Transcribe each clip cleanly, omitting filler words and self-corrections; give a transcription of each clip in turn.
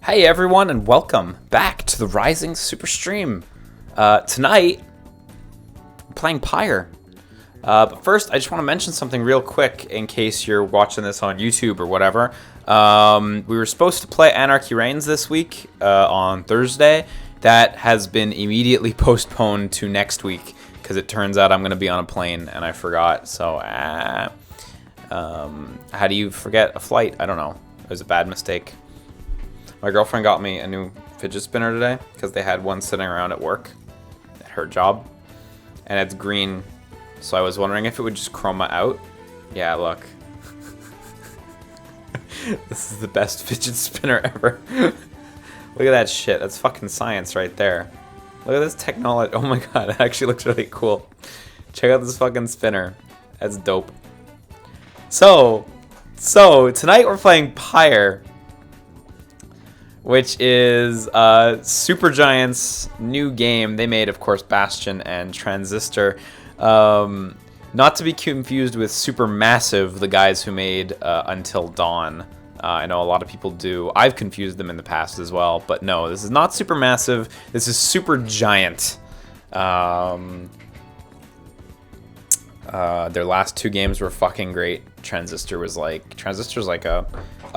Hey everyone, and welcome back to the Rising Superstream. Tonight, I'm playing Pyre. But first, I just want to mention something real quick in case you're watching this on YouTube or whatever. We were supposed to play Anarchy Reigns this week on Thursday. That has been immediately postponed to next week because it turns out I'm going to be on a plane and I forgot. So, how do you forget a flight? I don't know. It was a bad mistake. My girlfriend got me a new fidget spinner today because they had one sitting around at work at her job, and it's green, so I was wondering if it would just chroma out. Yeah, look. This is the best fidget spinner ever. Look at that shit. That's fucking science right there. Look at this technology. Oh my god, it actually looks really cool. Check out this fucking spinner. That's dope. So tonight we're playing Pyre, which is Supergiant's new game. They made, of course, Bastion and Transistor. Not to be confused with Supermassive, the guys who made Until Dawn. I know a lot of people do. I've confused them in the past as well, but no, this is not Supermassive. This is Supergiant. Their last two games were fucking great. Transistor's like a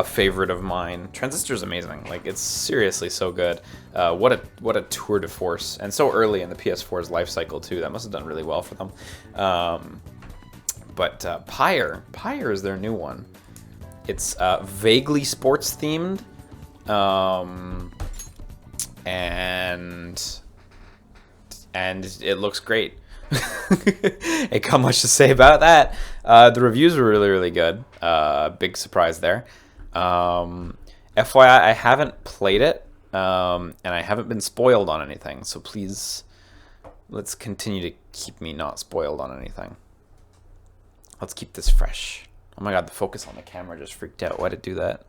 favorite of mine. Transistor's amazing. Like, it's seriously so good. What a tour de force, and so early in the PS4's life cycle too. That must have done really well for them. But Pyre is their new one. It's vaguely sports themed, and it looks great. Ain't got much to say about that. The reviews were really good. Big surprise there. FYI, I haven't played it, and I haven't been spoiled on anything, so please, let's continue to keep me not spoiled on anything. Let's keep this fresh. Oh my god, the focus on the camera just freaked out. Why did it do that?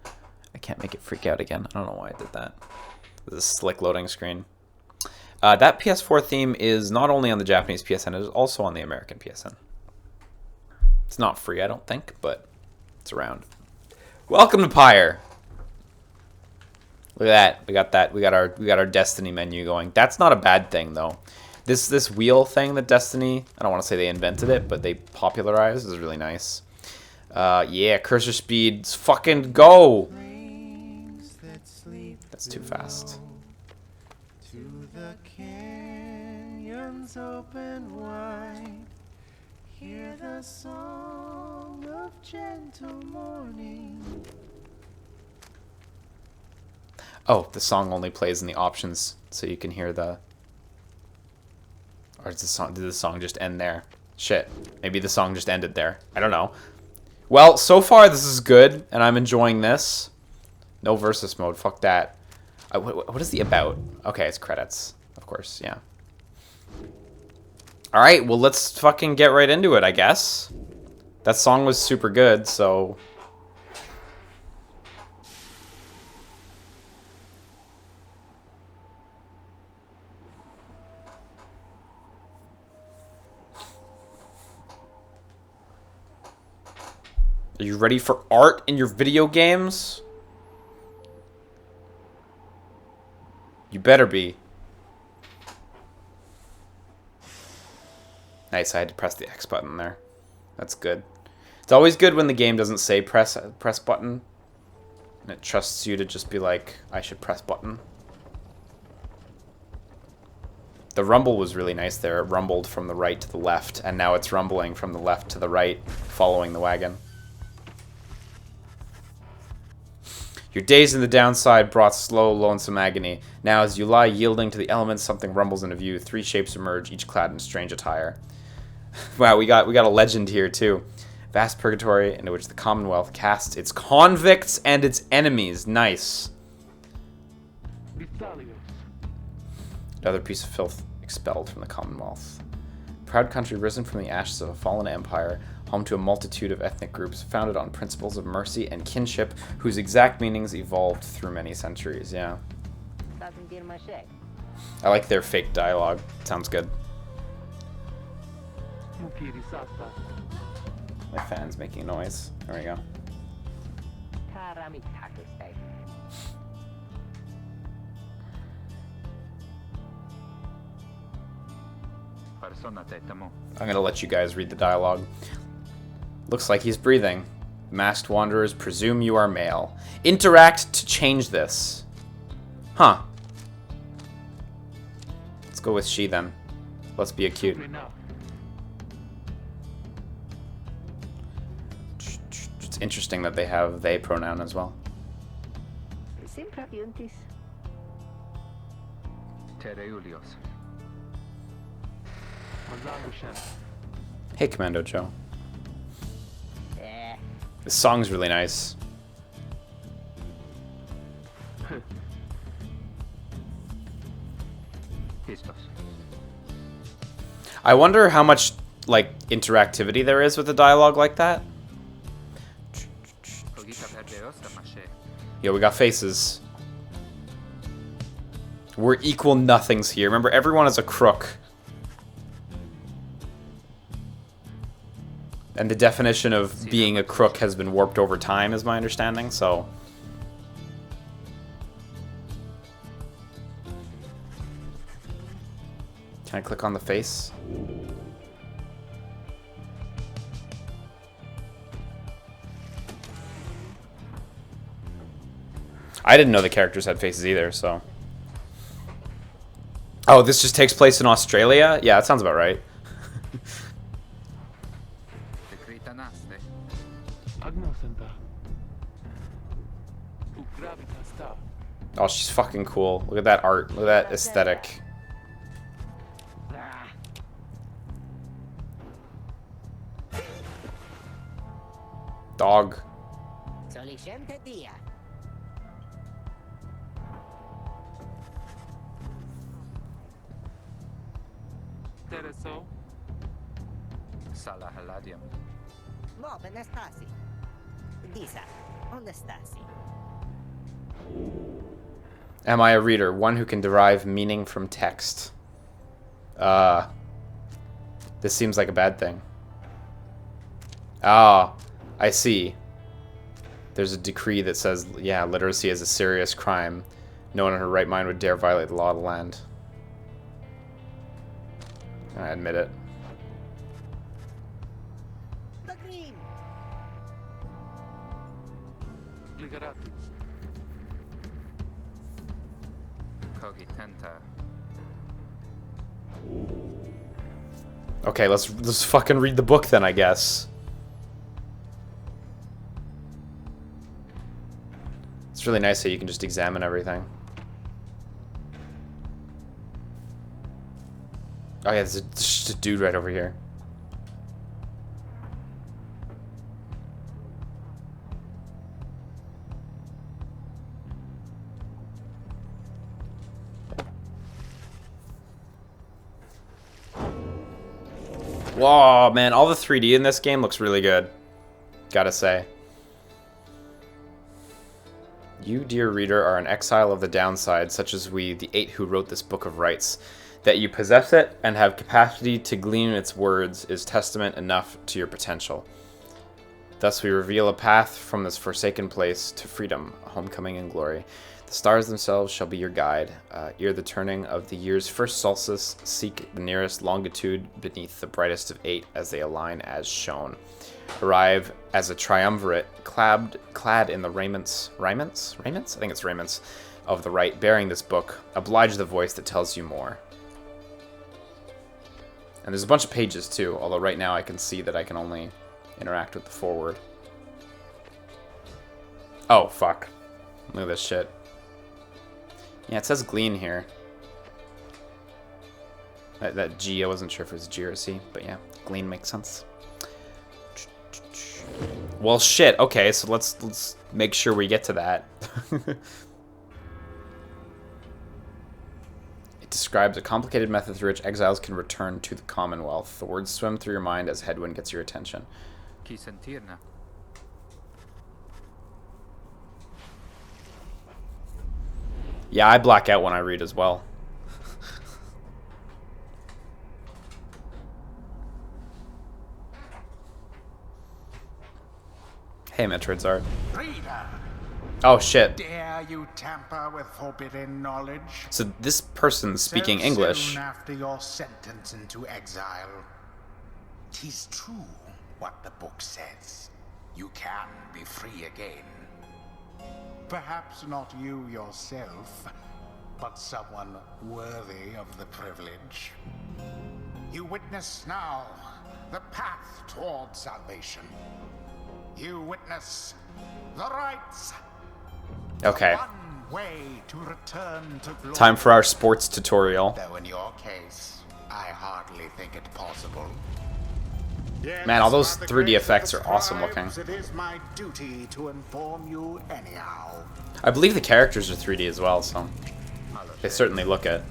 I can't make it freak out again. I don't know why I did that. This is a slick loading screen. That PS4 theme is not only on the Japanese PSN, it is also on the American PSN. It's not free, I don't think, but it's around. Welcome to Pyre. Look at that. We got our Destiny menu going. That's not a bad thing though. This wheel thing that Destiny, I don't want to say they invented it, but they popularized, is really nice. Yeah, cursor speeds, fucking go. That's too fast. To the canyons open wide, hear the song of gentle morning. Oh, the song only plays in the options, so you can hear the... Or did the song just end there? Shit, maybe the song just ended there. I don't know. Well, so far this is good, and I'm enjoying this. No versus mode, fuck that. What is the about? Okay, it's credits, of course, yeah. Alright, well, let's fucking get right into it, I guess. That song was super good, so... Are you ready for art in your video games? You better be. Nice, I had to press the X button there. That's good. It's always good when the game doesn't say press button, and it trusts you to just be like, I should press button. The rumble was really nice there. It rumbled from the right to the left, and now it's rumbling from the left to the right, following the wagon. Your days in the downside brought slow, lonesome agony. Now, as you lie yielding to the elements, something rumbles into view. Three shapes emerge, each clad in strange attire. Wow, we got a legend here too. Vast purgatory into which the Commonwealth casts its convicts and its enemies. Nice. Another piece of filth expelled from the Commonwealth. Proud country risen from the ashes of a fallen empire, home to a multitude of ethnic groups founded on principles of mercy and kinship, whose exact meanings evolved through many centuries. Yeah. I like their fake dialogue. Sounds good. My fan's making noise. There we go. I'm gonna let you guys read the dialogue. Looks like he's breathing. Masked wanderers presume you are male. Interact to change this. Huh. Let's go with she then. Let's be acute. It's interesting that they have they pronoun as well. Hey, Commando Joe. This song's really nice. I wonder how much, like, interactivity there is with a dialogue like that. Yeah, we got faces. We're equal nothings here. Remember, everyone is a crook. And the definition of being a crook has been warped over time, is my understanding, so... Can I click on the face? I didn't know the characters had faces either, so... Oh, this just takes place in Australia? Yeah, that sounds about right. Oh, she's fucking cool. Look at that art. Look at that aesthetic. Dog. Am I a reader? One who can derive meaning from text. This seems like a bad thing. Ah, I see. There's a decree that says, yeah, literacy is a serious crime. No one in her right mind would dare violate the law of the land. I admit it. Okay, let's fucking read the book then, I guess. It's really nice that you can just examine everything. Oh yeah, there's just a dude right over here. Whoa, man, all the 3D in this game looks really good. Gotta say. You, dear reader, are an exile of the downside, such as we, the 8 who wrote this book of rites. That you possess it and have capacity to glean its words is testament enough to your potential. Thus we reveal a path from this forsaken place to freedom, homecoming and glory. The stars themselves shall be your guide. Ere the turning of the year's first solstice, seek the nearest longitude beneath the brightest of 8 as they align as shown. Arrive as a triumvirate clad in the raiments? I think it's raiments of the right, bearing this book. Oblige the voice that tells you more. And there's a bunch of pages too, although right now I can see that I can only interact with the forward. Oh, fuck. Look at this shit. Yeah, it says glean here. That G, I wasn't sure if it was G or C, but yeah, glean makes sense. Well, shit. Okay, so let's make sure we get to that. It describes a complicated method through which exiles can return to the Commonwealth. The words swim through your mind as headwind gets your attention. Yeah, I black out when I read as well. Hey, Metroid's art. Reader, Oh shit. Dare you tamper with forbidden knowledge? So this person's speaking So English. soon after your sentence into exile. 'Tis true what the book says. You can be free again. Perhaps not you yourself, but someone worthy of the privilege. You witness now the path toward salvation. You witness the rites. Okay. One way to return to glory. Time for our sports tutorial. Though in your case, I hardly think it possible. Yes, Man, all those by the 3D grace of effects the are awesome scribes, looking. It is my duty to inform you anyhow. I believe the characters are 3D as well, so they certainly look it.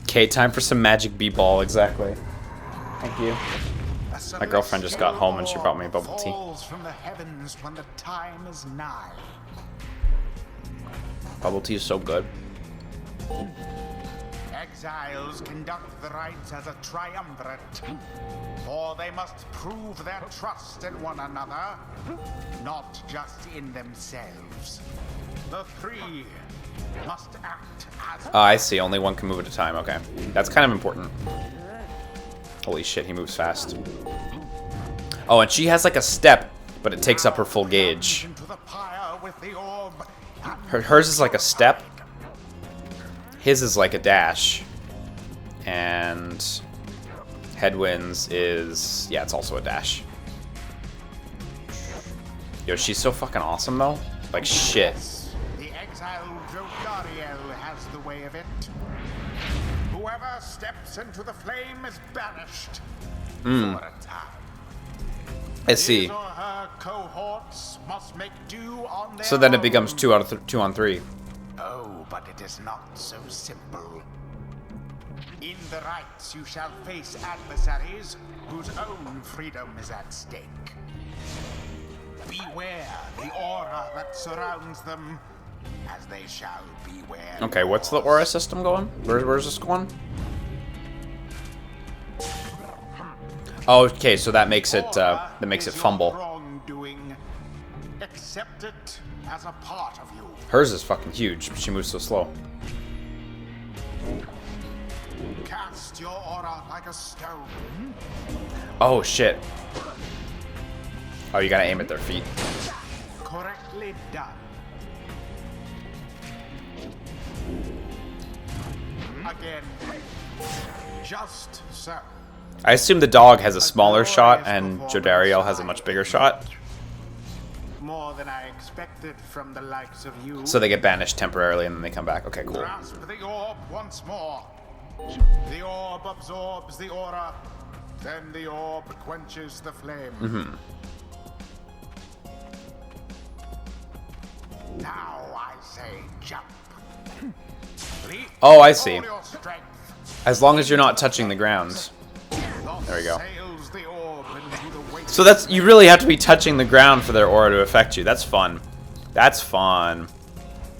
Okay, time for some magic b-ball, exactly. Thank you. My girlfriend just got home and she brought me a bubble tea. Falls from the heavens when the time is nigh. Bubble tea is so good. Exiles conduct the rites as a triumvirate, for they must prove their trust in one another, not just in themselves. The three must act as I see. Only one can move at a time. Okay. That's kind of important. Holy shit, he moves fast. Oh, and she has like a step, but it takes up her full gauge. into the pyre with the orb. Hers is like a step. His is like a dash. And Headwinds is... yeah, it's also a dash. Yo, she's so fucking awesome, though. Like, shit. The exiled Jodariel has the way of it. Whoever steps into the flame is banished for a time. Let's see. His or her cohorts must make do on their So then it own. becomes 2 out of 2 on 3. Oh, but it is not so simple. In the rites, you shall face adversaries whose own freedom is at stake. Beware the aura that surrounds them, as they shall beware. Okay, what's the aura system going? Where's this going? Oh, okay, so that makes it fumble. Wrongdoing. Accept it as a part of you. Hers is fucking huge, but she moves so slow. Cast your aura like a stone. Oh shit. Oh, you gotta aim at their feet. Correctly done. Again. Just so. I assume the dog has a smaller shot and Jodariel has a much bigger shot. More than I expected from the likes of you. So they get banished temporarily and then they come back. Okay, cool. Grasp the orb once more. The orb absorbs the aura. Then the orb quenches the flame. Now I say jump. Leap Oh, I with see. all your strength. As long as you're not touching the ground. There we go. Sails the orb into the wake. So that's, you really have to be touching the ground for their aura to affect you. That's fun. That's fun.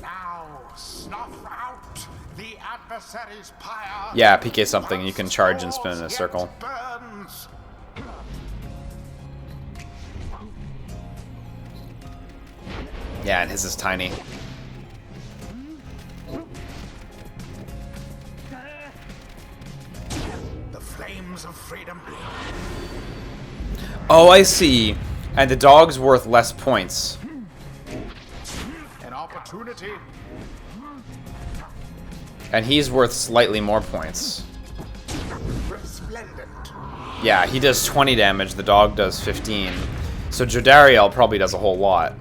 Now snuff out the adversary's pyre. Yeah, PK something, you can charge and spin in a circle. Burns. Yeah, and his is tiny. The flames of freedom. Oh, I see. And the dog's worth less points. An opportunity. And he's worth slightly more points. Resplendent. Yeah, he does 20 damage, the dog does 15. So Jodariel probably does a whole lot.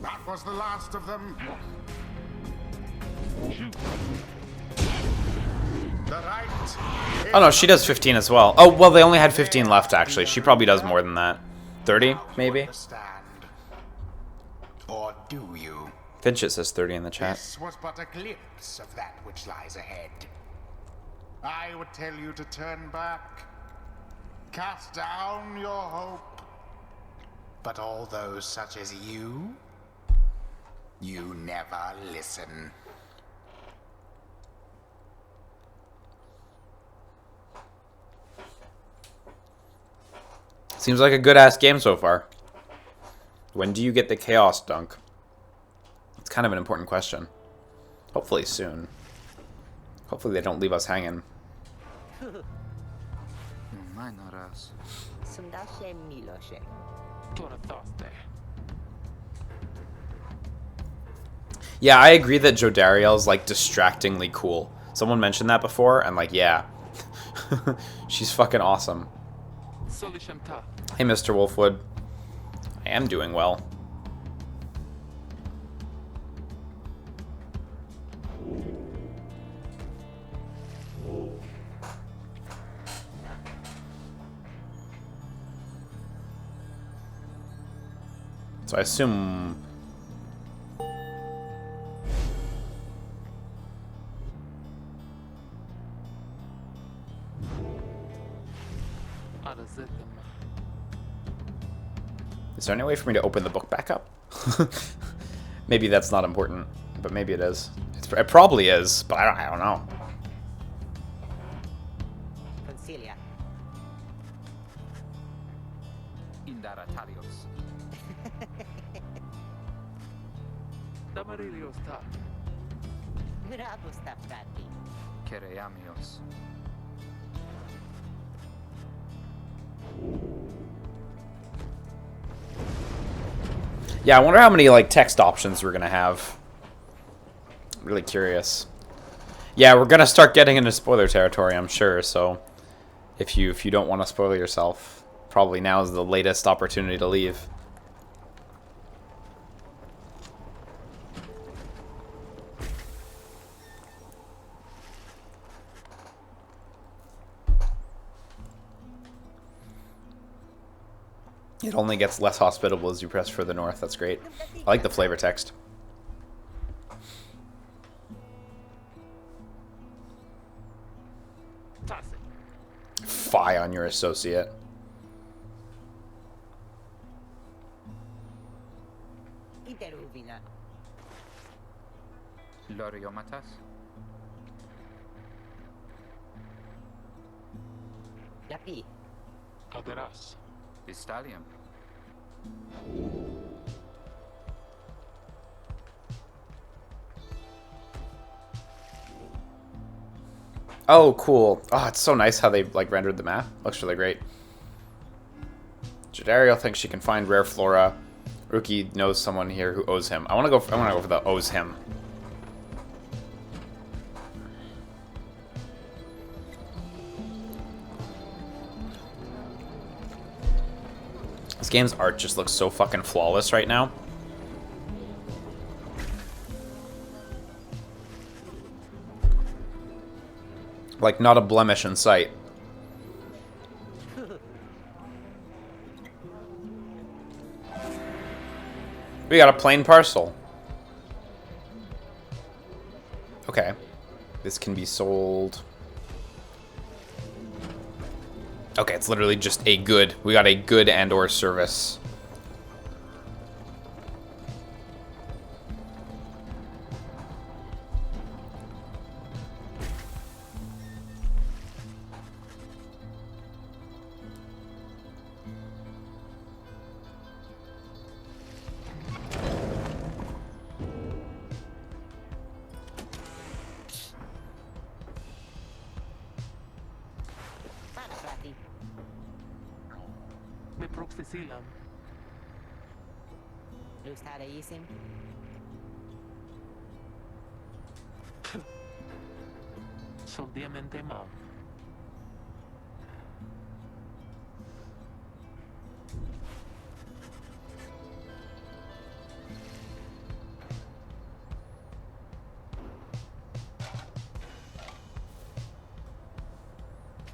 That was the last of them. The right. Oh no, she does 15 as well. Oh, well, they only had 15 left, actually. She probably does more than that. 30, maybe? Understand. Or do you? Finchit says 30 in the chat. This was but a glimpse of that which lies ahead. I would tell you to turn back, cast down your hope. But all those such as you never listen. Seems like a good-ass game so far. When do you get the Chaos Dunk? It's kind of an important question. Hopefully soon. Hopefully they don't leave us hanging. Yeah, I agree that Jodariel's like distractingly cool. Someone mentioned that before, and like, yeah. She's fucking awesome. Hey, Mr. Wolfwood. I am doing well. So I assume... Is there any way for me to open the book back up? Maybe that's not important, but maybe it is. It probably is, but I don't know. Concilia. Indaratarios. Damarilios ta. Mirabus ta frati. Kereamios. Yeah, I wonder how many like text options we're gonna have. I'm really curious. Yeah, we're gonna start getting into spoiler territory, I'm sure. So, if you don't want to spoil yourself, probably now is the latest opportunity to leave. It only gets less hospitable as you press further north. That's great. I like the flavor text. Fie on your associate. Loriomatas. Yapi. Aderas. Istalium. Oh, cool. Oh, it's so nice how they like rendered the map. Looks really great. Jodariel thinks she can find rare flora. Rookie knows someone here who owes him. I want to go for the owes him. This game's art just looks so fucking flawless right now. Like, not a blemish in sight. We got a plain parcel. Okay. This can be sold. Okay, it's literally just a good. We got a good and or service.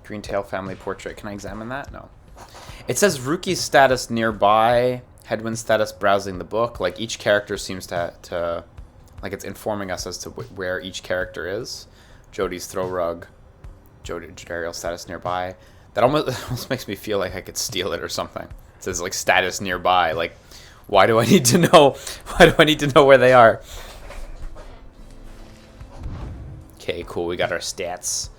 Greentail family portrait. Can I examine that? No. It says Rookie's status nearby, Headwind status browsing the book. Like each character seems to Like, it's informing us as to where each character is. Jodie's throw rug. Jodariel's status nearby. That almost makes me feel like I could steal it or something. It says, like, status nearby. Like, why do I need to know? Why do I need to know where they are? Okay, cool. We got our stats.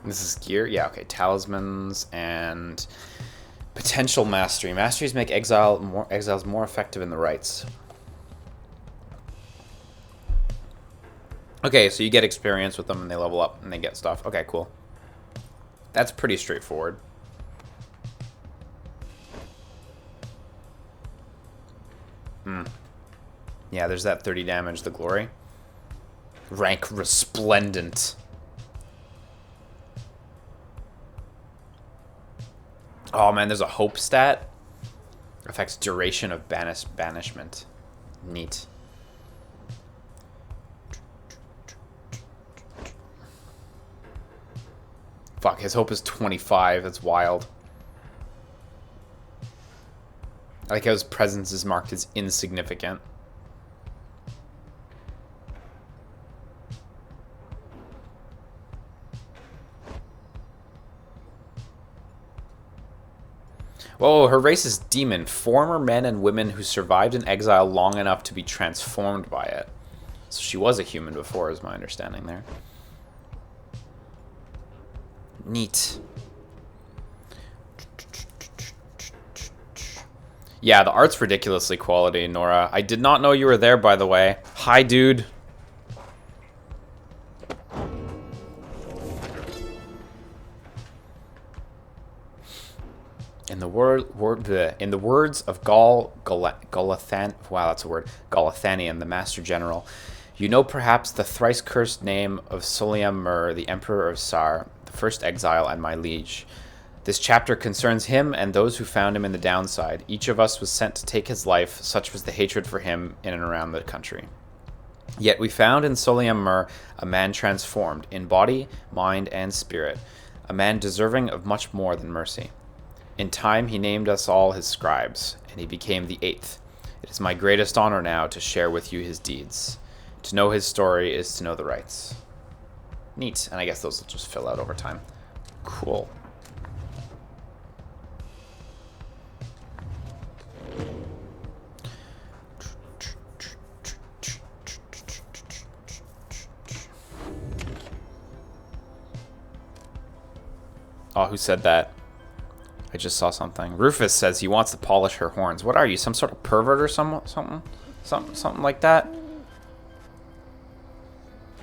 This is gear? Yeah, okay. Talismans and potential mastery. Masteries make exiles more effective in the rites. Okay, so you get experience with them and they level up and they get stuff. Okay, cool. That's pretty straightforward. Yeah, there's that 30 damage, the glory. Rank resplendent. Oh man, there's a hope stat. Affects duration of banishment. Neat. Fuck, his hope is 25. That's wild. I like how his presence is marked as insignificant. Whoa, her race is demon. Former men and women who survived in exile long enough to be transformed by it. So she was a human before, is my understanding there. Neat. Yeah, the art's ridiculously quality, Nora. I did not know you were there, by the way. Hi, dude. In the words of Galathanian, the Master General, you know perhaps the thrice cursed name of Soliam Mur, the Emperor of Sar, the first exile and my liege. This chapter concerns him and those who found him in the downside. Each of us was sent to take his life, such was the hatred for him in and around the country. Yet we found in Soliam Mur a man transformed, in body, mind, and spirit, a man deserving of much more than mercy. In time he named us all his scribes, and he became the 8th. It is my greatest honor now to share with you his deeds. To know his story is to know the rites. Neat, and I guess those will just fill out over time. Cool. Oh, who said that? I just saw something. Rufus says he wants to polish her horns. What are you, some sort of pervert or something like that?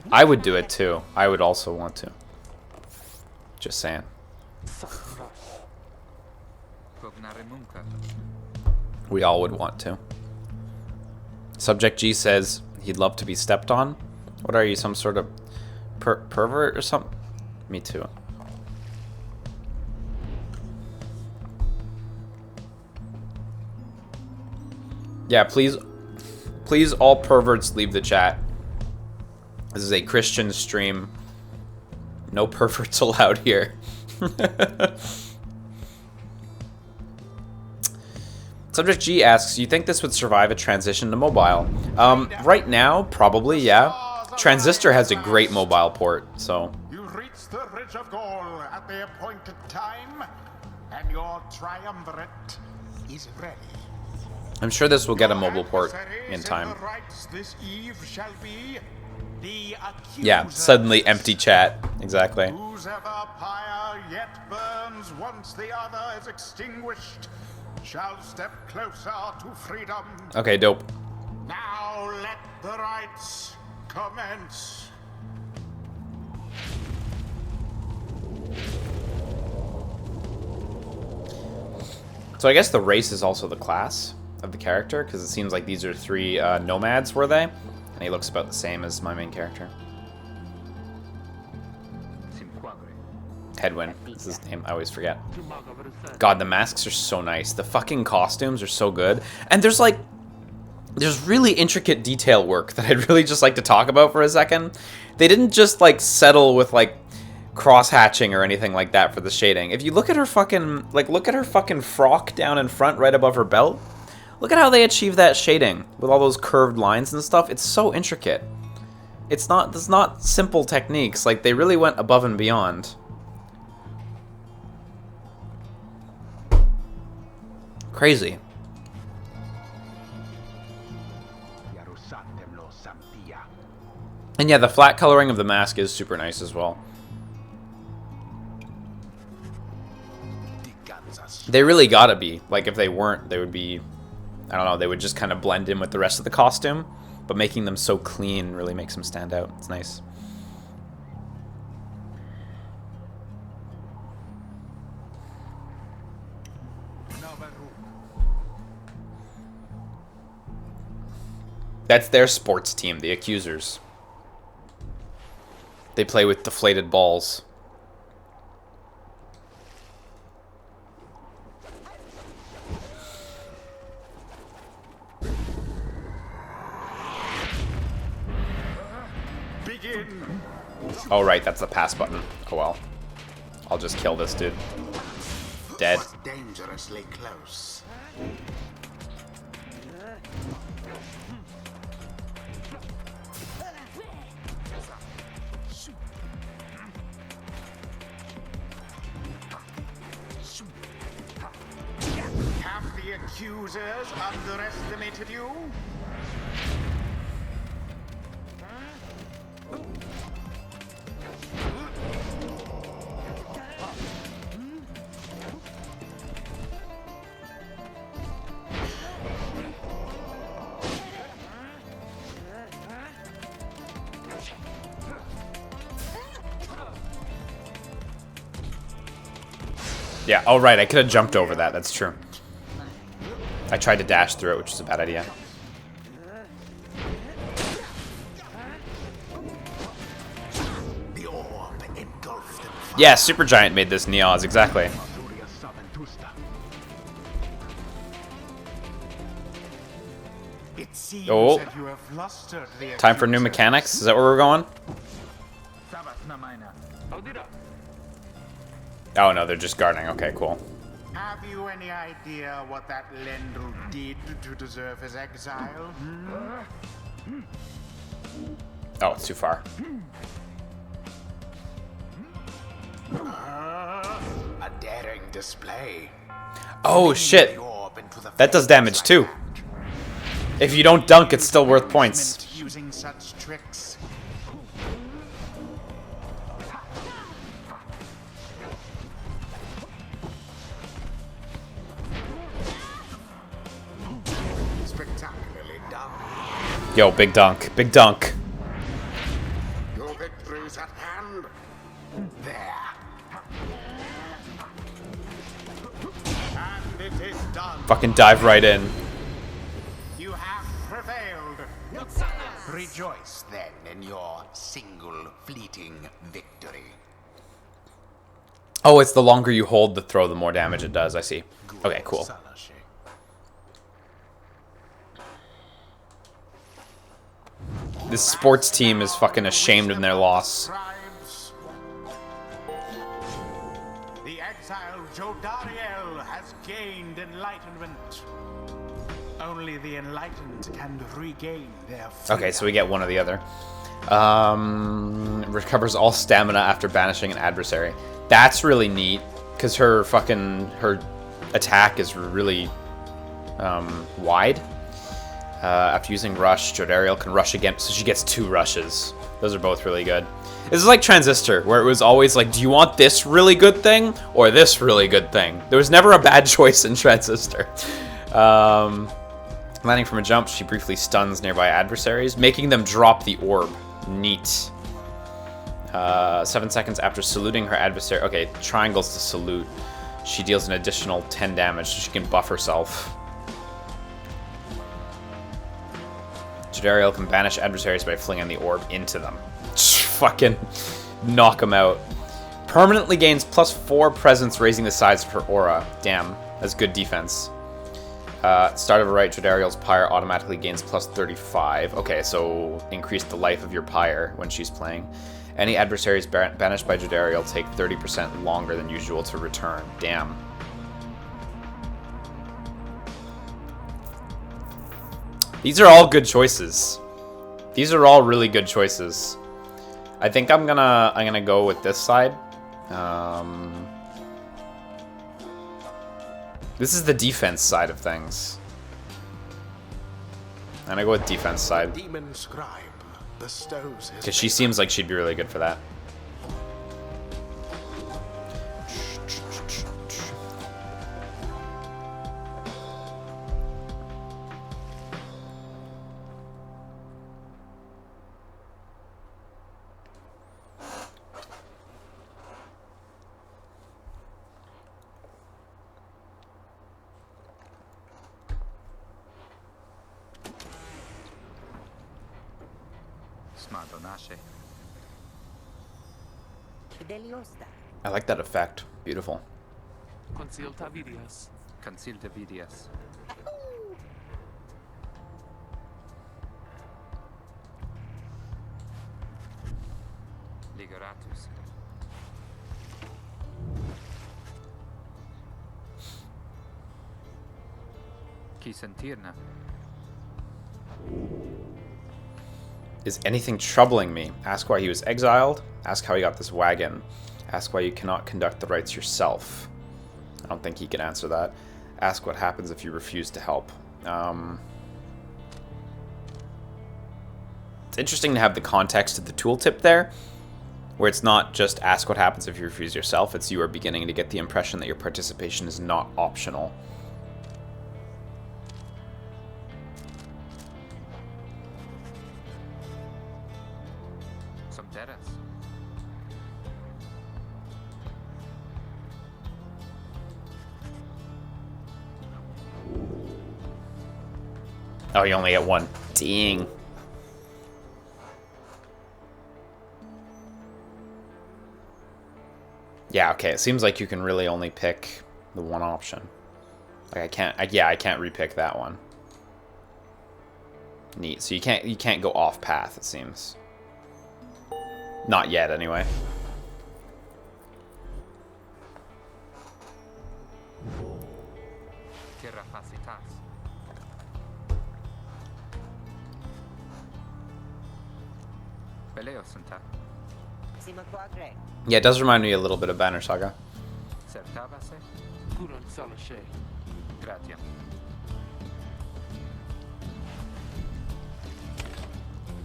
I would do it too. I would also want to. Just saying. We all would want to. Subject G says he'd love to be stepped on. What are you, some sort of pervert or something? Me too. Yeah, please all perverts leave the chat. This is a Christian stream. No perverts allowed here. Subject G asks, you think this would survive a transition to mobile? Right now, probably, yeah. Transistor has a great mobile port, so. You reach the Ridge of Gaul at the appointed time, and your triumvirate is ready. I'm sure this will get a mobile port in time. Yeah, suddenly empty chat. Exactly. Whosoever pyre yet burns once the other is extinguished shall step closer to freedom. Okay, dope. Now let the rites commence. So I guess the race is also the class of the character, because it seems like these are 3 nomads, were they? And he looks about the same as my main character. Headwind is his name. I always forget. God, the masks are so nice. The fucking costumes are so good. And there's really intricate detail work that I'd really just like to talk about for a second. They didn't just like settle with like cross-hatching or anything like that for the shading. If you look at her fucking, like, look at her fucking frock down in front right above her belt. Look at how they achieve that shading with all those curved lines and stuff. It's so intricate. It's not simple techniques. Like, they really went above and beyond. Crazy. And yeah, the flat coloring of the mask is super nice as well. They really gotta be. Like, if they weren't, they would be... I don't know, they would just kind of blend in with the rest of the costume. But making them so clean really makes them stand out. It's nice. That's their sports team, the Accusers. They play with deflated balls. Begin. Oh, right, that's the pass button. Oh, well. I'll just kill this dude. Dead. Dangerously close. Have the accusers underestimated you? Yeah, oh right, I could have jumped over that, that's true. I tried to dash through it, which is a bad idea. Yeah, Supergiant made this Neoz, exactly. Oh, time for new mechanics? Is that where we're going? Oh no, they're just gardening. Okay, cool. Have you any idea what that Lendl did to deserve his exile? Oh, it's too far. A daring display. Oh shit! That does damage too. If you don't dunk, it's still worth points. Using such tricks. Spectacularly done. Yo, big dunk. Big dunk. Your victory's at hand. There. And it is done. Fucking dive right in. You have prevailed. Rejoice then in your single fleeting victory. Oh, it's the longer you hold the throw, the more damage it does. I see. Okay, cool. This sports team is fucking ashamed in their loss. The exiled Jodariel has gained enlightenment. Only the enlightened can regain their freedom. Okay, so we get one or the other. Recovers all stamina after banishing an adversary. That's really neat, because her attack is really wide. After using Rush, Jodariel can rush again, so she gets 2 rushes. Those are both really good. This is like Transistor, where it was always like, do you want this really good thing, or this really good thing? There was never a bad choice in Transistor. Landing from a jump, she briefly stuns nearby adversaries, making them drop the orb. Neat. 7 seconds after saluting her adversary... Okay, triangles to salute. She deals an additional 10 damage, so she can buff herself. Jodariel can banish adversaries by flinging the orb into them. Fucking knock them out. Permanently gains +4 presence, raising the size of her aura. Damn, that's good defense. Start of a right, Jodariel's Pyre automatically gains +35. Okay, so increase the life of your Pyre when she's playing. Any adversaries banished by Jodariel take 30% longer than usual to return. Damn. These are all good choices. These are all really good choices. I think I'm gonna go with this side. This is the defense side of things. I'm gonna go with defense side. Demon scribe bestows his Because she seems like she'd be really good for that. I like that effect. Beautiful. Consilta vidias. Consilta vidias. Ligeratus. Qui sentirna. Is anything troubling me? Ask why he was exiled. Ask how he got this wagon. Ask why you cannot conduct the rites yourself. I don't think he can answer that. Ask what happens if you refuse to help. It's interesting to have the context of the tooltip there, where it's not just ask what happens if you refuse yourself. It's you are beginning to get the impression that your participation is not optional. Oh, you only get one. Dang. Yeah, okay. It seems like you can really only pick the one option. Like I can't repick that one. Neat. So you can't go off path, it seems. Not yet, anyway. Yeah, it does remind me a little bit of Banner Saga.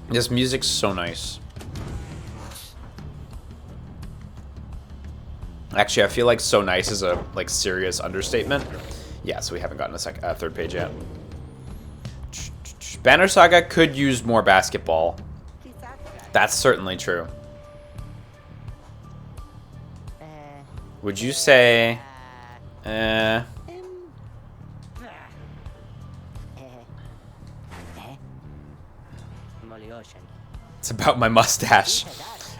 This music's so nice. Actually, I feel like "so nice" is a serious understatement. Yeah, so we haven't gotten a third page yet. Banner Saga could use more basketball. That's certainly true. Would you say... It's about my mustache.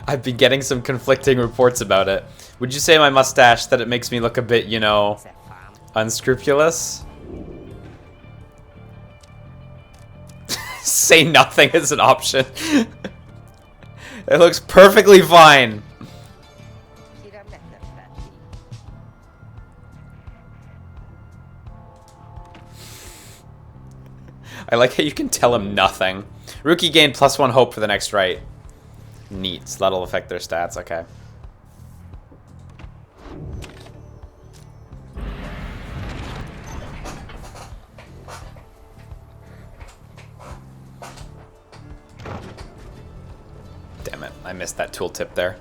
I've been getting some conflicting reports about it. Would you say my mustache, that it makes me look a bit, you know, unscrupulous? Say nothing is an option. It looks perfectly fine. I like how you can tell him nothing. Rookie gained +1 hope for the next right. Neat. So that'll affect their stats. Okay. Damn it. I missed that tooltip there.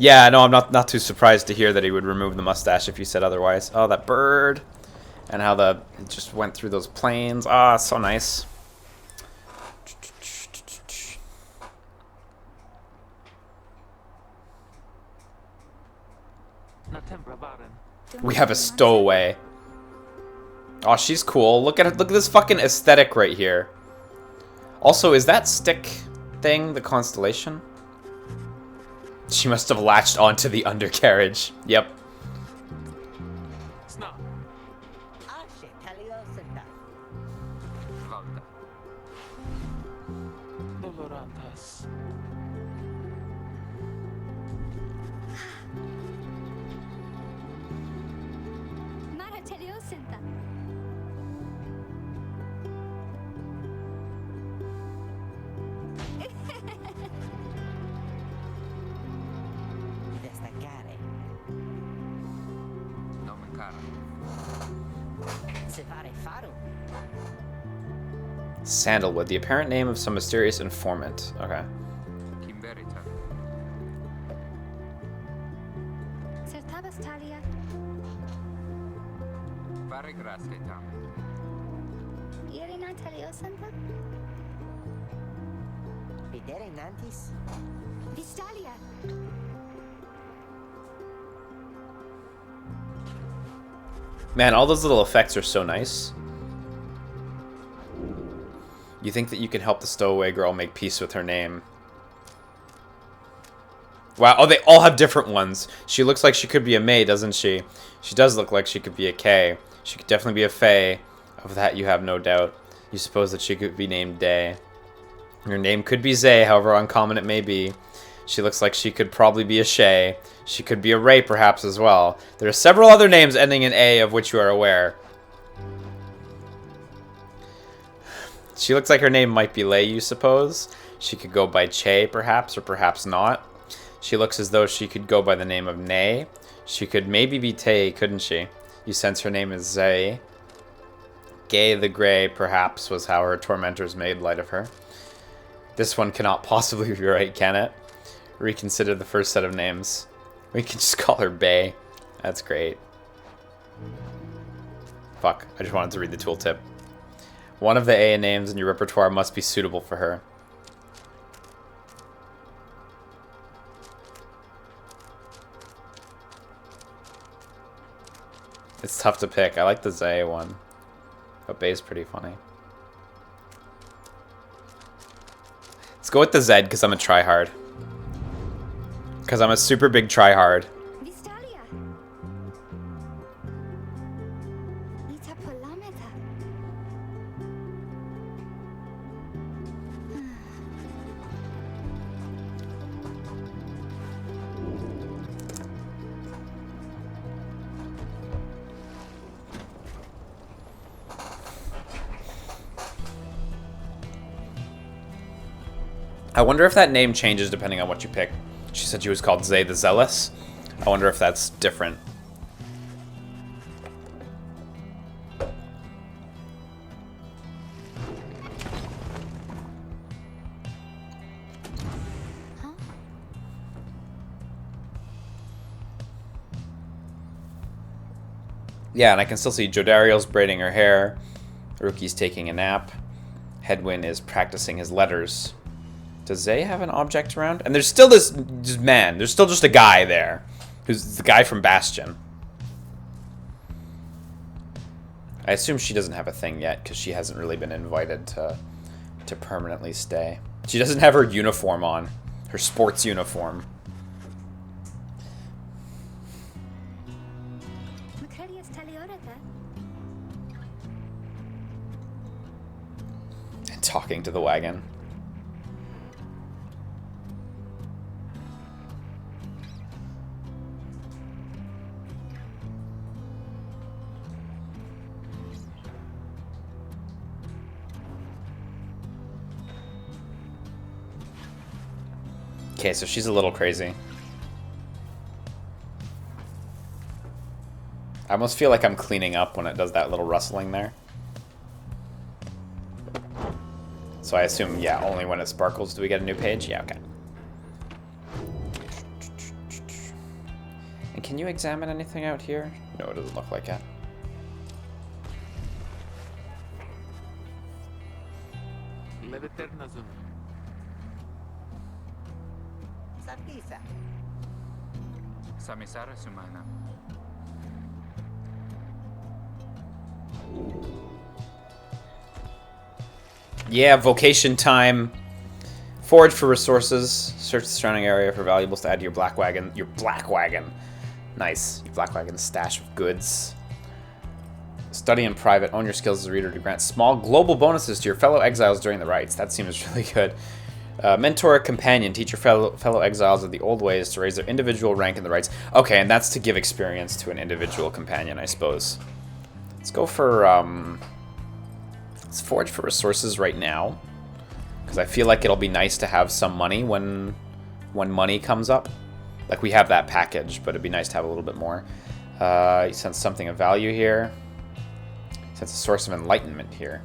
Yeah, no, I'm not too surprised to hear that he would remove the mustache if you said otherwise. Oh, that bird. And how it just went through those planes. Ah, so nice. We have a stowaway. Oh, she's cool. Look at this fucking aesthetic right here. Also, is that stick thing the constellation? She must have latched onto the undercarriage. Yep. Senta. Destaccare. Nome cara. Se fare faro. Sandalwood, the apparent name of some mysterious informant. Okay. Kimberita. Sertabas Talia. Fare grazie tam. Irina Talio Santa. Videre nantis. Vistalia. Man, all those little effects are so nice. You think that you can help the Stowaway girl make peace with her name. Wow, oh, they all have different ones. She looks like she could be a May, doesn't she? She does look like she could be a K. She could definitely be a Fae. Of that, you have no doubt. You suppose that she could be named Day. Her name could be Zay, however uncommon it may be. She looks like she could probably be a Shay. She could be a Ray, perhaps, as well. There are several other names ending in A of which you are aware. She looks like her name might be Lei, you suppose. She could go by Che, perhaps, or perhaps not. She looks as though she could go by the name of Nay. She could maybe be Tay, couldn't she? You sense her name is Zay. Gay the Grey, perhaps, was how her tormentors made light of her. This one cannot possibly be right, can it? Reconsider the first set of names. We can just call her Bay. That's great. Fuck, I just wanted to read the tooltip. One of the A names in your repertoire must be suitable for her. It's tough to pick. I like the Zay one. But Bay's pretty funny. Let's go with the Z because I'm a tryhard. Because I'm a super big tryhard. Vistalia. Ita Polameta. I wonder if that name changes depending on what you pick. She said she was called Zay the Zealous. I wonder if that's different. Huh? Yeah, and I can still see Jodariel's braiding her hair. Ruki's taking a nap. Hedwyn is practicing his letters. Does Zay have an object around? And there's still this man. There's still just a guy there. Who's the guy from Bastion. I assume she doesn't have a thing yet because she hasn't really been invited to permanently stay. She doesn't have her uniform on. Her sports uniform. Macredias Taliorata. And talking to the wagon. Okay, so she's a little crazy. I almost feel like I'm cleaning up when it does that little rustling there. So I assume, yeah, only when it sparkles do we get a new page? Yeah, okay. And can you examine anything out here? No, it doesn't look like it. Leveternazum. Sapisa. Samisara Sumana. Yeah, vocation time. Forage for resources. Search the surrounding area for valuables to add to your black wagon. Your black wagon. Nice. Your black wagon stash of goods. Study in private. Own your skills as a reader to grant small global bonuses to your fellow exiles during the rites. That seems really good. Mentor a companion. Teach your fellow exiles of the old ways to raise their individual rank in the rites. Okay, and that's to give experience to an individual companion, I suppose. Let's go for, let's forage for resources right now. Because I feel like it'll be nice to have some money when money comes up. Like, we have that package, but it'd be nice to have a little bit more. You sense something of value here. You sense a source of enlightenment here.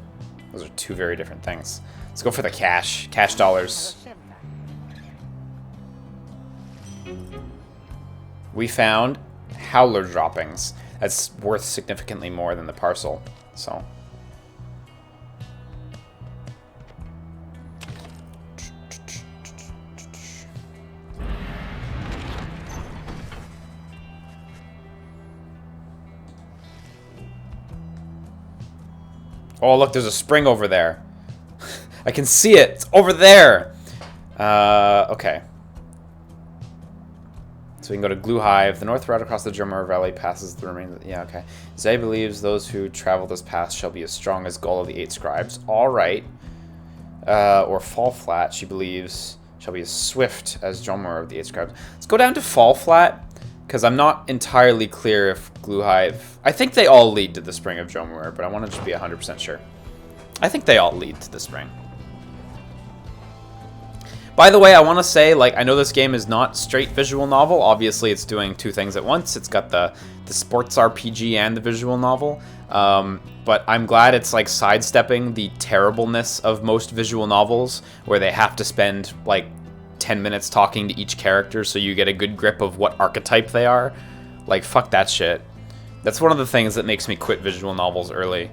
Those are two very different things. Let's go for the cash. Cash dollars. We found howler droppings. That's worth significantly more than the parcel. So. Oh, look, there's a spring over there. I can see it. It's over there. Okay. So we can go to Glue Hive. The north route across the Drummer Valley passes the remains. Yeah, okay. Zay believes those who travel this path shall be as strong as Gull of the Eight Scribes. All right. Or Fall Flat, she believes, shall be as swift as Drummer of the Eight Scribes. Let's go down to Fall Flat, because I'm not entirely clear if Glue Hive... I think they all lead to the Spring of Dromore, but I want to just be 100% sure. I think they all lead to the Spring. By the way, I want to say, like, I know this game is not straight visual novel. Obviously, it's doing two things at once. It's got the sports RPG and the visual novel. But I'm glad it's, like, sidestepping the terribleness of most visual novels, where they have to spend, like, 10 minutes talking to each character so you get a good grip of what archetype they are. Like, fuck that shit. That's one of the things that makes me quit visual novels early.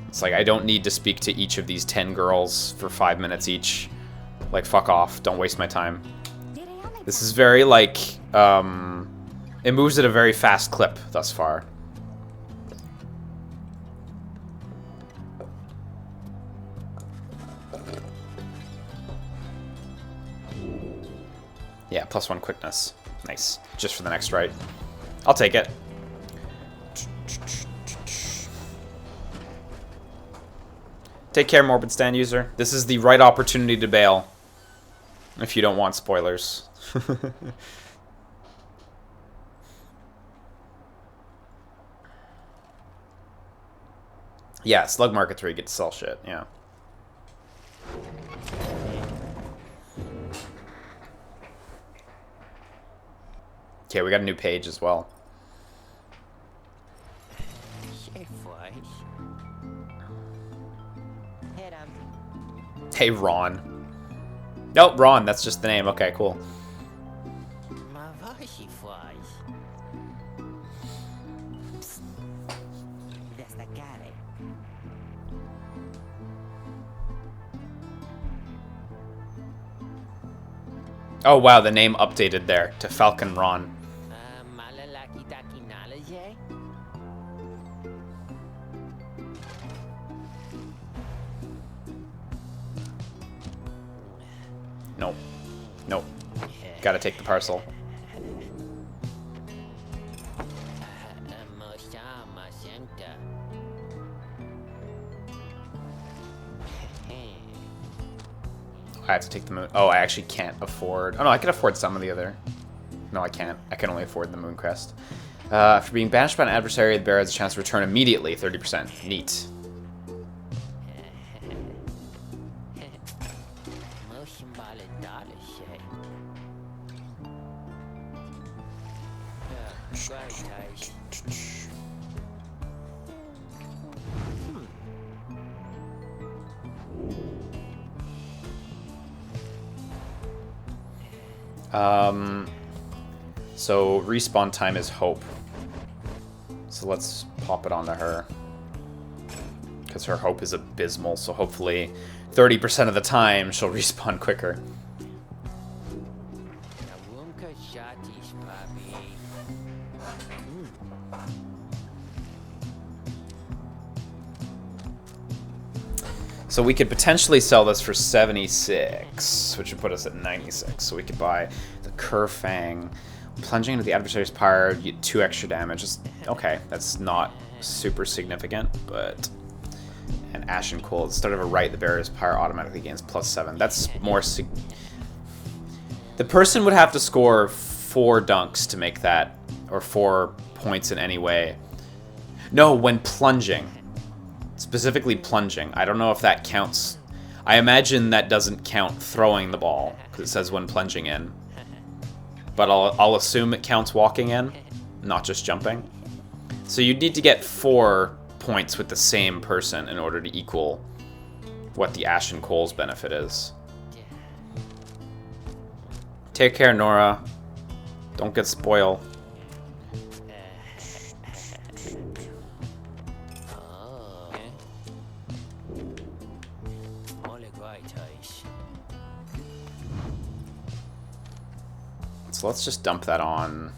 It's like, I don't need to speak to each of these 10 girls for 5 minutes each. Like, fuck off. Don't waste my time. This is very, like, it moves at a very fast clip thus far. Yeah, +1 quickness. Nice. Just for the next rite. I'll take it. Take care, Morbid Stand user. This is the right opportunity to bail. If you don't want spoilers. Yeah, slug market's where you get to sell shit, yeah. Okay, we got a new page as well. Hey, Ron. Nope, Ron, that's just the name. Okay, cool. Oh, wow, the name updated there to Falcon Ron. Nope. Nope. Gotta take the parcel. I have to take the moon. Oh, I actually can't afford... Oh, no, I can afford some of the other... No, I can't. I can only afford the moon crest. After being banished by an adversary, the bearer has a chance to return immediately. 30%. Neat. So respawn time is hope. So let's pop it onto her. Because her hope is abysmal, so hopefully 30% of the time she'll respawn quicker. So we could potentially sell this for 76, which would put us at 96. So we could buy the Kerfang. Plunging into the adversary's pyre, you get 2 extra damage. Okay, that's not super significant, but... And Ashen Cold. At the start of a rite, the bearer's pyre automatically gains +7. That's more... The person would have to score 4 dunks to make that, or 4 points in any way. No, when plunging. Specifically plunging. I don't know if that counts. I imagine that doesn't count throwing the ball, because it says when plunging in. But I'll assume it counts walking in, not just jumping. So you'd need to get 4 points with the same person in order to equal what the Ashen Coal's benefit is. Take care, Nora. Don't get spoiled. So let's just dump that on...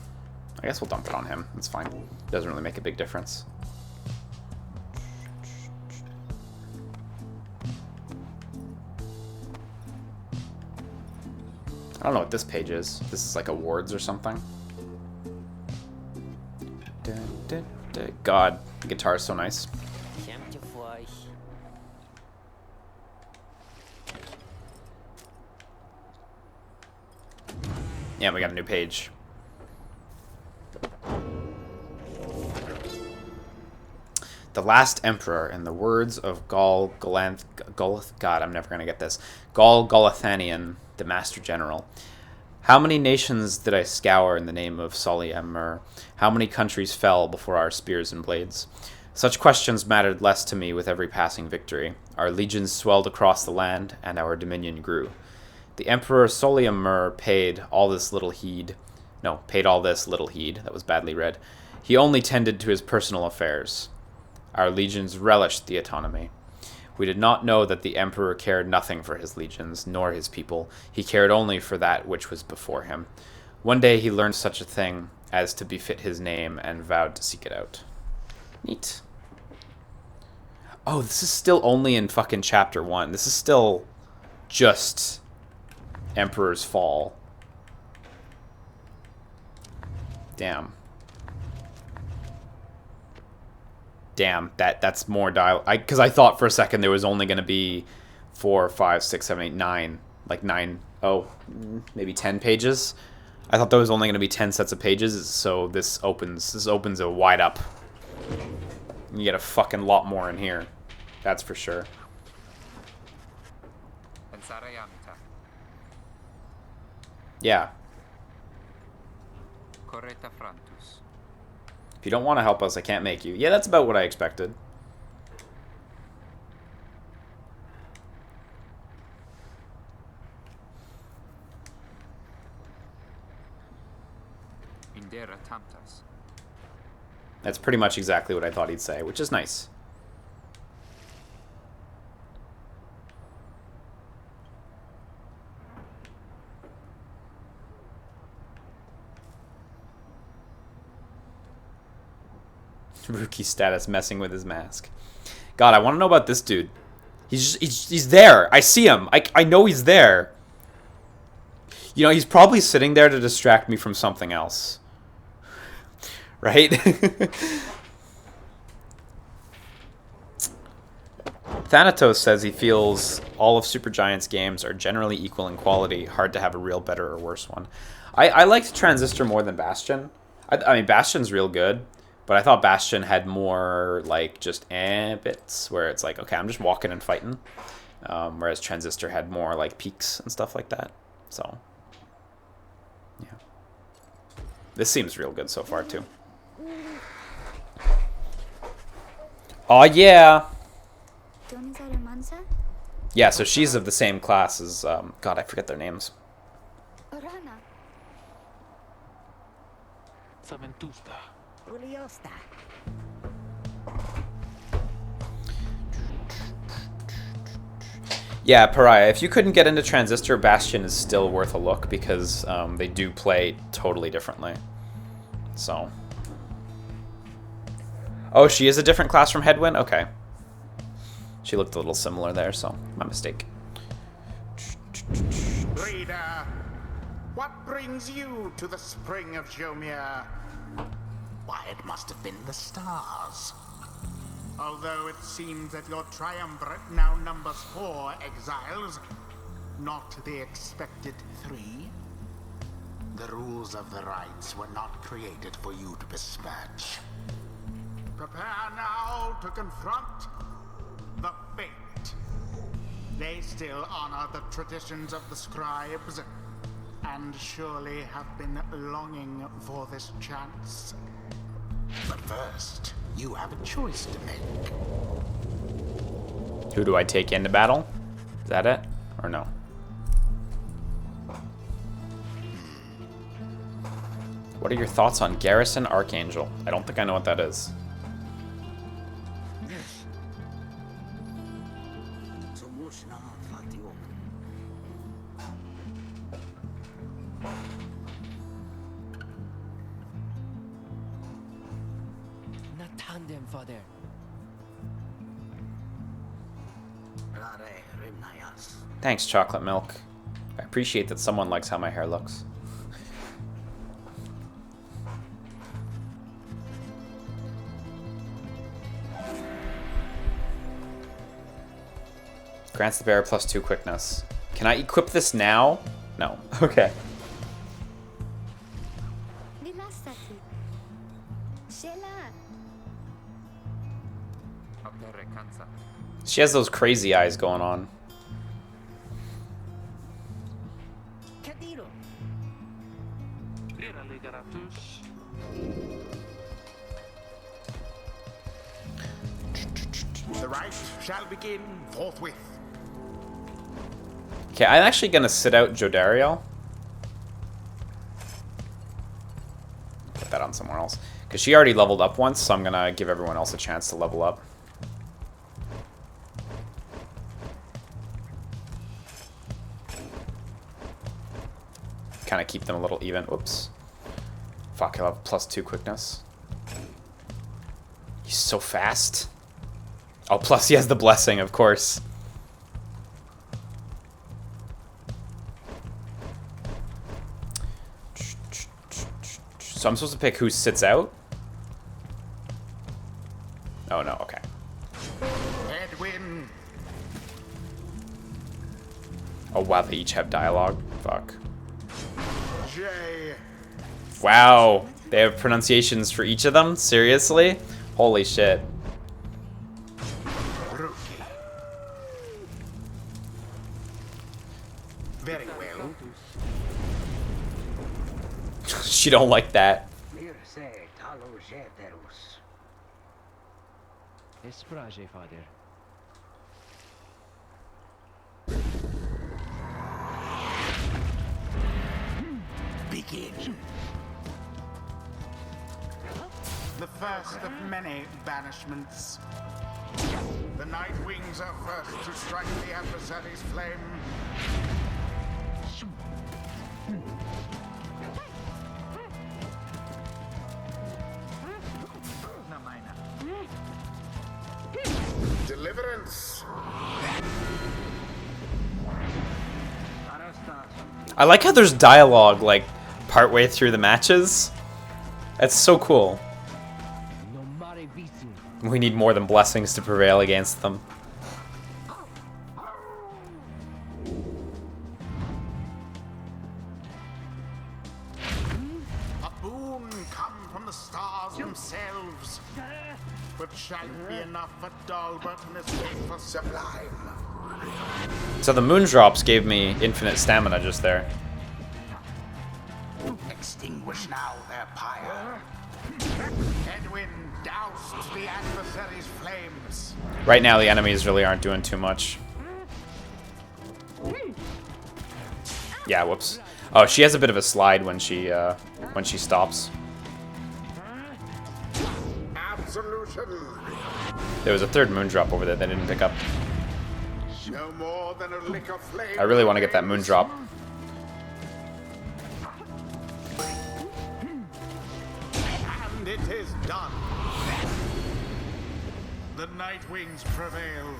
I guess we'll dump it on him. It's fine. Doesn't really make a big difference. I don't know what this page is. This is like awards or something. God, the guitar is so nice. Yeah, we got a new page. The last emperor, in the words of God, I'm never gonna get this. Galathanian, the master general. How many nations did I scour in the name of Soliamur? How many countries fell before our spears and blades? Such questions mattered less to me with every passing victory. Our legions swelled across the land, and our dominion grew. The Emperor Soliamur paid all this little heed. That was badly read. He only tended to his personal affairs. Our legions relished the autonomy. We did not know that the Emperor cared nothing for his legions, nor his people. He cared only for that which was before him. One day he learned such a thing as to befit his name, and vowed to seek it out. Neat. Oh, this is still only in fucking chapter 1. This is still just Emperor's Fall. Damn. Damn, that's more dialogue. Because I thought for a second there was only going to be 4, 5, 6, 7, 8, 9. Like 9, maybe 10 pages. I thought there was only going to be 10 sets of pages, so this opens a wide up. You get a fucking lot more in here. That's for sure. Yeah. If you don't want to help us, I can't make you. Yeah, that's about what I expected. That's pretty much exactly what I thought he'd say, which is nice. Rookie status messing with his mask. God, I want to know about this dude. He's there. I see him. I know he's there. You know, he's probably sitting there to distract me from something else. Right? Thanatos says he feels all of Supergiant's games are generally equal in quality. Hard to have a real better or worse one. I liked Transistor more than Bastion. I mean, Bastion's real good. But I thought Bastion had more, like, just bits, where it's like, okay, I'm just walking and fighting. Whereas Transistor had more, like, peaks and stuff like that. So, yeah. This seems real good so far, too. Oh, yeah! Yeah, so she's of the same class as, God, I forget their names. Yeah, Pariah, if you couldn't get into Transistor, Bastion is still worth a look because they do play totally differently. So. Oh, she is a different class from Headwind? Okay. She looked a little similar there, so my mistake. Reader, what brings you to the spring of Jomir? Why, it must have been the stars. Although it seems that your triumvirate now numbers 4 exiles, not the expected 3. The rules of the Rites were not created for you to besmirch. Prepare now to confront the fate. They still honor the traditions of the scribes, and surely have been longing for this chance. But first, you have a choice to make. Who do I take into battle? Is that it? Or no? What are your thoughts on Garrison Archangel? I don't think I know what that is. Thanks, chocolate milk. I appreciate that someone likes how my hair looks. Grants the bearer +2 quickness. Can I equip this now? No. Okay. She has those crazy eyes going on. The rite shall begin forthwith. Okay, I'm actually gonna sit out Jodariel. Put that on somewhere else. Because she already leveled up once, so I'm gonna give everyone else a chance to level up. Kind of keep them a little even. Whoops. Fuck, he'll have +2 quickness. He's so fast. Oh, plus he has the blessing, of course. So I'm supposed to pick who sits out? Oh, no, okay. Edwin. Oh, wow, they each have dialogue. Fuck. Jay. Wow, they have pronunciations for each of them? Seriously? Holy shit. Rookie. Very well. She don't like that. Father. Begin. The first of many banishments. The Night Wings are first to strike the adversary's flame. Deliverance. I like how there's dialogue, like, partway through the matches. That's so cool. We need more than blessings to prevail against them. A boon come from the stars themselves, but shan't be enough for Dalbert and his faithful sublime. So the moondrops gave me infinite stamina just there. Extinguish now their pyre. Edwin doused the adversary's flames. Right now, the enemies really aren't doing too much. Yeah, whoops. Oh, she has a bit of a slide when she stops. Absolution. There was a third moondrop over there that I didn't pick up. No more than a lick of flame. I really want to get that moondrop. And it is done. The Night Wings prevail.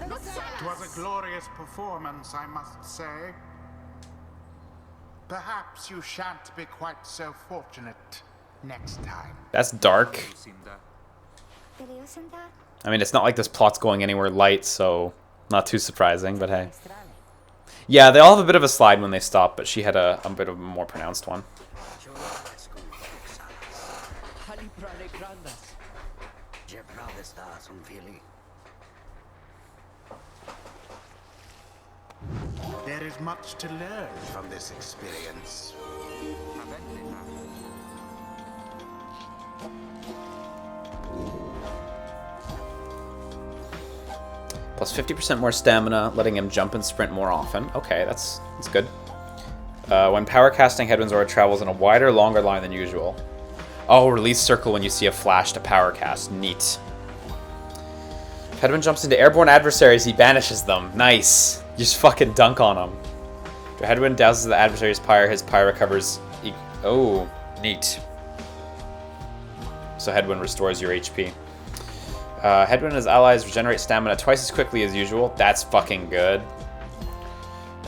It was a glorious performance, I must say. Perhaps you shan't be quite so fortunate next time. That's dark. I mean, it's not like this plot's going anywhere light, so not too surprising, but hey. Yeah, they all have a bit of a slide when they stop, but she had a bit of a more pronounced one. There is much to learn from this experience. Plus 50% more stamina, letting him jump and sprint more often. Okay, that's good. When power casting, Headwind's aura travels in a wider, longer line than usual. Oh, release circle when you see a flash to power cast. Neat. If Headwind jumps into airborne adversaries, he banishes them. Nice. You just fucking dunk on them. If Headwind douses the adversary's pyre, his pyre recovers. Oh, neat. So Headwind restores your HP. Headwind and his allies regenerate stamina twice as quickly as usual. That's fucking good.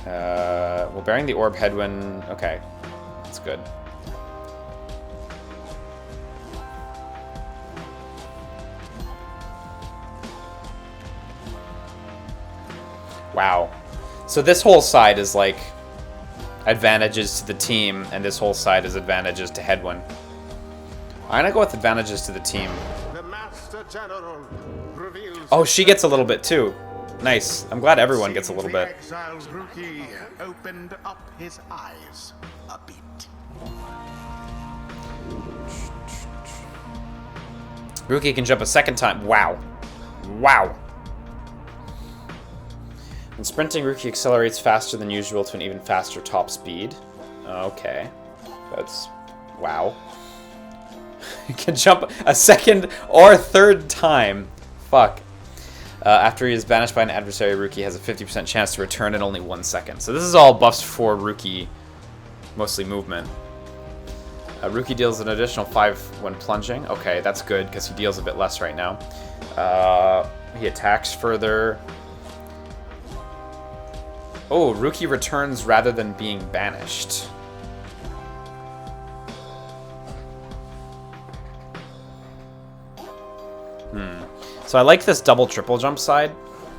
Well, bearing the orb, Headwind... Okay, that's good. Wow. So this whole side is like advantages to the team, and this whole side is advantages to Headwind. I'm gonna go with advantages to the team. The Master General reveals. Oh, she gets a little bit too. Nice. I'm glad everyone gets a little The bit. exiled rookie opened up his eyes a bit. Rookie can jump a second time. Wow. Wow. When sprinting, Rookie accelerates faster than usual to an even faster top speed. Okay. That's... Wow. He can jump a second or a third time. Fuck. After he is banished by an adversary, Rookie has a 50% chance to return in only 1 second. So this is all buffs for Rookie, mostly movement. Rookie deals an additional 5 when plunging. Okay, that's good because he deals a bit less right now. He attacks further. Oh, Rookie returns rather than being banished. So I like this double triple jump side,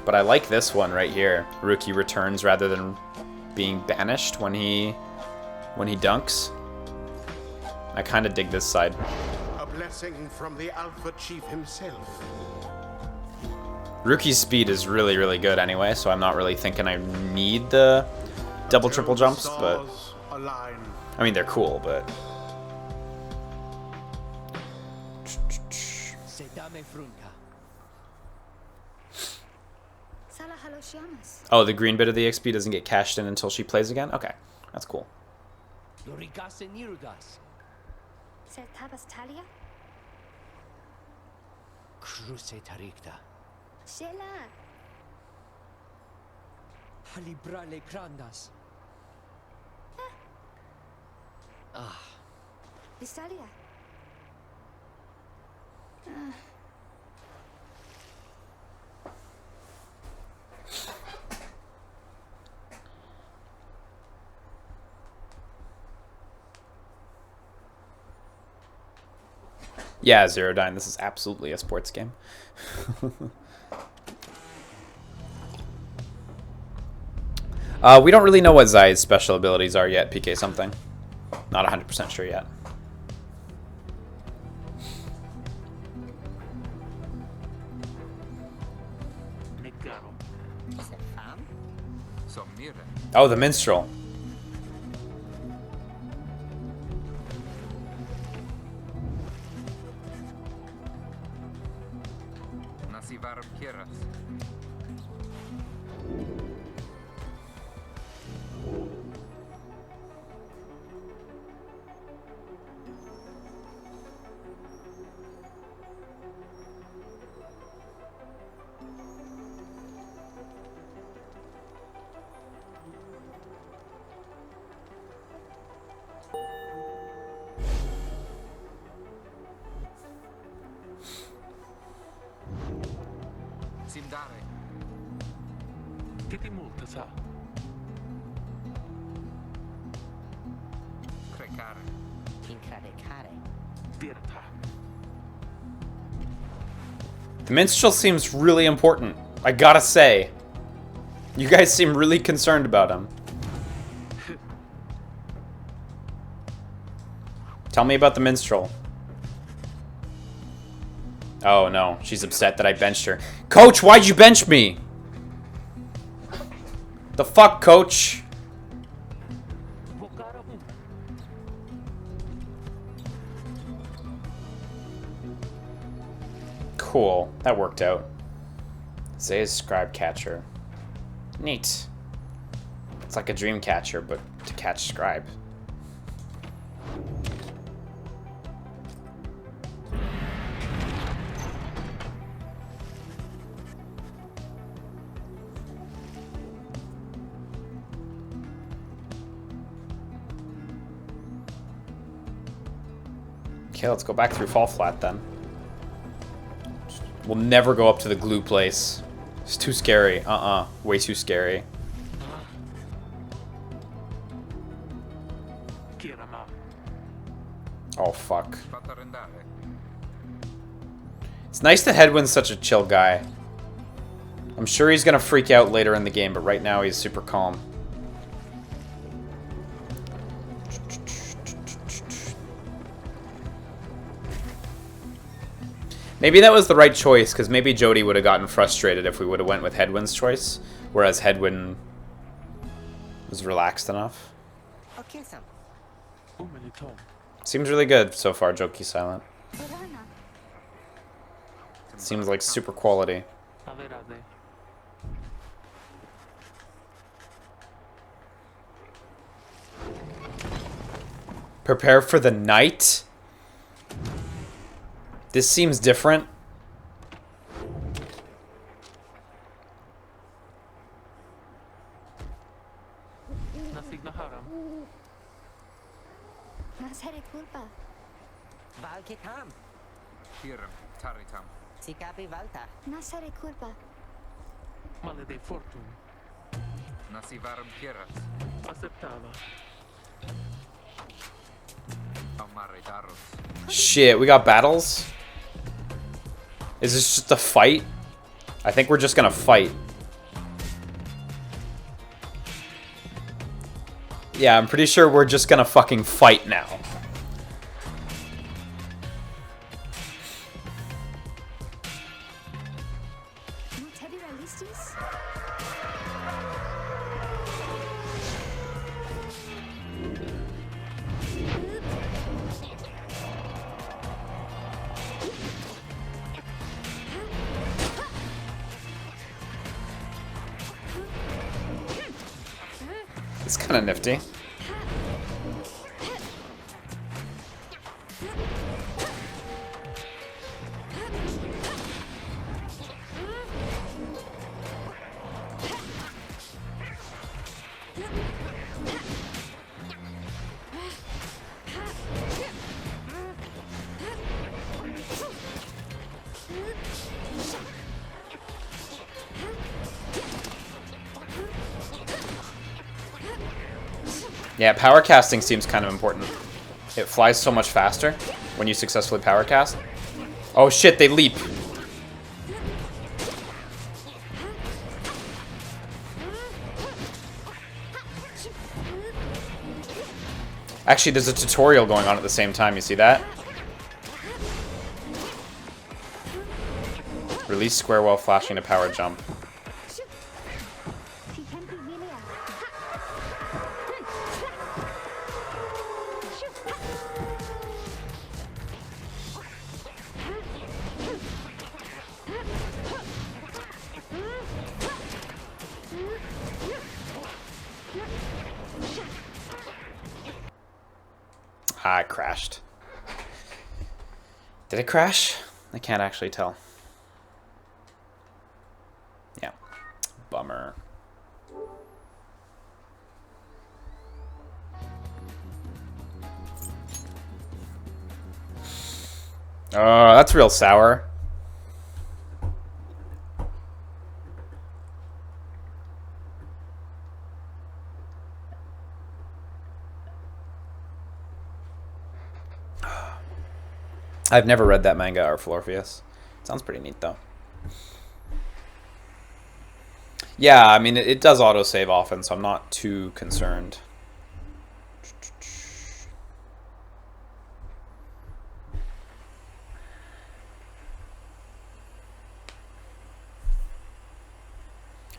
but I like this one right here. Rookie returns rather than being banished when he dunks. I kind of dig this side. A blessing from the Alpha Chief himself. Rookie's speed is really, really good anyway, so I'm not really thinking I need the double triple jumps, but Align. I mean they're cool, but Sedame frunca. Sala haloshiamas. oh, the green bit of the XP doesn't get cashed in until she plays again? Okay, that's cool. Lorigase nirugas. Ser tabas talia? Cruce taricta. Shela. Halibrale grandas. Ah, Vistalia. Yeah, Zero Dine, this is absolutely a sports game. We don't really know what Zai's special abilities are yet, PK something. Not 100% sure yet. Is it fam? Somnire. Oh, the minstrel. Nasivarum kieras. Simdare. Che ti multa, sa? Crecare. Incradecare. Virta. The minstrel seems really important. I gotta say. You guys seem really concerned about him. Tell me about the minstrel. Oh no, she's upset that I benched her. Coach, why'd you bench me? The fuck, coach? Cool, that worked out. Zay's scribe catcher. Neat. It's like a dream catcher, but to catch scribe. Okay, let's go back through Fall Flat then. We'll never go up to the glue place. It's too scary. Way too scary. Oh, fuck. It's nice that Hedwyn's such a chill guy. I'm sure he's gonna freak out later in the game, but right now he's super calm. Maybe that was the right choice, because maybe Jody would have gotten frustrated if we would have went with Hedwyn's choice, whereas Hedwyn was relaxed enough. Okay, Sam. Seems really good so far, Jokey Silent. Seems like super quality. Prepare for the night? This seems different. Nasere culpa. Valkitam. Hirm, taritam. Sikapi Valta. Nasere culpa. Malede fortun. Nasivarum kieras. Acceptava. Amare daros. Shit, we got battles? Is this just a fight? I think we're just gonna fight. Yeah, I'm pretty sure we're just gonna fucking fight now. No te vi realistis? It's kind of nifty. Yeah, power casting seems kind of important. It flies so much faster when you successfully power cast. Oh shit, they leap. Actually, there's a tutorial going on at the same time, you see that? Release square while flashing to power jump. I crashed. Did it crash? I can't actually tell. Yeah. Bummer. Oh, that's real sour. I've never read that manga, Orpheus. Sounds pretty neat, though. Yeah, I mean, it does autosave often, so I'm not too concerned.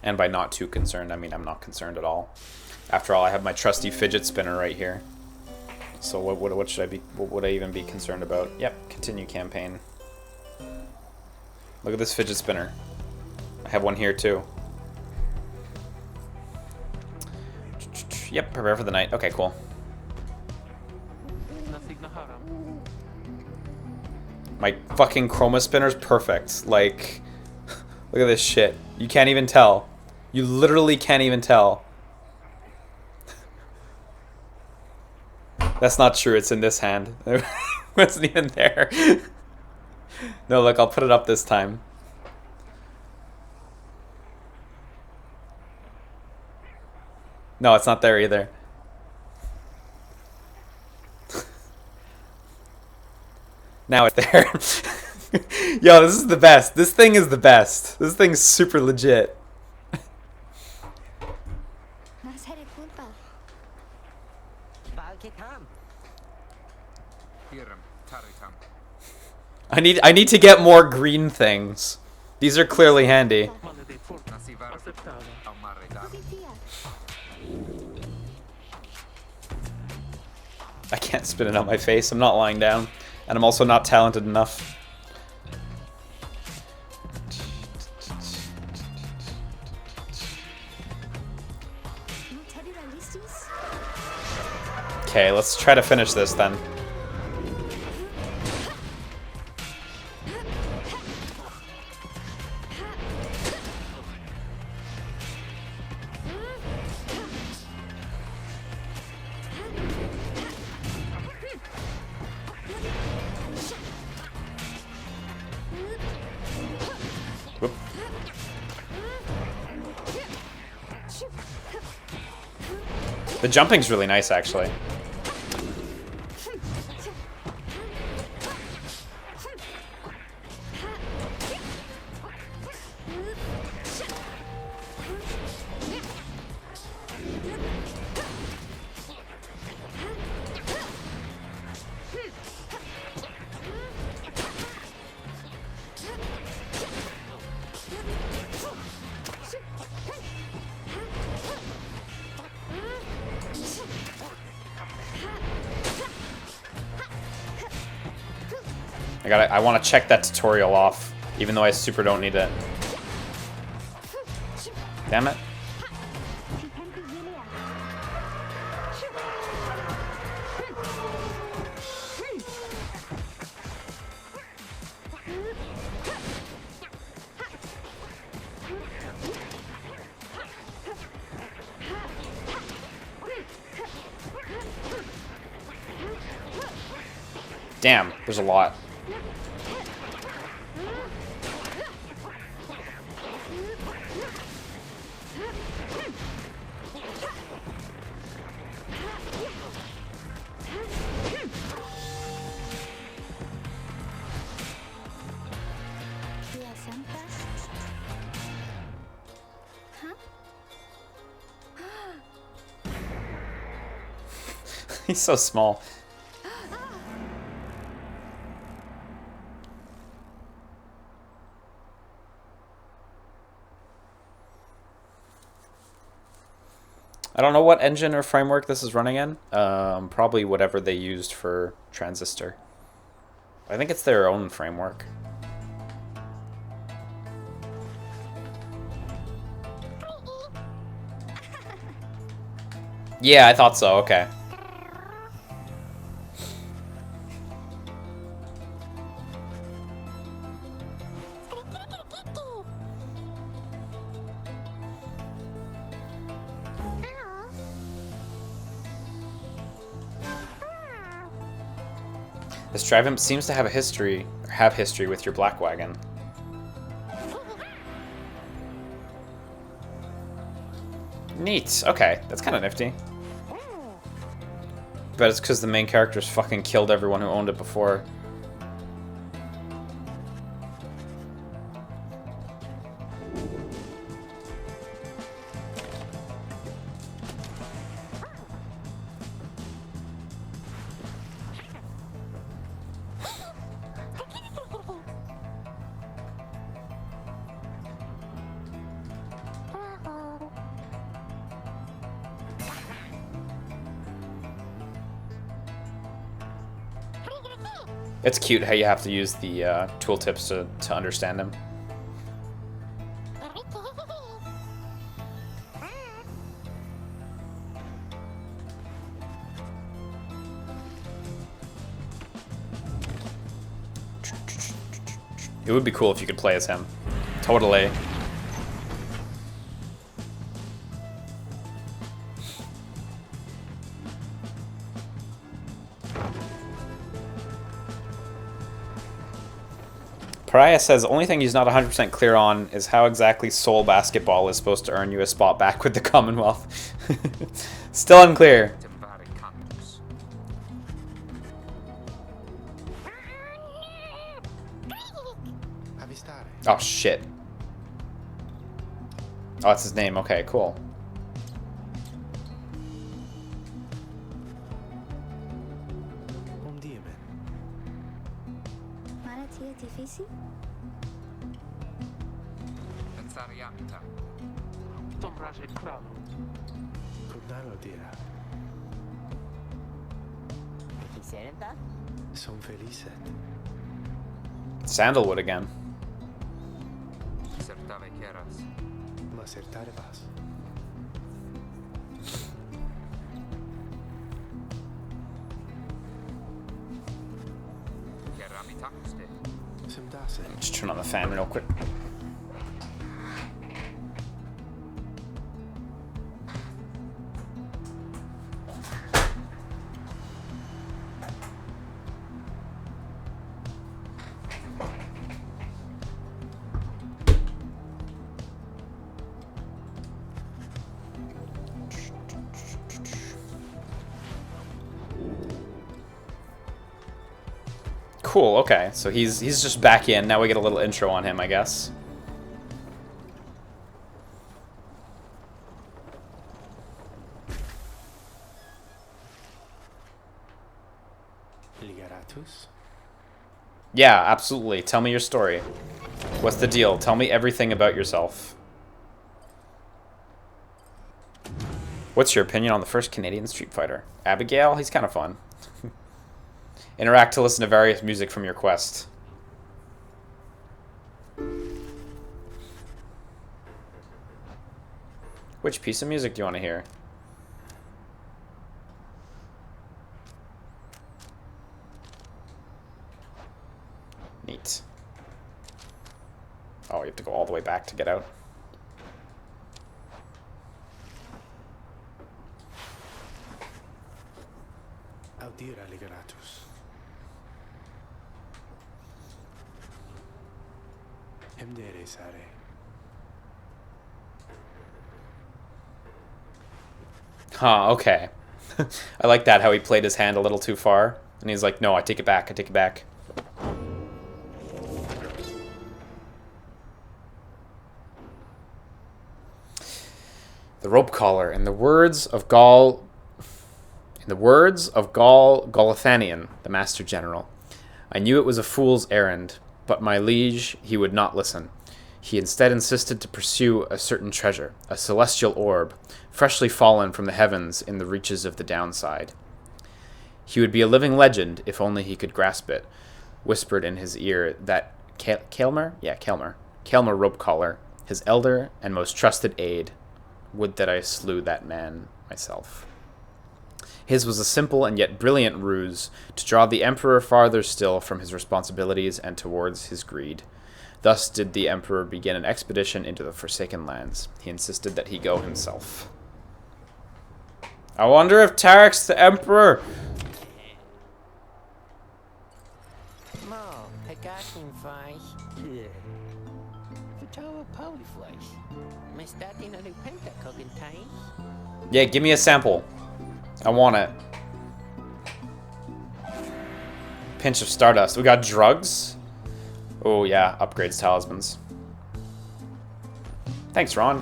And by not too concerned, I mean I'm not concerned at all. After all, I have my trusty fidget spinner right here. So what should I be? What would I even be concerned about? Yep, continue campaign. Look at this fidget spinner. I have one here too. Yep, prepare for the night. Okay, cool. My fucking chroma spinner's perfect. Like, look at this shit. You can't even tell. You literally can't even tell. That's not true. It's in this hand. It wasn't even there. No, look, I'll put it up this time. No, it's not there either. Now it's there. Yo, this is the best. This thing is the best. This thing's super legit. No seré culpa. Val que tam. Pirem taritam. I need to get more green things. These are clearly handy. Male dei fortuna. Nasivar Accettata. Aumaredarum. Odyssey. I can't spin it on my face. I'm not lying down. And I'm also not talented enough. No te realistis? Okay, let's try to finish this then. Whoop. The jumping's really nice, actually. I want to check that tutorial off, even though I super don't need it. Damn it. Damn, there's a lot. He's so small. I don't know what engine or framework this is running in. Probably whatever they used for Transistor. I think it's their own framework. Yeah, I thought so. Okay. This drive imp seems to have a history, or have history with your black wagon. Neat. Okay, that's kind of nifty. But it's because the main character's fucking killed everyone who owned it before. It's cute how you have to use the tooltips to understand him. It would be cool if you could play as him. Totally. Pariah says, only thing he's not 100% clear on is how exactly Soul Basketball is supposed to earn you a spot back with the Commonwealth. Still unclear. Temvari cantus. Avvistare. Oh, shit. Oh, that's his name. Okay, cool. Un demon. Malattia difícil? Pensarianta. Tomraje claro. Tornaro dirà. Serenta? Son felice. Sandalwood again. Certave queras. Ma acertare vas. Keramitakuste. Sem dase. Just turn on the fan real quick. Cool, okay. So he's just back in. Now we get a little intro on him, I guess. Ligaratus. Yeah, absolutely. Tell me your story. What's the deal? Tell me everything about yourself. What's your opinion on the first Canadian Street Fighter? Abigail? He's kind of fun. Interact to listen to various music from your quest. Which piece of music do you want to hear? Neat. Oh, you have to go all the way back to get out. Audira Ligaratus. Hemdere sare. Huh, okay. I like that, how he played his hand a little too far. And he's like, no, I take it back, I take it back. The rope collar. In the words of Golathanian, the Master General, I knew it was a fool's errand, but my liege, he would not listen. He instead insisted to pursue a certain treasure, a celestial orb, freshly fallen from the heavens in the reaches of the downside. He would be a living legend if only he could grasp it, whispered in his ear that Kaelmer rope collar, his elder and most trusted aide. Would that I slew that man myself. His was a simple and yet brilliant ruse to draw the Emperor farther still from his responsibilities and towards his greed. Thus did the Emperor begin an expedition into the Forsaken Lands. He insisted that he go himself. I wonder if Tarek's the Emperor. Mo, pagatin fleisch. Vertrouwe polyfleisch. Mas dat in a lupenta kogentai? Yeah, give me a sample. I want it. Pinch of Stardust. We got drugs. Oh, yeah. Upgrades talismans. Thanks, Ron.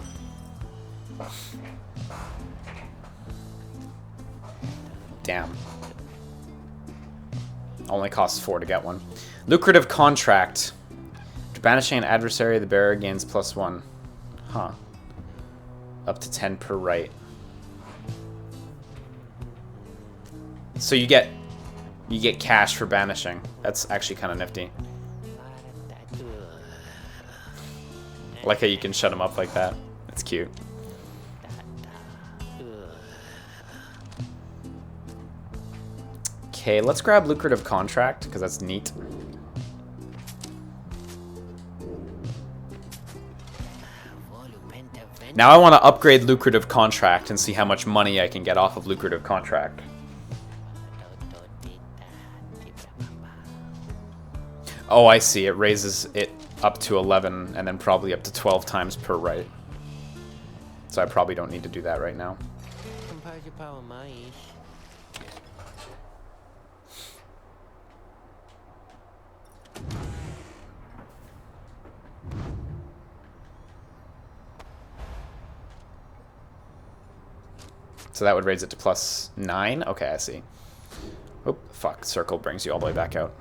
Damn. Only costs 4 to get one. Lucrative contract. After banishing an adversary, the bearer gains +1. Huh. Up to 10 per right. So you get You get cash for banishing. That's actually kind of nifty. I like how you can shut them up like that. It's cute. Okay, let's grab lucrative contract because that's neat. Now I want to upgrade lucrative contract and see how much money I can get off of lucrative contract. Oh, I see. It raises it up to 11 and then probably up to 12 times per right. So I probably don't need to do that right now. So that would raise it to +9? Okay, I see. Oop, fuck. Circle brings you all the way back out.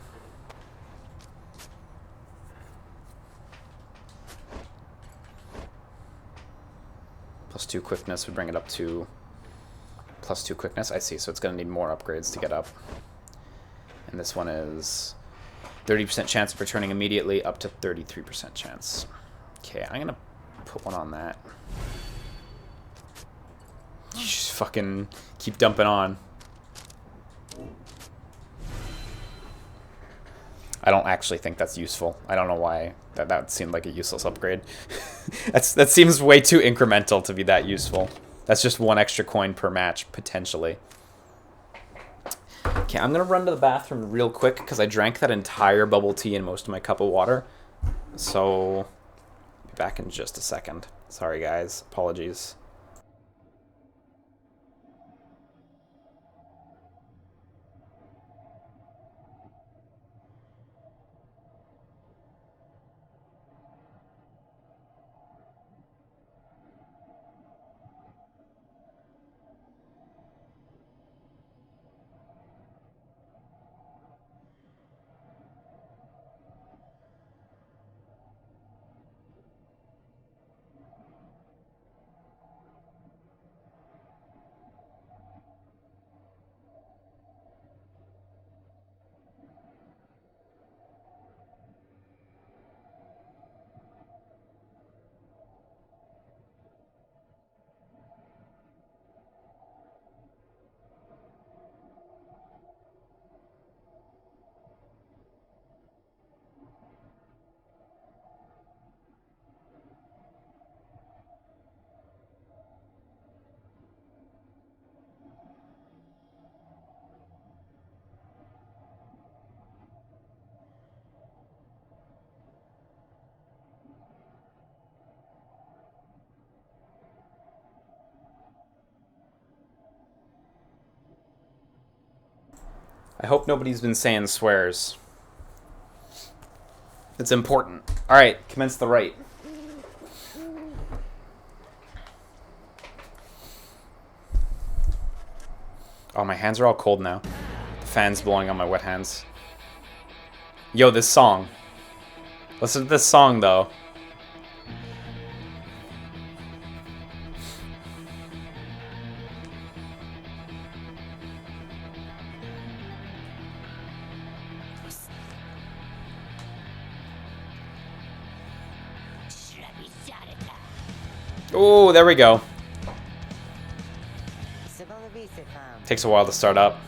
+2 quickness would bring it up to +2 quickness. I see, so it's going to need more upgrades to get up. And this one is 30% chance of returning immediately, up to 33% chance. Okay, I'm going to put one on that. You just fucking keep dumping on. I don't actually think that's useful. I don't know why that seemed like a useless upgrade. That seems way too incremental to be that useful. That's just 1 extra coin per match, potentially. Okay, I'm going to run to the bathroom real quick because I drank that entire bubble tea and most of my cup of water. So, I'll be back in just a second. Sorry, guys. Apologies. I hope nobody's been saying swears. It's important. Alright, commence the rite. Oh, my hands are all cold now. The fan's blowing on my wet hands. Yo, this song. Listen to this song, though. Oh, there we go. Takes a while to start up.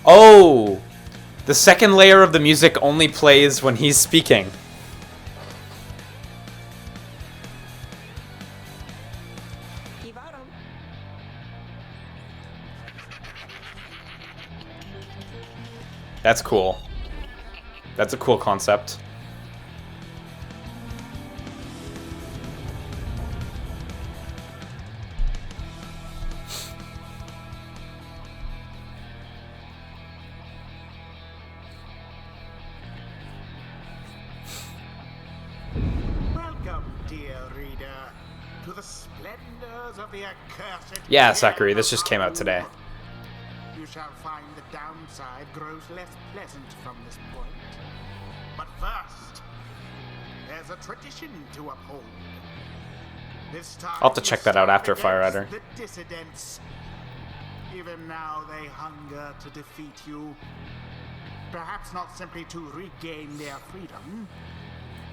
Oh! The second layer of the music only plays when he's speaking. That's cool. That's a cool concept. Yeah, Sakuri, this just came out today. You shall find the downside grows less pleasant from this point. But first, there's a tradition to uphold. This time I'll have to check that out after Fire Rider. the dissidents. Even now they hunger to defeat you. Perhaps not simply to regain their freedom,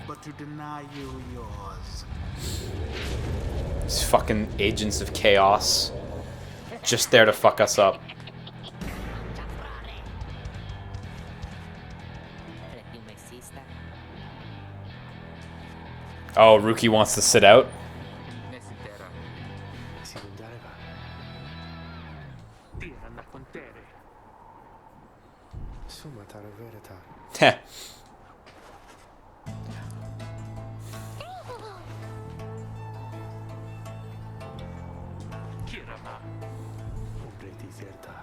but to deny you yours. These fucking agents of chaos. Just there to fuck us up. Oh, Rookie wants to sit out? Desidera. Tiran a contere. Summa tara verita. Heh. Kirama. Umbre deserta.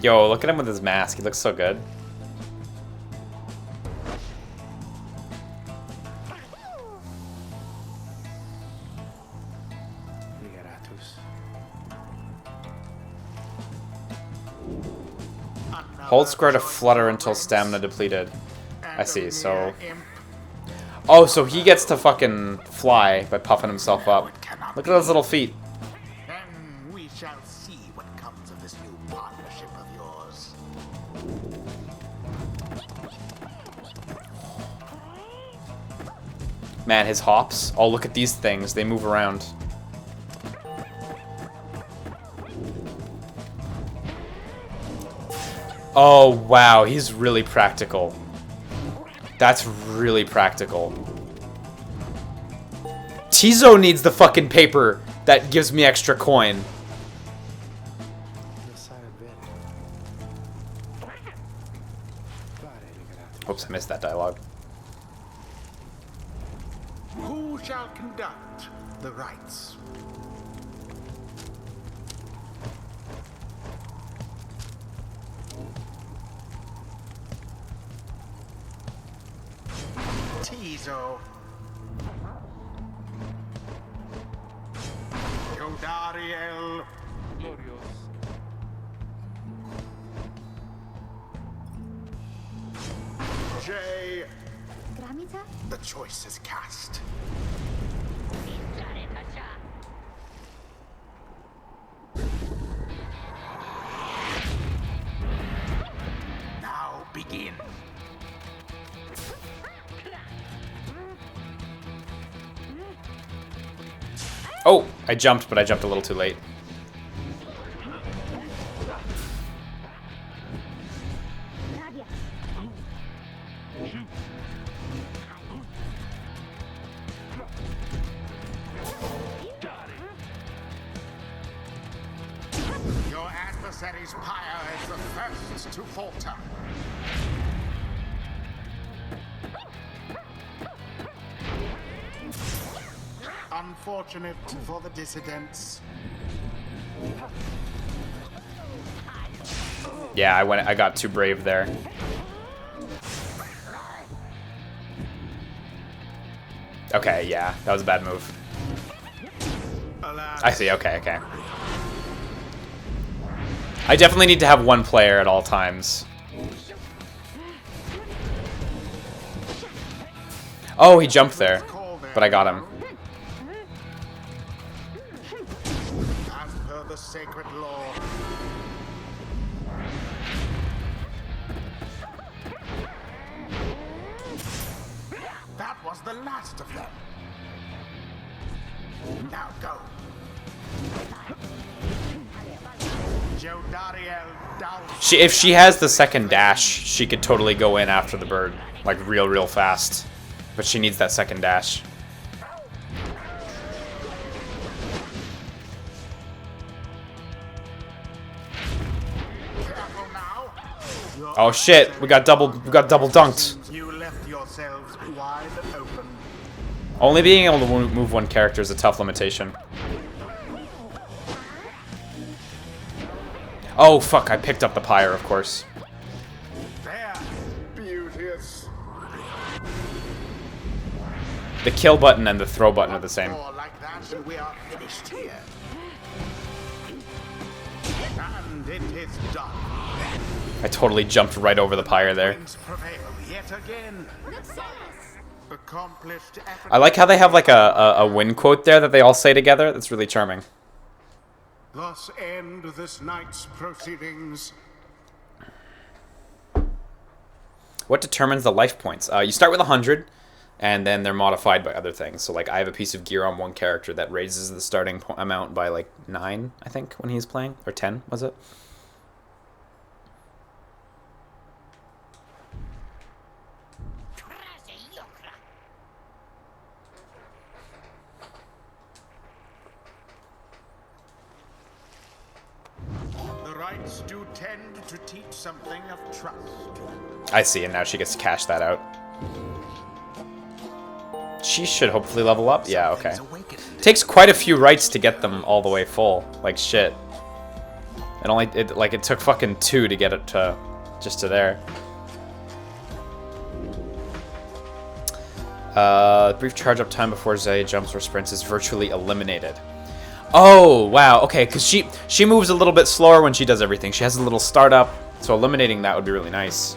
Yo, look at him with his mask. He looks so good. Liberatus. Hold square to flutter until stamina depleted. I see, so... Oh, so he gets to fucking fly by puffing himself up. Look at those little feet. And we shall see what comes of this new partnership of yours. Man, his hops. Oh, look at these things. They move around. Oh, wow. He's really practical. That's really practical. Tizo needs the fucking paper that gives me extra coin. Lo sai bene. Pare liberatus. Oops, I missed that dialogue. Who shall conduct the rites? Tizo. Yodariel. Glorious. Jay. Gramita? The choice is cast. Now begin. Oh, I jumped, but I jumped a little too late. Radia. Your adversary's pyre is the first to falter. Unfortunate for the dissidents. Yeah, I got too brave there. Okay, yeah, that was a bad move. Alas, I see, okay, okay. I definitely need to have one player at all times. Oh, he jumped there, but I got him. as per the sacred law. That was the last of them. Now go. Jodariel douse. If she has the second dash, she could totally go in after the bird, like real fast. But she needs that second dash. Careful now. Your Oh shit, we got double dunked. You left yourselves wide open. Only being able to move one character is a tough limitation. Oh fuck, I picked up the pyre, of course. There, beauteous. The kill button and the throw button are the same. More like that, and we are finished here. And it is done. I totally jumped right over the pyre there. Winds prevail yet again. accomplished effort. I like how they have like a win quote there that they all say together. That's really charming. Thus end this night's proceedings. What determines the life points? You start with 100, and then they're modified by other things. So like I have a piece of gear on one character that raises the starting amount by like 9, I think, when he's playing, or 10 was it? The rites do tend to teach something of trust. I see, and now she gets to cash that out. She should hopefully level up. Yeah, okay. Takes quite a few rights to get them all the way full. Like shit. It took fucking 2 to get it to just to there. Brief charge up time before Zaya jumps or sprints is virtually eliminated. Oh wow, okay, because she moves a little bit slower when she does everything. She has a little startup, so eliminating that would be really nice.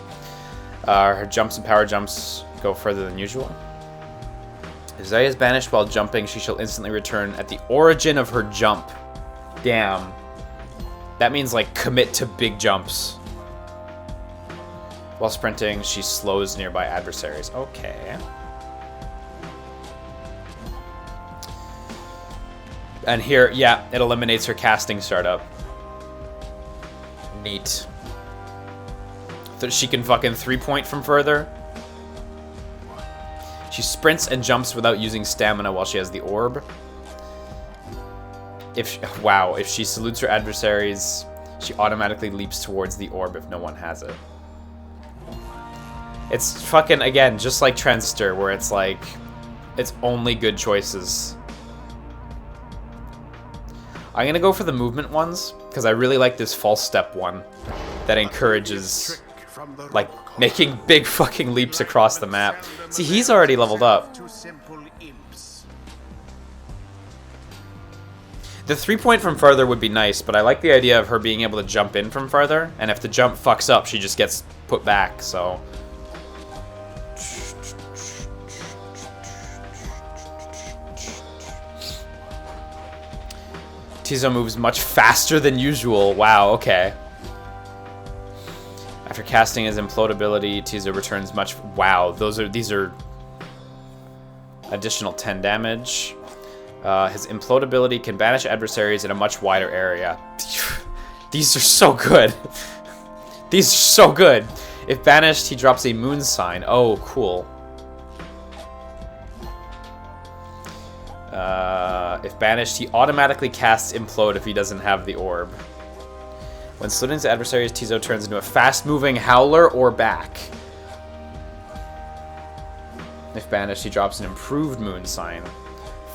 Her jumps and power jumps go further than usual. If Zaya is banished while jumping, she shall instantly return at the origin of her jump. Damn. That means like commit to big jumps. While sprinting, she slows nearby adversaries. Okay. And here, yeah, it eliminates her casting startup. Neat. So she can fucking 3-point from further. She sprints and jumps without using stamina while she has the orb. Wow, if she salutes her adversaries, she automatically leaps towards the orb if no one has it. It's fucking, again, just like Transistor, where it's like, it's only good choices. I'm gonna go for the movement ones, because I really like this false step one that encourages, like, making big fucking leaps across the map. See, he's already leveled up. The 3-point from further would be nice, but I like the idea of her being able to jump in from further, and if the jump fucks up, she just gets put back, so... Tizo moves much faster than usual. Wow, okay. After casting his implode ability, Tizo returns much... Wow, these are additional 10 damage. His implode ability can banish adversaries in a much wider area. These are so good. These are so good. If banished, he drops a moon sign. Oh, cool. If banished, he automatically casts Implode if he doesn't have the orb. When slid into adversaries, Tizo turns into a fast-moving Howler or back. If banished, he drops an improved moon sign.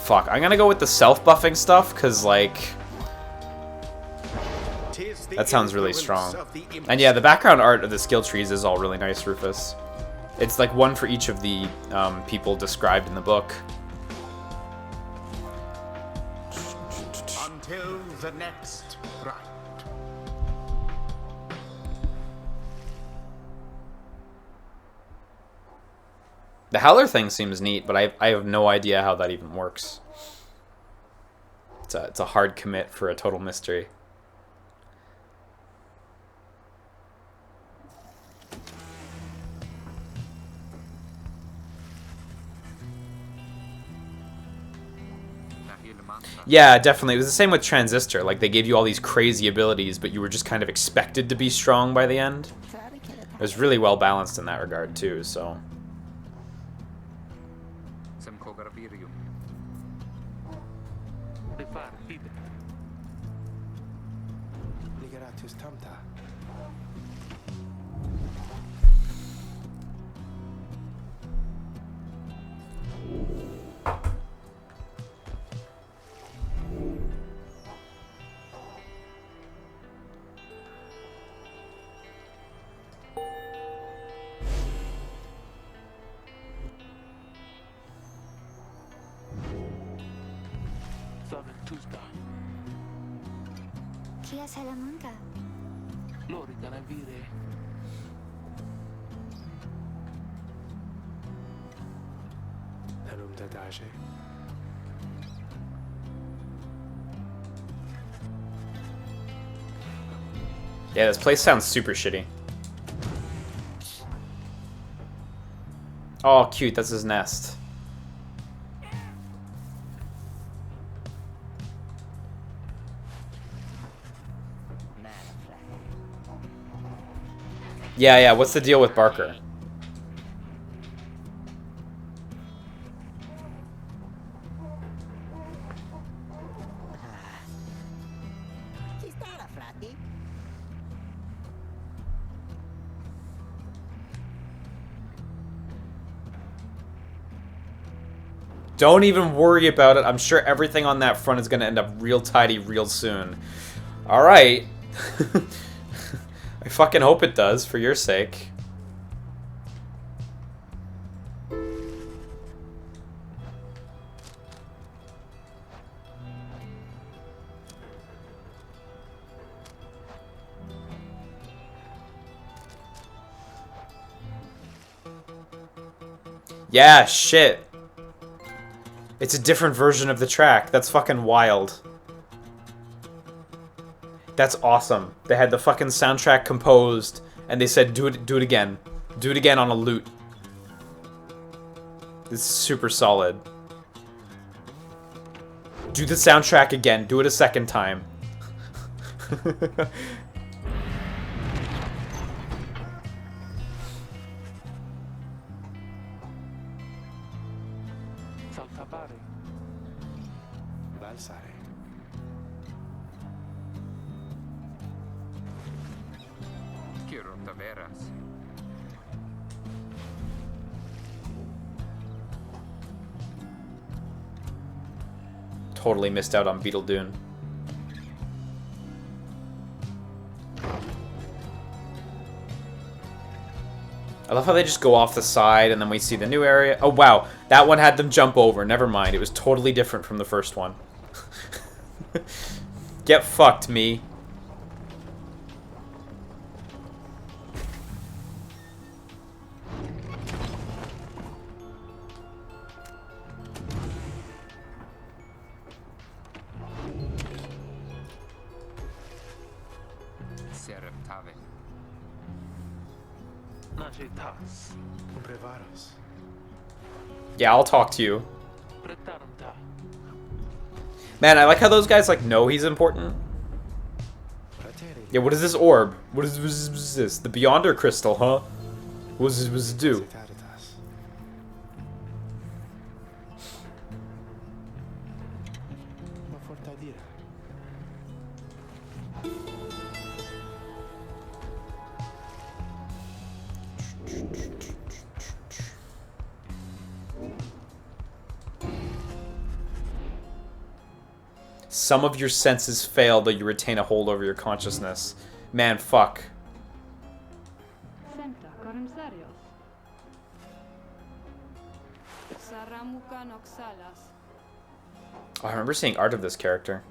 Fuck, I'm gonna go with the self-buffing stuff, because, like... That sounds really strong. And yeah, the background art of the skill trees is all really nice, Rufus. It's like one for each of the people described in the book. Until the next rite. The Howler thing seems neat, but I have no idea how that even works. It's a hard commit for a total mystery. Yeah, definitely. It was the same with Transistor. Like, they gave you all these crazy abilities, but you were just kind of expected to be strong by the end. It was really well balanced in that regard, too, so... Ligeratus tamta. Kia Salamanca. Lori Canavire. adage. Yeah, this place sounds super shitty. Oh, cute. That's his nest. Yeah, yeah. What's the deal with Barker? Chi sta, frati? Don't even worry about it. I'm sure everything on that front is going to end up real tidy real soon. Alright. I fucking hope it does, for your sake. Yeah, shit. It's a different version of the track. That's fucking wild. That's awesome. They had the fucking soundtrack composed, and they said, do it again. Do it again on a lute. This is super solid. Do the soundtrack again. Do it a second time. Saltapare. Balsare. Quiero taveras. Totally missed out on Beetle Dune. I love how they just go off the side and then we see the new area. Oh, wow. That one had them jump over. Never mind. It was totally different from the first one. Get fucked, me. Sereptave. Nacetas. Prevaros. Yeah, I'll talk to you. Pretarumta. Man, I like how those guys, like, know he's important. Pratere. Yeah, what is this orb? What is this? The Beyonder Crystal, huh? What does it do? Cetaritas. Ma fortadira. Some of your senses fail, though you retain a hold over your consciousness. Man, fuck. Senta, commissarios. Saramuka noxalas. Oh, I remember seeing art of this character.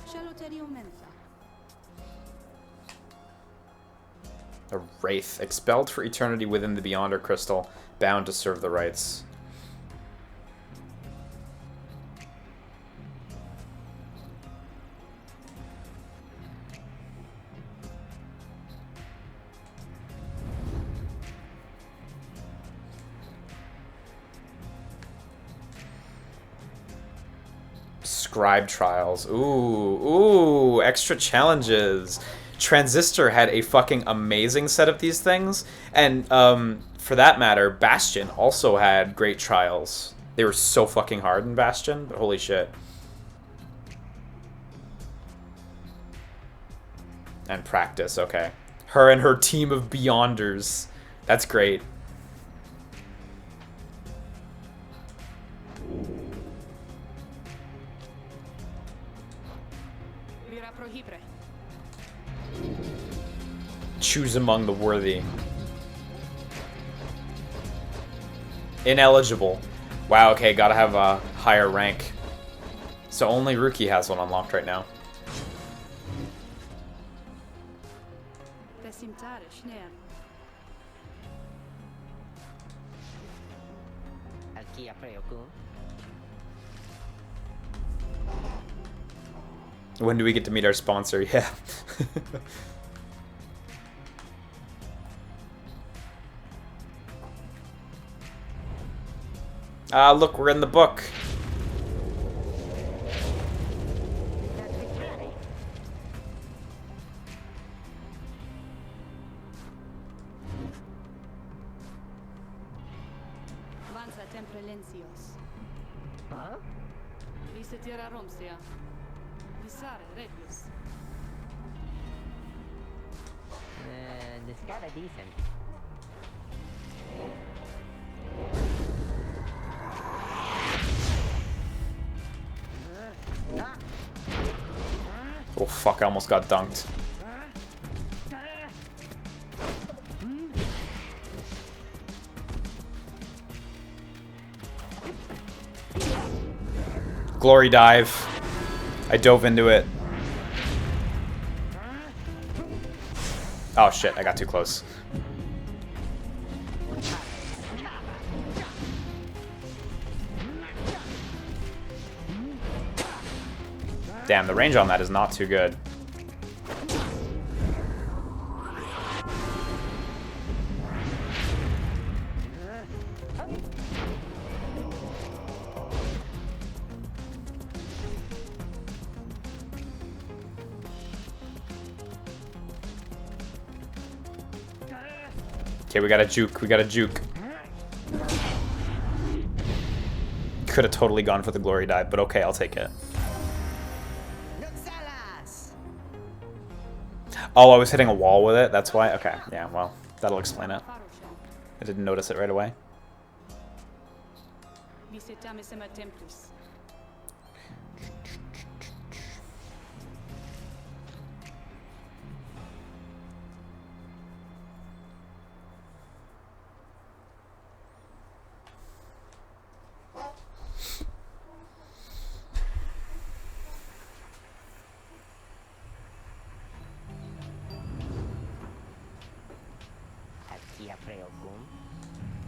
Shaloterio mensa. A wraith, expelled for eternity within the Beyonder Crystal, bound to serve the rites. Scribe trials. Ooh, extra challenges. Transistor had a fucking amazing set of these things, and for that matter, Bastion also had great trials. They were so fucking hard in Bastion, but holy shit. And practice, okay. Her and her team of Beyonders. That's great. Choose among the worthy. Ineligible. Wow, okay, gotta have a higher rank. So only Rookie has one unlocked right now. Alkia preocu. When do we get to meet our sponsor? Yeah. Look, we're in the book. Vanza tempre lencios. Visitera Romsia. Visare Regius. The scala decent. Oh fuck, I almost got dunked. Glory dive. I dove into it. Oh shit, I got too close. Damn, the range on that is not too good. Okay, we got a juke. We got a juke. Could have totally gone for the glory dive, but okay, I'll take it. Oh, I was hitting a wall with it? That's why? Okay, yeah, well, that'll explain it. I didn't notice it right away. Visitamis ema templis.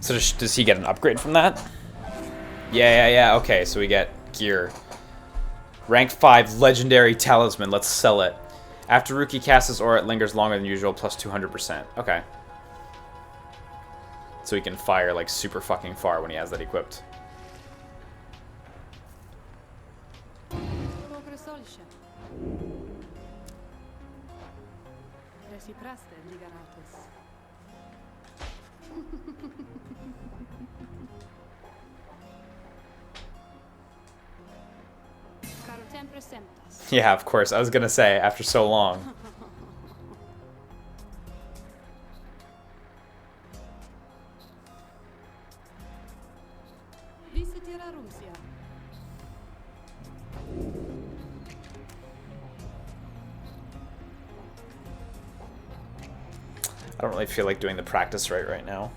So does he get an upgrade from that? Yeah. Okay, so we get gear. Rank 5 legendary talisman. Let's sell it. After Rookie casts his aura, it lingers longer than usual, plus 200%. Okay. So he can fire like super fucking far when he has that equipped. Yeah, of course. I was gonna say, after so long. I don't really feel like doing the practice right now.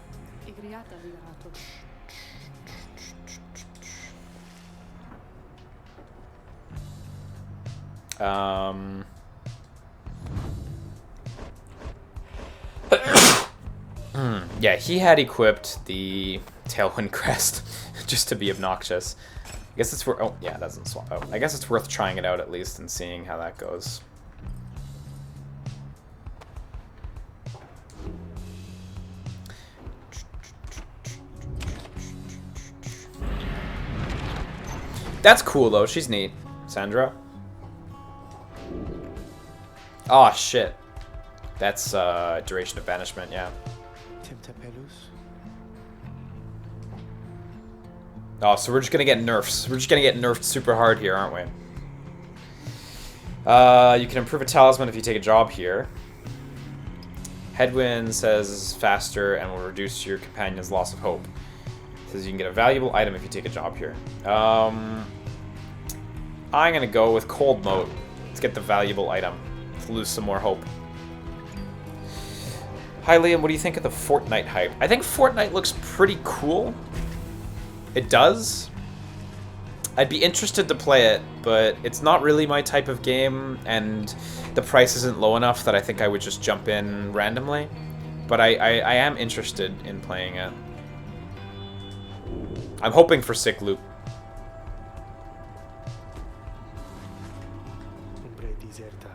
Yeah, he had equipped the Tailwind Crest just to be obnoxious. I guess it's worth. Oh, yeah, it doesn't swap out. I guess it's worth trying it out at least and seeing how that goes. That's cool though. She's neat, Sandra. Oh shit. That's duration of banishment, yeah. Oh, so we're just gonna get nerfs. We're just gonna get nerfed super hard here, aren't we? You can improve a talisman if you take a job here. Headwind says faster and will reduce your companion's loss of hope. It says you can get a valuable item if you take a job here. I'm gonna go with cold mode. Let's get the valuable item. Let's lose some more hope. Hi Liam, what do you think of the Fortnite hype? I think Fortnite looks pretty cool. It does. I'd be interested to play it, but it's not really my type of game, and the price isn't low enough that I think I would just jump in randomly. But I am interested in playing it. I'm hoping for sick loot. diserta.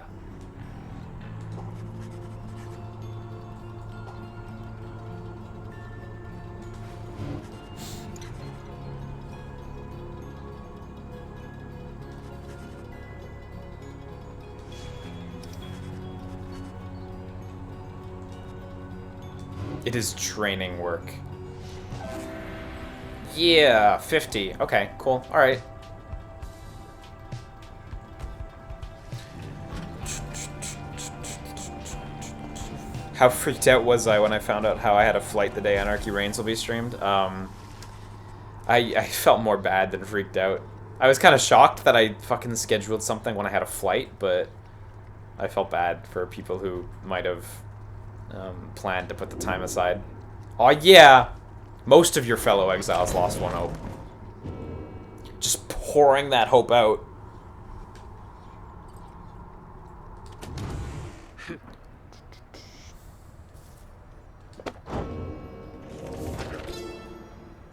It is training work. Yeah, 50. Okay, cool. All right. How freaked out was I when I found out how I had a flight the day Anarchy Reigns will be streamed? I felt more bad than freaked out. I was kind of shocked that I fucking scheduled something when I had a flight, but I felt bad for people who might have planned to put the time aside. Oh yeah! Most of your fellow exiles lost one hope. Just pouring that hope out.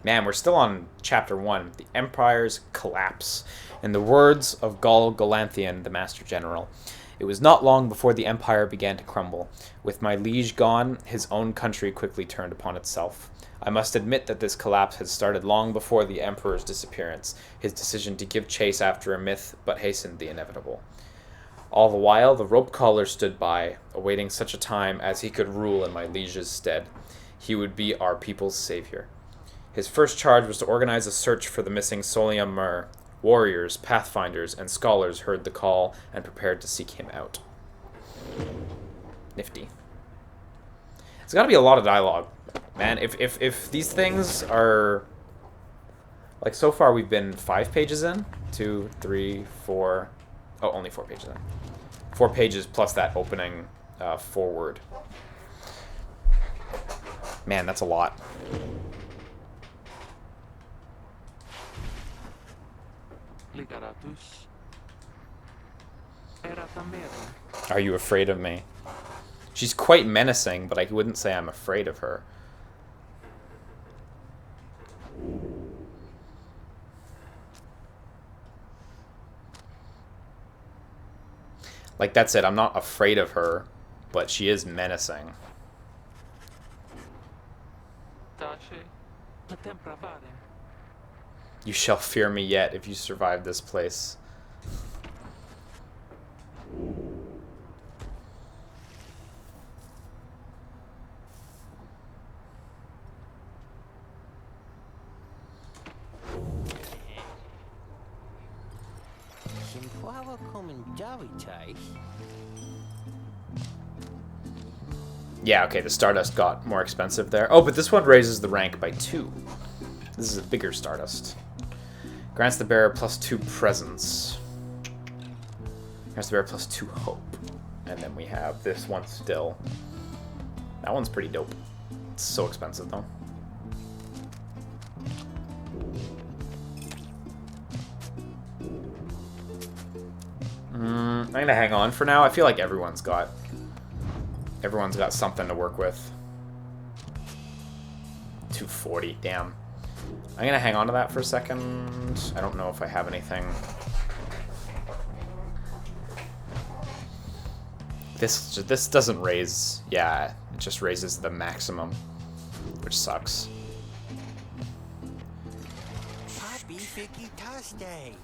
Man, we're still on Chapter 1, The Empire's Collapse. In the words of Gul Galanthian, the Master General, it was not long before the Empire began to crumble. With my liege gone, his own country quickly turned upon itself. I must admit that this collapse had started long before the Emperor's disappearance. His decision to give chase after a myth but hastened the inevitable. All the while, the rope collar stood by, awaiting such a time as he could rule in my liege's stead. He would be our people's savior. His first charge was to organize a search for the missing Solium Mur. Warriors, pathfinders, and scholars heard the call and prepared to seek him out. Nifty. There's got to be a lot of dialogue. Man, if these things are... Like, so far we've been 5 pages in. 2, 3, 4... Oh, only 4 pages in. 4 pages plus that opening forward. Man, that's a lot. Are you afraid of me? She's quite menacing, but I wouldn't say I'm afraid of her. Like, that's it. I'm not afraid of her, but she is menacing. You shall fear me yet if you survive this place. Yeah, okay, the Stardust got more expensive there. Oh, but this one raises the rank by 2. This is a bigger Stardust. Grants the bearer +2 presence. Grants the bearer +2 hope. And then we have this one still. That one's pretty dope. It's so expensive, though. I'm gonna hang on for now. I feel like everyone's got something to work with. 240, damn. I'm gonna hang on to that for a second. I don't know if I have anything. This doesn't raise. Yeah, it just raises the maximum, which sucks. Happy Ficky Thursday.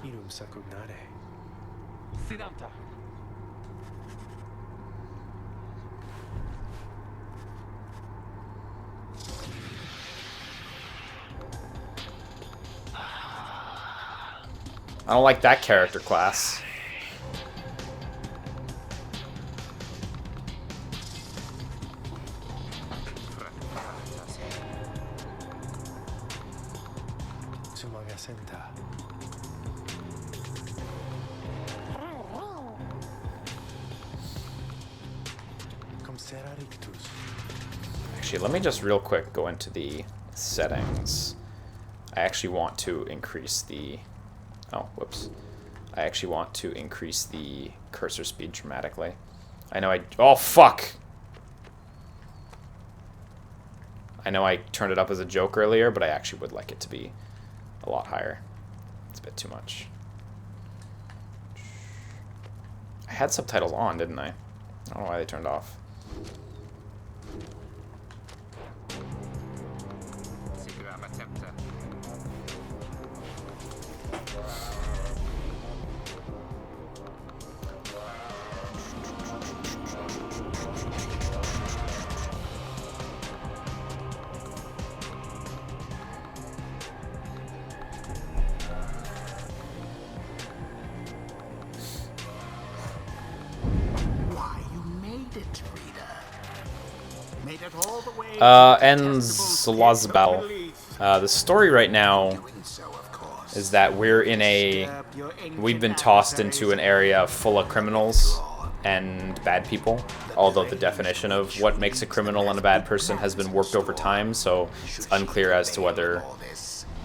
Irum sacugnare. Sidamta. I don't like that character class. Sumagasenta. Actually, let me just real quick go into the settings. I actually want to increase the... Oh, whoops. I actually want to increase the cursor speed dramatically. I know I... Oh, fuck! I know I turned it up as a joke earlier, but I actually would like it to be a lot higher. It's a bit too much. I had subtitles on, didn't I? I don't know why they turned off. Ends Lazbal. The story right now is that we've been tossed into an area full of criminals and bad people, although the definition of what makes a criminal and a bad person has been warped over time, so it's unclear as to whether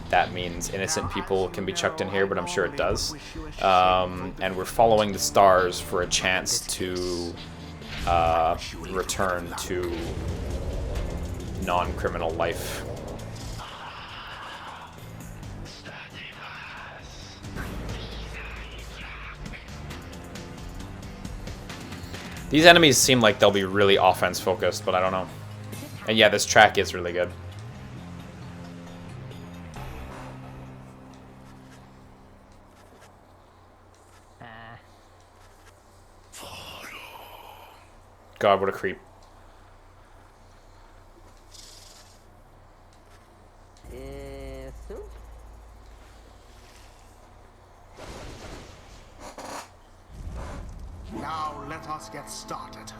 that means innocent people can be chucked in here, but I'm sure it does. And we're following the stars for a chance to return to non-criminal life. These enemies seem like they'll be really offense focused, but I don't know. And yeah, this track is really good. God, what a creep. Now let us get started.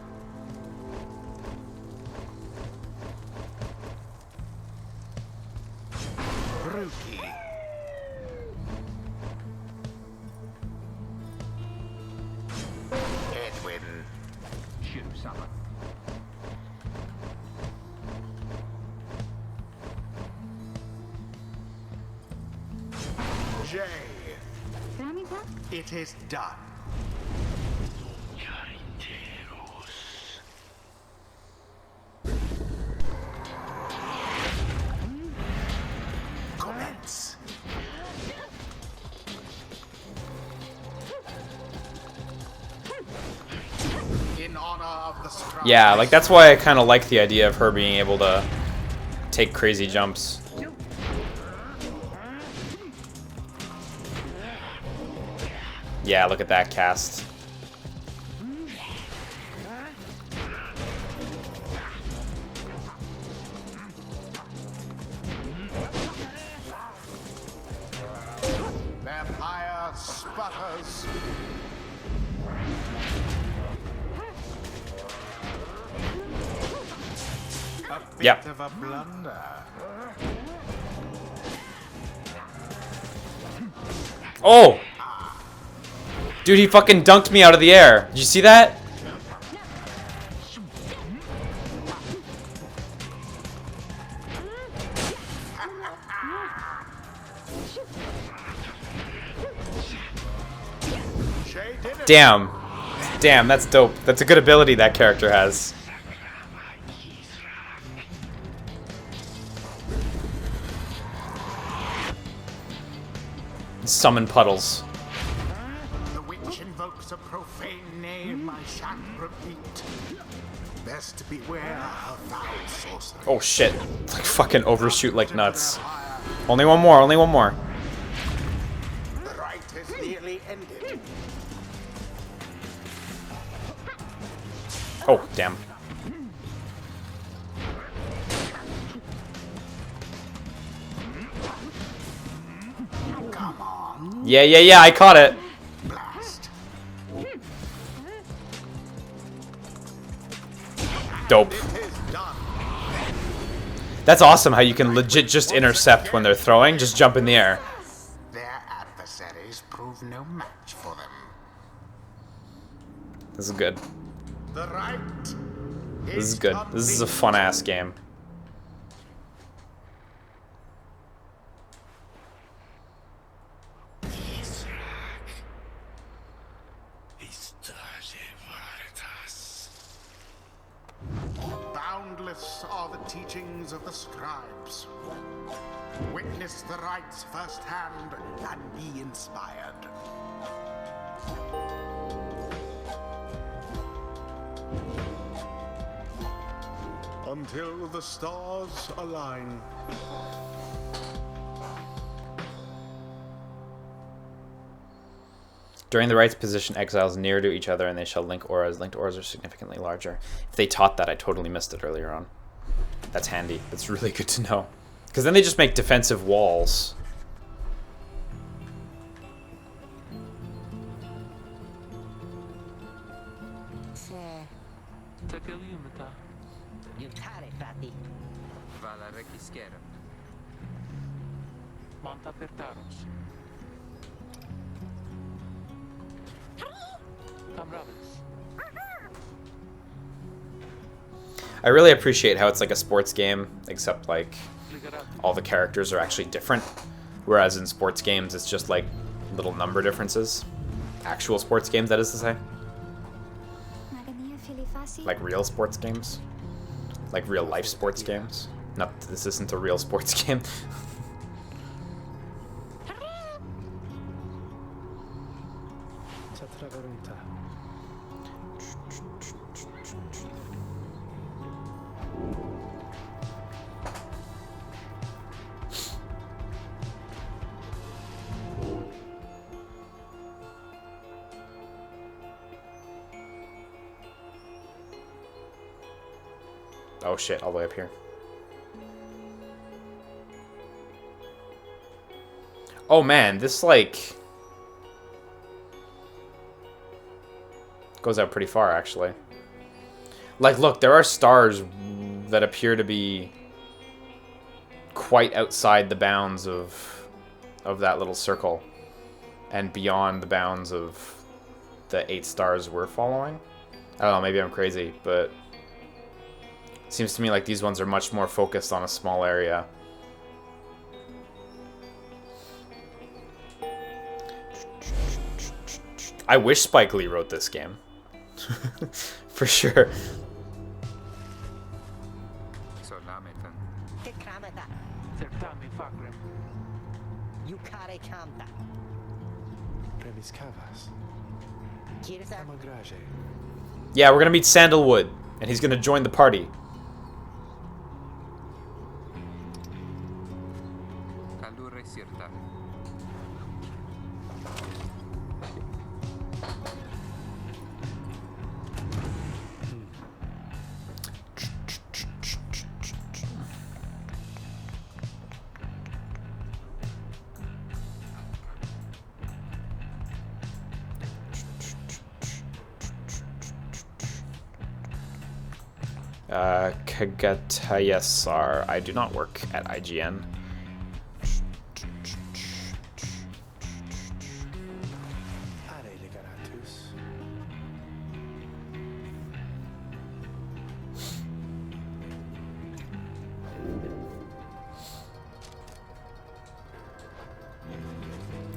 Rookie. Edwin. Shirusama. Jay. It is done. Commence. In honor of the strike. Yeah, like that's why I kind of like the idea of her being able to take crazy jumps. Yeah, look at that cast. Vampire sputters. A bit Yep. of a blunder. Oh! Dude, he fucking dunked me out of the air. Did you see that? Jay did it. Damn. Damn, that's dope. That's a good ability that character has. Summon puddles. The witch invokes a profane name I shan't repeat. Best beware her foul sorcery. Oh shit. Like fucking overshoot like nuts. Only one more, only one more. The rite is nearly ended. Oh, damn. Come on. Yeah, I caught it. Blast. Dope. It is done. That's awesome how you can legit just intercept when they're throwing. Just jump in the air. Their adversaries prove no match for them. This is good. The rite This is good. This is a fun-ass game. Timeless are the teachings of the scribes. Witness the rites firsthand and be inspired. Until the stars align. During the rites, position exiles near to each other and they shall link auras. Linked auras are significantly larger. If they taught that, I totally missed it earlier on. That's handy. That's really good to know. Because then they just make defensive walls. Aiutare, frati. Vala rechischera. Monta per Taros. I really appreciate how it's like a sports game, except like all the characters are actually different. Whereas in sports games, it's just like little number differences. Actual sports games, that is to say. Like real sports games. Like real life sports games. Not, this isn't a real sports game. Oh shit, all the way up here. Oh man, this like goes out pretty far actually. Like look, there are stars that appear to be quite outside the bounds of that little circle and beyond the bounds of the 8 stars we're following. I don't know, maybe I'm crazy, but it seems to me like these ones are much more focused on a small area. I wish Spike Lee wrote this game. For sure. Solametan. Che kramata. Certami fakrem. Iukare kamta. Premis cavas. Kirsa. Amagrage. Yeah, we're gonna meet Sandalwood, and he's gonna join the party. Allure sirta. Kagatayasar. I do not work at IGN. Are legaratus.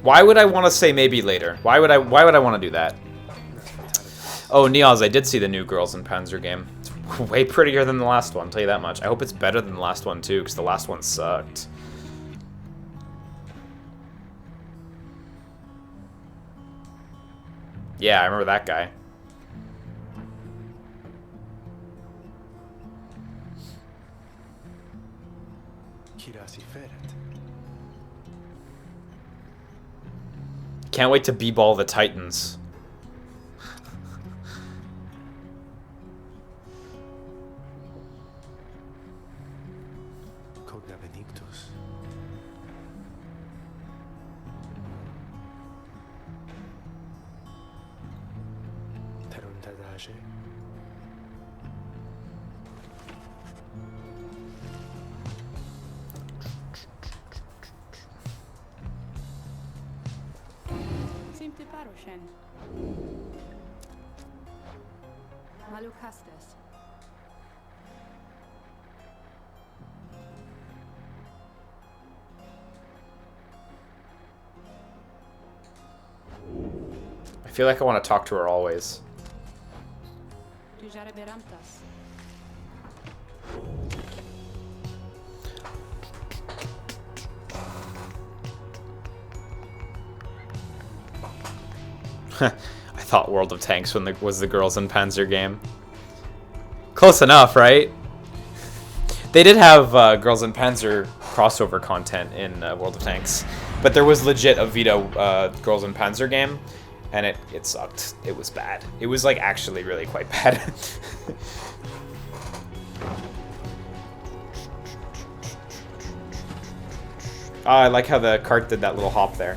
Why would I want to say maybe later? Why would I want to do that? Oh, Neoz, I did see the new Girls in Panzer game. It's way prettier than the last one, I'll tell you that much. I hope it's better than the last one too, because the last one sucked. Yeah, I remember that guy. Kirasi feret. Can't wait to b-ball the Titans. Cogna benigtus. Teruntadage. Simte paroshen. Maluk hastes. I feel like I want to talk to her always. Tu jare beramtas. I thought World of Tanks was the Girls in Panzer game. Close enough, right? They did have Girls in Panzer crossover content in World of Tanks, but there was legit a Vita Girls in Panzer game, and it sucked. It was bad. It was like actually really quite bad. I like how the cart did that little hop there.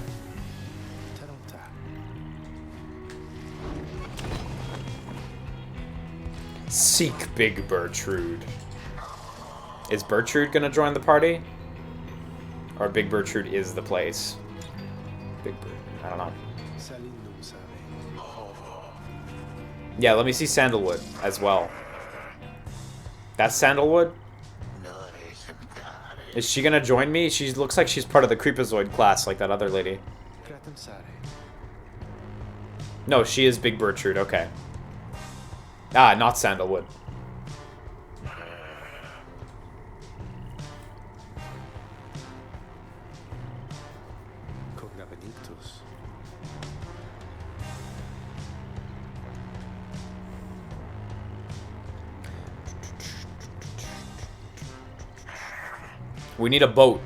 Seek Big Bertrude. Is Bertrude gonna join the party? Or Big Bertrude is the place? Big Bertrude. I don't know. Yeah, let me see Sandalwood as well. That's Sandalwood? Is she gonna join me? She looks like she's part of the Creepazoid class, like that other lady. No, she is Big Bertrude, okay. Ah, not Sandalwood. We need a boat.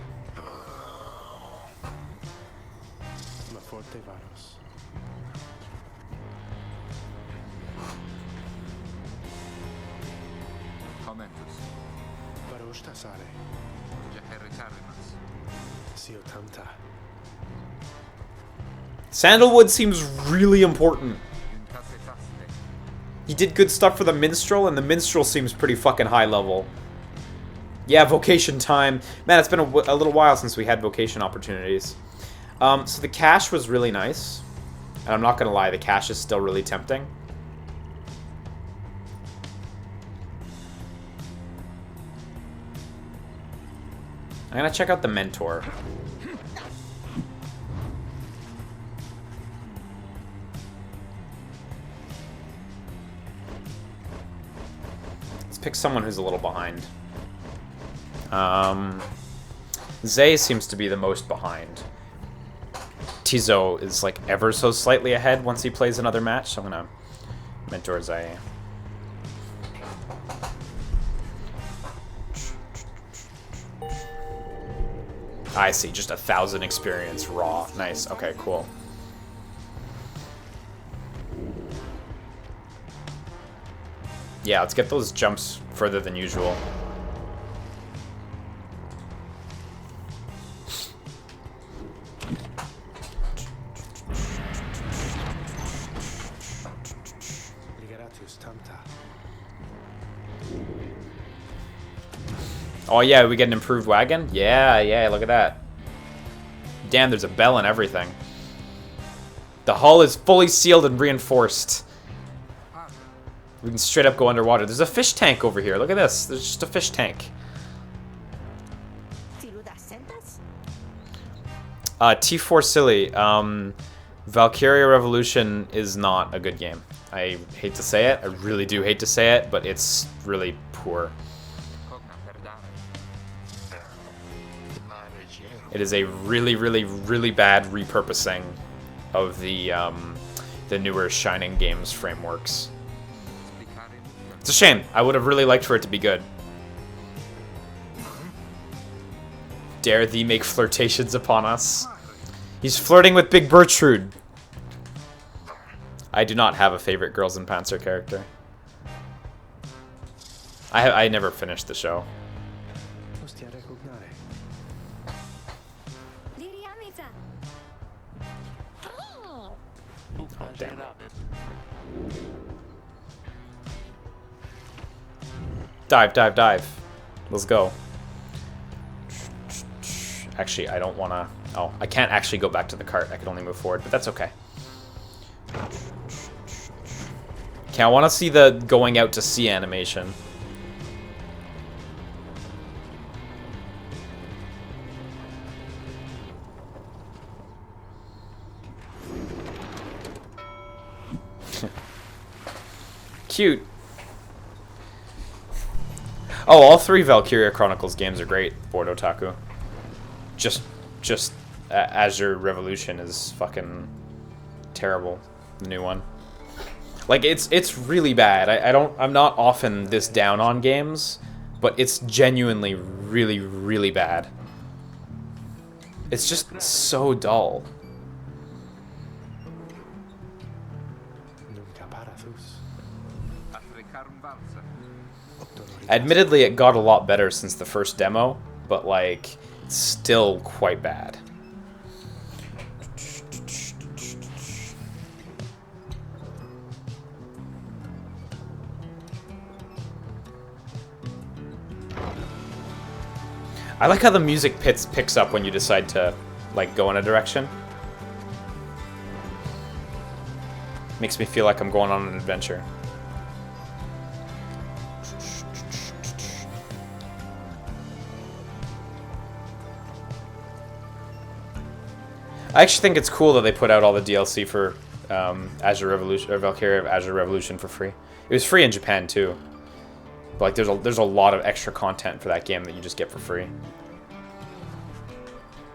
Sandalwood seems really important. He did good stuff for the Minstrel, and the Minstrel seems pretty fucking high level. Yeah, vocation time. Man, it's been a little while since we had vocation opportunities. So the cash was really nice. And I'm not going to lie, the cash is still really tempting. I'm going to check out the Mentor. Let's pick someone who's a little behind. Zay seems to be the most behind. Tizo is like ever so slightly ahead once he plays another match, so I'm gonna mentor Zay. I see, just 1,000 experience raw. Nice, okay, cool. Yeah, let's get those jumps further than usual. Oh yeah, we get an improved wagon? Yeah, look at that. Damn, there's a bell and everything. The hull is fully sealed and reinforced. We can straight up go underwater. There's a fish tank over here. Look at this. There's just a fish tank. T4 silly. Valkyria Revolution is not a good game. I hate to say it. I really do hate to say it, but it's really poor. It is a really, really, really bad repurposing of the newer Shining Games frameworks. It's a shame. I would have really liked for it to be good. Dare thee make flirtations upon us? He's flirting with Big Bertrude. I do not have a favorite Girls in Panzer character. I never finished the show. Oh, damn. Dive, dive, dive. Let's go. Actually, I don't want to... Oh, I can't actually go back to the cart. I can only move forward, but that's okay. Okay, I want to see the going out to sea animation. Cute. Oh, all three Valkyria Chronicles games are great, Board Otaku. Just Azure Revolution is fucking terrible. the new one. Like, it's really bad. I'm not often this down on games, but it's genuinely really, really bad. It's just so dull. Nunca paratus. Africarum valsa. Admittedly, it got a lot better since the first demo, but, like, it's still quite bad. I like how the music picks up when you decide to, like, go in a direction. Makes me feel like I'm going on an adventure. I actually think it's cool that they put out all the DLC for Azure Revolution, or Valkyria of Azure Revolution for free. It was free in Japan too. But, like, there's a lot of extra content for that game that you just get for free.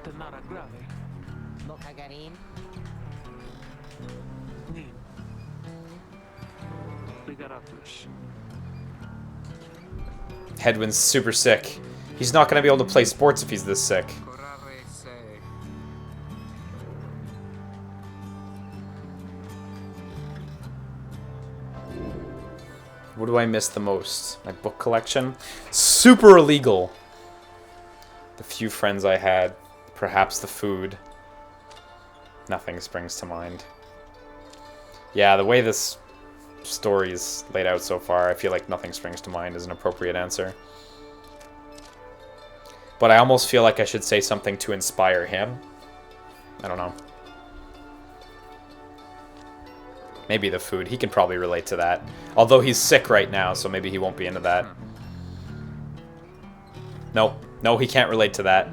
Tenara grave. Bocagarin. Nin. Ligaratus. Headwind's super sick. He's not going to be able to play sports if he's this sick. Corrare se. What do I miss the most? My book collection? Super illegal. The few friends I had. Perhaps the food. Nothing springs to mind. Yeah, the way this story's laid out so far, I feel like nothing springs to mind is an appropriate answer. But I almost feel like I should say something to inspire him. I don't know. Maybe the food. He can probably relate to that. Although he's sick right now, so maybe he won't be into that. No. No, he can't relate to that.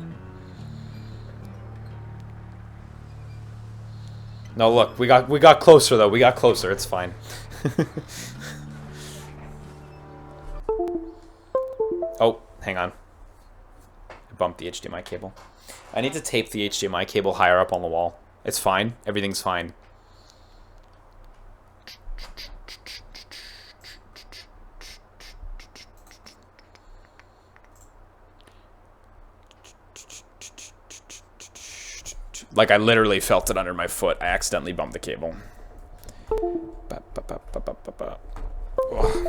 No, look. We got closer, though. We got closer. It's fine. Oh, hang on. I bumped the HDMI cable. I need to tape the HDMI cable higher up on the wall. It's fine. Everything's fine. Like, I literally felt it under my foot. I accidentally bumped the cable. Ugh.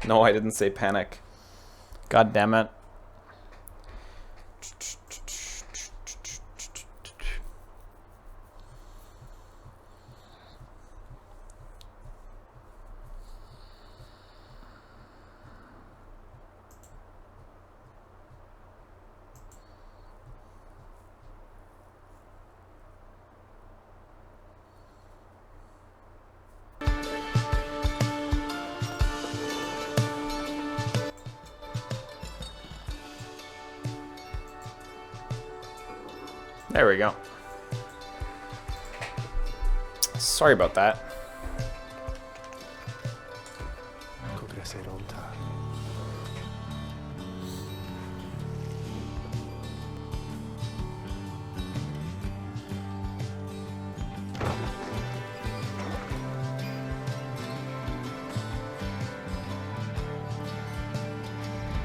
No, I didn't say panic. God damn it. There we go. Sorry about that.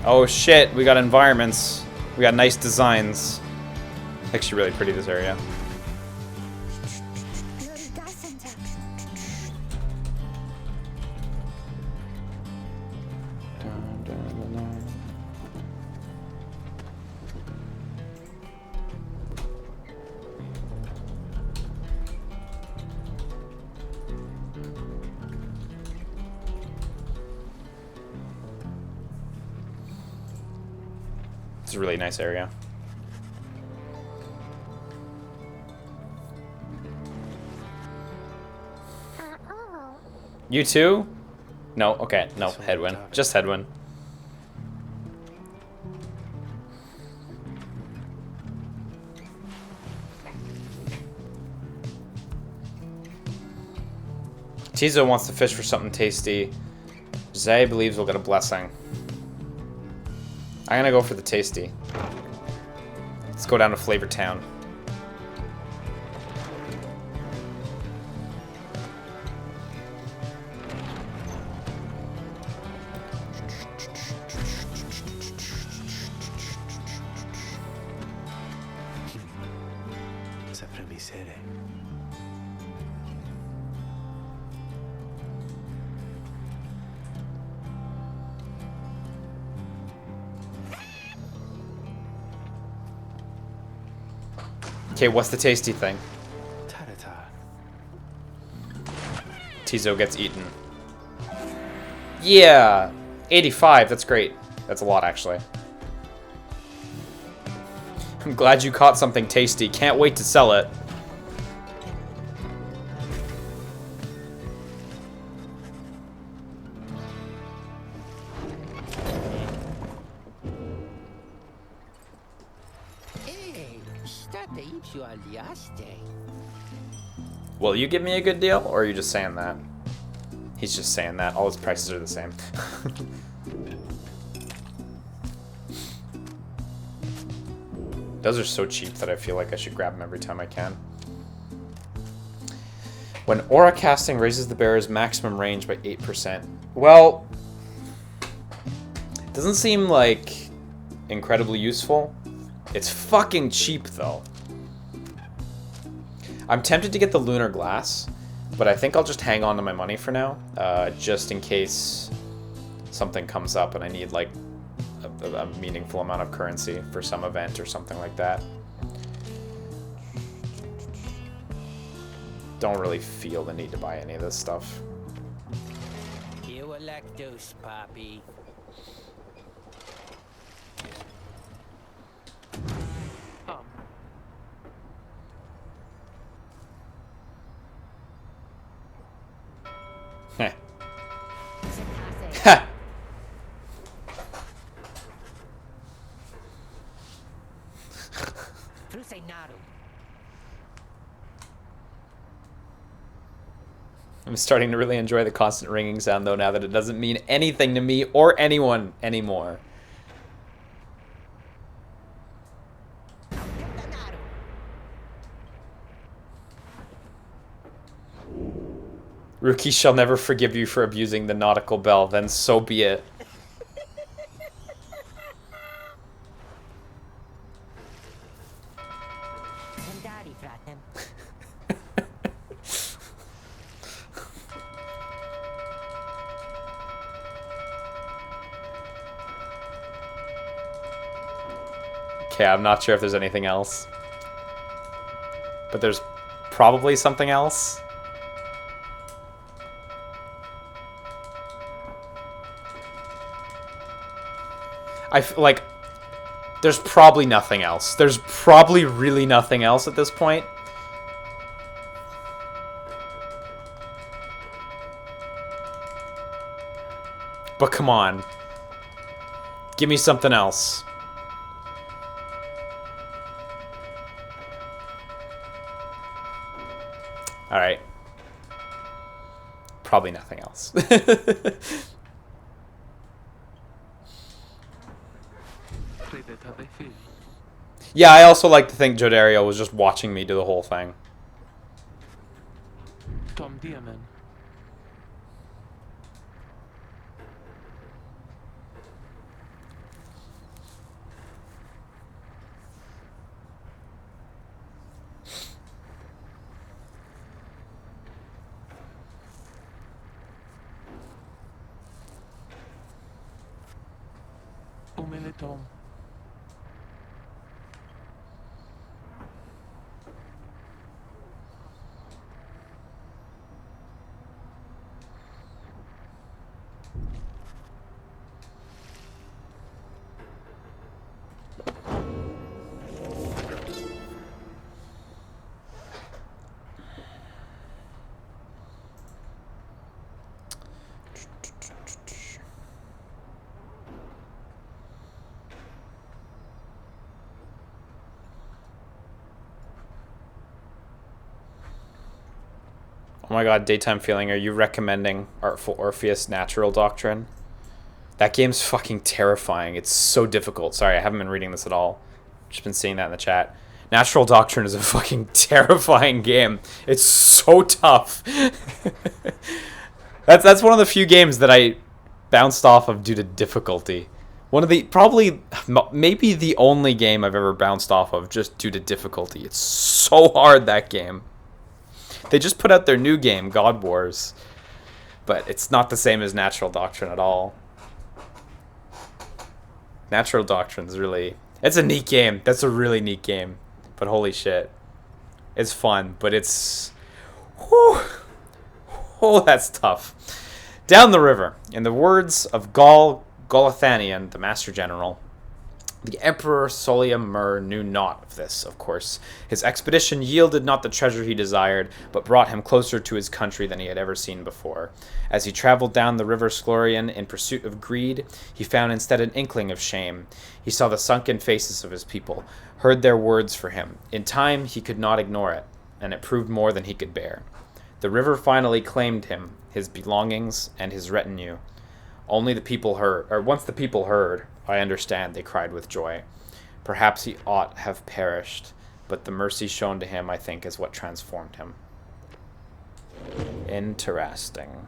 Oh shit, we got environments. We got nice designs. Actually really pretty, this area. It's a really nice area. You too? No, okay, no, headwind. Just headwind. Tizo wants to fish for something tasty. Zay believes we'll get a blessing. I'm gonna go for the tasty. Let's go down to Flavor Town. Sempre miseria. Okay, what's the tasty thing? Tarata. Tizo gets eaten. Yeah! 85, that's great. That's a lot, actually. I'm glad you caught something tasty. Can't wait to sell it. Hey, state ipsu aliaste. Will you give me a good deal, or are you just saying that? He's just saying that. All his prices are the same. Those are so cheap that I feel like I should grab them every time I can. When aura casting raises the bearer's maximum range by 8%. Well, it doesn't seem like incredibly useful. It's fucking cheap though. I'm tempted to get the lunar glass, but I think I'll just hang on to my money for now, just in case something comes up and I need like a meaningful amount of currency for some event or something like that. Don't really feel the need to buy any of this stuff. You electus, Poppy. Heh. Ha! I'm starting to really enjoy the constant ringing sound, though, now that it doesn't mean anything to me or anyone anymore. Rookie shall never forgive you for abusing the nautical bell, then so be it. Okay, I'm not sure if there's anything else. But there's probably something else. Like, there's probably nothing else. There's probably really nothing else at this point. But come on. Give me something else. Alright. Probably nothing else. Yeah, I also like to think Jodario was just watching me do the whole thing. Tom Diamond. Tom. Oh my god, Daytime Feeling, are you recommending Artful Orpheus Natural Doctrine? That game's fucking terrifying. It's so difficult. Sorry, I haven't been reading this at all. Just been seeing that in the chat. Natural Doctrine is a fucking terrifying game. It's so tough. That's one of the few games that I bounced off of due to difficulty. One of the, probably, maybe the only game I've ever bounced off of just due to difficulty. It's so hard, that game. They just put out their new game, God Wars. But it's not the same as Natural Doctrine at all. Natural Doctrine's really... It's a neat game. That's a really neat game. But holy shit. It's fun, but it's... Whew. Oh, that's tough. Down the river, in the words of Golathanian, the Master General, the Emperor Solium Mur knew naught of this, of course. His expedition yielded not the treasure he desired, but brought him closer to his country than he had ever seen before. As he traveled down the river Sklorian in pursuit of greed, he found instead an inkling of shame. He saw the sunken faces of his people, heard their words for him. In time, he could not ignore it, and it proved more than he could bear. The river finally claimed him, his belongings, and his retinue. Only the people heard, or once the people heard, I understand, they cried with joy. Perhaps he ought have perished, but the mercy shown to him, I think, is what transformed him. Interesting.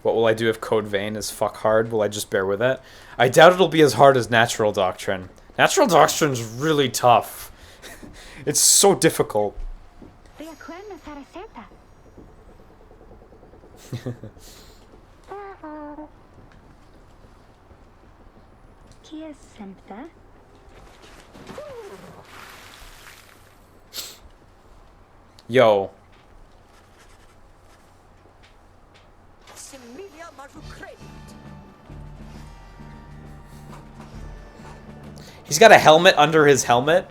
What will I do if Code Vein is fuck hard? Will I just bear with it? I doubt it'll be as hard as Natural Doctrine. Natural Doctrine's really tough. It's so difficult. Yo. He's got a helmet under his helmet.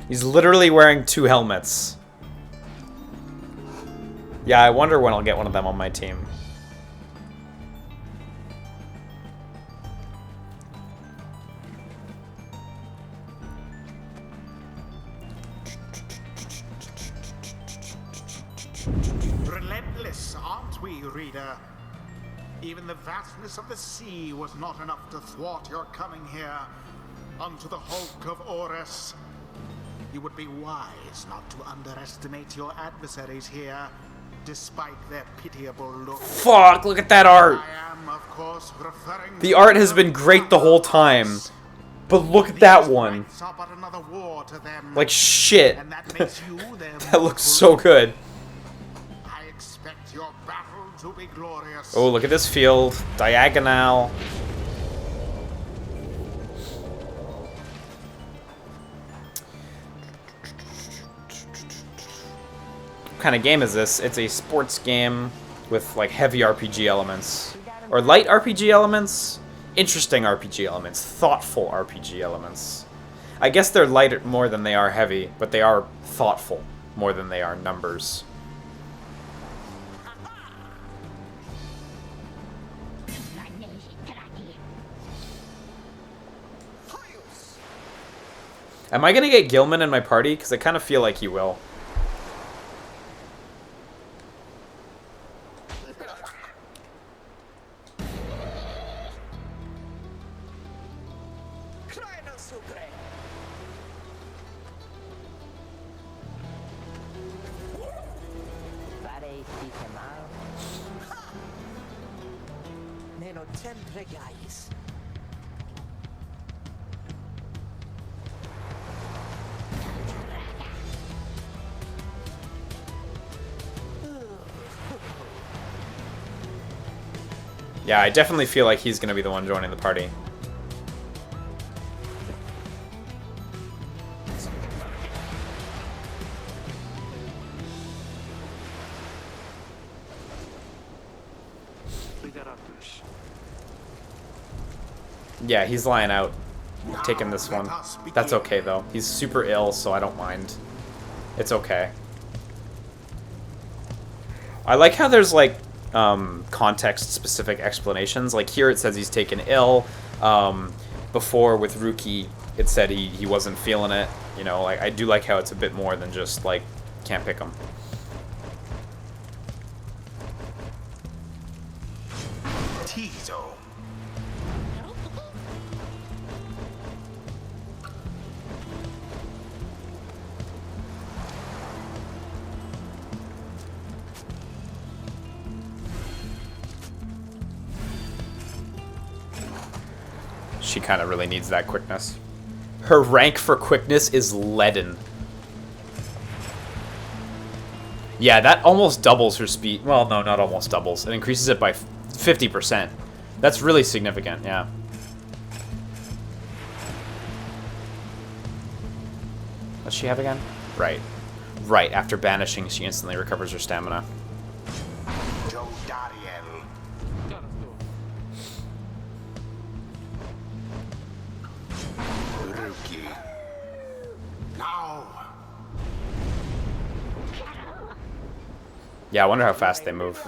He's literally wearing two helmets. Yeah, I wonder when I'll get one of them on my team. Relentless, aren't we, reader? Even the vastness of the sea was not enough to thwart your coming here unto the hulk of Orus. You would be wise not to underestimate your adversaries here, despite their pitiable looks. Fuck, look at that art! I am, of course, referring The art has been great the whole time. But look at that one. Like shit. That looks so good. I expect your battle to be glorious. Oh, look at this field. Diagonal. What kind of game is this? It's a sports game with like heavy RPG elements. Or light RPG elements? Interesting RPG elements. Thoughtful RPG elements. I guess they're light more than they are heavy, but they are thoughtful more than they are numbers. Am I gonna get Gilman in my party? Because I kind of feel like he will. Yeah, I definitely feel like he's gonna be the one joining the party. Yeah, he's lying out. Taking this one. That's okay, though. He's super ill, so I don't mind. It's okay. I like how there's like context-specific explanations. Like here it says he's taken ill. Before with Ruki, it said he wasn't feeling it. You know, like I do like how it's a bit more than just like can't pick him. Tizo. She kind of really needs that quickness. Her rank for quickness is leaden. Yeah, that almost doubles her speed. Well, no, not almost doubles. It increases it by 50%. That's really significant, yeah. What's she have again? Right. Right, after banishing, she instantly recovers her stamina. Yeah, I wonder how fast they move.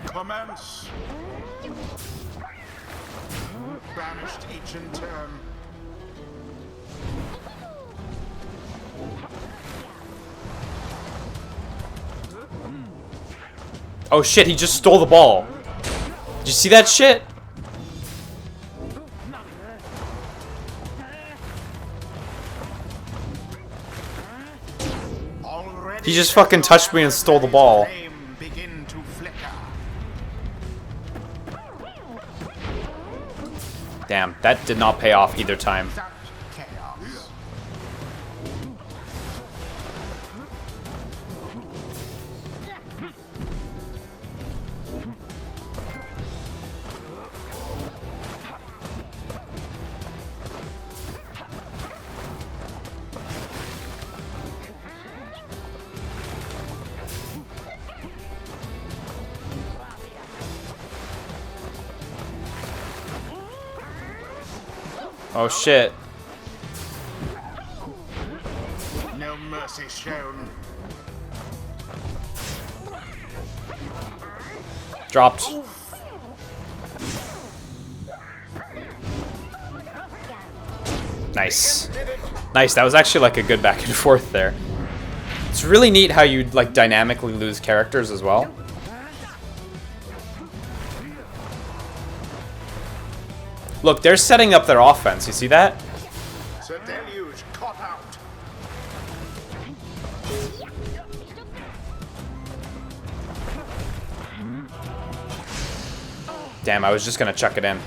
Commence. Banished each in turn. Oh shit, he just stole the ball. Did you see that shit? He just fucking touched me and stole the ball. Damn, that did not pay off either time. Oh shit. No mercy shown. Dropped. Nice. Nice, that was actually like a good back and forth there. It's really neat how you like dynamically lose characters as well. Look, they're setting up their offense. You see that? Sir Deluge caught out. Damn, I was just gonna chuck it in.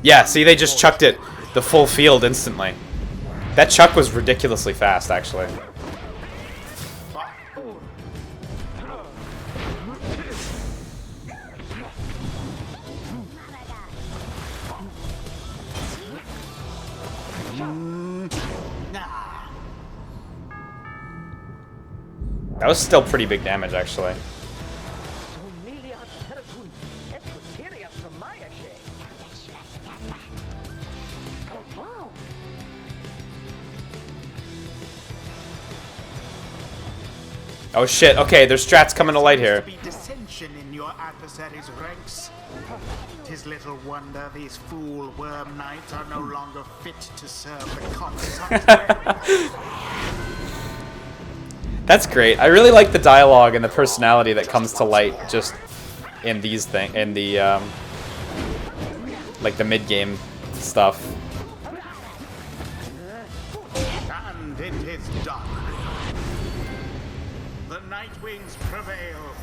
Yeah, see, they just chucked it the full field instantly. That chuck was ridiculously fast, actually. That was still pretty big damage, actually. Oh shit, okay, there's strats coming to light here. Be dissension in your adversary's ranks. 'Tis little wonder these fool worm knights are no longer fit to serve the consort. That's great. I really like the dialogue and the personality that comes to light just in these things, in the like the mid-game stuff. And it is done. The Nightwings prevail.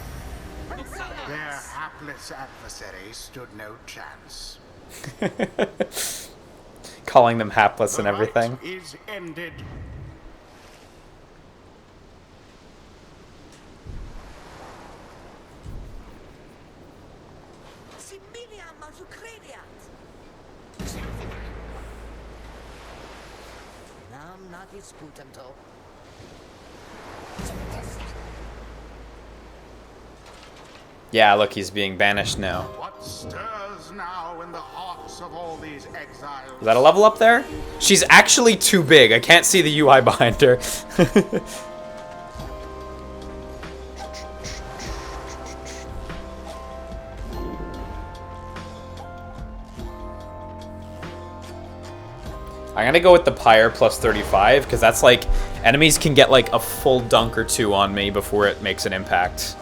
Their hapless adversary stood no chance. Calling them hapless and everything. The fight is ended. Yeah, look, he's being banished now. What stirs now in the hearts of all these exiles? Is that a level up there? She's actually too big. I can't see the UI behind her. I'm gonna go with the Pyre plus 35, because that's like, enemies can get like a full dunk or two on me before it makes an impact.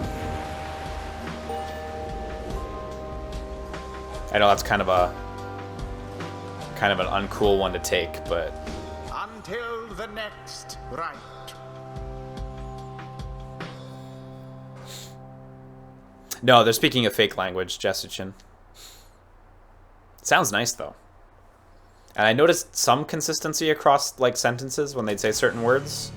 I know that's kind of an uncool one to take, but Until the next rite. no, they're speaking a fake language, Jesuchin. Sounds nice though. And I noticed some consistency across like sentences when they'd say certain words.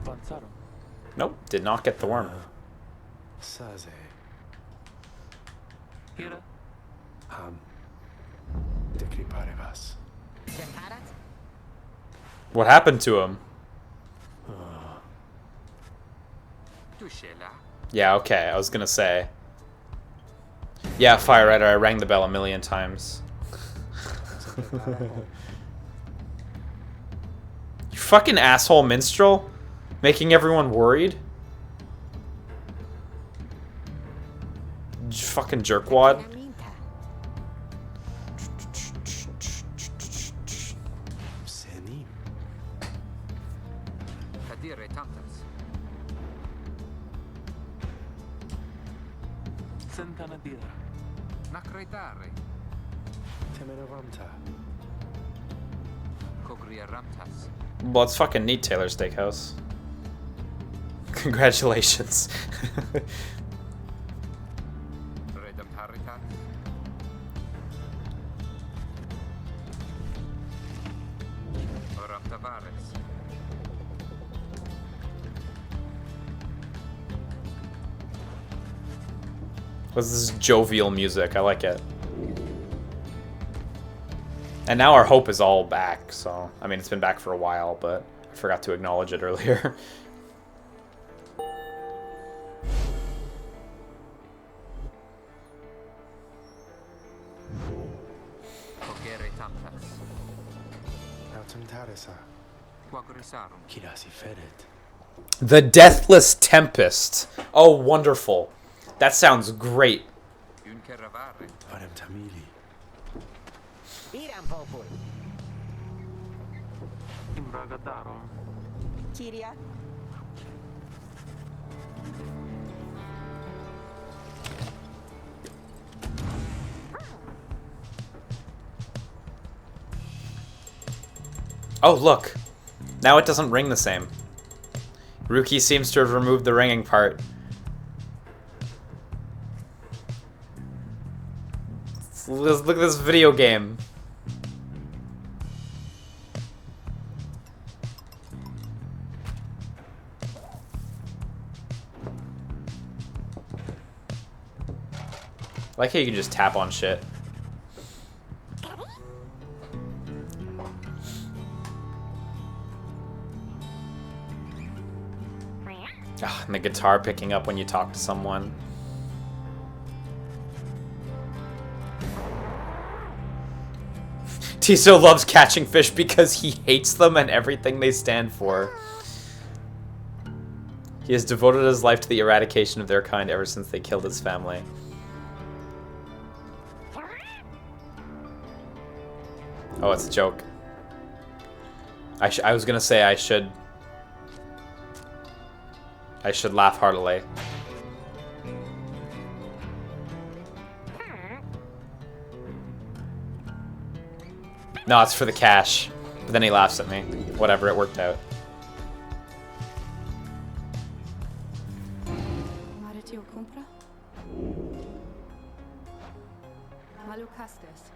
Panzaro. Nope, did not get the worm. Saze. Here. Decripare vas. What happened to him? Yeah, okay, I was gonna say. Yeah, Firewriter, I rang the bell a million times. You fucking asshole minstrel? Making everyone worried? Fucking jerkwad. Seni. Cadire tantas. Sentana dira. Nacretare. Temeravamta. Cogria ramtas. Well, it's fucking neat, Taylor Steakhouse. Congratulations. Redam haritas. Oram tavares. What's this jovial music? I like it. And now our hope is all back, so... I mean, it's been back for a while, but I forgot to acknowledge it earlier. Cogere tantas. Autum taresa. Quagrisarum. Kirasi feret. The Deathless Tempest. Oh, wonderful. That sounds great. Unceravare. Parem tamili. Iram popul. Imbragadarum. Kyria. Oh, look. Now it doesn't ring the same. Ruki seems to have removed the ringing part. Look at this video game. I like how you can just tap on shit. Ah, and the guitar picking up when you talk to someone. Tiso loves catching fish because he hates them and everything they stand for. He has devoted his life to the eradication of their kind ever since they killed his family. Oh, it's a joke. I was gonna say I should laugh heartily. No, it's for the cash. But then he laughs at me. Whatever, it worked out. Maritio compra? Malucastes.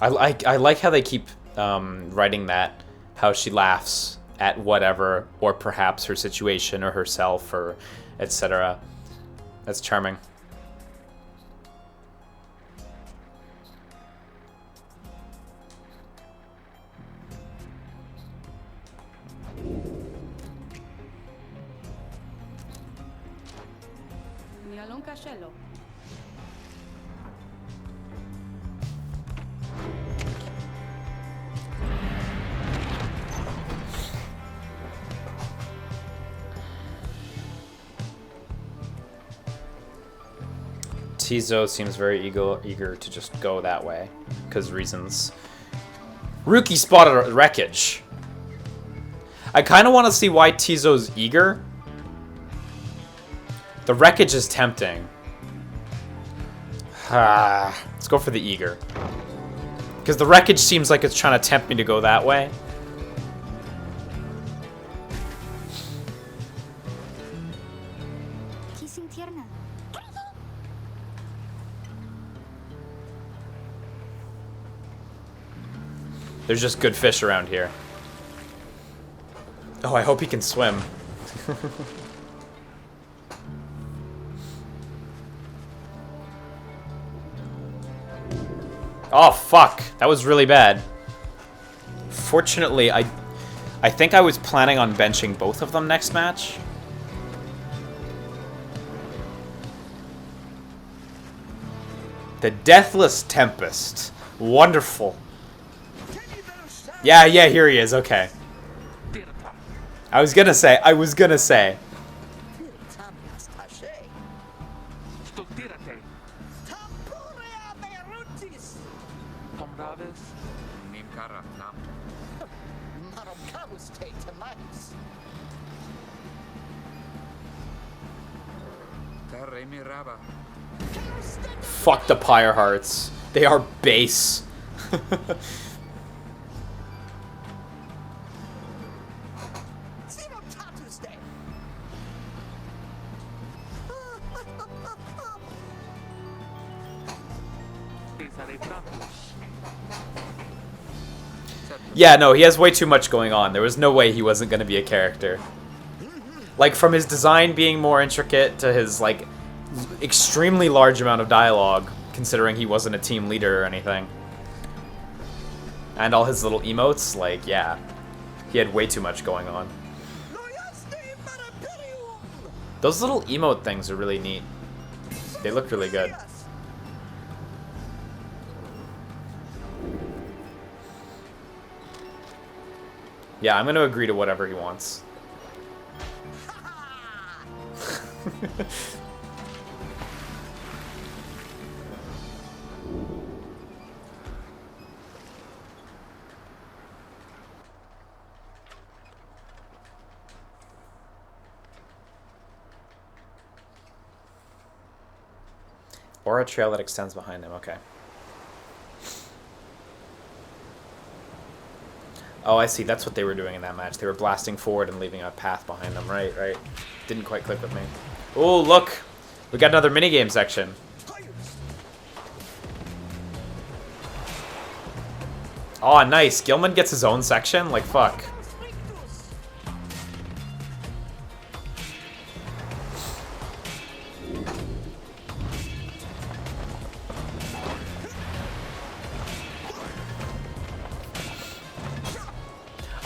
I like how they keep writing that, how she laughs at whatever, or perhaps her situation or herself or etc. That's charming. a long castello. Tizo seems very eager to just go that way, because reasons. Rookie spotted a wreckage. I kind of want to see why Tizo's eager. The wreckage is tempting. Let's go for the eager. Because the wreckage seems like it's trying to tempt me to go that way. There's just good fish around here. Oh, I hope he can swim. Oh, fuck. That was really bad. Fortunately, I think I was planning on benching both of them next match. The Deathless Tempest. Wonderful. Yeah, here he is. Okay. I was gonna say. Fuck the Pyre Hearts. They are base. Yeah, no, he has way too much going on. There was no way he wasn't going to be a character. Like, from his design being more intricate to his, like, extremely large amount of dialogue, considering he wasn't a team leader or anything. And all his little emotes, like, yeah. He had way too much going on. Those little emote things are really neat. They look really good. Yeah, I'm going to agree to whatever he wants. Or a trail that extends behind him, okay. Oh, I see. That's what they were doing in that match. They were blasting forward and leaving a path behind them. Right. Didn't quite click with me. Oh, look! We got another minigame section. Oh, nice. Gilman gets his own section? Like, fuck.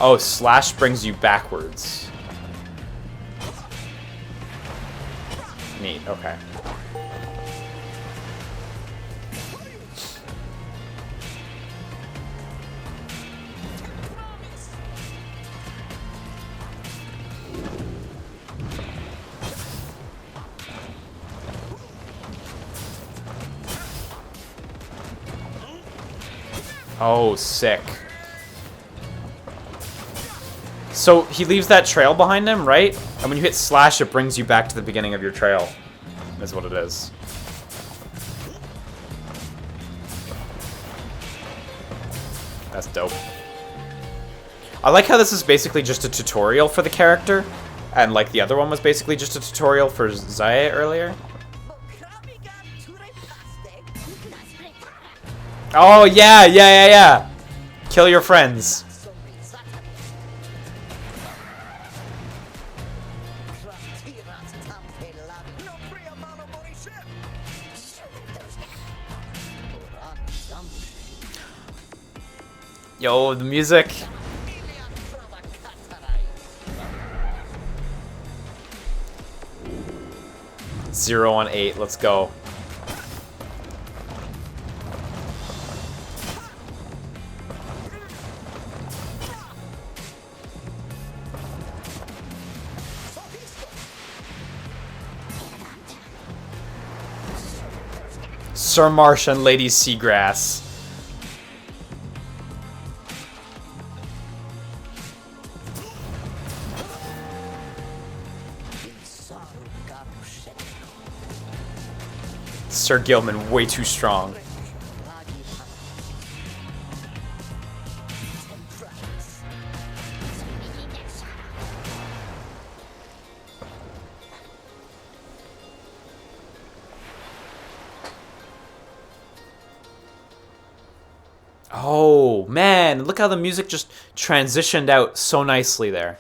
Oh, slash brings you backwards. Neat, okay. Oh, sick. So he leaves that trail behind him, right? And when you hit slash, it brings you back to the beginning of your trail. Is what it is. That's dope. I like how this is basically just a tutorial for the character. And like the other one was basically just a tutorial for Zaye earlier. Oh, yeah. Kill your friends. Yo, the music. 0 on 8. Let's go. Sir Marsh and Lady Seagrass. Sir Gilman, way too strong. Oh, man. Look how the music just transitioned out so nicely there.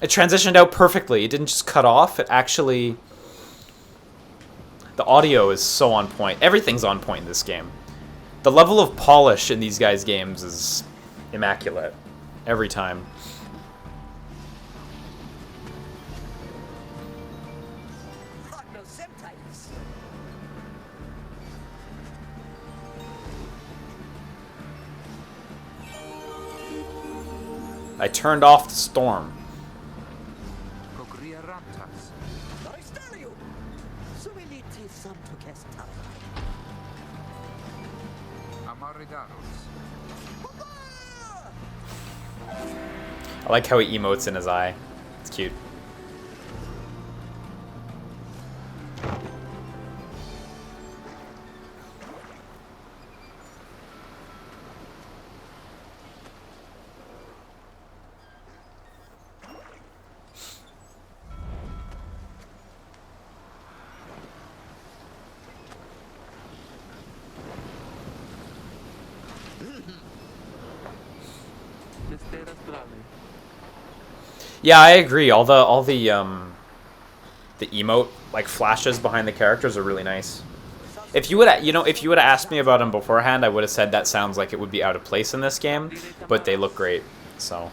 It transitioned out perfectly. It didn't just cut off. It actually... The audio is so on point. Everything's on point in this game. The level of polish in these guys' games is immaculate. Every time. I turned off the storm. I like how he emotes in his eye. It's cute. Yeah, I agree. All the emote like flashes behind the characters are really nice. If you would have asked me about them beforehand, I would have said that sounds like it would be out of place in this game, but they look great. So.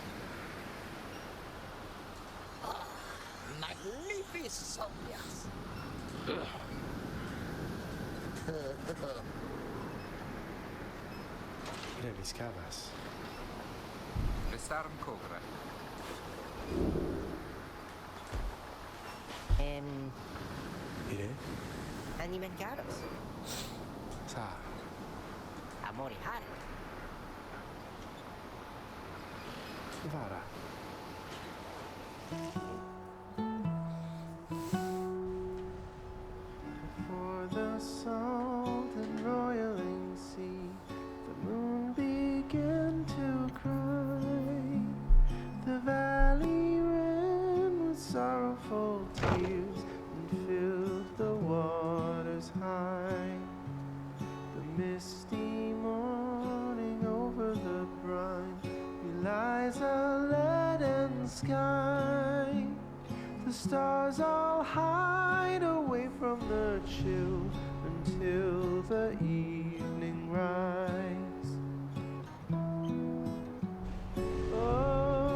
Animencaros. Sa. Amorihar. Vara. For the salt and roiling sea, the moon began to cry. The valley ran with sorrowful tears and filled the waters high. The misty morning over the brine belies a leaden sky. The stars all hide away from the chill until the evening rise. Oh,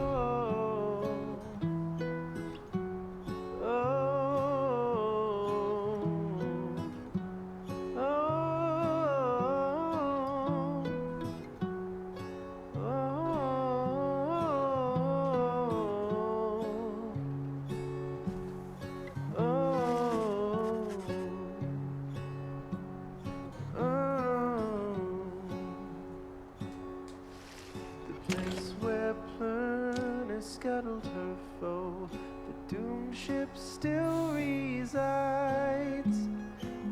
scuttled her foe, the doomed ship still resides.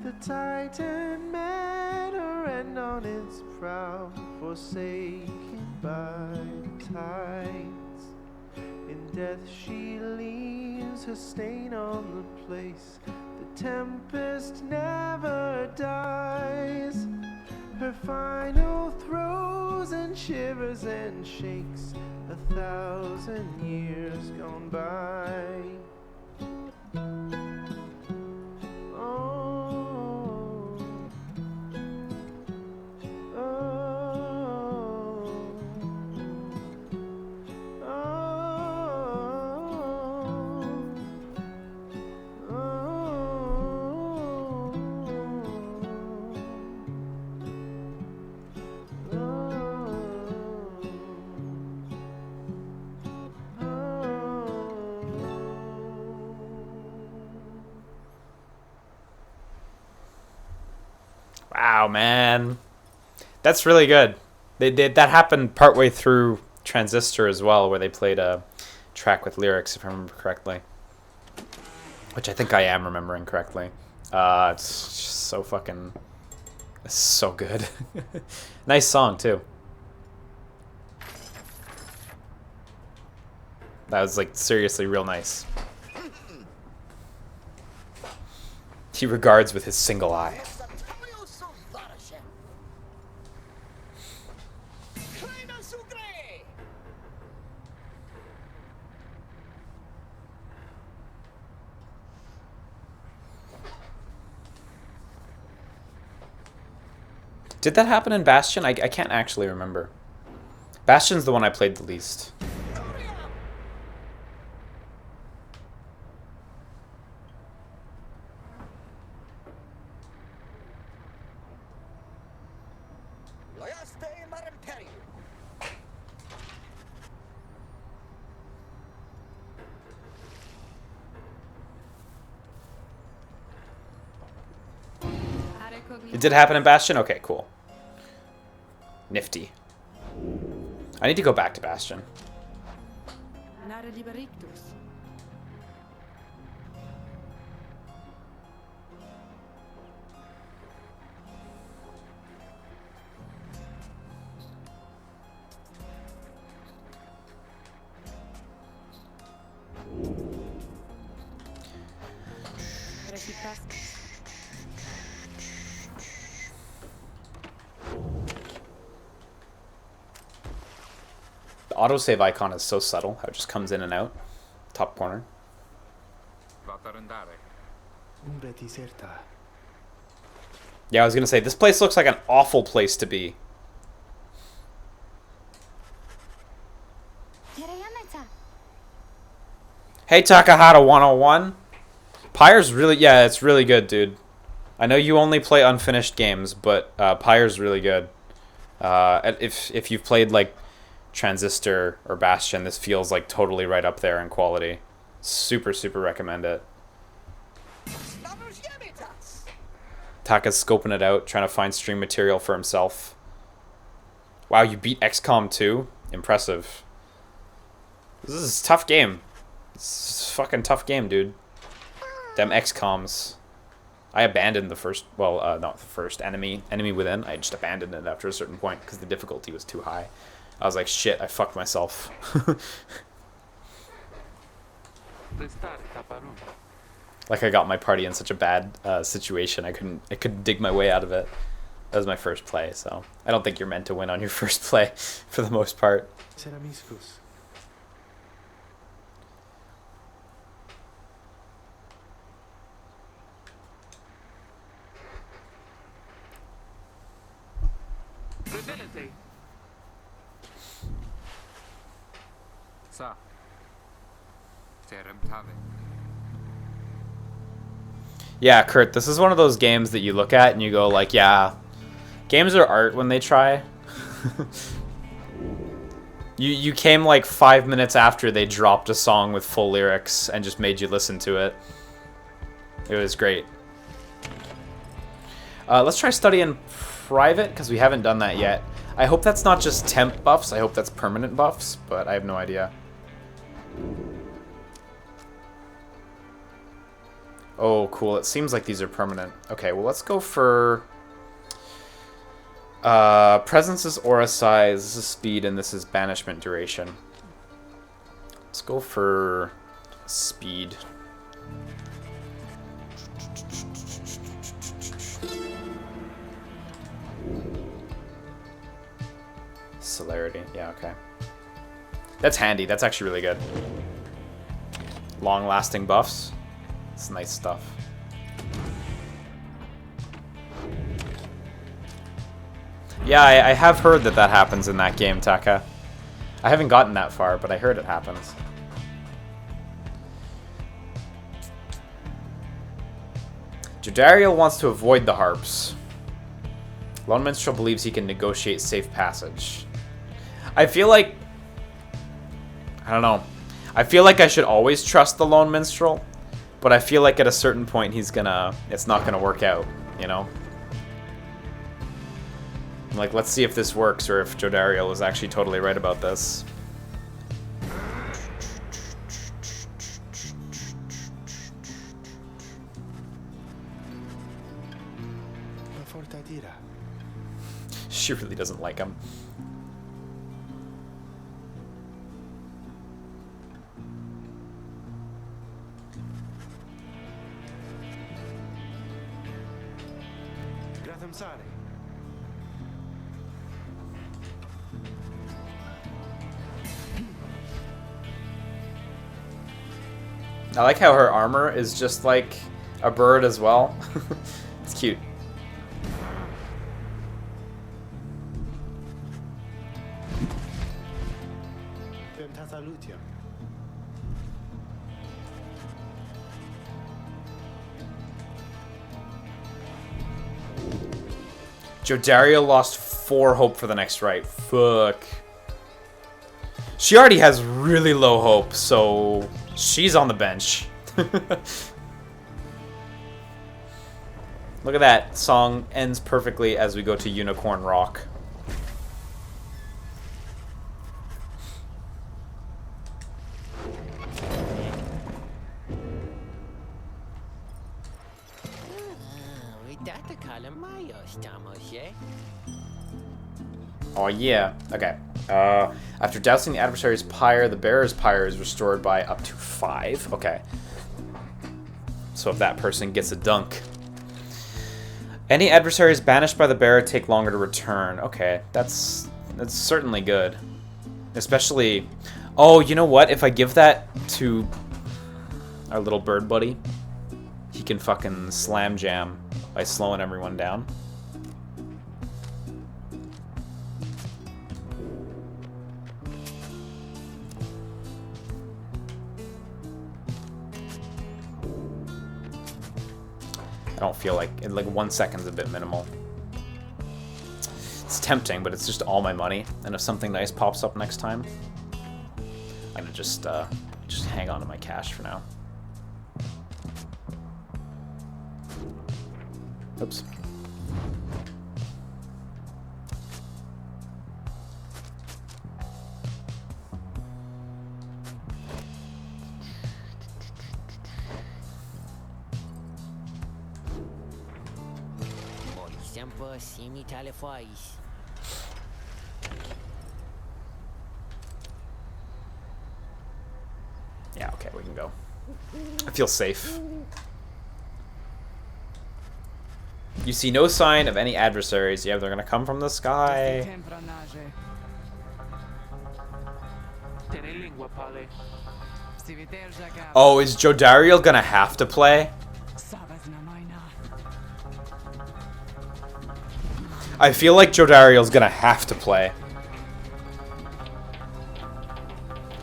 The Titan met her end on its prow, forsaken by the tides. In death she leaves her stain on the place. The tempest never dies. Her final throes and shivers and shakes 1,000 years gone by. Oh, oh, oh, oh. Oh, Wow, man. That's really good. They did that happened partway through Transistor as well, where they played a track with lyrics, if I remember correctly. Which I think I am remembering correctly. It's just so fucking... It's so good. Nice song, too. That was, like, seriously real nice. He regards with his single eye. Did that happen in Bastion? I can't actually remember. Bastion's the one I played the least. It did happen in Bastion? Okay, cool. Nifty. I need to go back to Bastion. The autosave icon is so subtle, how it just comes in and out. Top corner. Yeah, I was gonna say, this place looks like an awful place to be. Hey, Takahata 101. Pyre's really, yeah, it's really good, dude. I know you only play unfinished games, but Pyre's really good. If you've played, like, Transistor or Bastion, this feels like totally right up there in quality. Super, super recommend it. Taka's scoping it out, trying to find stream material for himself. Wow, you beat XCOM 2? Impressive. This is a tough game. It's a fucking tough game, dude. Them XCOMs. I abandoned the first, well, not the first, Enemy Within. I just abandoned it after a certain point because the difficulty was too high. I was like, shit, I fucked myself. Like I got my party in such a bad situation, I couldn't dig my way out of it. That was my first play, so I don't think you're meant to win on your first play for the most part. Yeah, Kurt, this is one of those games that you look at and you go like, yeah, games are art when they try. You came like 5 minutes after they dropped a song with full lyrics and just made you listen to it. It was great. Let's try studying private, because we haven't done that yet. I hope that's not just temp buffs, I hope that's permanent buffs, but I have no idea. Oh, cool. It seems like these are permanent. Okay, well, let's go for... presence is aura size, this is speed, and this is banishment duration. Let's go for speed. Celerity, yeah, okay. That's handy. That's actually really good. Long-lasting buffs. It's nice stuff. Yeah, I have heard that that happens in that game, Taka. I haven't gotten that far, but I heard it happens. Jodariel wants to avoid the harps. Lone Minstrel believes he can negotiate safe passage. I feel like... I don't know. I feel like I should always trust the Lone Minstrel, but I feel like at a certain point he's gonna... It's not gonna work out, you know? Like, let's see if this works or if Jodariel is actually totally right about this. She really doesn't like him. I like how her armor is just like a bird as well. It's cute. Jodariel lost 4 hope for the next right. Fuck. She already has really low hope, so she's on the bench. Look at that. Song ends perfectly as we go to Unicorn Rock. Oh yeah. Okay. After dousing the adversary's pyre, the bearer's pyre is restored by up to 5. Okay. So if that person gets a dunk. Any adversaries banished by the bearer take longer to return. Okay, that's certainly good. Especially... Oh, you know what? If I give that to our little bird buddy, he can fucking slam jam by slowing everyone down. I don't feel like 1 second's a bit minimal. It's tempting, but it's just all my money. And if something nice pops up next time, I'm gonna just hang on to my cash for now. Oops. Yeah, okay, we can go. I feel safe. You see no sign of any adversaries. Yeah, they're gonna come from the sky. Oh, is Jodariel gonna have to play? I feel like Jodariel's gonna have to play.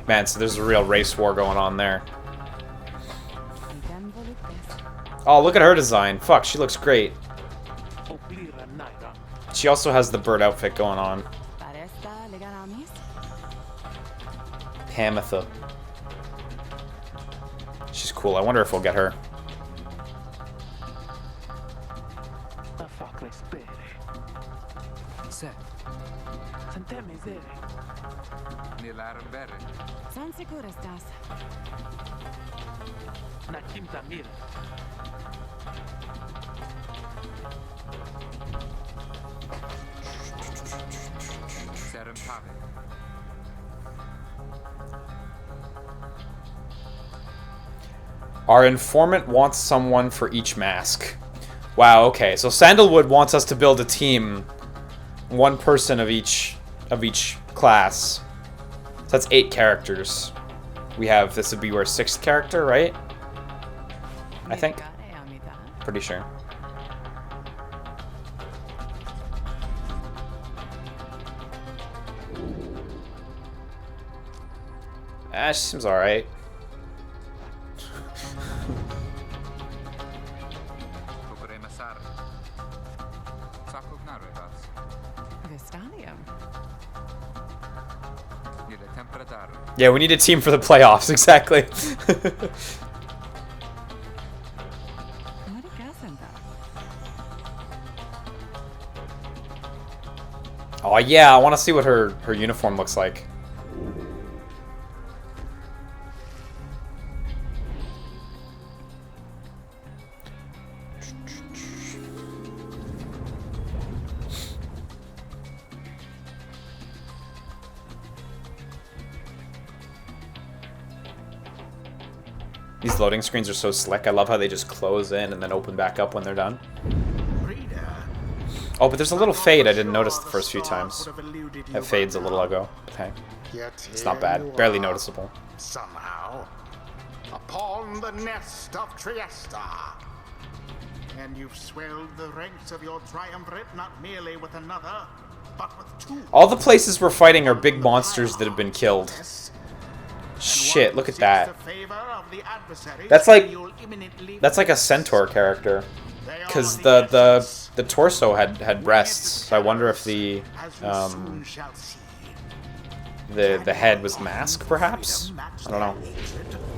Man, so there's a real race war going on there. Oh, look at her design. Fuck, she looks great. She also has the bird outfit going on. Hamatha. She's cool. I wonder if we'll get her. San sicura estás? Our informant wants someone for each mask. Wow, okay. So Sandalwood wants us to build a team. 1 person of each class. So that's 8 characters. We have, this would be our 6th character, right? I think. Pretty sure. Ah, she seems alright. Yeah, we need a team for the playoffs, exactly. Oh yeah, I want to see what her uniform looks like. These loading screens are so slick. I love how they just close in and then open back up when they're done. Oh, but there's a little fade I didn't notice the first few times. It fades a little ago. Okay. It's not bad. Barely noticeable. Somehow, upon the nest of Trieste. And you've swelled the ranks of your triumvirate not merely with another, but with two. All the places we're fighting are big monsters that have been killed. Shit, look at that. That's like a centaur character. Because the torso had breasts. So I wonder if the head was mask, perhaps? I don't know.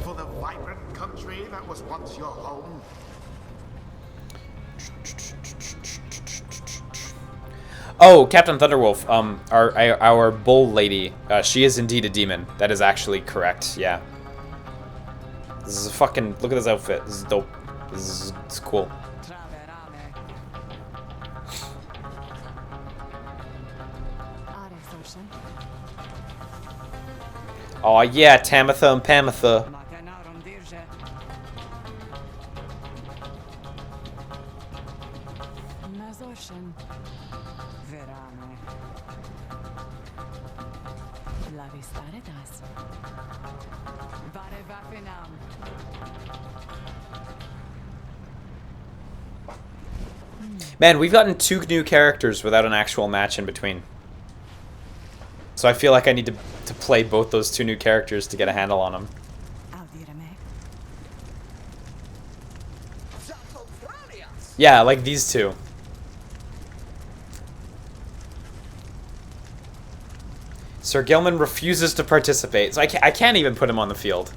For the vibrant country that was once your home. Oh, Captain Thunderwolf, our bull lady, she is indeed a demon. That is actually correct, yeah. This is a fucking, look at this outfit. This is dope. It's cool. Oh yeah, Tamitha and Pamitha. Man, we've gotten 2 new characters without an actual match in between. So I feel like I need to play both those 2 new characters to get a handle on them. Yeah, like these 2. Sir Gilman refuses to participate, so I can't even put him on the field.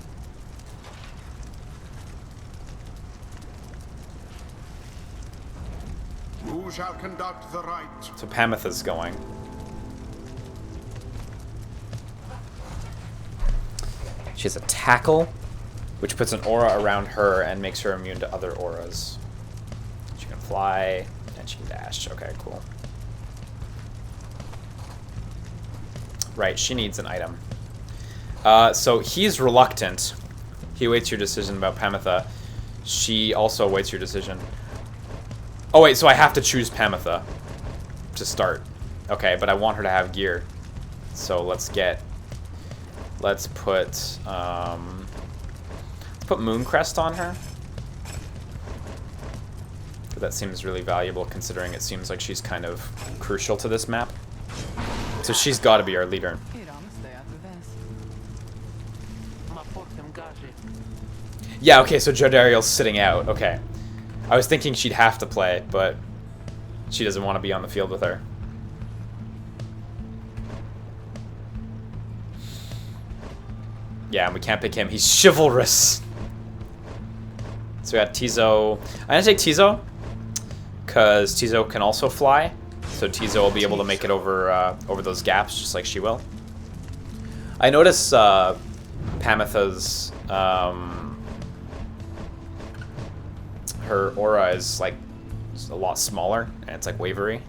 Who shall conduct the rite? So Pamitha's going. She has a tackle, which puts an aura around her and makes her immune to other auras. She can fly, and she can dash. Okay, cool. Right, she needs an item. So he's reluctant. He awaits your decision about Pamitha. She also awaits your decision. Oh wait, so I have to choose Pamitha to start. Okay, but I want her to have gear. So let's put Mooncrest on her. That seems really valuable considering it seems like she's kind of crucial to this map. So she's got to be our leader. Yeah, okay, so Jodariel's sitting out. Okay. I was thinking she'd have to play, but she doesn't want to be on the field with her. Yeah, and we can't pick him. He's chivalrous. So we got Tizo. I'm going to take Tizo, because Tizo can also fly. So Tizo will be able to make it over over those gaps, just like she will. I notice Pamitha's... her aura is like a lot smaller, and it's like wavery.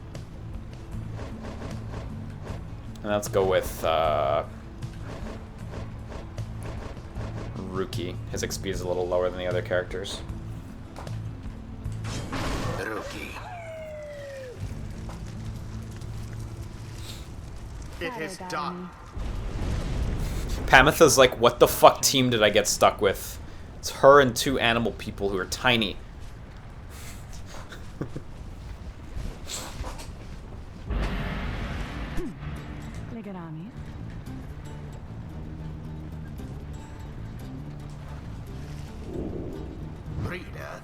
And let's go with Rookie. His XP is a little lower than the other characters. Rookie. It is done. Pamitha's like, what the fuck team did I get stuck with? It's her and 2 animal people who are tiny. Breeder,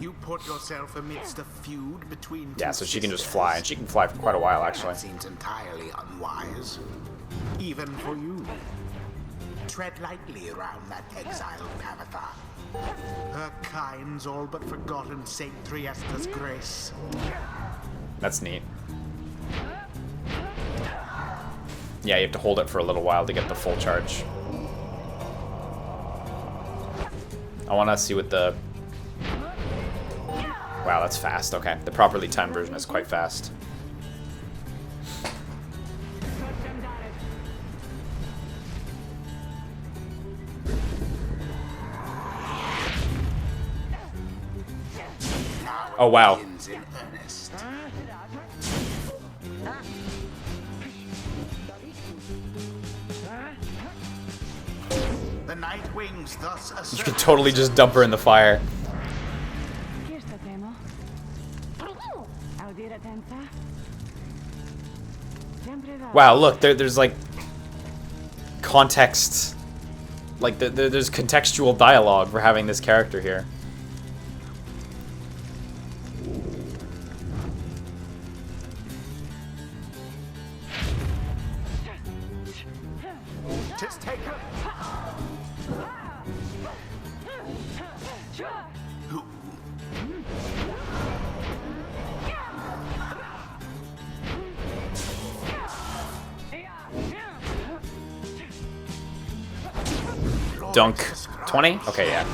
you put yourself amidst a feud between Yeah, two so she can just sisters. fly, and she can fly for quite a while, actually. That seems entirely unwise, even for you. Tread lightly around that exiled Pamitha. Her kind's all but forgotten Saint Triesta's grace. That's neat. Yeah, you have to hold it for a little while to get the full charge. I want to see what the... Wow, that's fast. Okay, the properly timed version is quite fast. Oh, wow. The night wings thus You can totally just dump her in the fire. Wow, look, there's like context, like there's contextual dialogue for having this character here. Just take her. Dunk. 20? Okay, yeah.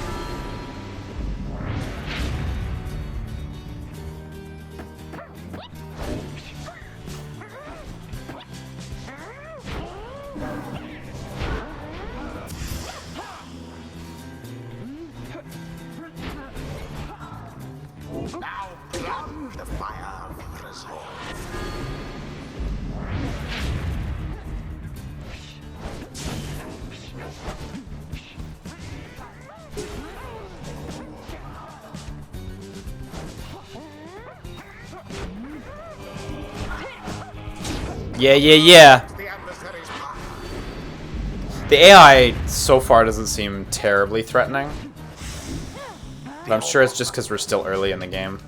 Now plunge the fire of resolve. Yeah, yeah, yeah. The adversary's path. The AI so far doesn't seem terribly threatening. But I'm sure it's just because we're still early in the game.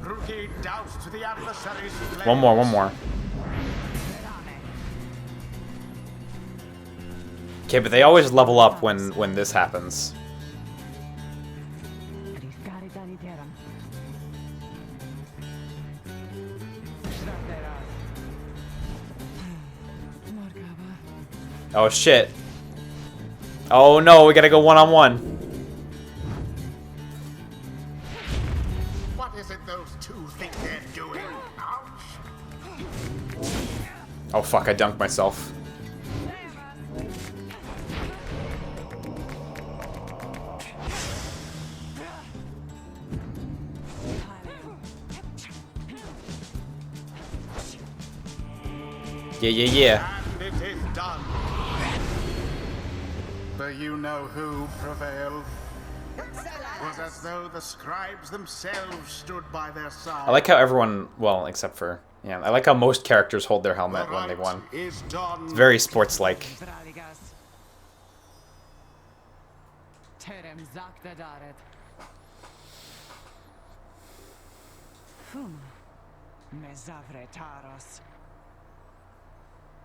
Rookie doused the adversary's blade. One more. Okay, but they always level up when this happens. Oh shit. Oh no, we gotta go one-on-one. What is it those two think they're doing? Ouch. Oh fuck, I dunked myself. Yeah, yeah, yeah. And it is done. The you-know-who prevailed. Was as though the scribes themselves stood by their side. I like how everyone, well, except for, yeah, I like how most characters hold their helmet when they won. Is done. It's very sports-like.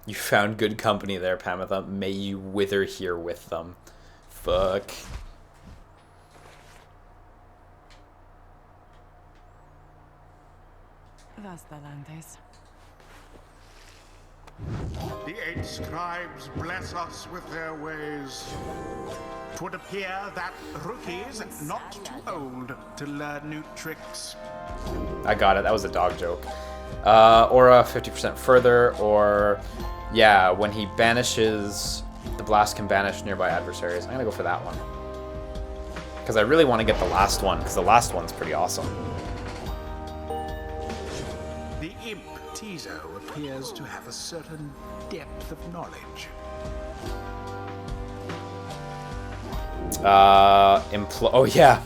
You found good company there, Pamitha. May you wither here with them. Fuck. The 8 scribes bless us with their ways. 'Twould appear that rookies not too old to learn new tricks. I got it. That was a dog joke. Aura 50% further, or yeah, when he banishes, the blast can banish nearby adversaries. I'm gonna go for that one because I really want to get the last one because the last one's pretty awesome. The imp Tizo appears to have a certain depth of knowledge. Oh yeah,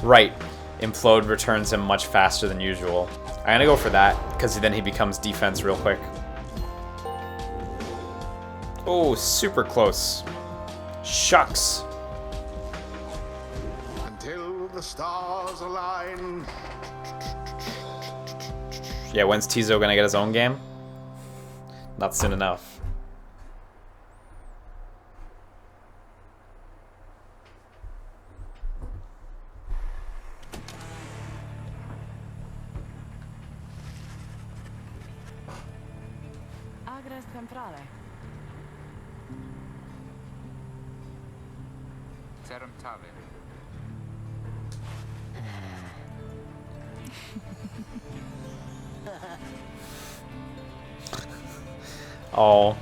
right. Implode returns him much faster than usual. I'm gonna go for that because then he becomes defense real quick. Oh, super close. Shucks. Until the stars align. Yeah, when's Tizo gonna get his own game? Not soon enough. crees temporale? Serum Tave. Oh.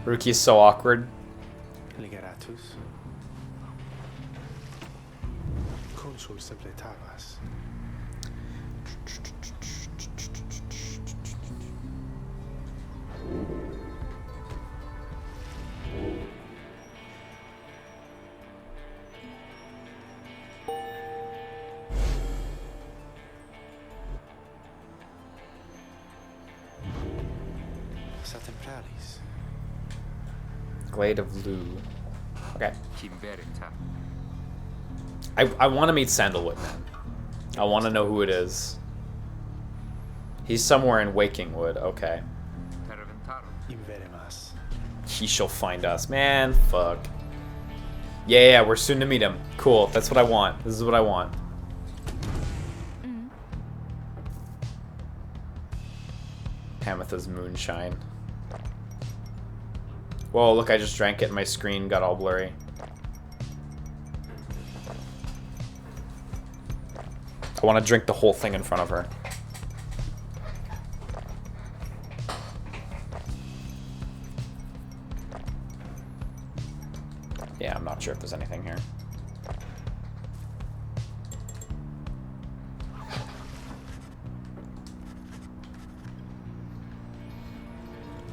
Ruki's so awkward. Ligeratus. Consul simpletavas. Satempralis. Glade of Lu. Okay. Kim Verita. I want to meet Sandalwood, man. I want to know who it is. He's somewhere in Wakingwood. Okay. Terventarum. Inveremas. He shall find us. Man, fuck. Yeah, we're soon to meet him. Cool. That's what I want. This is what I want. Amethyst Moonshine. Whoa, look, I just drank it and my screen got all blurry. I want to drink the whole thing in front of her. Yeah, I'm not sure if there's anything here.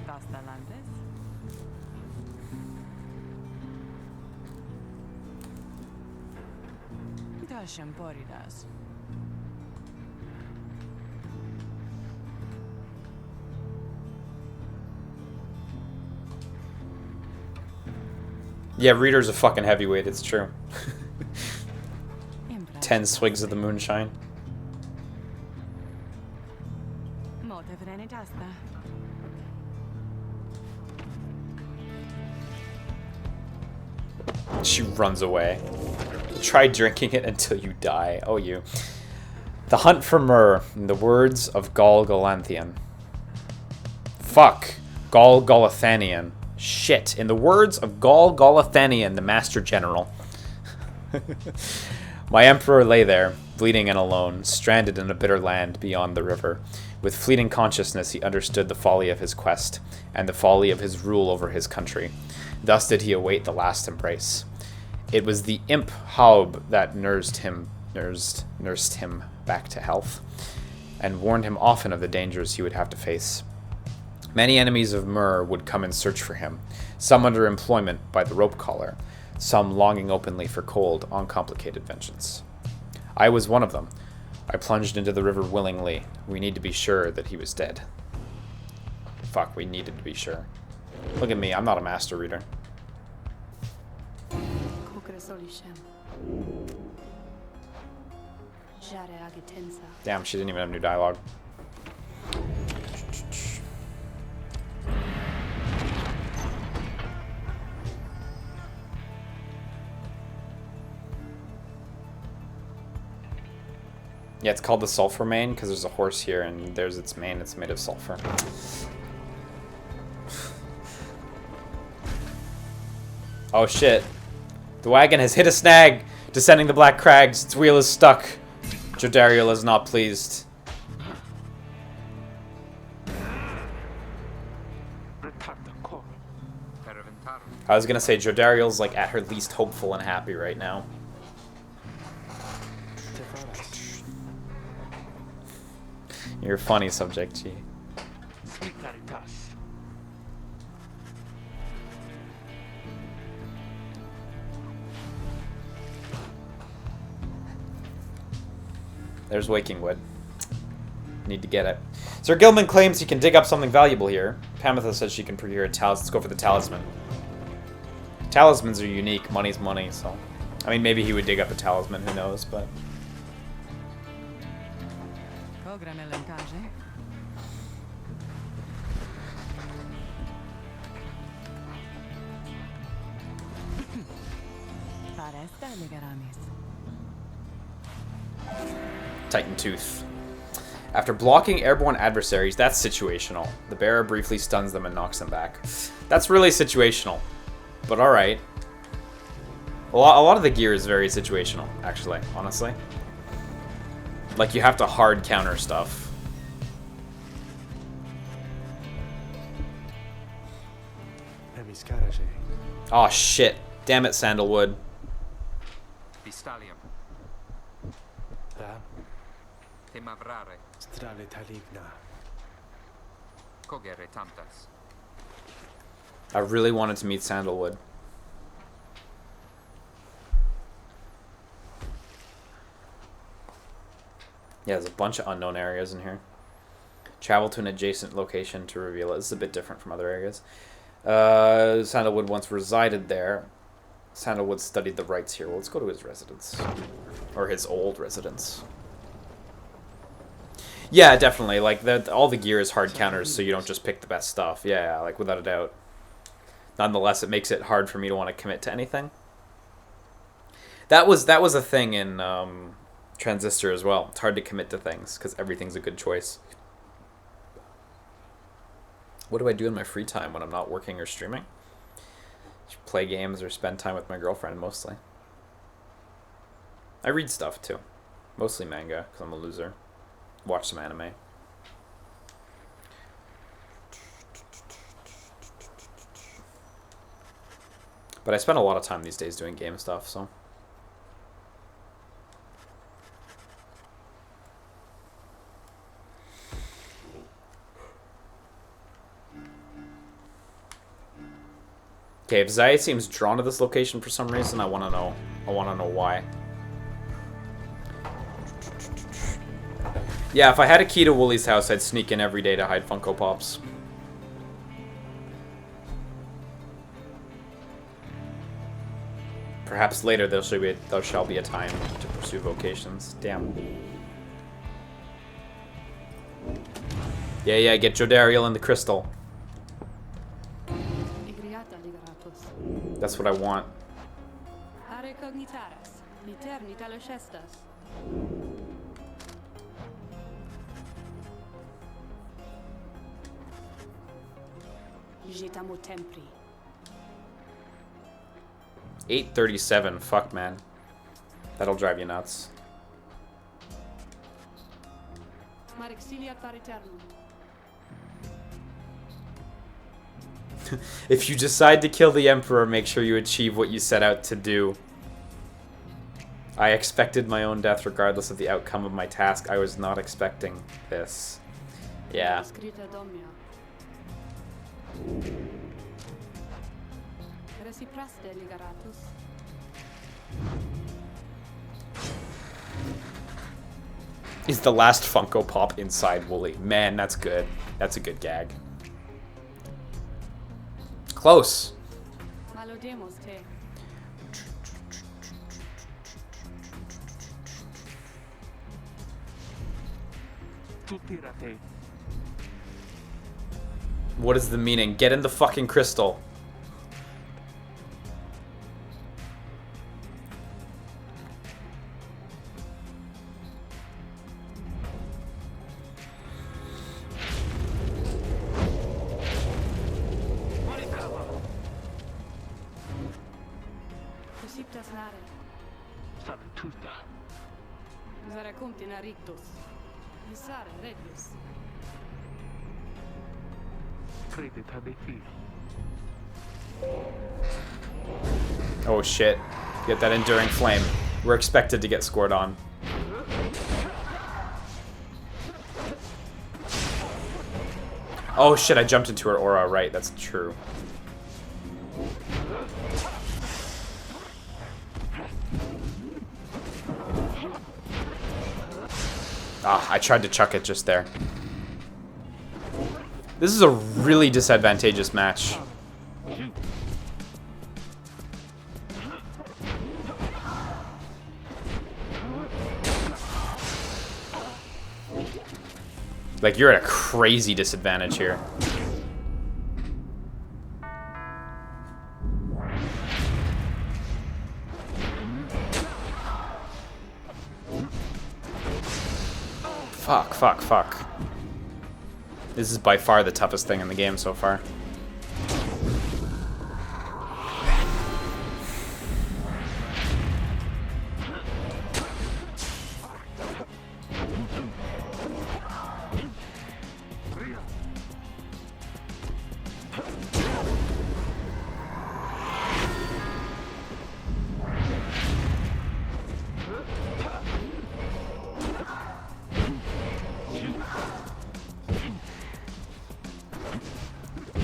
Castellantes? Dasham Boridas. Yeah, Reader's a fucking heavyweight, it's true. 10 swigs of the moonshine. Molte vreni tasta. She runs away. Try drinking it until you die. Oh, you. The hunt for myrrh, in the words of Gall Galanthian. Fuck. Gall Galathanian. Shit. In the words of Gall Galathanian, the Master General. My emperor lay there, bleeding and alone, stranded in a bitter land beyond the river. With fleeting consciousness, he understood the folly of his quest, and the folly of his rule over his country. Thus did he await the last embrace. It was the imp Haub that nursed him back to health, and warned him often of the dangers he would have to face. Many enemies of Myrrh would come and search for him, some under employment by the rope collar, some longing openly for cold, uncomplicated vengeance. I was one of them. I plunged into the river willingly. We need to be sure that he was dead. Fuck, we needed to be sure. Look at me, I'm not a master reader. Damn, she didn't even have new dialogue. Yeah, it's called the sulfur mane because there's a horse here and there's its mane. It's made of sulfur. Oh shit. The wagon has hit a snag, descending the black crags. Its wheel is stuck. Jodariel is not pleased. I was gonna say Jodariel's like at her least hopeful and happy right now. You're a funny subject, G. There's Wakingwood. Need to get it. Sir Gilman claims he can dig up something valuable here. Pamitha says she can procure a talisman. Let's go for the talisman. Talismans are unique. Money's money, so... I mean, maybe he would dig up a talisman. Who knows, but... Titan Tooth. After blocking airborne adversaries, that's situational. The bearer briefly stuns them and knocks them back. That's really situational, but alright. A lot of the gear is very situational, actually, honestly. Like, you have to hard counter stuff. Oh shit. Damn it, Sandalwood. Pistalium. Ram. Temavrare. Strale taligna. Cogere tantas. I really wanted to meet Sandalwood. Yeah, there's a bunch of unknown areas in here. Travel to an adjacent location to reveal it. This is a bit different from other areas. Sandalwood once resided there. Sandalwood studied the rites here. Well, let's go to his residence. Or his old residence. Yeah, definitely. Like, all the gear is hard counters, so you don't just pick the best stuff. Yeah, like, without a doubt. Nonetheless, it makes it hard for me to want to commit to anything. That was a thing in Transistor as well. It's hard to commit to things, because everything's a good choice. What do I do in my free time when I'm not working or streaming? Just play games or spend time with my girlfriend, mostly. I read stuff, too. Mostly manga, because I'm a loser. Watch some anime. But I spend a lot of time these days doing game stuff, so... Okay, if Zaya seems drawn to this location for some reason, I want to know. I want to know why. Yeah, if I had a key to Wooly's house, I'd sneak in every day to hide Funko Pops. Perhaps later there shall be a time to pursue vocations. Damn. Yeah, get Jodariel and the crystal. That's what I want. Tempri. 837. Fuck, man. That'll drive you nuts. If you decide to kill the Emperor, make sure you achieve what you set out to do. I expected my own death regardless of the outcome of my task. I was not expecting this. Yeah. Is the last Funko Pop inside Wooly? Man, that's good. That's a good gag. Close. What is the meaning? Get in the fucking crystal. Oh shit. Get that enduring flame. We're expected to get scored on. Oh shit, I jumped into her aura, right, that's true. Ah, I tried to chuck it just there. This is a really disadvantageous match. Like, you're at a crazy disadvantage here. Fuck, fuck, fuck. This is by far the toughest thing in the game so far.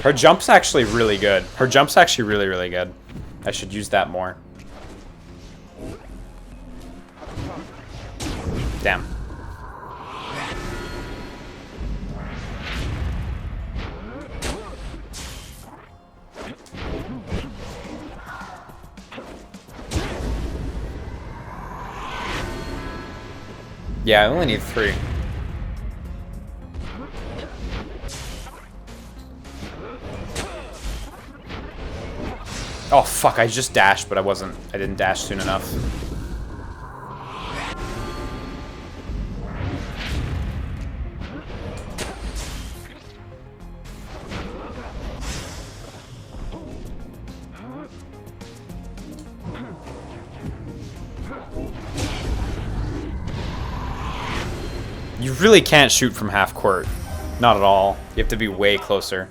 Her jump's actually really good. Her jump's actually really, really good. I should use that more. Damn. Yeah, I only need 3. Oh fuck, I just dashed, but I didn't dash soon enough. You really can't shoot from half court. Not at all. You have to be way closer.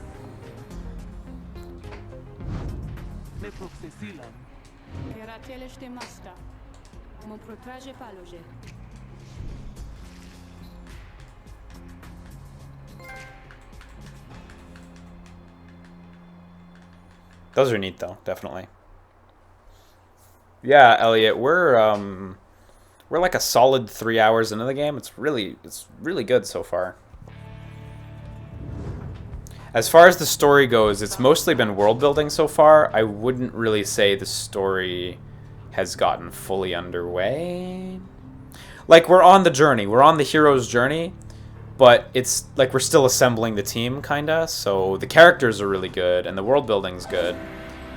Those are neat though, definitely. Yeah, Elliot, we're like a solid 3 hours into the game. It's really good so far. As far as the story goes, it's mostly been world building so far. I wouldn't really say the story has gotten fully underway. Like, we're on the journey. We're on the hero's journey, but it's like we're still assembling the team, kinda. So the characters are really good, and the world building's good.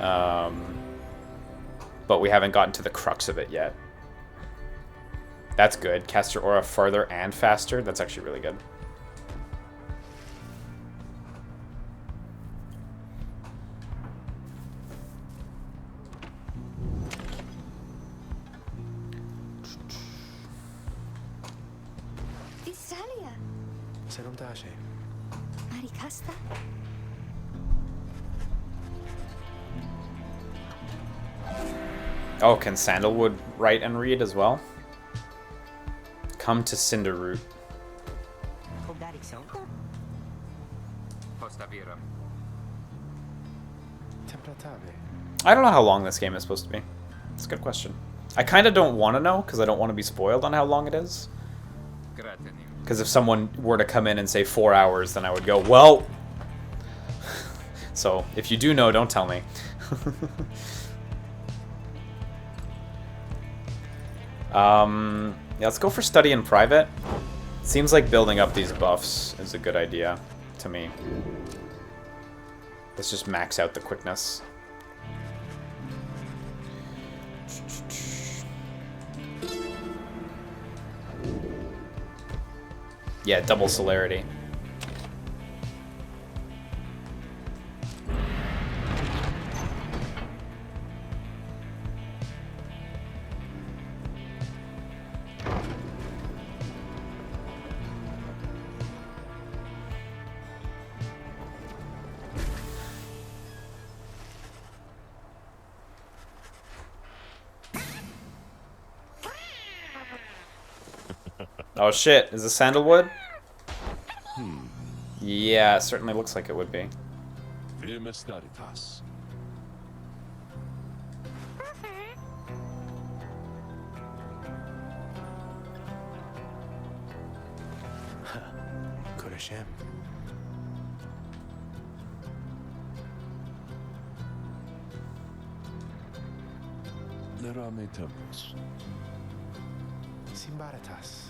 But we haven't gotten to the crux of it yet. That's good. Cast your aura farther and faster. That's actually really good. Visalia. Serumdache. Maricasta. Oh, can Sandalwood write and read as well? Come to Cinderroot. Postavira. Templatave. I don't know how long this game is supposed to be. It's a good question. I kind of don't want to know because I don't want to be spoiled on how long it is. Gratinum. Because if someone were to come in and say 4 hours, then I would go, well. So if you do know, don't tell me. Yeah, let's go for study in private. Seems like building up these buffs is a good idea to me. Let's just max out the quickness. Yeah, double celerity. Oh shit, is this sandalwood? Yeah, it certainly looks like it would be. Kurashem. Lerame tempus. Simbaratas.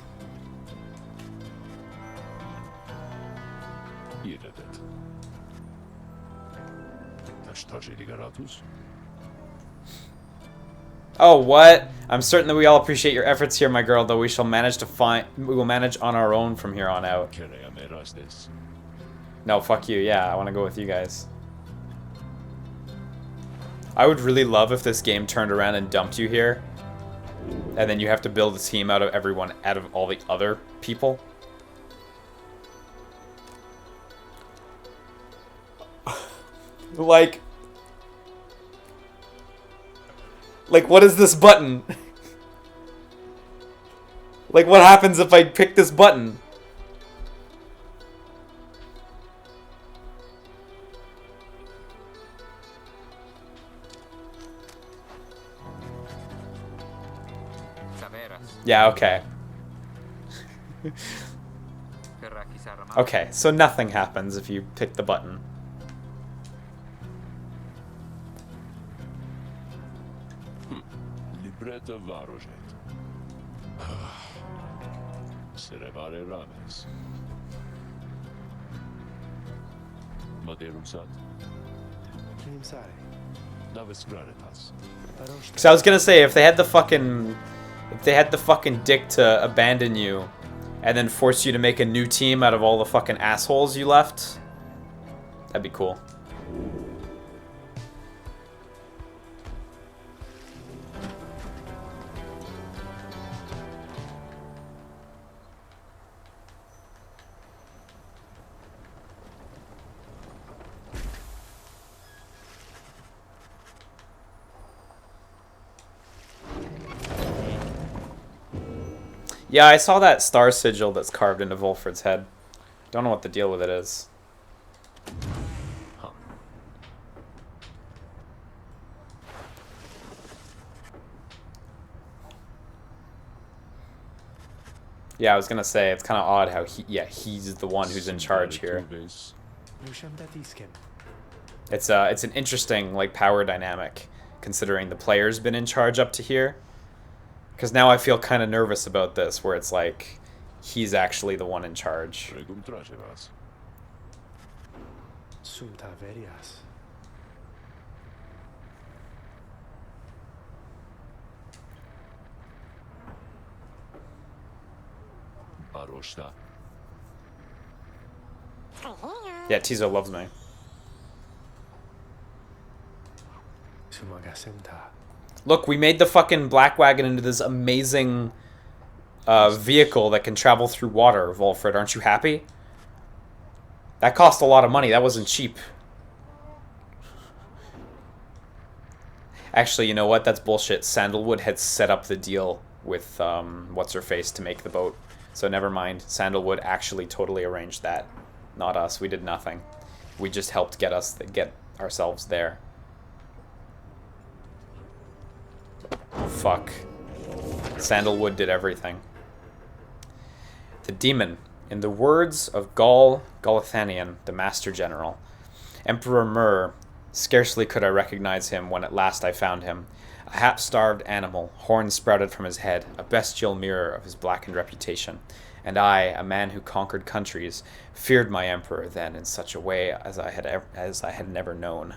Iedetet. Tashtaje ligaratus. Oh, what? I'm certain that we all appreciate your efforts here, my girl, though we will manage on our own from here on out. No, fuck you. Yeah, I want to go with you guys. I would really love if this game turned around and dumped you here. And then you have to build a team out of all the other people. Like, what is this button? Like, what happens if I pick this button? Yeah, okay. Okay, so nothing happens if you pick the button. Libreta Varojet. Serevare Rames. Maderum Sat. Davis Granitas. Because I was gonna say, if they had the fucking dick to abandon you and then force you to make a new team out of all the fucking assholes you left, that'd be cool. Yeah, I saw that star sigil that's carved into Volfred's head. Don't know what the deal with it is. Huh. Yeah, I was gonna say, it's kind of odd how he's the one who's in charge here. It's an interesting, like, power dynamic, considering the player's been in charge up to here. Because now I feel kind of nervous about this, where it's like, he's actually the one in charge. Yeah, Tizo loves me. Look, we made the fucking Black Wagon into this amazing vehicle that can travel through water, Volfred. Aren't you happy? That cost a lot of money. That wasn't cheap. Actually, you know what? That's bullshit. Sandalwood had set up the deal with What's-Her-Face to make the boat. So never mind. Sandalwood actually totally arranged that. Not us. We did nothing. We just helped get ourselves there. Fuck. Sandalwood did everything. The demon. In the words of Galathanian, the Master General, Emperor Mur, scarcely could I recognize him when at last I found him. A half-starved animal, horns sprouted from his head, a bestial mirror of his blackened reputation. And I, a man who conquered countries, feared my emperor then in such a way as I had never known.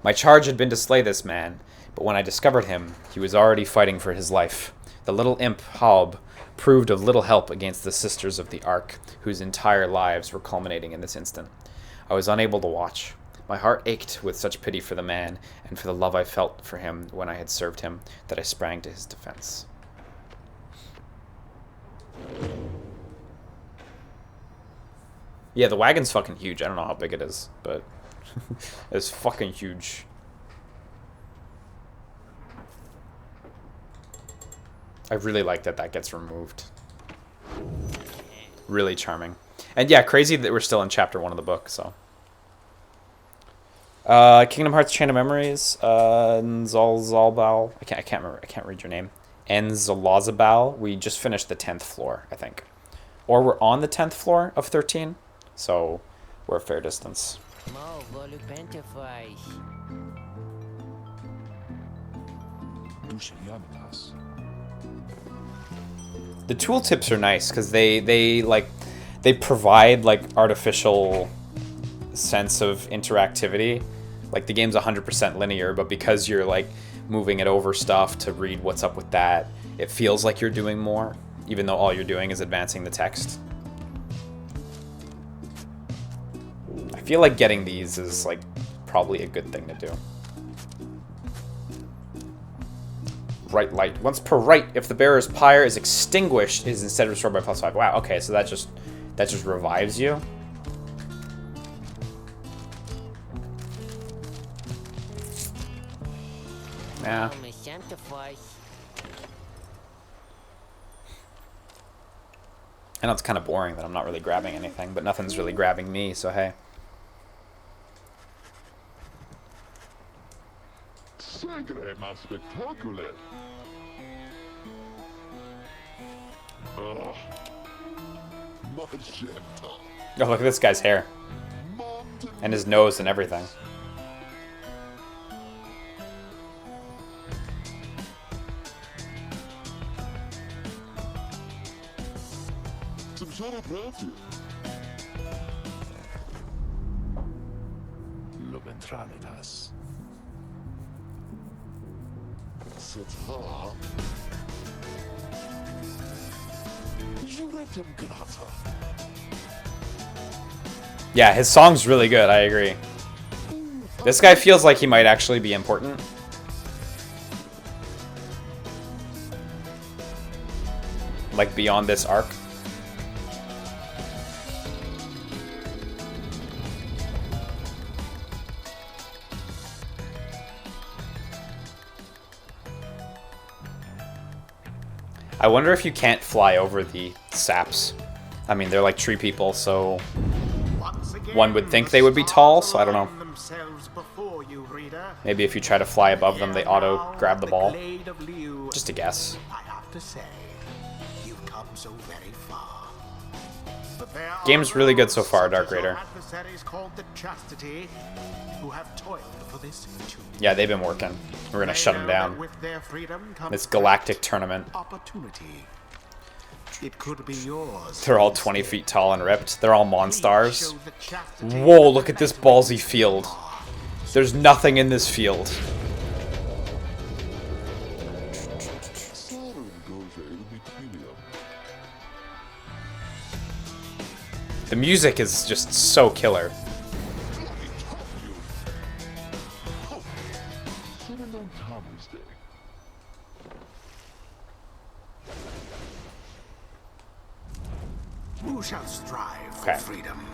My charge had been to slay this man, but when I discovered him, he was already fighting for his life. The little imp, Halb, proved of little help against the Sisters of the Ark, whose entire lives were culminating in this instant. I was unable to watch. My heart ached with such pity for the man, and for the love I felt for him when I had served him, that I sprang to his defense. Yeah, the wagon's fucking huge. I don't know how big it is, but it's fucking huge. I really like that that gets removed. Really charming. And yeah, crazy that we're still in chapter 1 of the book, so. Kingdom Hearts Chain of Memories, Nzalzalbal. I can't remember. I can't read your name. Nzalazabal. We just finished the 10th floor, I think. Or we're on the 10th floor of 13, so we're a fair distance. The tooltips are nice because they provide like artificial sense of interactivity. Like the game's 100% linear, but because you're like moving it over stuff to read what's up with that. It feels like you're doing more, even though all you're doing is advancing the text. I feel like getting these is like probably a good thing to do. Right light. Once per right, if the bearer's pyre is extinguished, is instead restored by +5. Wow, okay, so that just revives you. Yeah. I know it's kind of boring that I'm not really grabbing anything, but nothing's really grabbing me, so hey. Sacre ma spectacular. Oh, magenta. Oh, look at this guy's hair. And his nose and everything. Some sort of perfume. Lumentralitas. Sata. Juretem grata. Yeah, his song's really good, I agree. This guy feels like he might actually be important. Like beyond this arc. I wonder if you can't fly over the saps. I mean, they're like tree people, so one would think they would be tall, so I don't know. Maybe if you try to fly above them, they auto grab the ball. Just a guess. I have to say, you've come so very far. But there Game's really good so far, Dark Raider. adversaries called the Chastity, who have toiled for this too. Yeah, they've been working. We're gonna shut them down. With their freedom comes This galactic tournament. opportunity. It could be yours. They're all 20 feet tall and ripped. They're all Monstars. Whoa, look at this ballsy field. There's nothing in this field. The music is just so killer. Who shall strive for Okay. freedom?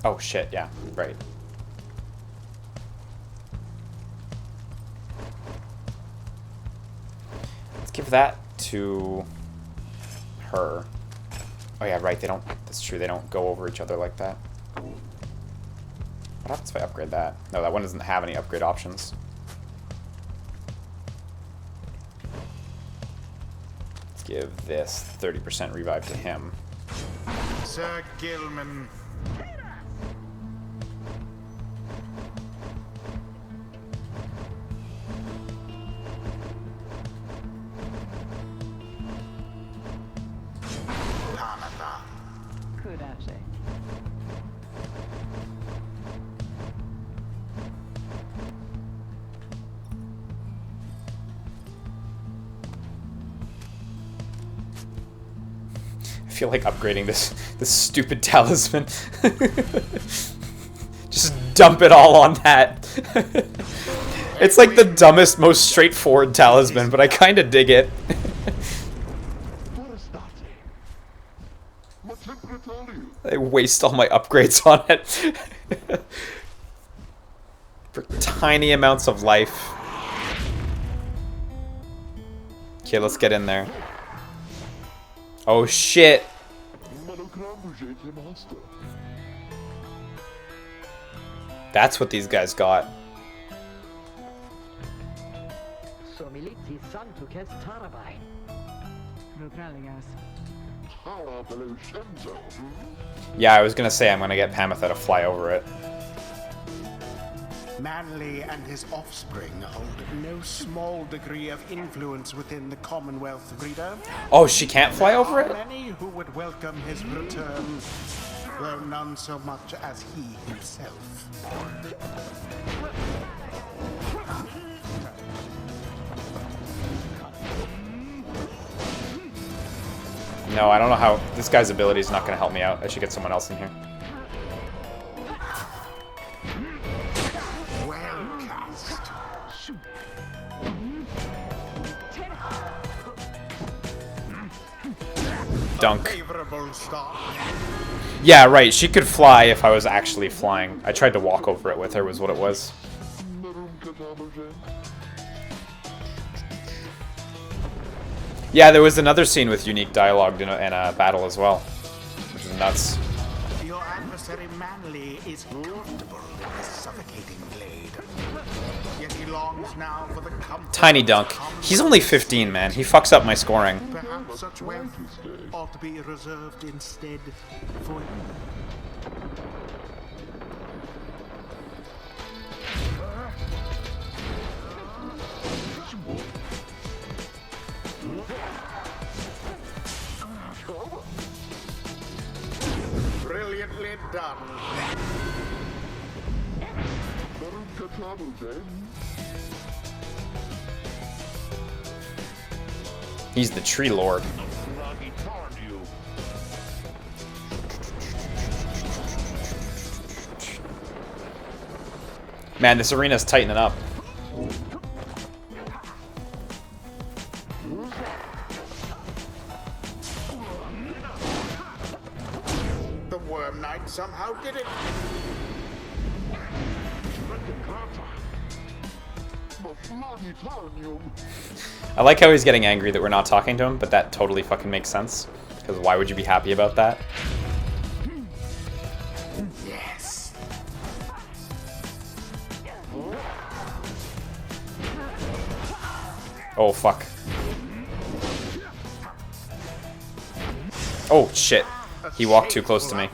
Oh shit, yeah, right. Let's give that to her. Oh yeah, right, they don't, that's true, they don't go over each other like that. What happens if I upgrade that? No, that one doesn't have any upgrade options. Let's give this 30% revive to him. Sir Gilman. I feel like upgrading this stupid talisman. Just dump it all on that. It's like the dumbest, most straightforward talisman, but I kind of dig it. I waste all my upgrades on it. For tiny amounts of life. Okay, let's get in there. Oh shit! That's what these guys got. Yeah, I was gonna say I'm gonna get Pamitha to fly over it. Manly and his offspring hold no small degree of influence within the Commonwealth, reader. Oh, she can't fly over There it? are many who would welcome his return, though none so much as he himself. No, I don't know how. This guy's ability is not going to help me out. I should get someone else in here. Well cast. Dunk. Favorable start. Yeah, right. She could fly if I was actually flying. I tried to walk over it with her, was what it was. Yeah, there was another scene with unique dialogue in a battle as well, which is nuts. Your adversary Manly is comfortable in this suffocating glade. Yet he longs now for the comfort Tiny of dunk. common He's only 15, man. He fucks up my scoring. Perhaps such wealth ought to be reserved instead for you. Brilliantly done. He's the tree lord. Man, this arena's tightening up. The Worm Knight somehow did it. I like how he's getting angry that we're not talking to him, but that totally fucking makes sense. Because why would you be happy about that? Yes. Oh, fuck. Oh, shit. He walked too close to me.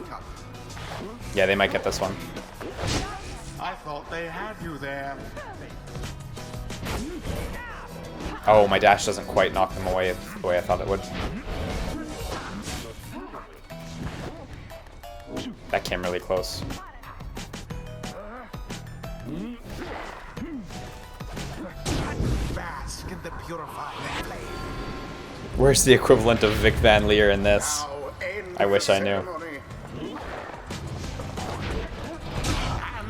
Yeah, they might get this one. I thought they had you there. Oh, my dash doesn't quite knock them away the way I thought it would. That came really close. Bask in the purifying flame. Where's the equivalent of Vic Van Leer in this? Now end I wish the I knew. ceremony.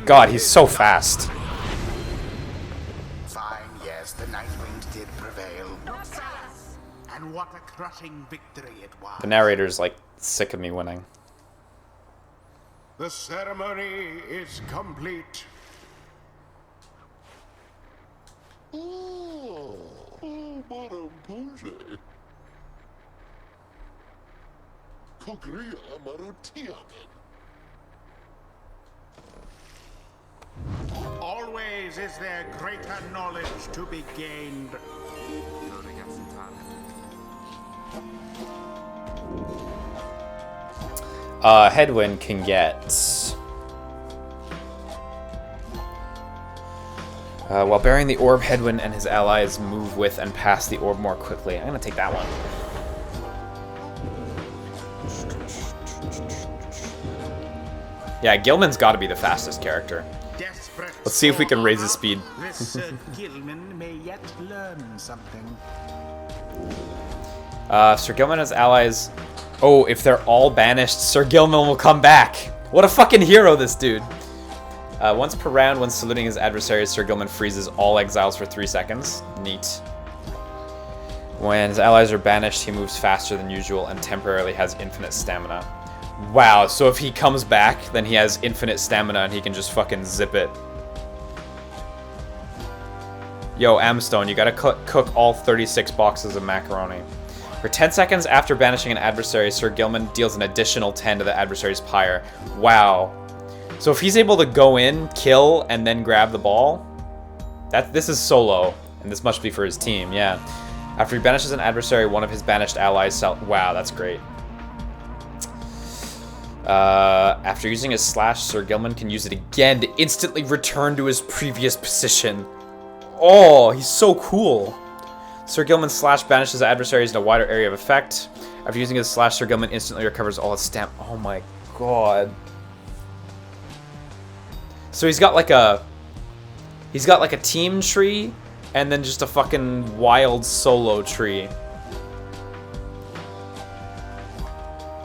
God, he's so fast. Fine, yes, the Nightwings did prevail. And what a crushing victory it was. The narrator's like sick of me winning. The ceremony is complete. Oh, Madame Bouger. Cogria Marutia. Always is there greater knowledge to be gained. Headwind can get... while bearing the orb, Headwind and his allies move with and past the orb more quickly. I'm gonna take that one. Yeah, Gilman's gotta be the fastest character. Desperate Let's see if we can raise his speed. This Gilman may yet learn something. Sir Gilman and his allies... Oh, if they're all banished, Sir Gilman will come back! What a fucking hero, this dude! Once per round, when saluting his adversaries, Sir Gilman freezes all exiles for 3 seconds. Neat. When his allies are banished, he moves faster than usual and temporarily has infinite stamina. Wow, so if he comes back, then he has infinite stamina and he can just fucking zip it. Yo, Amstone, you gotta cook all 36 boxes of macaroni. For 10 seconds after banishing an adversary, Sir Gilman deals an additional 10 to the adversary's pyre. Wow. So if he's able to go in, kill, and then grab the ball, this is solo, and this must be for his team, yeah. After he banishes an adversary, one of his banished allies wow, that's great. After using his slash, Sir Gilman can use it again to instantly return to his previous position. Oh, he's so cool. Sir Gilman's slash banishes adversaries in a wider area of effect. After using his slash, Sir Gilman instantly recovers all his stamp. Oh my god. So he's got like a team tree and then just a fucking wild solo tree.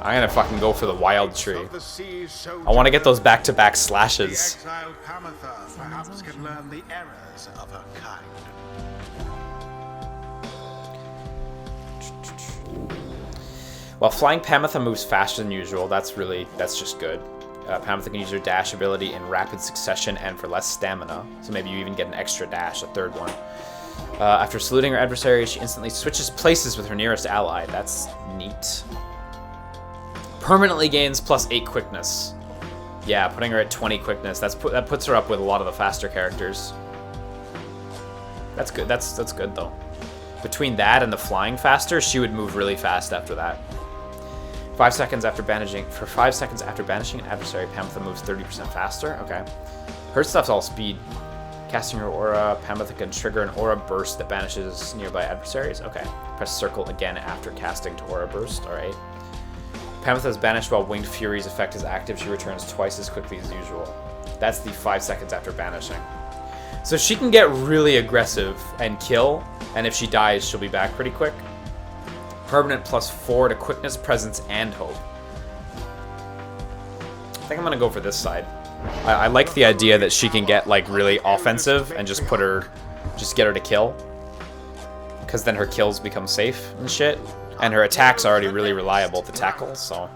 I'm gonna fucking go for the wild tree. I want to get those back-to-back slashes. The exiled Pamatha perhaps can learn the errors of her kind. While flying Pamatha moves faster than usual, that's just good. Pamatha can use her dash ability in rapid succession and for less stamina. So maybe you even get an extra dash, a third one. After saluting her adversary, she instantly switches places with her nearest ally. That's neat. Permanently gains +8 quickness. Yeah, putting her at 20 quickness. That puts her up with a lot of the faster characters. That's good. That's good though. Between that and the flying faster, she would move really fast after that. 5 seconds after banishing an adversary, Pamatha moves 30% faster. Okay. Her stuff's all speed. Casting her aura, Pamatha can trigger an aura burst that banishes nearby adversaries. Okay. Press circle again after casting to aura burst. Alright. Pamatha is banished while Winged Fury's effect is active. She returns twice as quickly as usual. That's the 5 seconds after banishing. So she can get really aggressive and kill, and if she dies, she'll be back pretty quick. Permanent +4 to quickness, presence, and hope. I think I'm gonna go for this side. I like the idea that she can get like really offensive and just get her to kill. Because then her kills become safe and shit. And her attack's already really reliable to tackle, so.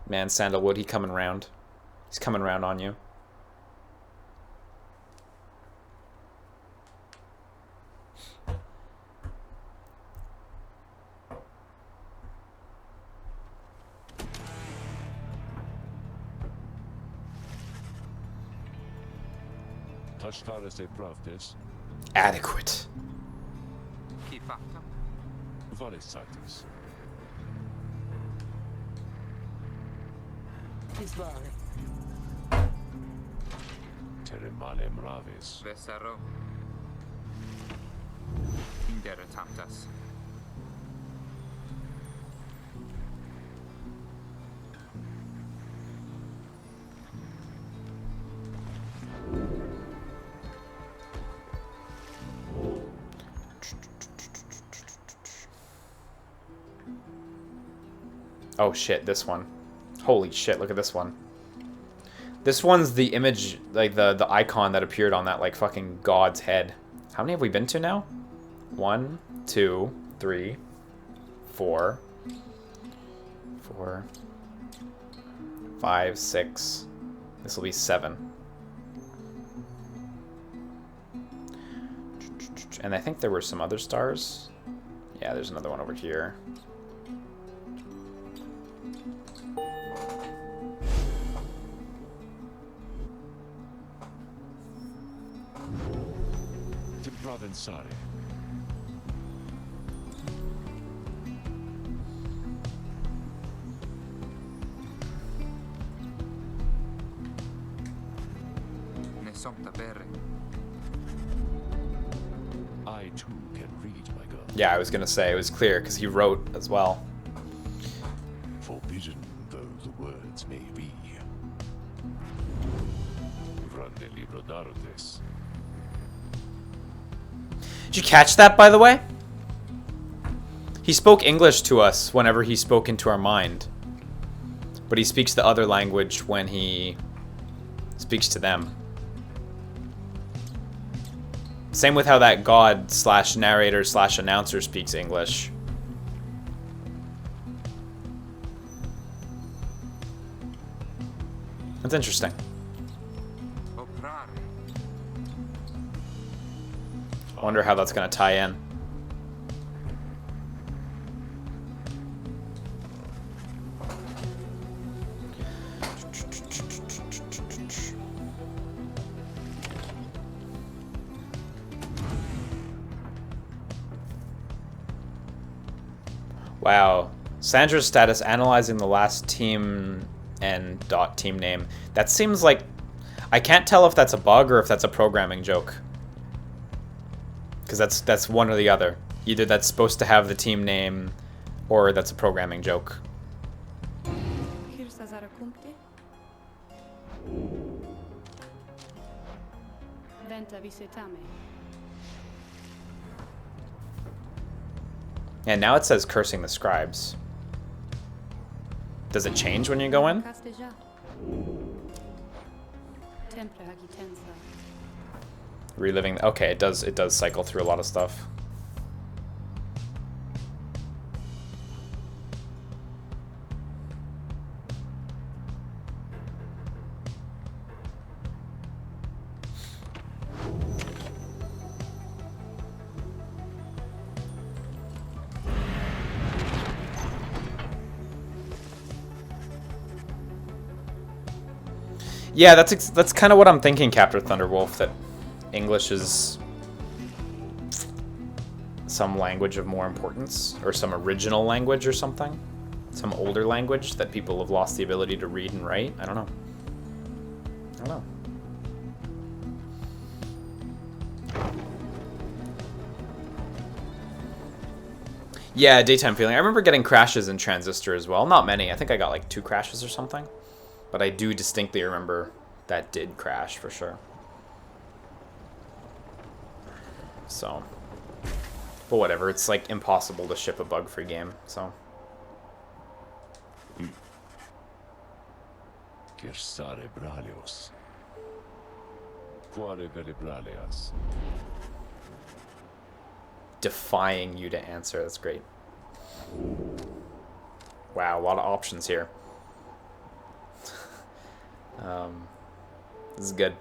Man, Sandalwood, he's coming round. He's coming round on you. Adequate. Chi fatto? Vesaro. Indere tamtas. Oh shit, this one. Holy shit, look at this one. This one's the image, like the icon that appeared on that like fucking god's head. How many have we been to now? 1, 2, 3, 4, 5, 6. This will be 7. And I think there were some other stars. Yeah, there's another one over here. Sorry. Ne som da bere. I too can read, my girl. Yeah, I was gonna say it was clear because he wrote as well. Forbidden though the words may be. Grande libro d'artes. Did you catch that, by the way? He spoke English to us whenever he spoke into our mind. But he speaks the other language when he speaks to them. Same with how that god / narrator / announcer speaks English. That's interesting. I wonder how that's going to tie in. Wow. Sandra's status, analyzing the last team and dot team name. That seems like... I can't tell if that's a bug or if that's a programming joke. Because that's one or the other. Either that's supposed to have the team name or that's a programming joke. And now it says cursing the scribes. Does it change when you go in? Reliving. Okay, it does cycle through a lot of stuff. Yeah, that's kind of what I'm thinking, Captain Thunderwolf, that English is some language of more importance, or some original language or something. Some older language that people have lost the ability to read and write. I don't know. I don't know. Yeah, daytime feeling. I remember getting crashes in Transistor as well. Not many. I think I got like 2 crashes or something. But I do distinctly remember that did crash for sure. So, but whatever. It's like impossible to ship a bug-free game. So. Gersare bralios. Quare vele braleas. Defying you to answer. That's great. Wow, a lot of options here. This is good.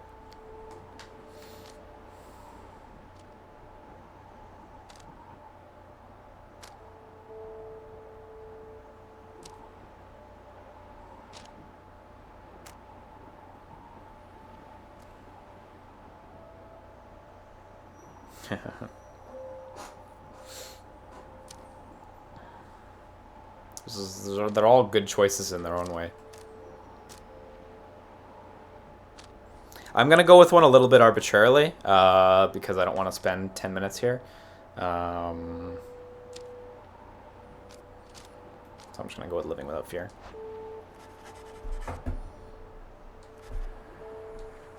They're all good choices in their own way. I'm going to go with one a little bit arbitrarily, because I don't want to spend 10 minutes here. So I'm just going to go with Living Without Fear.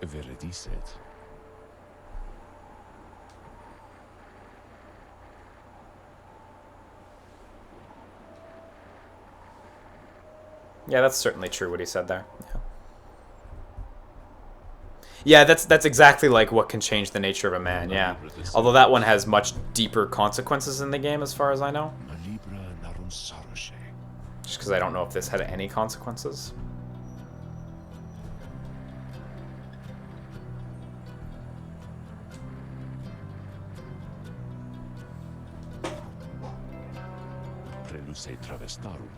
Veredicet. Yeah, that's certainly true what he said there. Yeah. Yeah, that's exactly like what can change the nature of a man, yeah. Although that one has much deeper consequences in the game as far as I know. Just because I don't know if this had any consequences. Preluce travestarum.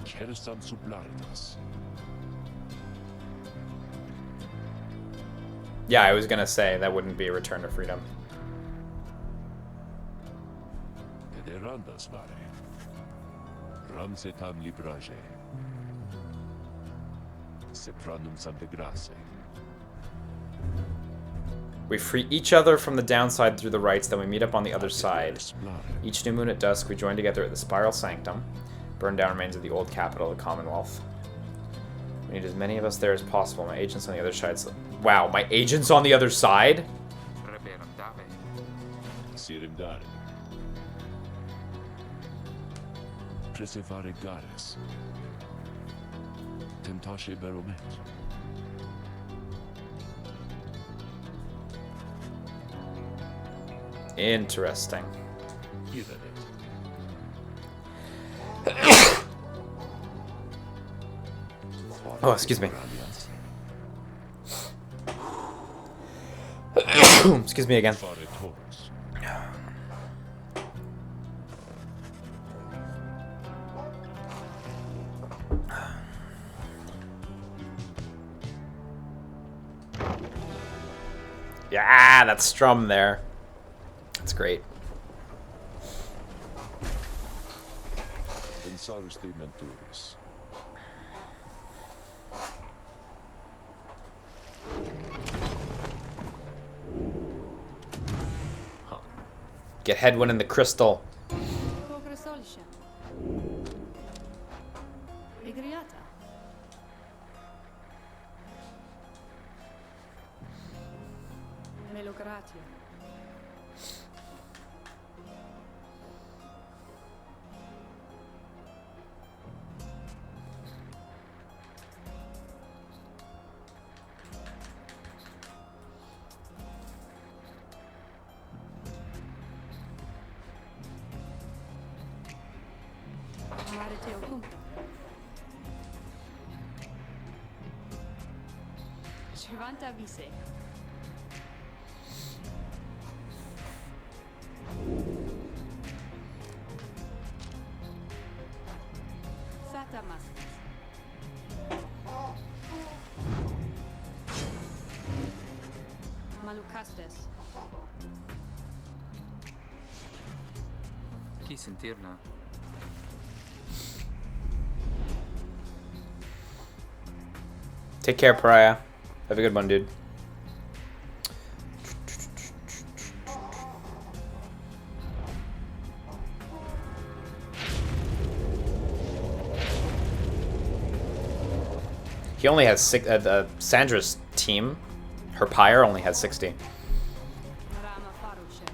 Kersam sublaritas. Yeah, I was gonna say that wouldn't be a return to freedom. Pederandas vare. Ramsetam librage. Sepranum santegrace. We free each other from the downside through the rites, then we meet up on the other side. Each new moon at dusk, we join together at the Spiral Sanctum. Burn down remains of the old capital, the Commonwealth. We need as many of us there as possible. My agent's on the other side. Wow, my agent's on the other side? Sirim dare. Presevare gares. Tentasce baromet. Interesting. Oh, excuse me. Excuse me again. Yeah, that strum there. That's great. Superstream menturis. Get headwind in the crystal. Progresolsha. Igriata. Melogratio. Marite oculto. Shivanta vise. Satamas. Malucastes. Chi sentirna? Take care, Pariah. Have a good one, dude. He only has six. Sandra's team, her pyre only has 60. Rama farushe.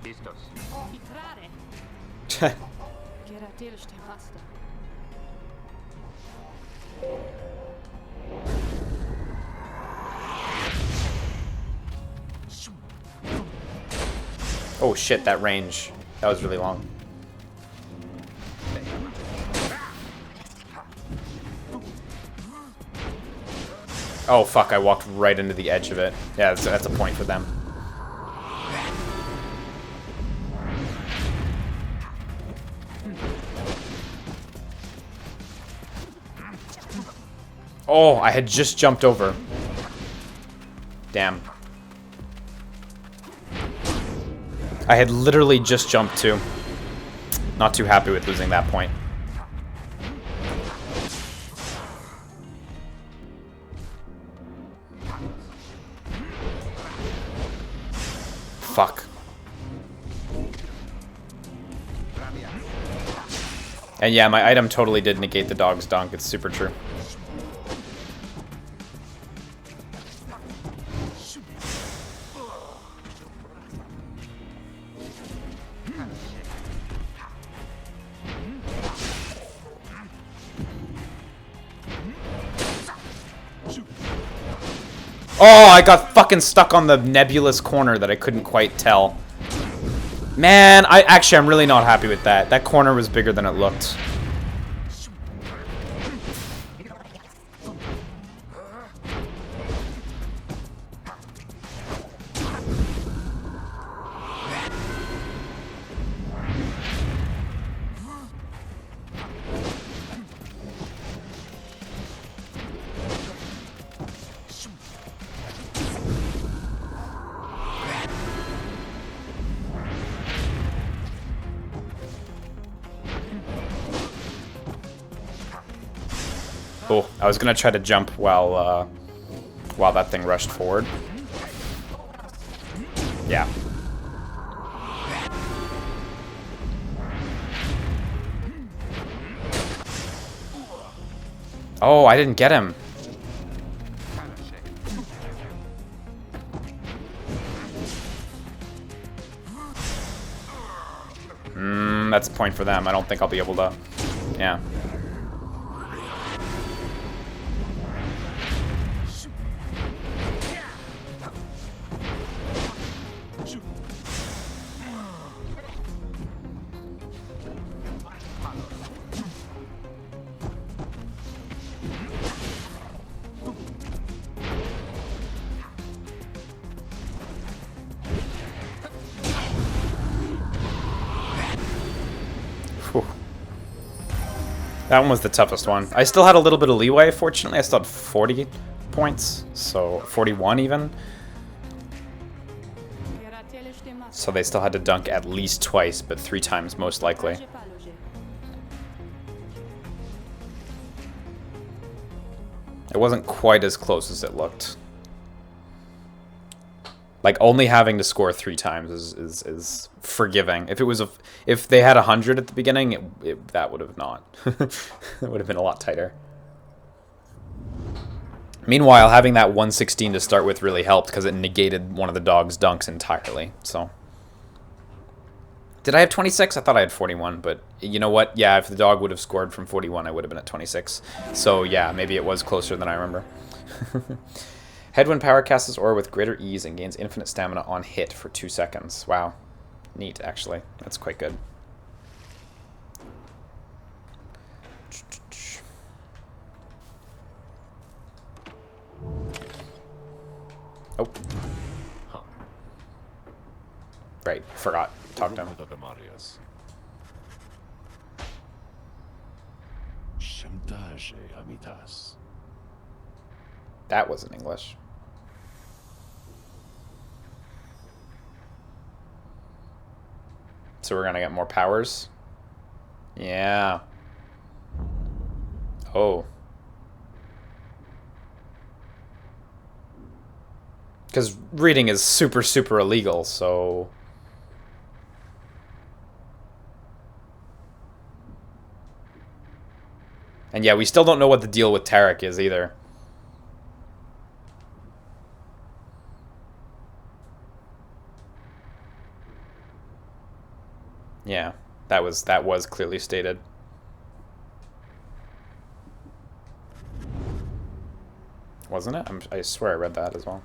Listos. Itrare. Geratilste hasta. Oh shit, that range. That was really long. Oh fuck, I walked right into the edge of it. Yeah, that's a point for them. Oh, I had just jumped over. Damn. I had literally just jumped too. Not too happy with losing that point. Fuck. And yeah, my item totally did negate the dog's dunk. It's super true. Oh, I got fucking stuck on the nebulous corner that I couldn't quite tell. Man, I'm really not happy with that. That corner was bigger than it looked. Cool. I was gonna try to jump while that thing rushed forward. Yeah. Oh, I didn't get him. That's a point for them. I don't think I'll be able to. Yeah. That one was the toughest one. I still had a little bit of leeway, fortunately. I still had 40 points, so 41 even. So they still had to dunk at least twice, but 3 times most likely. It wasn't quite as close as it looked. Like, only having to score 3 times is forgiving. If it was if they had 100 at the beginning, that would have not. It would have been a lot tighter. Meanwhile, having that 116 to start with really helped because it negated one of the dog's dunks entirely. So, did I have 26? I thought I had 41, but you know what? Yeah, if the dog would have scored from 41, I would have been at 26. So yeah, maybe it was closer than I remember. Headwind power casts his aura with greater ease and gains infinite stamina on hit for 2 seconds. Wow. Neat, actually. That's quite good. Oh. Huh. Right, forgot. Talk to him. That wasn't English. So we're gonna get more powers? Yeah. Oh. Because reading is super, super illegal, so... And yeah, we still don't know what the deal with Tarek is either. Yeah, that was clearly stated. Wasn't it? I swear I read that as well.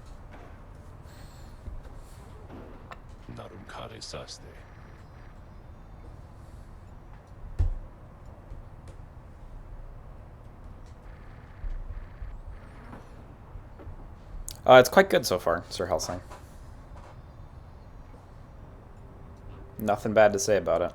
It's quite good so far, Sir Helsing. Nothing bad to say about it.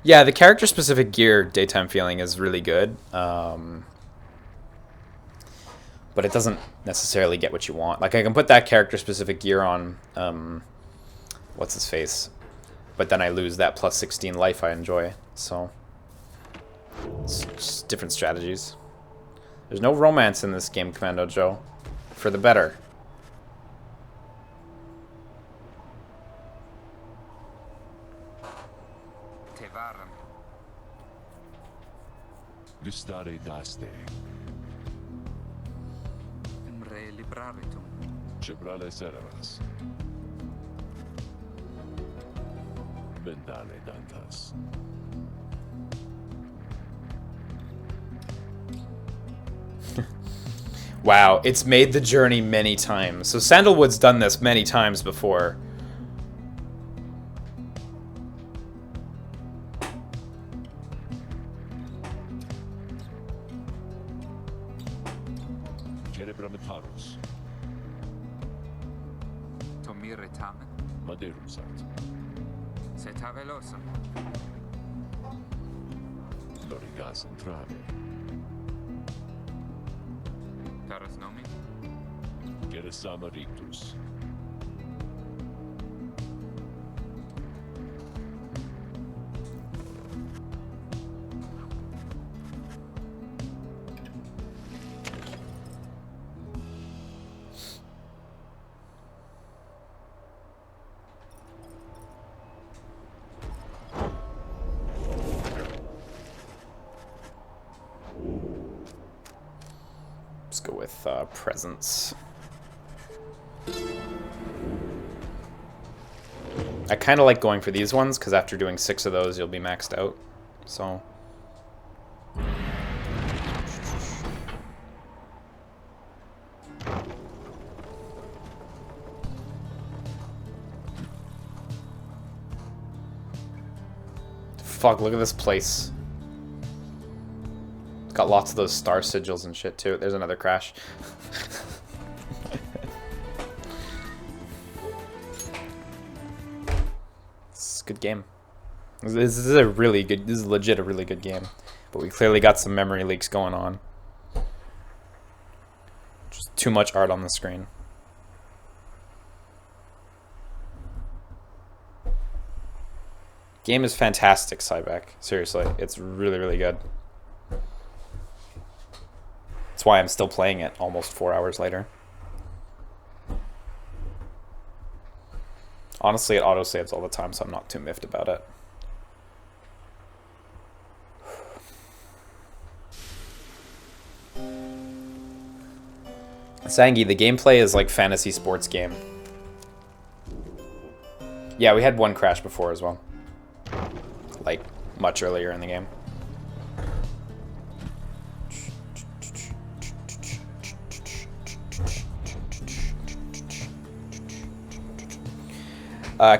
Yeah, the character-specific gear daytime feeling is really good. But it doesn't necessarily get what you want. Like, I can put that character-specific gear on, what's his face? But then I lose that plus 16 life I enjoy, so... It's just different strategies. There's no romance in this game, Commando Joe. For the better. Tevaram. Gustare daste. Imre libraritum. Cebrale servas. Bendale dantas. Wow, it's made the journey many times. So Sandalwood's done this many times before. Cerebramentarus. Tomire tamen. Maderum sat. Setavelosum. Lorigas entrave. Taras nomi. Geresama rictus. Let's go with presence. I kind of like going for these ones because after doing 6 of those, you'll be maxed out. So. Fuck, look at this place. It's got lots of those star sigils and shit too. There's another crash. It's a good game. This is a really good. This is legit a really good game. But we clearly got some memory leaks going on. Just too much art on the screen. Game is fantastic, Cybeck. Seriously, it's really, really good. That's why I'm still playing it almost 4 hours later. Honestly, it autosaves all the time, so I'm not too miffed about it. Sangi, the gameplay is like fantasy sports game. Yeah, we had one crash before as well. Like, much earlier in the game.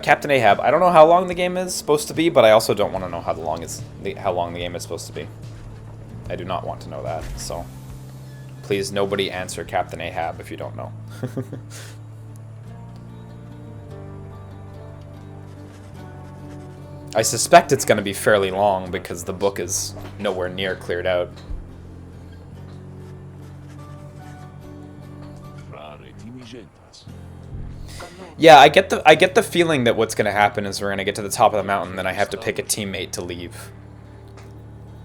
Captain Ahab. I don't know how long the game is supposed to be, but I also don't want to know how long the game is supposed to be. I do not want to know that, so please nobody answer Captain Ahab if you don't know. I suspect it's going to be fairly long because the book is nowhere near cleared out. Yeah, I get the feeling that what's going to happen is we're going to get to the top of the mountain, then I have to pick a teammate to leave.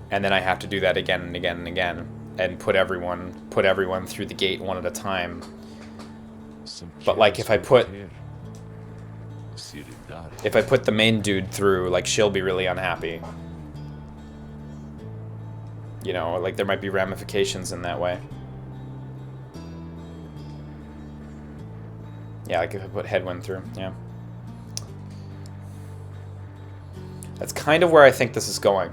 And then I have to do that again and again and again and put everyone through the gate one at a time. But like if I put the main dude through, like, she'll be really unhappy. You know, like there might be ramifications in that way. Yeah, like if I put Headwind through, yeah. That's kind of where I think this is going.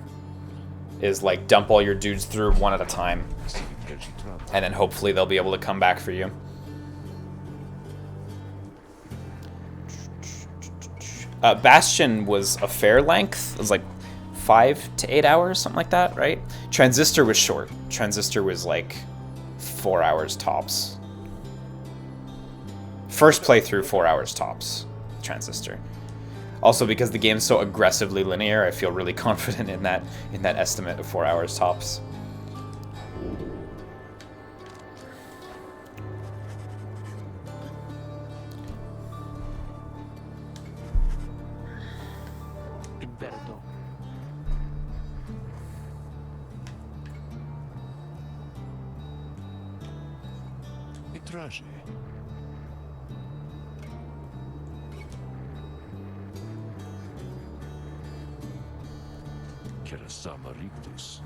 Is like dump all your dudes through one at a time. And then hopefully they'll be able to come back for you. Bastion was a fair length. It was like 5 to 8 hours, something like that, right? Transistor was short. Transistor was like 4 hours tops. First playthrough, 4 hours tops. Transistor. Also, because the game's so aggressively linear, I feel really confident in that estimate of 4 hours tops. Umberto. Etraje. Kerasama Rites.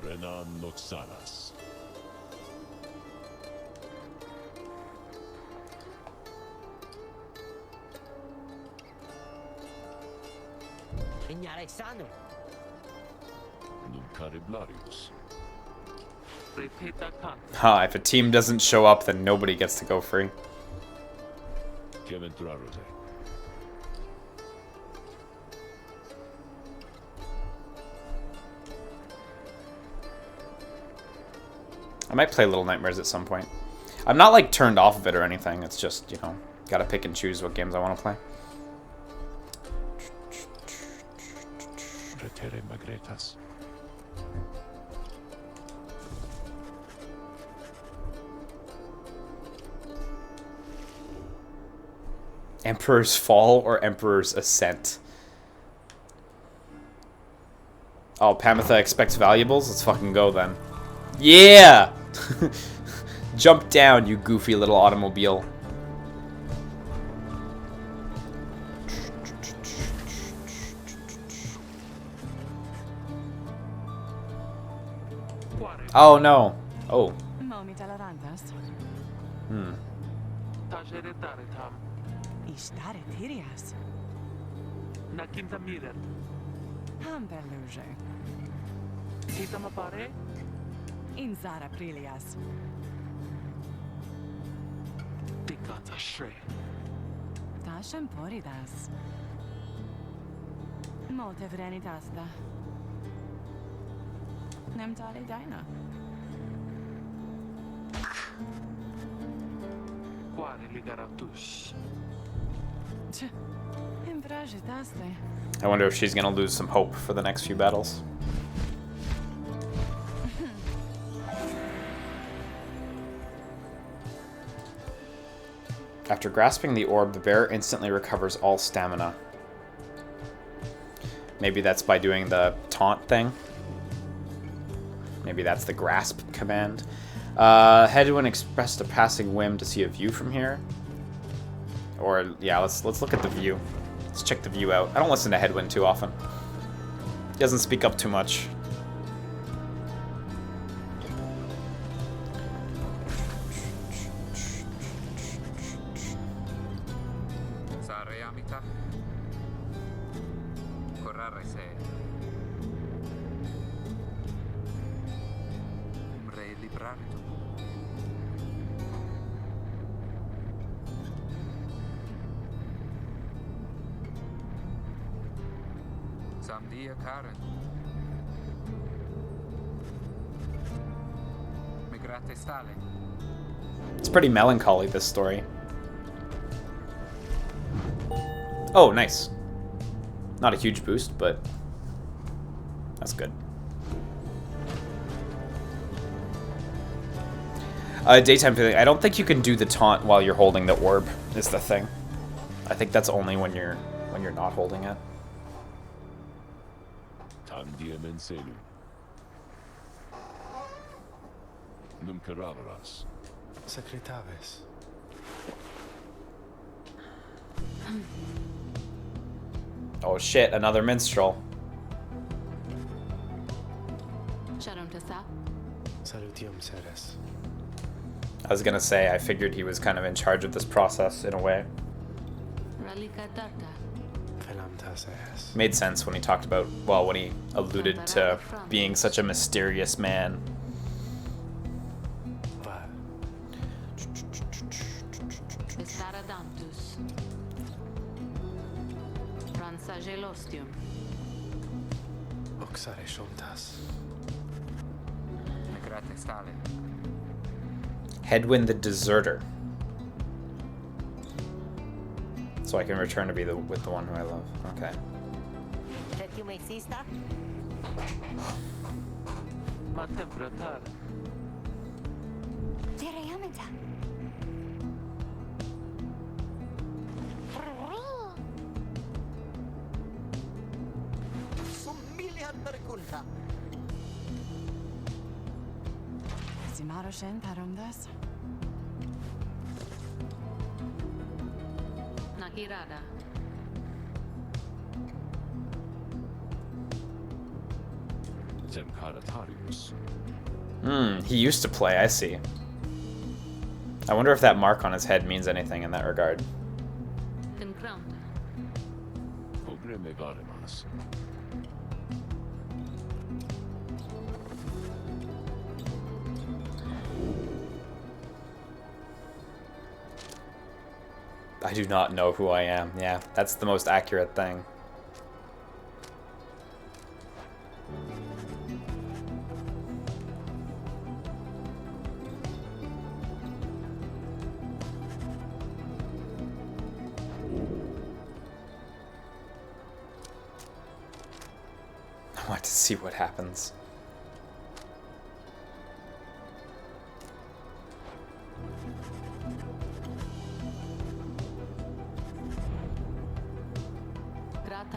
Renan Noxanas. Ignare sano. Nuncariblarius. Repeta can. Huh, if a team doesn't show up, then nobody gets to go free. Keventrarode. I might play Little Nightmares at some point. I'm not like turned off of it or anything. It's just, you know, gotta pick and choose what games I want to play. Pretere Magretas. Emperor's Fall or Emperor's Ascent? Oh, Pamitha expects valuables? Let's fucking go then. Yeah! Jump down, you goofy little automobile. Oh no. Oh. Hmm. Tajere taretam. Istare Tirias. Nakinta mirer. Hamberluge. Kita mapare. Inzara Prilias. Tikata shre. Tashem Poridas. Molte vrenitasda. Ne Shem Tali Dina. Quare ligaratus. Imbrajitaste. I wonder if she's gonna lose some hope for the next few battles. After grasping the orb, the bear instantly recovers all stamina. Maybe that's by doing the taunt thing. Maybe that's the grasp command. Headwind expressed a passing whim to see a view from here. Or yeah, let's look at the view. Let's check the view out. I don't listen to Headwind too often. He doesn't speak up too much. Sareamita. Corrare se. Umre libraritum. Samdia Karen. Migrate stale. It's pretty melancholy, this story. Oh, nice. Not a huge boost, but that's good. Daytime feeling. I don't think you can do the taunt while you're holding the orb, is the thing. I think that's only when you're not holding it. Tandia menselu. Num caravaras. Secretaves. Oh shit, another minstrel. Salutium seres. I was gonna say, I figured he was kind of in charge of this process in a way. Felamtas es. Made sense when he talked about, well, when he alluded to being such a mysterious man. Va. Oxare shontas. Migrate stale. Headwind the Deserter. So I can return to be with the one who I love. Okay. Matem bratar. Tereyamenta. Zimaroshen Tarondas. Nakirada. Zemkaratarius. He used to play, I see. I wonder if that mark on his head means anything in that regard. Ogre megarimas. I do not know who I am. Yeah, that's the most accurate thing. I want to see what happens.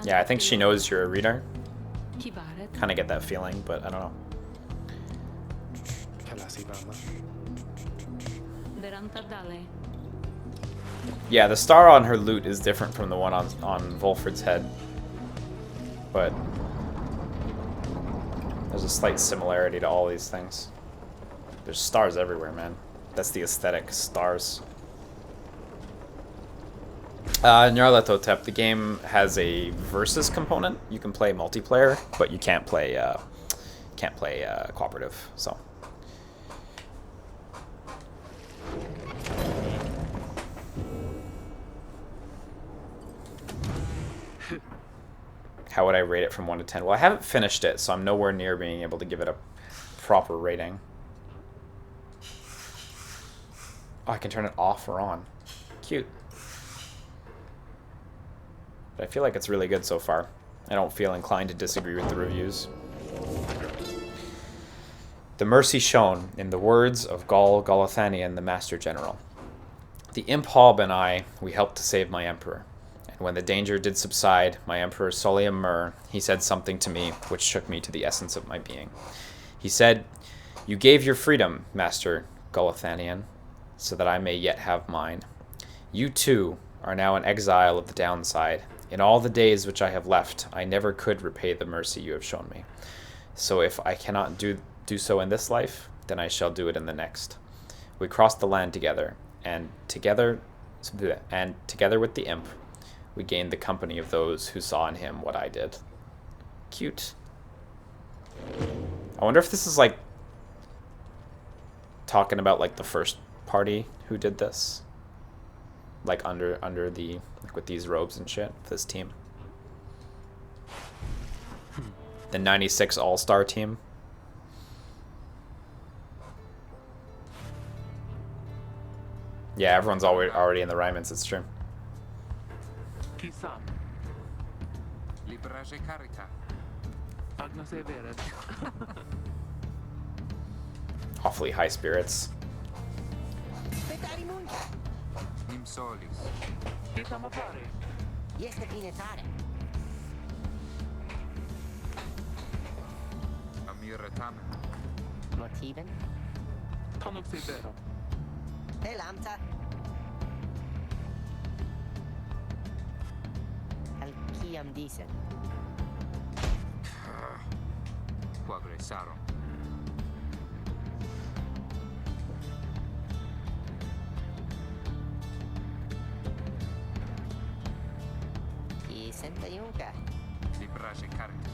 Yeah, I think she knows you're a reader. Kind of get that feeling, but I don't know. Yeah, the star on her lute is different from the one on Volfred's head. But there's a slight similarity to all these things. There's stars everywhere, man. That's the aesthetic, stars. Nyarlathotep, the game has a versus component. You can play multiplayer, but you can't play cooperative. So. How would I rate it from 1 to 10? Well, I haven't finished it, so I'm nowhere near being able to give it a proper rating. Oh, I can turn it off or on. Cute. But I feel like it's really good so far. I don't feel inclined to disagree with the reviews. The mercy shown, in the words of Galathanian, the Master General. The Imp Hob and I, we helped to save my Emperor. And when the danger did subside, my Emperor Solium Mur, he said something to me which shook me to the essence of my being. He said, "You gave your freedom, Master Galathanian, so that I may yet have mine. You, too, are now an exile of the downside. In all the days which I have left, I never could repay the mercy you have shown me. So if I cannot do so in this life, then I shall do it in the next." We crossed the land together, and together with the imp, we gained the company of those who saw in him what I did. Cute. I wonder if this is like talking about like the first party who did this, like under the like with these robes and shit. This team, the '96 All-Star team. Yeah, everyone's already in the Rymans, it's true. Chissà. Librage carita. Agnos e veret. Awfully high spirits. Petari munca. Nim solis. Che stiamo a fare? Jeste pinetare. Amir tamen. Motiven? Tonok se vero. Pelamta. Alkiam dicen. Quagre sarum. Chi senta yunca. Librage carita.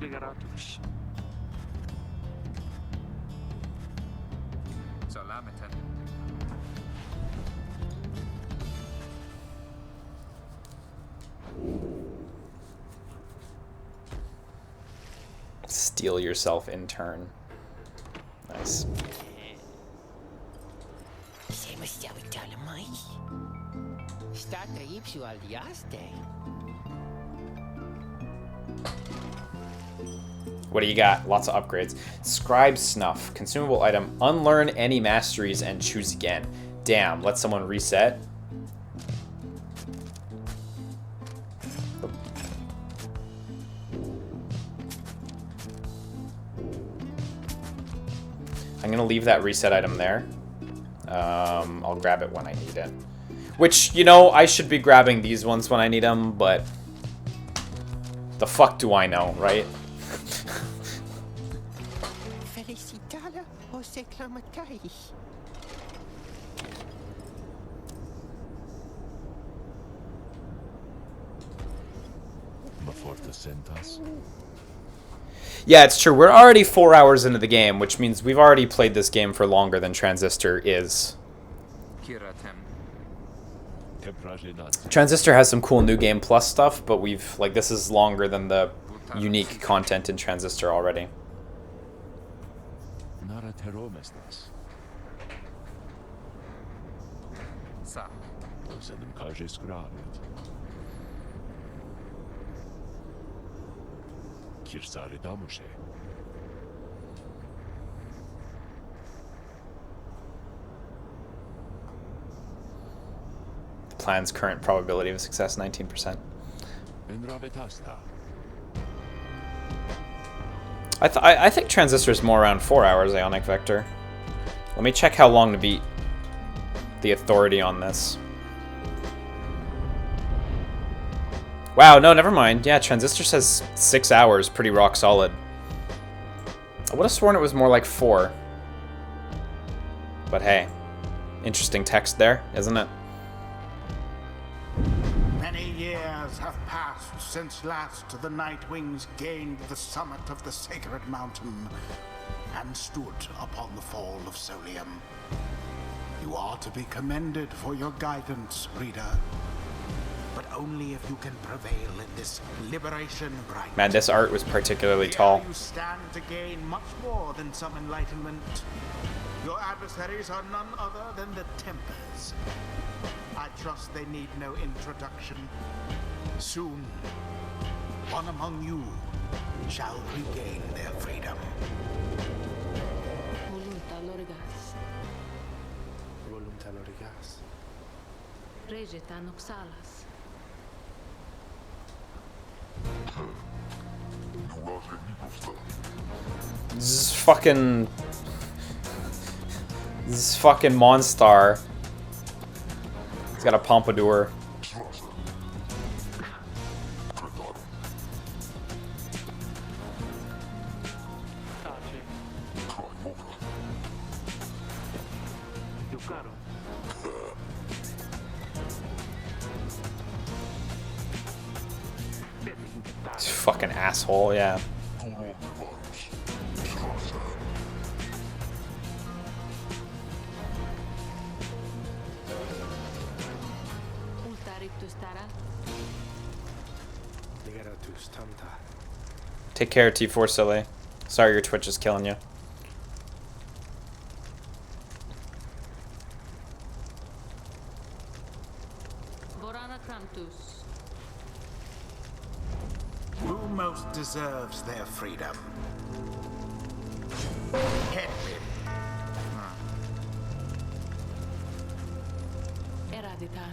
Ligaratus. Salameten. Steal yourself in turn. Nice. Se mi stiamo italiano mai. State ipsu aliaste. What do you got? Lots of upgrades. Scribe Snuff. Consumable item. Unlearn any masteries and choose again. Damn, let someone reset. I'm going to leave that reset item there. I'll grab it when I need it. Which, you know, I should be grabbing these ones when I need them, but the fuck do I know, right? Felicitada os exclamatais. Maforte sentas. Yeah, it's true. We're already 4 hours into the game, which means we've already played this game for longer than Transistor is. Kiratem. Transistor has some cool New Game Plus stuff, but we've, like, this is longer than the unique content in Transistor already. Nara teromestas. Sa. Sedem kajes gravit. Kirsare damushe. The plan's current probability of success, 19%. I think Transistor is more around 4 hours, Ionic Vector. Let me check how long to beat the authority on this. Wow, no, never mind. Yeah, Transistor says 6 hours, pretty rock solid. I would have sworn it was more like 4. But hey, interesting text there, isn't it? Many years have passed since last the Nightwings gained the summit of the sacred mountain and stood upon the fall of Solium. You are to be commended for your guidance, reader. But only if you can prevail in this liberation rite. Man, this art was particularly tall. You stand to gain much more than some enlightenment. Your adversaries are none other than the Tempers. I trust they need no introduction. Soon, one among you shall regain their freedom. Volunta lorgas. Volunta lorigas. Regeta noxalas. This fucking Monstar. He's got a pompadour. Fucking asshole, yeah. Liberatus tanta. Take care, T4 Silly. Sorry your Twitch is killing you. Vorana Crantus. Who most deserves their freedom? Headwind. Eradita.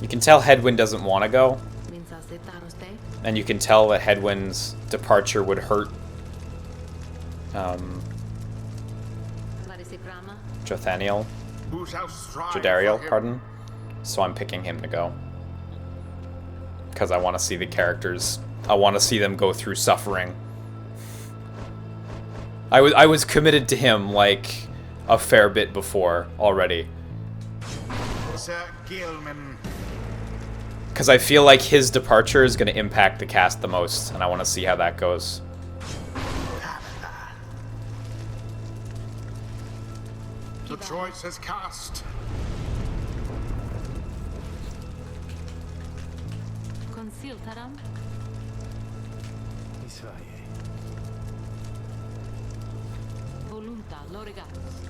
You can tell Headwind doesn't want to go, Minsas de Taroste. and you can tell that Headwind's departure would hurt Varisiprama. Jothaniel. Who shall strive Jodariel, for him? pardon. So I'm picking him to go. Because I want to see the characters. I want to see them go through suffering. I was committed to him like a fair bit before already. Sir Gilman. Because I feel like his departure is going to impact the cast the most, and I want to see how that goes. The choice is cast. Consiltaram. Israel. Volunta lorgas.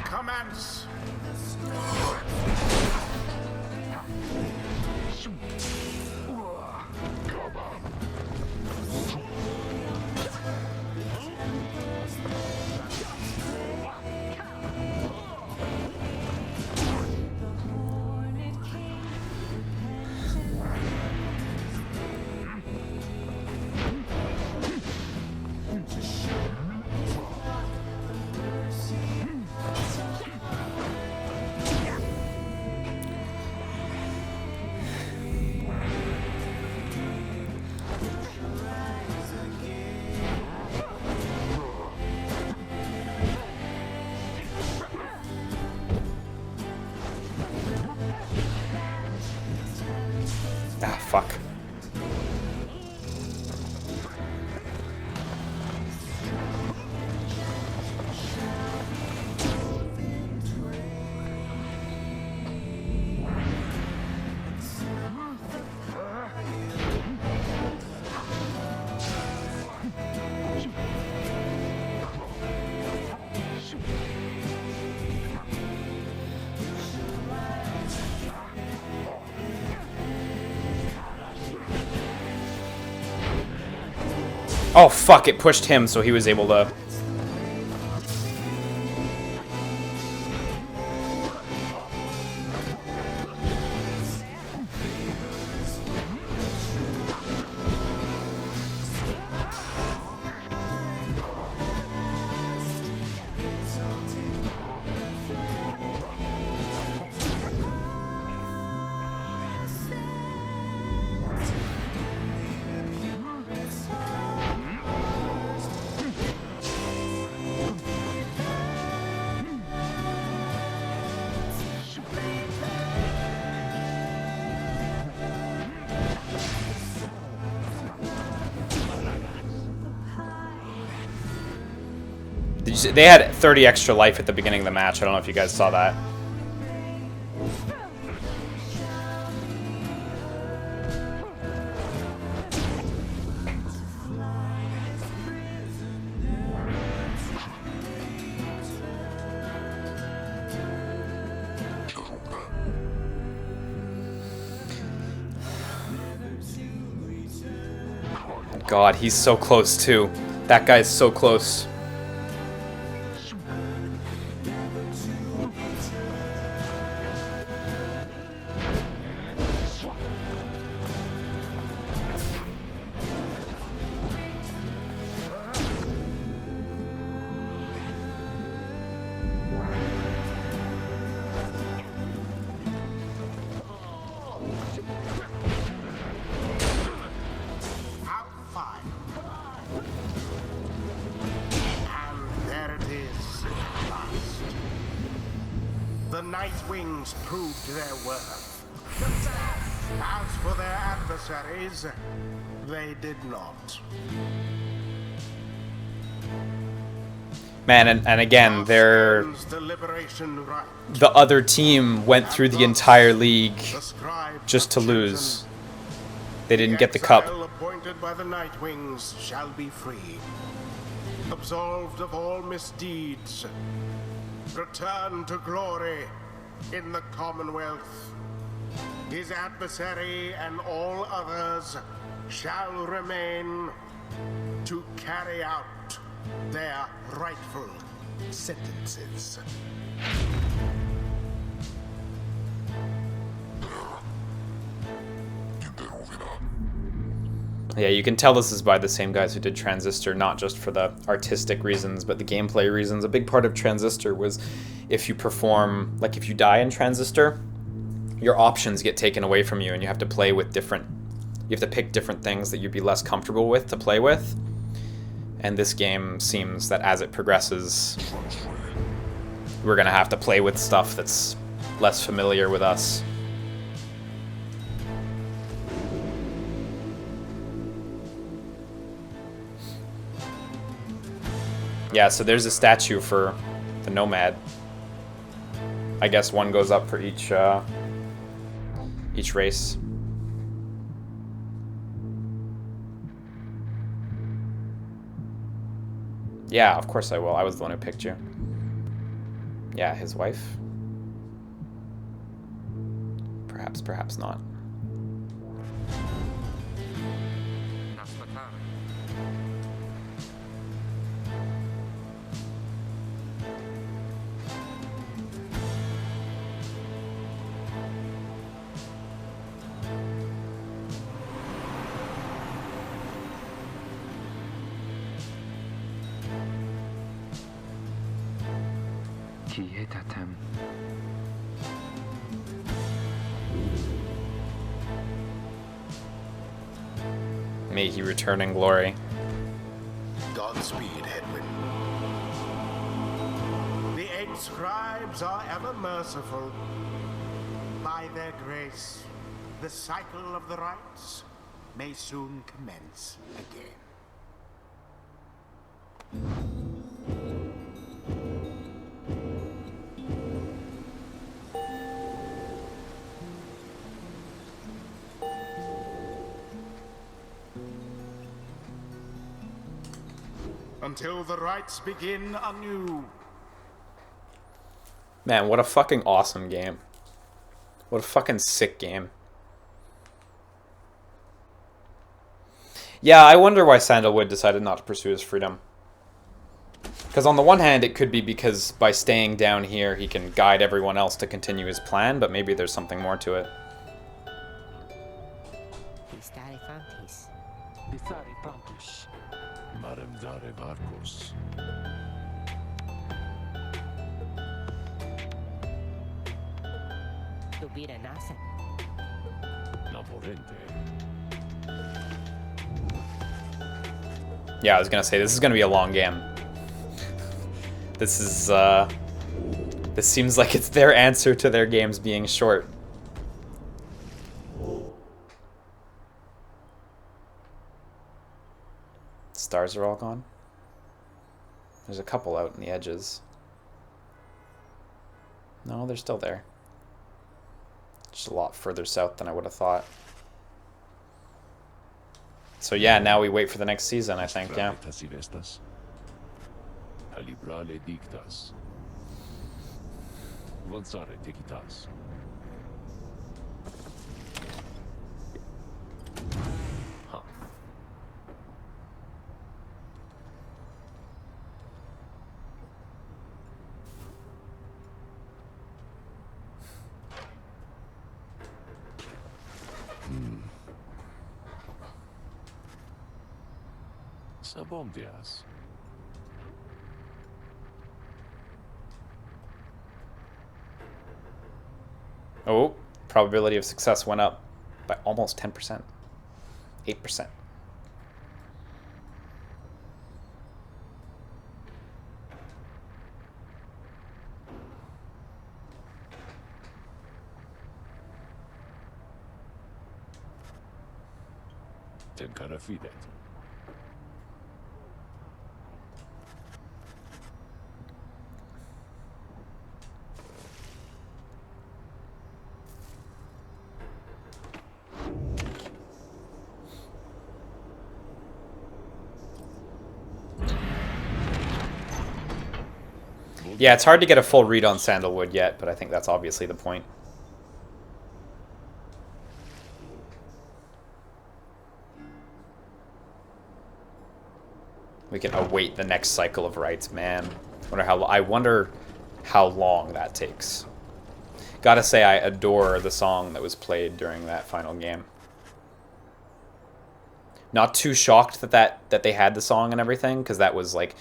Commence. Ah, fuck. Oh, fuck, it pushed him, so he was able to... They had 30 extra life at the beginning of the match. I don't know if you guys saw that. God, he's so close too. That guy's so close. The Night Wings proved their worth. As for their adversaries, they did not. Man, and again, they're... The other team went through the entire league just to lose. They didn't get the cup. Appointed by the Night Wings shall be free, absolved of all misdeeds, return to glory in the Commonwealth. His adversary and all others shall remain to carry out their rightful sentences. Yeah, you can tell this is by the same guys who did Transistor, not just for the artistic reasons, but the gameplay reasons. A big part of Transistor was if you perform, like if you die in Transistor, your options get taken away from you and you have to play with different, you have to pick different things that you'd be less comfortable with to play with. And this game seems that as it progresses, we're going to have to play with stuff that's less familiar with us. Yeah, so there's a statue for the Nomad. I guess one goes up for each race. Yeah, of course I will. I was the one who picked you. Yeah, his wife. Perhaps, perhaps not. May he return in glory. Godspeed, Hedwin. The 8 scribes are ever merciful. By their grace, the cycle of the rites may soon commence again. Until the rites begin anew. Man, what a fucking awesome game. What a fucking sick game. Yeah, I wonder why Sandalwood decided not to pursue his freedom. Because on the one hand, it could be because by staying down here, he can guide everyone else to continue his plan, but maybe there's something more to it. Maremdare Barcos. Tubira nasa. Laborente. Yeah, I was gonna say, this is gonna be a long game. This is, this seems like it's their answer to their games being short. Stars are all gone. There's a couple out in the edges. No, they're still there. Just a lot further south than I would have thought. So yeah, now we wait for the next season, I think, yeah. Calibrale dictas. Avanzare tecitas. Huh. Sabombias. Oh, probability of success went up by almost 10%. 8%. Tenkara fidet. Yeah, it's hard to get a full read on Sandalwood yet, but I think that's obviously the point. We can await the next cycle of rites, man. I wonder how long that takes. Gotta say, I adore the song that was played during that final game. Not too shocked that they had the song and everything, because that was like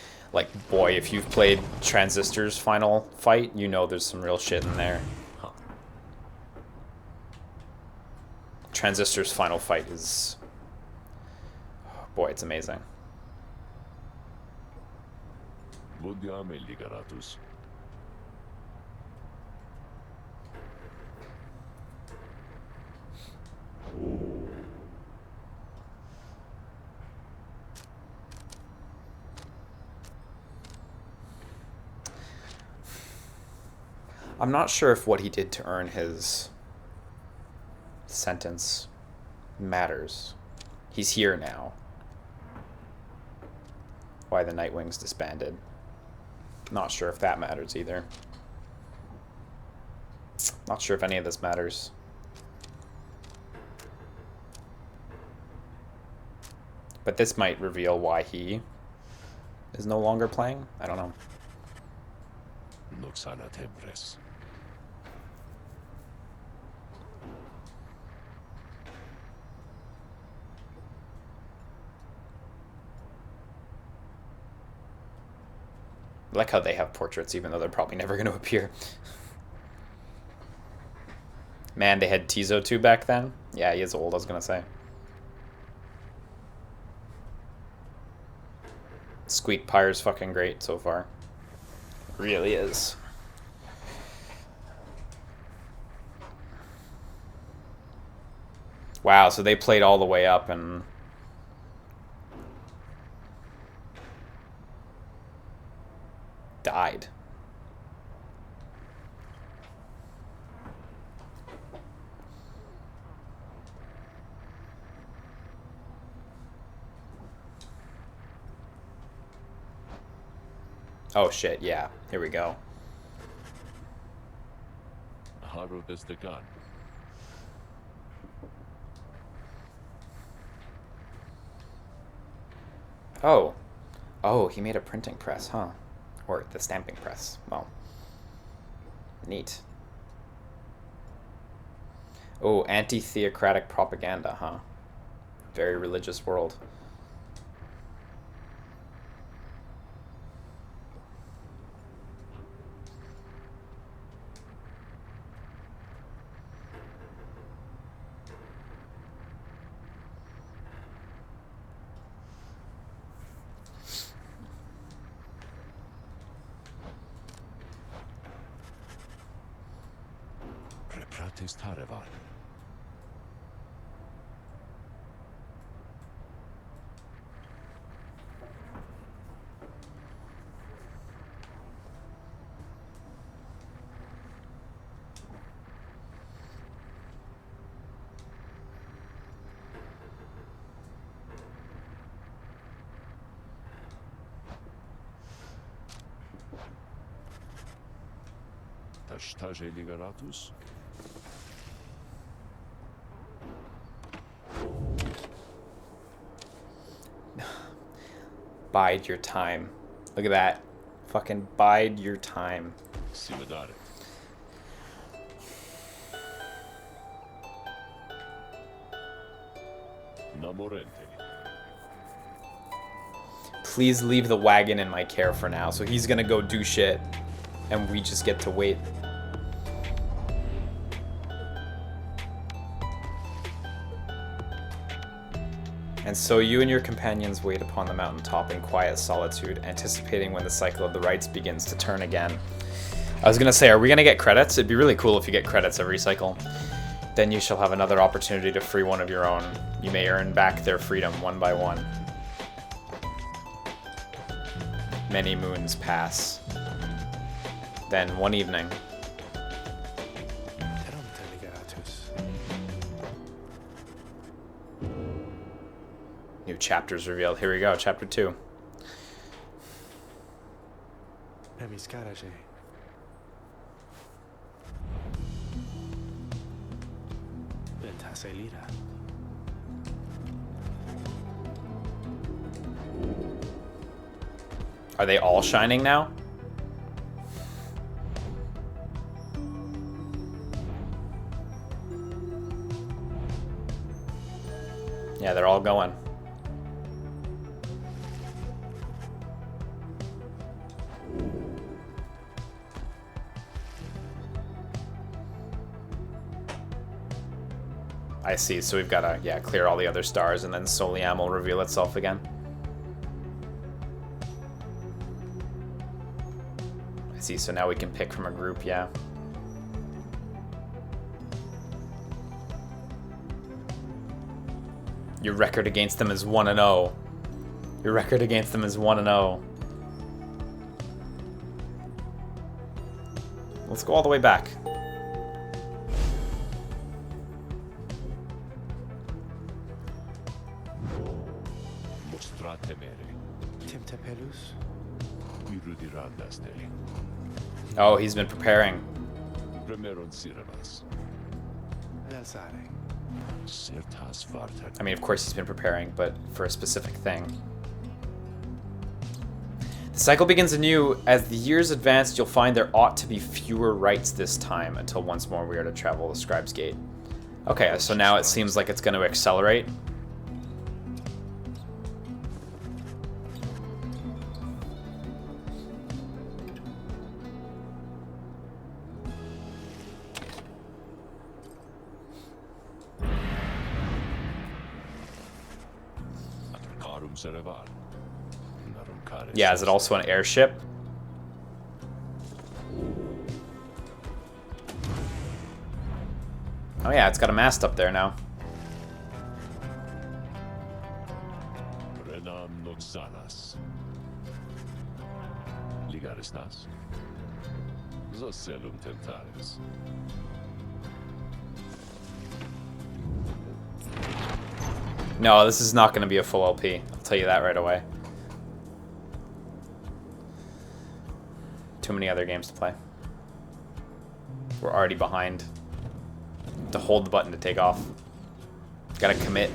boy, if you've played Transistor's final fight, you know there's some real shit in there. Huh. Transistor's final fight is, oh, boy, it's amazing. I'm not sure if what he did to earn his sentence matters. He's here now. Why the Nightwings disbanded. Not sure if that matters either. Not sure if any of this matters. But this might reveal why he is no longer playing. I don't know. Noxana Tempres. I like how they have portraits, even though they're probably never going to appear. Man, they had Tizo too back then? Yeah, he is old, I was going to say. Squeak Pyre's fucking great so far. Really is. Wow, so they played all the way up and... died. Oh shit, yeah. Here we go. Harrow is the gun. Oh. Oh, he made a printing press, huh? Or the stamping press. Well. Neat. Oh, anti-theocratic propaganda, huh? Very religious world. Pratis Tareval. Tashtaje ligaratus. Bide your time. Look at that. Fucking bide your time. Simadare. Namorente. Please leave the wagon in my care for now. So he's gonna go do shit. And we just get to wait. And so you and your companions wait upon the mountaintop in quiet solitude, anticipating when the cycle of the rites begins to turn again. I was gonna say, are we gonna get credits? It'd be really cool if you get credits every cycle. Then you shall have another opportunity to free one of your own. You may earn back their freedom one by one. Many moons pass. Then one evening, new chapters revealed. Here we go, chapter 2. Are they all shining now? Yeah, they're all going. I see, so we've got to, yeah, clear all the other stars, and then Soliam will reveal itself again. I see, so now we can pick from a group, yeah. Your record against them is 1-0. Your record against them is 1-0. Let's go all the way back. Oh, he's been preparing. I mean, of course he's been preparing, but for a specific thing. The cycle begins anew. As the years advance, you'll find there ought to be fewer rites this time, until once more we are to travel the Scribe's Gate. Okay, so now it seems like it's going to accelerate. Yeah, is it also an airship? Oh yeah, it's got a mast up there now. No, this is not going to be a full LP. I'll tell you that right away. Too many other games to play. We're already behind. To hold the button to take off. Gotta commit.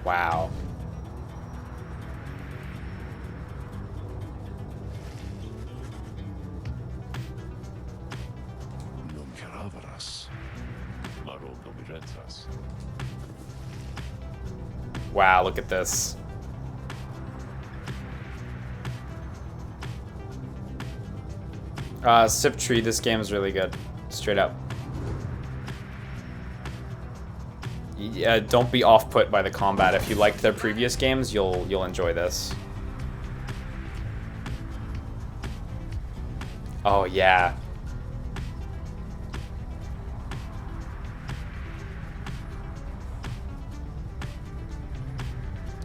Wow. Wow, look at this. Sip Tree, this game is really good. Straight up. Yeah, don't be off-put by the combat. If you liked their previous games, you'll enjoy this. Oh, yeah.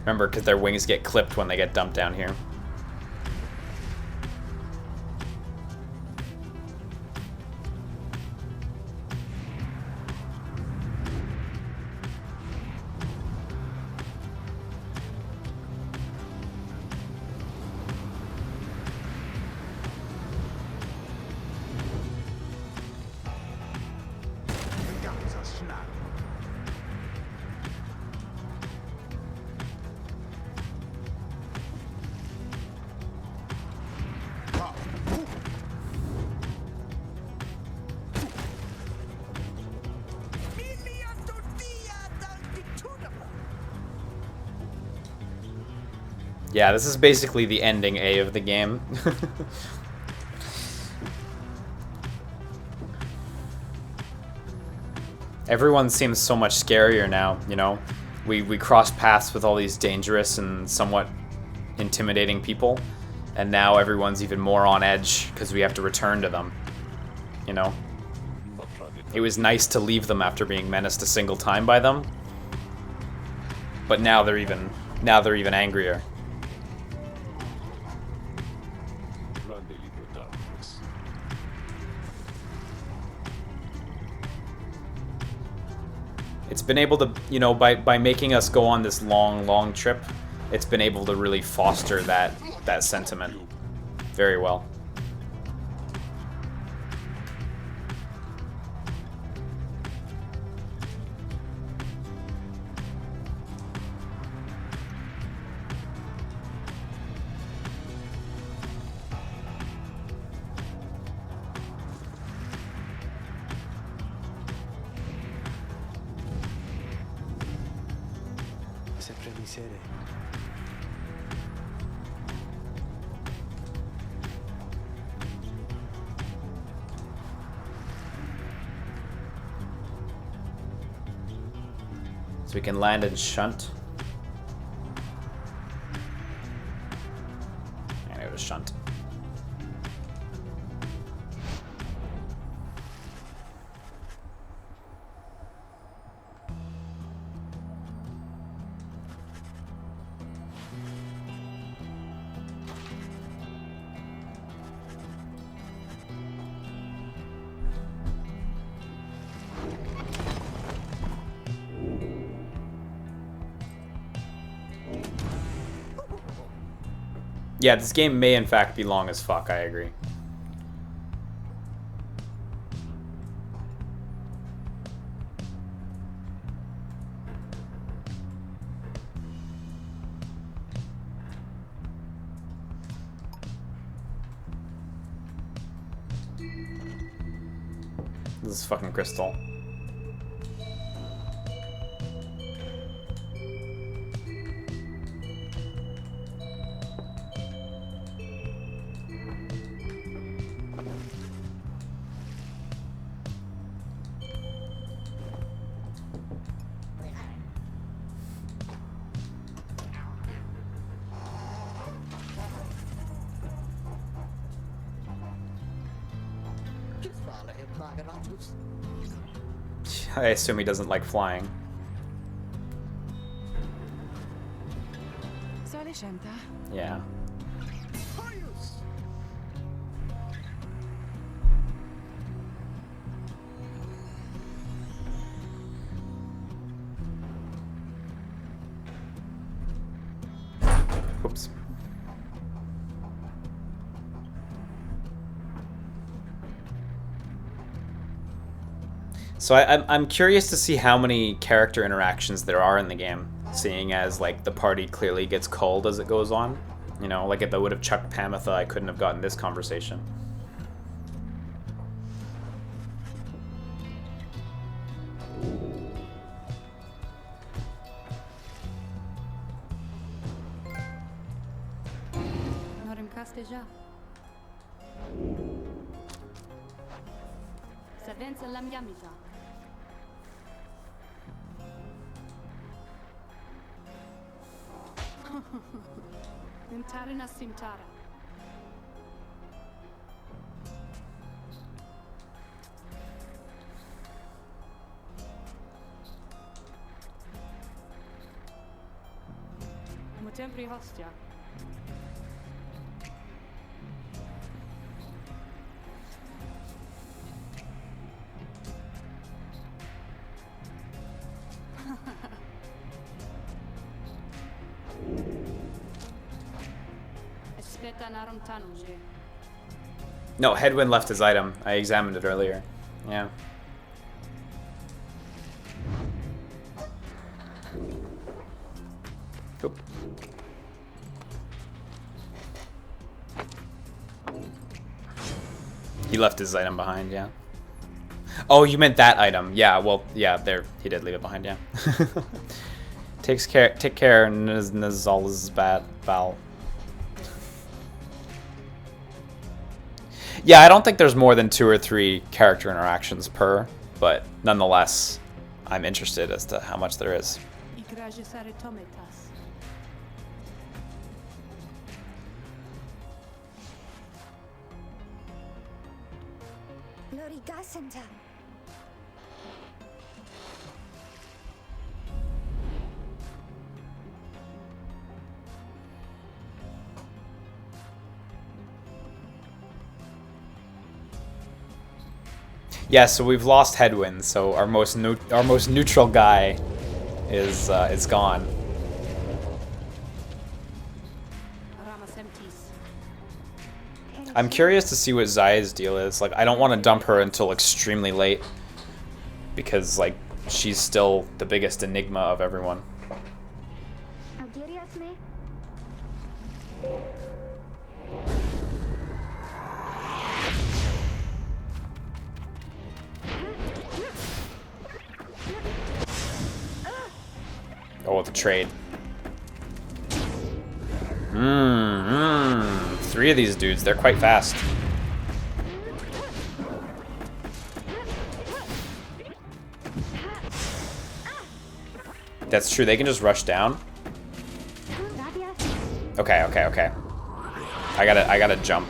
Remember, because their wings get clipped when they get dumped down here. Yeah, this is basically the ending A of the game. Everyone seems so much scarier now, you know? We cross paths with all these dangerous and somewhat intimidating people, and now everyone's even more on edge because we have to return to them, you know? It was nice to leave them after being menaced a single time by them, but now they're even angrier. It's been able to, you know, by making us go on this long trip, it's been able to really foster that sentiment very well. Sempre miseria. So we can land and shunt. And it was shunt. Yeah, this game may in fact be long as fuck, I agree. This is fucking crystal. I assume he doesn't like flying. Yeah. Oops. So I'm curious to see how many character interactions there are in the game, seeing as like the party clearly gets culled as it goes on. You know, like if I would have chucked Pamitha, I couldn't have gotten this conversation. Deja. Sevenza l'ambiamita. Intarina simtara. Tempri hostia. Aspetta narum tanuje. No, Headwind left his item. I examined it earlier. Yeah. Oop. He left his item behind, yeah. Oh, you meant that item. Yeah, well, yeah, there he did leave it behind, yeah. Take care, Nizal's bad Val. Yeah, I don't think there's more than 2 or 3 character interactions per, but nonetheless, I'm interested as to how much there is. Lorigasenta. Yeah, so we've lost Headwind, so our most neutral guy is gone. I'm curious to see what Zaya's deal is. Like, I don't want to dump her until extremely late because, like, she's still the biggest enigma of everyone. Oh, with the trade. 3 of these dudes, they're quite fast. That's true, they can just rush down. Okay. I gotta jump.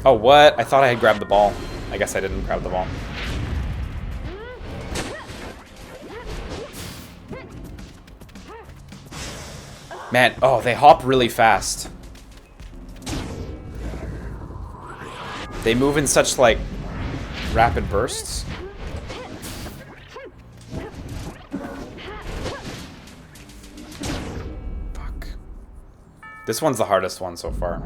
Oh, what? I thought I had grabbed the ball. I guess I didn't grab the ball. Man, oh, they hop really fast. They move in such, like, rapid bursts. Fuck. This one's the hardest one so far.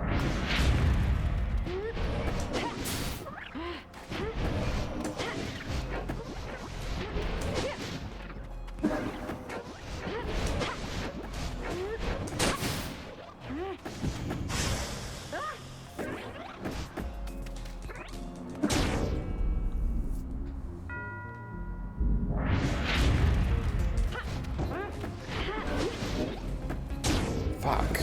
Fuck.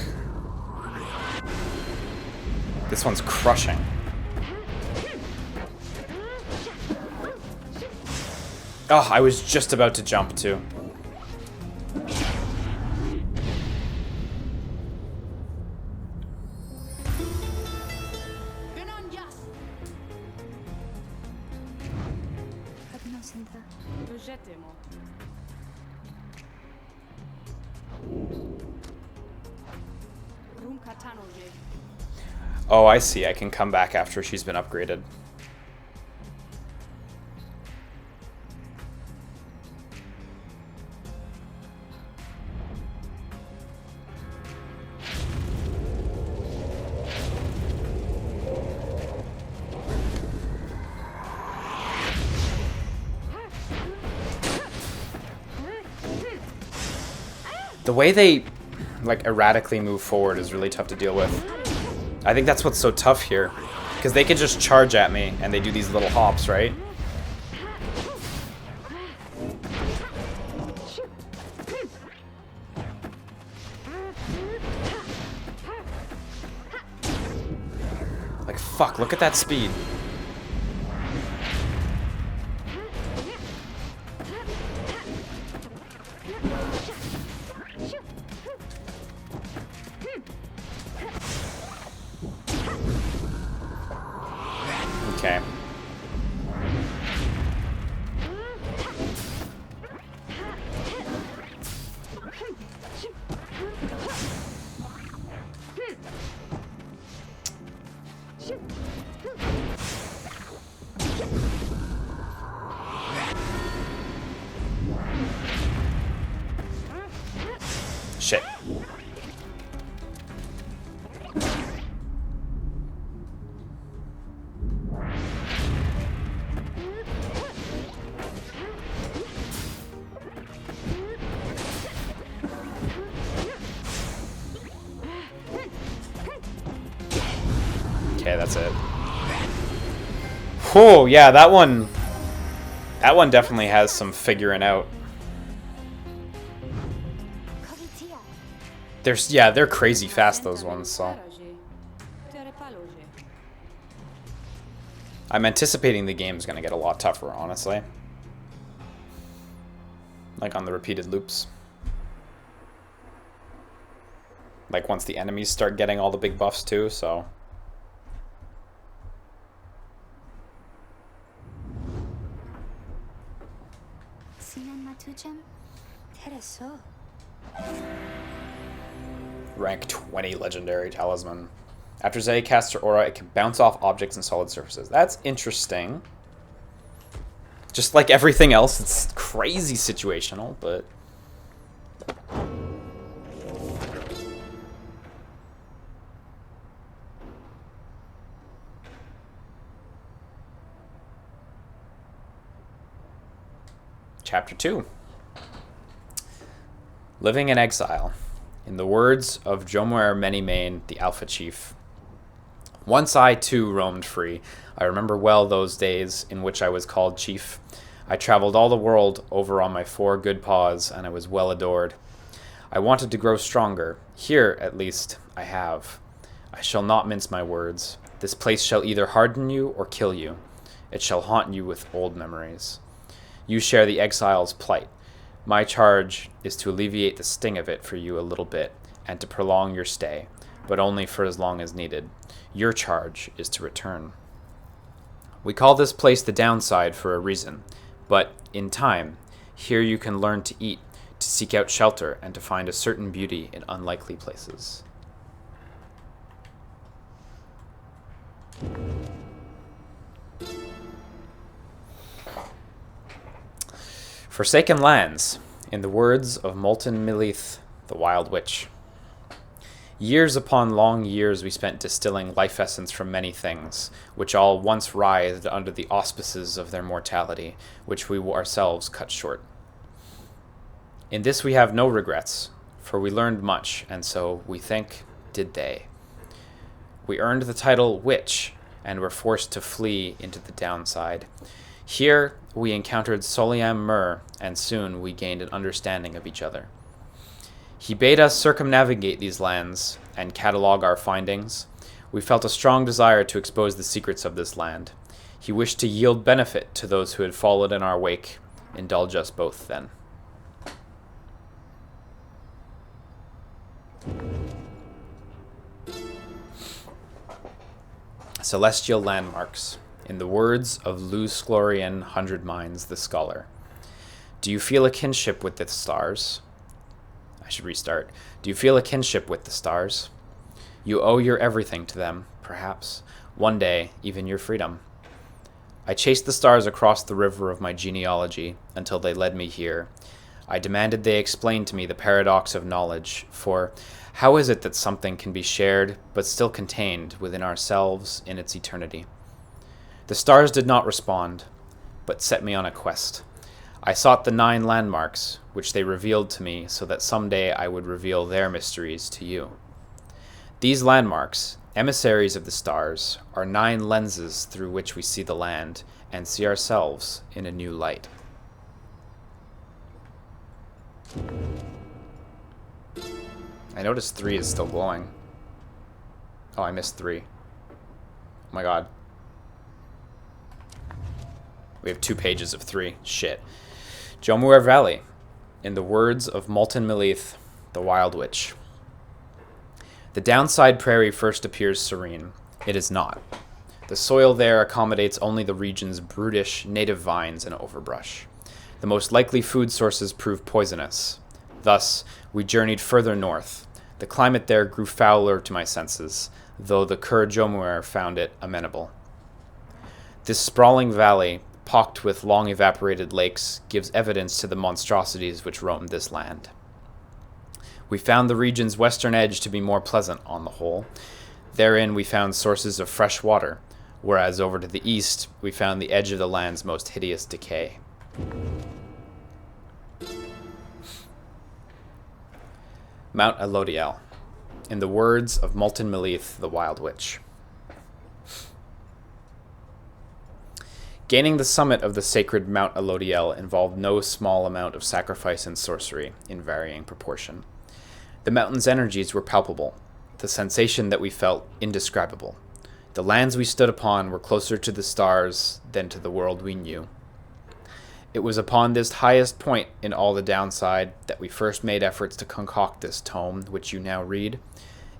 This one's crushing. Oh, I was just about to jump too. Oh, I see. I can come back after she's been upgraded. The way they, like, erratically move forward is really tough to deal with. I think that's what's so tough here. Because they can just charge at me, and they do these little hops, right? Like, fuck, look at that speed. Okay. Shit. Okay, that's it. Whoa, yeah, that one definitely has some figuring out. They're crazy fast, those ones, so. I'm anticipating the game's gonna get a lot tougher, honestly. Like on the repeated loops. Like once the enemies start getting all the big buffs too, so. Rank 20 legendary talisman. After Zay casts her aura, it can bounce off objects and solid surfaces. That's interesting. Just like everything else, it's crazy situational, but... Chapter 2. Living in exile. In the words of Jomuer Menimane, the Alpha Chief, once I too roamed free. I remember well those days in which I was called chief. I traveled all the world over on my 4 good paws, and I was well adored. I wanted to grow stronger. Here, at least, I have. I shall not mince my words. This place shall either harden you or kill you. It shall haunt you with old memories. You share the exile's plight. My charge is to alleviate the sting of it for you a little bit, and to prolong your stay, but only for as long as needed. Your charge is to return. We call this place the downside for a reason, but in time, here you can learn to eat, to seek out shelter, and to find a certain beauty in unlikely places. Forsaken lands, in the words of Molten Milith, the Wild Witch. Years upon long years we spent distilling life essence from many things, which all once writhed under the auspices of their mortality, which we ourselves cut short. In this we have no regrets, for we learned much, and so, we think, did they. We earned the title Witch, and were forced to flee into the downside. Here we encountered Soliam Mur, and soon we gained an understanding of each other. He bade us circumnavigate these lands and catalog our findings. We felt a strong desire to expose the secrets of this land. He wished to yield benefit to those who had followed in our wake. Indulge us both, then. Celestial landmarks. In the words of Luz Glorian, 100 Minds, the scholar. Do you feel a kinship with the stars? I should restart. Do you feel a kinship with the stars? You owe your everything to them, perhaps. One day, even your freedom. I chased the stars across the river of my genealogy until they led me here. I demanded they explain to me the paradox of knowledge, for how is it that something can be shared but still contained within ourselves in its eternity? The stars did not respond, but set me on a quest. I sought the 9 landmarks, which they revealed to me so that someday I would reveal their mysteries to you. These landmarks, emissaries of the stars, are 9 lenses through which we see the land and see ourselves in a new light. I noticed 3 is still glowing. Oh, I missed 3. Oh my god. We have 2 pages of 3. Shit. Jomuer Valley. In the words of Molten Milith, the Wild Witch. The downside prairie first appears serene. It is not. The soil there accommodates only the region's brutish native vines and overbrush. The most likely food sources prove poisonous. Thus, we journeyed further north. The climate there grew fouler to my senses, though the Kur Jomuer found it amenable. This sprawling valley, pocked with long-evaporated lakes, gives evidence to the monstrosities which roamed this land. We found the region's western edge to be more pleasant on the whole. Therein we found sources of fresh water, whereas over to the east we found the edge of the land's most hideous decay. Mount Elodiel, in the words of Molten Melith, the Wild Witch. Gaining the summit of the sacred Mount Elodiel involved no small amount of sacrifice and sorcery in varying proportion. The mountain's energies were palpable, the sensation that we felt indescribable. The lands we stood upon were closer to the stars than to the world we knew. It was upon this highest point in all the downside that we first made efforts to concoct this tome, which you now read.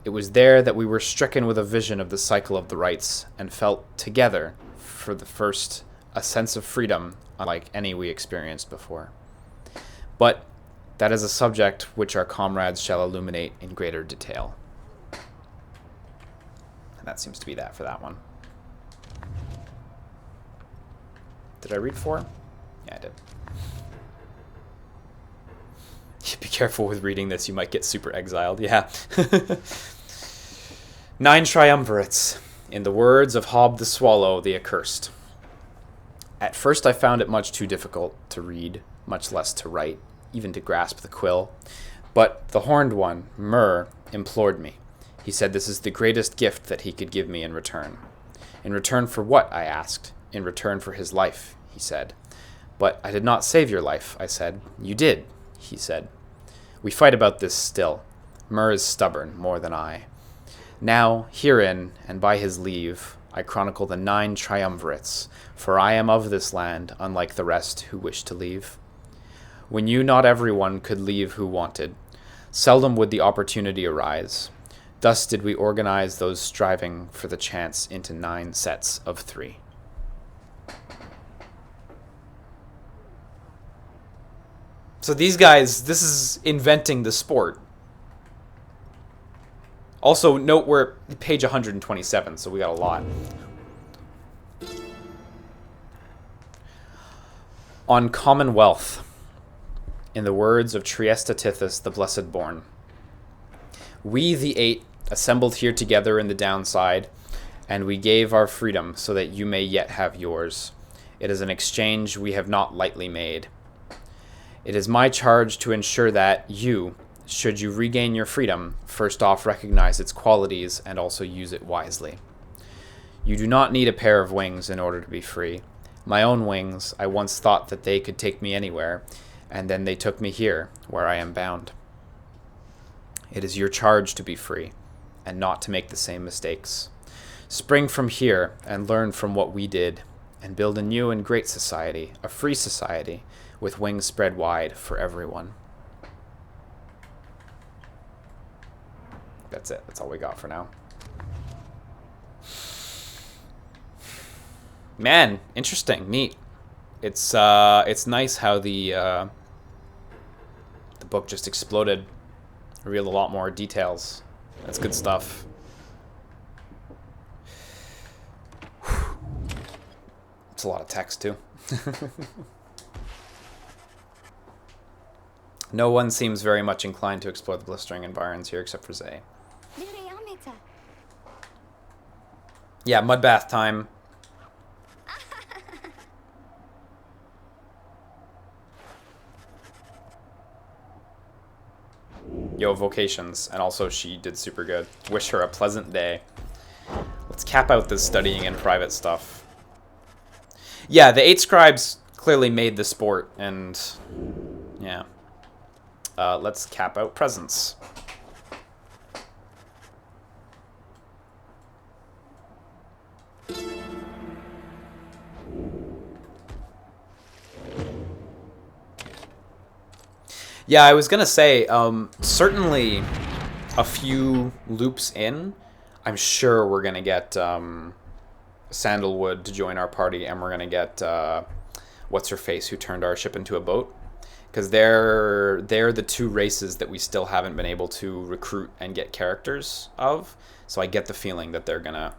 It was there that we were stricken with a vision of the cycle of the rites, and felt together, for the first, a sense of freedom unlike any we experienced before. But that is a subject which our comrades shall illuminate in greater detail. And that seems to be that for that one. Did I read 4? Yeah, I did. Be careful with reading this, you might get super exiled. Yeah. 9 triumvirates, in the words of Hob the Swallow, the Accursed. At first I found it much too difficult to read, much less to write, even to grasp the quill. But the horned one, Myrrh, implored me. He said this is the greatest gift that he could give me in return. In return for what? I asked. In return for his life, he said. But I did not save your life, I said. You did, he said. We fight about this still. Myrrh is stubborn, more than I. Now, herein, and by his leave, I chronicle the 9 triumvirates, for I am of this land, unlike the rest who wish to leave. When you not everyone could leave who wanted, seldom would the opportunity arise. Thus did we organize those striving for the chance into 9 sets of 3. So these guys, this is inventing the sport. Also, note we're at page 127, so we got a lot. On Commonwealth, in the words of Triesta Tithys, the Blessed Born. We, the 8, assembled here together in the downside, and we gave our freedom so that you may yet have yours. It is an exchange we have not lightly made. It is my charge to ensure that you, should you regain your freedom, first off recognize its qualities and also use it wisely. You do not need a pair of wings in order to be free. My own wings, I once thought that they could take me anywhere, and then they took me here, where I am bound. It is your charge to be free, and not to make the same mistakes. Spring from here and learn from what we did, and build a new and great society, a free society, with wings spread wide for everyone. That's it. That's all we got for now. Man, interesting, neat. It's nice how the book just exploded, revealed a lot more details. That's good stuff. It's a lot of text too. No one seems very much inclined to explore the blistering environs here except for Zay. Yeah, mud bath time. Yo, vocations. And also she did super good. Wish her a pleasant day. Let's cap out this studying in private stuff. Yeah, the 8 scribes clearly made the sport, and yeah. Let's cap out presents. Yeah, I was gonna say, certainly a few loops in, I'm sure we're gonna get Sandalwood to join our party, and we're gonna get what's her face who turned our ship into a boat. Because they're the 2 races that we still haven't been able to recruit and get characters of. So I get the feeling that they're gonna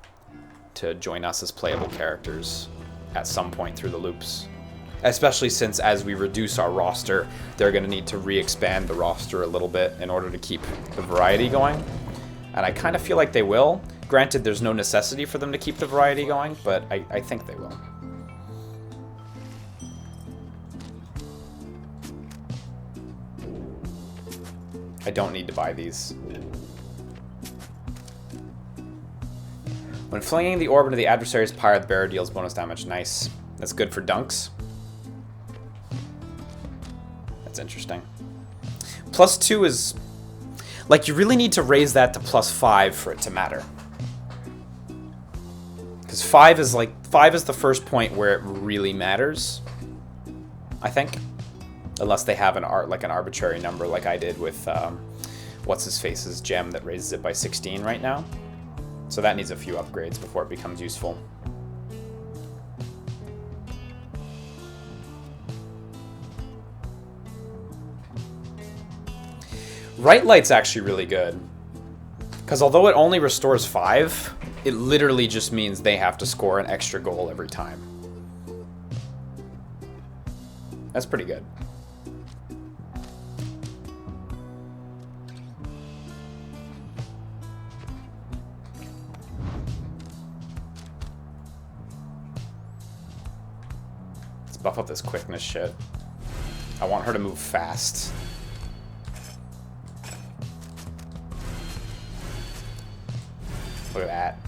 to join us as playable characters at some point through the loops. Especially since as we reduce our roster, they're going to need to re-expand the roster a little bit in order to keep the variety going. And I kind of feel like they will. Granted, there's no necessity for them to keep the variety going, but I think they will. I don't need to buy these. When flinging the orb into the adversary's pyre, the bearer deals bonus damage. Nice. That's good for dunks. That's interesting. +2 is... Like, you really need to raise that to +5 for it to matter. Because 5 is the first point where it really matters, I think. Unless they have an arbitrary number like I did with what's-his-face's gem that raises it by 16 right now. So that needs a few upgrades before it becomes useful. Right Light's actually really good. Because although it only restores 5, it literally just means they have to score an extra goal every time. That's pretty good. Let's buff up this quickness shit. I want her to move fast. Look at that.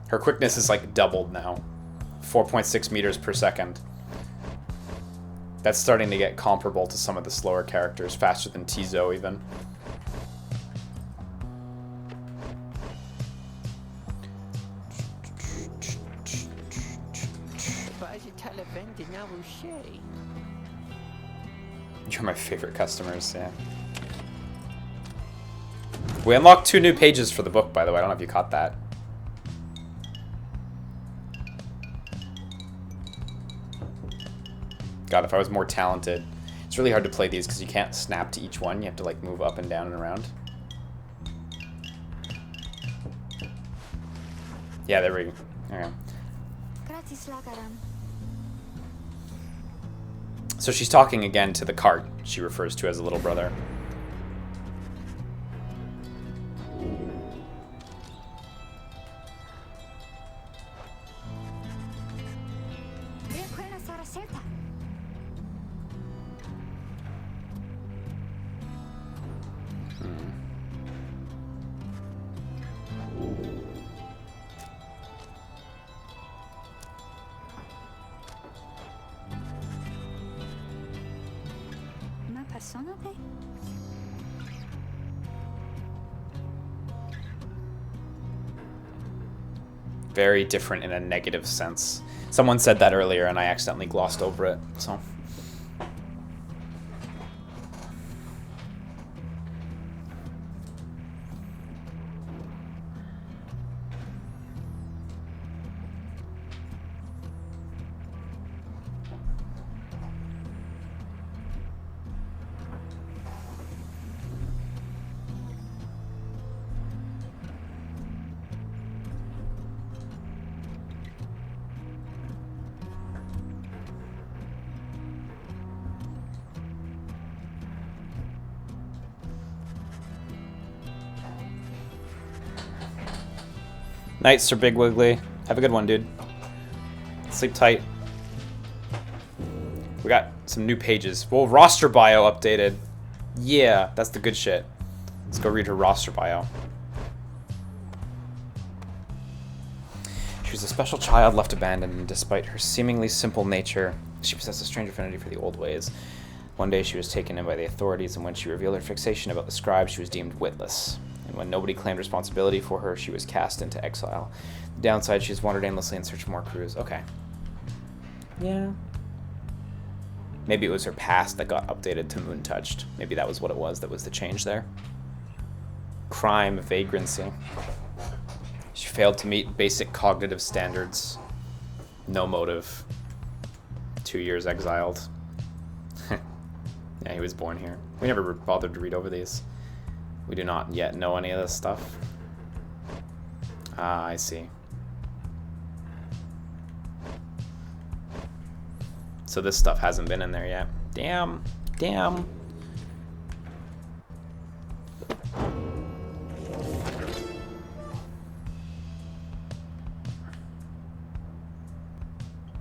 Her quickness is like doubled now. 4.6 meters per second. That's starting to get comparable to some of the slower characters, faster than Tizo even. You're my favorite customers, yeah. We unlocked 2 new pages for the book, by the way. I don't know if you caught that. God, if I was more talented. It's really hard to play these because you can't snap to each one. You have to like move up and down and around. Yeah, there we go. Okay. So she's talking again to the cart she refers to as a little brother. Very different in a negative sense. Someone said that earlier and I accidentally glossed over it, so... Night, Sir Big Wiggly. Have a good one, dude. Sleep tight. We got some new pages. Well, roster bio updated. Yeah, that's the good shit. Let's go read her roster bio. She was a special child left abandoned, and despite her seemingly simple nature, she possessed a strange affinity for the old ways. One day she was taken in by the authorities, and when she revealed her fixation about the scribe, she was deemed witless. And when nobody claimed responsibility for her, she was cast into exile. The downside, she's wandered aimlessly in search of more crews. Okay. Yeah. Maybe it was her past that got updated to Moon Touched. Maybe that was what it was that was the change there. Crime, vagrancy. She failed to meet basic cognitive standards. No motive. 2 years exiled. Yeah, he was born here. We never bothered to read over these. We do not yet know any of this stuff. Ah, I see. So this stuff hasn't been in there yet. Damn. Damn.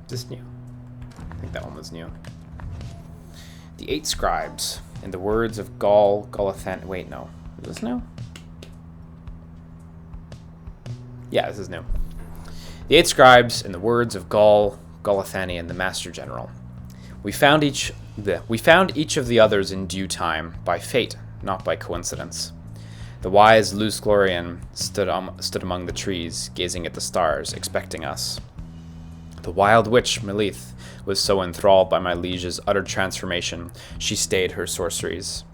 Is this new? I think that one was new. The 8 scribes, in the words of Golathan. Wait, no. Is this new? Yeah, this is new. The 8 scribes, in the words of Golathanian, the Master General. We found each of the others in due time, by fate, not by coincidence. The wise Lusglorian stood among the trees, gazing at the stars, expecting us. The wild witch, Melith, was so enthralled by my liege's utter transformation, she stayed her sorceries.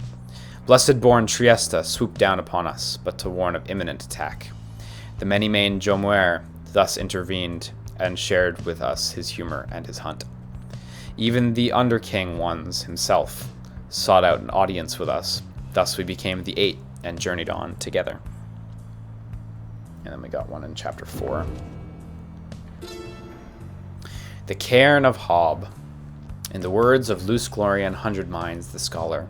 Blessed-born Triesta swooped down upon us, but to warn of imminent attack. The many-maned Jomuer thus intervened, and shared with us his humor and his hunt. Even the Underking ones himself sought out an audience with us. Thus we became the 8 and journeyed on together. And then we got one in chapter 4. The Cairn of Hob. In the words of Lusglorian Hundred Minds, the scholar.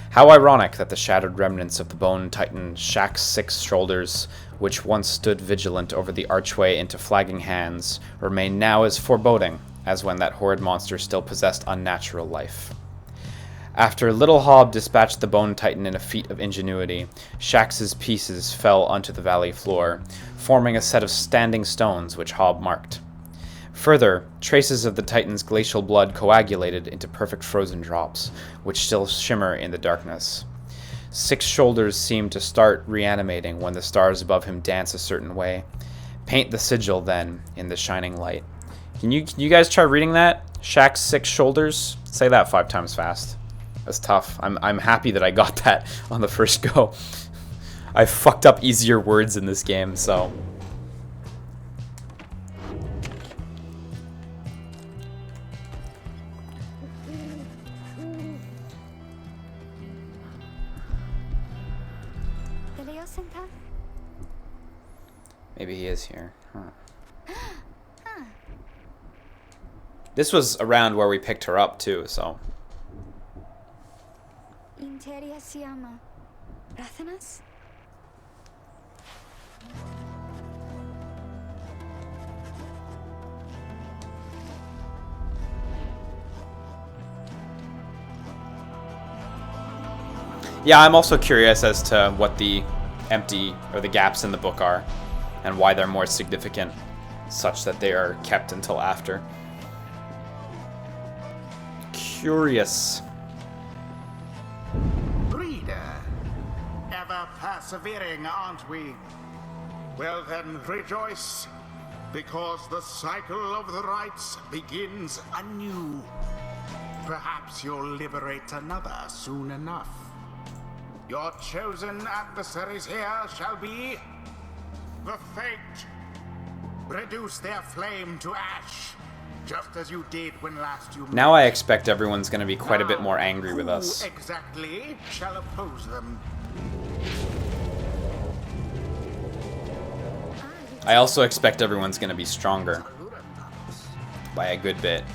How ironic that the shattered remnants of the bone titan Shaq's 6 shoulders, which once stood vigilant over the archway into flagging hands, remain now as foreboding as when that horrid monster still possessed unnatural life. After Little Hob dispatched the bone titan in a feat of ingenuity, Shax's pieces fell onto the valley floor, forming a set of standing stones which Hob marked. Further, traces of the titan's glacial blood coagulated into perfect frozen drops, which still shimmer in the darkness. 6 shoulders seem to start reanimating when the stars above him dance a certain way. Paint the sigil, then, in the shining light. Can you guys try reading that? Shaq's 6 shoulders? Say that 5 times fast. That's tough. I'm happy that I got that on the first go. I fucked up easier words in this game, so... Maybe he is here. Huh. This was around where we picked her up too, so. Interia siama. Rathanas? Yeah, I'm also curious as to what the empty or the gaps in the book are and why they're more significant, such that they are kept until after. Curious. Reader, ever persevering, aren't we? Well then, rejoice, because the cycle of the rites begins anew. Perhaps you'll liberate another soon enough. Your chosen adversaries here shall be the Fate. Reduce their flame to ash, just as you did when last you... Now I expect everyone's going to be quite a bit more angry with us. Who exactly shall oppose them? I also expect everyone's going to be stronger. By a good bit.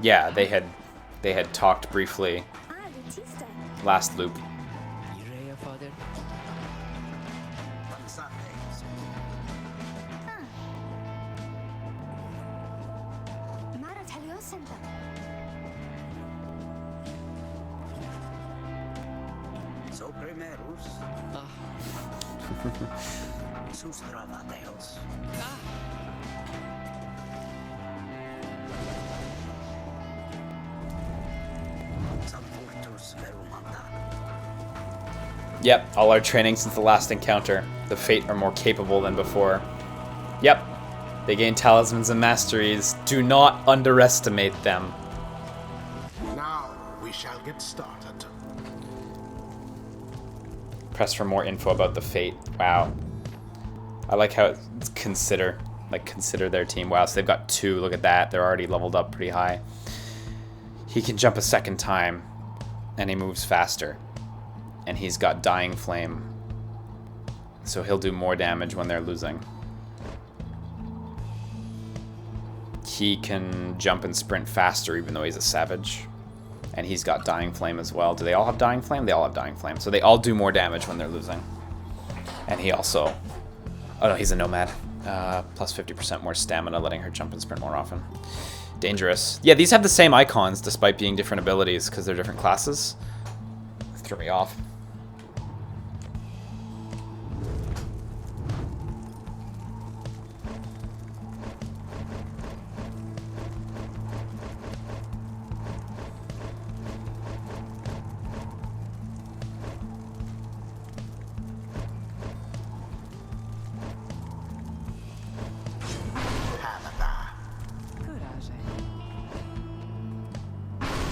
Yeah, they had talked briefly last loop. Yep, all our training since the last encounter. The Fate are more capable than before. Yep, they gain talismans and masteries. Do not underestimate them. Now we shall get started. Press for more info about the Fate. Wow. I like how it's consider their team. Wow, so they've got 2. Look at that. They're already leveled up pretty high. He can jump a second time, and he moves faster. and he's got Dying Flame. So he'll do more damage when they're losing. He can jump and sprint faster even though he's a savage. And he's got Dying Flame as well. Do they all have Dying Flame? They all have Dying Flame. So they all do more damage when they're losing. And he also... Oh no, he's a nomad. Plus 50% more stamina, letting her jump and sprint more often. Dangerous. Yeah, these have the same icons despite being different abilities because they're different classes. Threw me off.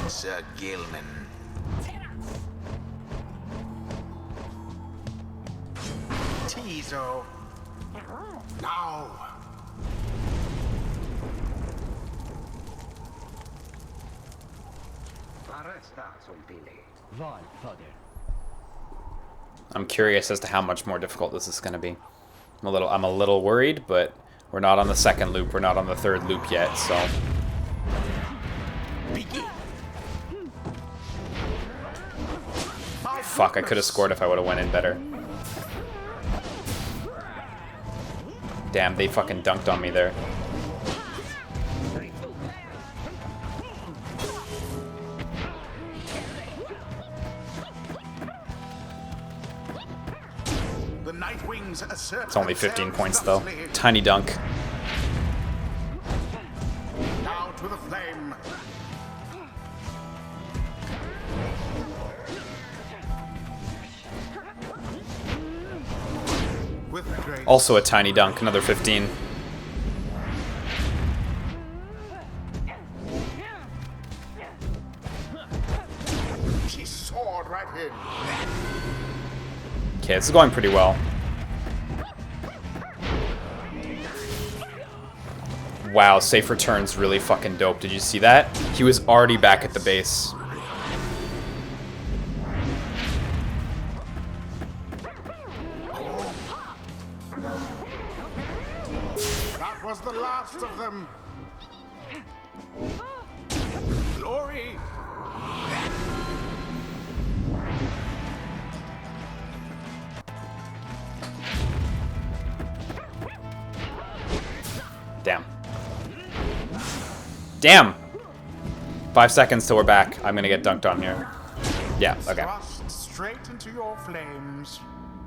Sir Gilman. Tizo. Now. I'm curious as to how much more difficult this is going to be. I'm a little worried, but we're not on the second loop. We're not on the third loop yet, so. Fuck, I could have scored if I would have went in better. Damn, they fucking dunked on me there. The Nightwings assert It's only 15 themselves points though. thusly. Tiny dunk. Now to the flame. With grace. Also a tiny dunk, another 15. She soared right in. Okay, this is going pretty well. Wow, safe return's really fucking dope. Did you see that? He was already back at the base. That was the last of them. Glory. Damn. Damn! 5 seconds till we're back. I'm gonna get dunked on here. Yeah, okay. Thrust straight into your flames.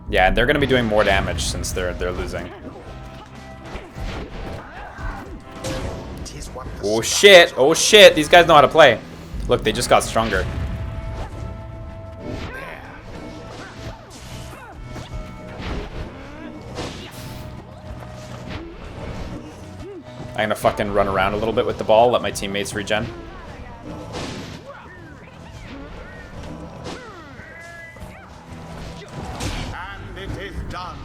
Yeah, and they're gonna be doing more damage since they're losing. Tis what the Oh stars shit! Oh shit! These guys know how to play. Look, they just got stronger. I'm gonna fucking run around a little bit with the ball, let my teammates regen. And it is done.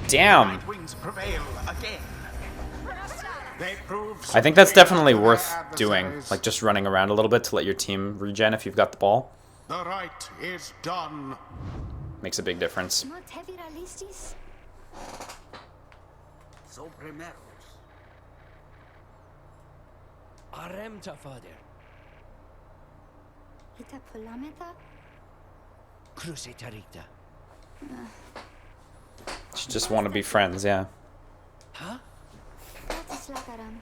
Damn! Nightwings prevail again. They prove I think that's superior definitely to their worth doing. adversaries. Like just running around a little bit to let your team regen if you've got the ball. The right is done. Makes a big difference. Not heavy realistis? So primeros. Aremta, father. Ita polameta? Cruce taricta. You just want to be friends, yeah. Huh? Pratis lakaram.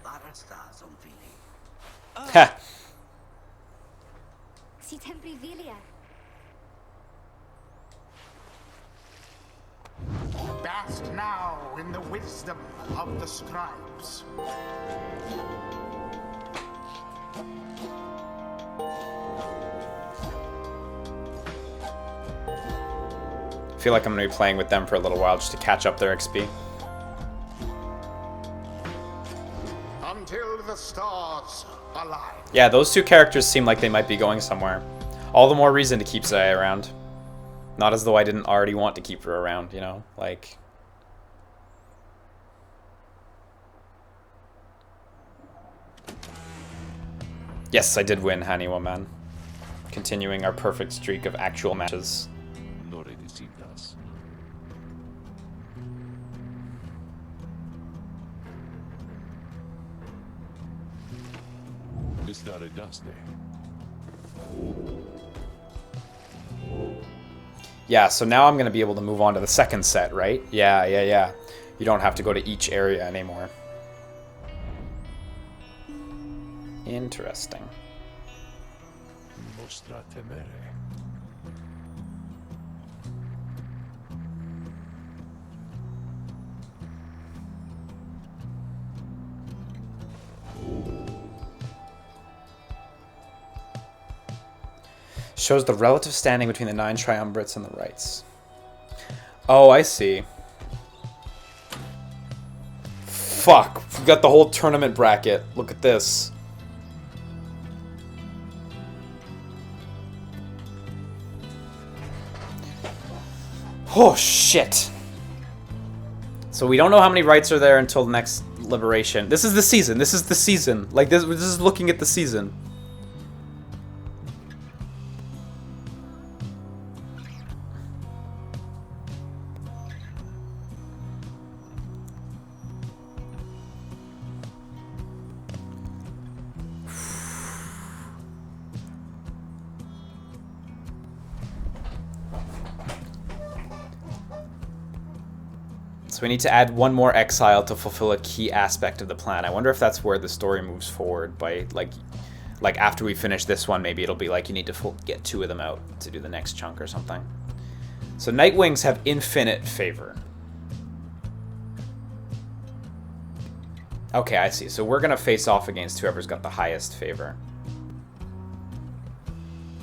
Barasta zonfili. Ha! Si temprivilia. Bask now in the wisdom of the scribes. I feel like I'm gonna be playing with them for a little while just to catch up their XP. Until the stars align. Yeah, those two characters seem like they might be going somewhere. All the more reason to keep Zaya around. Not as though I didn't already want to keep her around, you know? Like... Yes, I did win, Haniwa man. Continuing our perfect streak of actual matches. Nore decidas. Istare dasne. Yeah, so now I'm going to be able to move on to the second set, right? Yeah. You don't have to go to each area anymore. Interesting. Mostra temere. Shows the relative standing between the 9 triumvirates and the rites. Oh, I see. Fuck. We got the whole tournament bracket. Look at this. Oh, shit. So we don't know how many rights are there until the next liberation. This is the season. This is the season. Like, this is looking at the season. So we need to add one more exile to fulfill a key aspect of the plan. I wonder if that's where the story moves forward by, like after we finish this one, maybe it'll be like you need to get 2 of them out to do the next chunk or something. So Nightwings have infinite favor. Okay, I see. So we're going to face off against whoever's got the highest favor.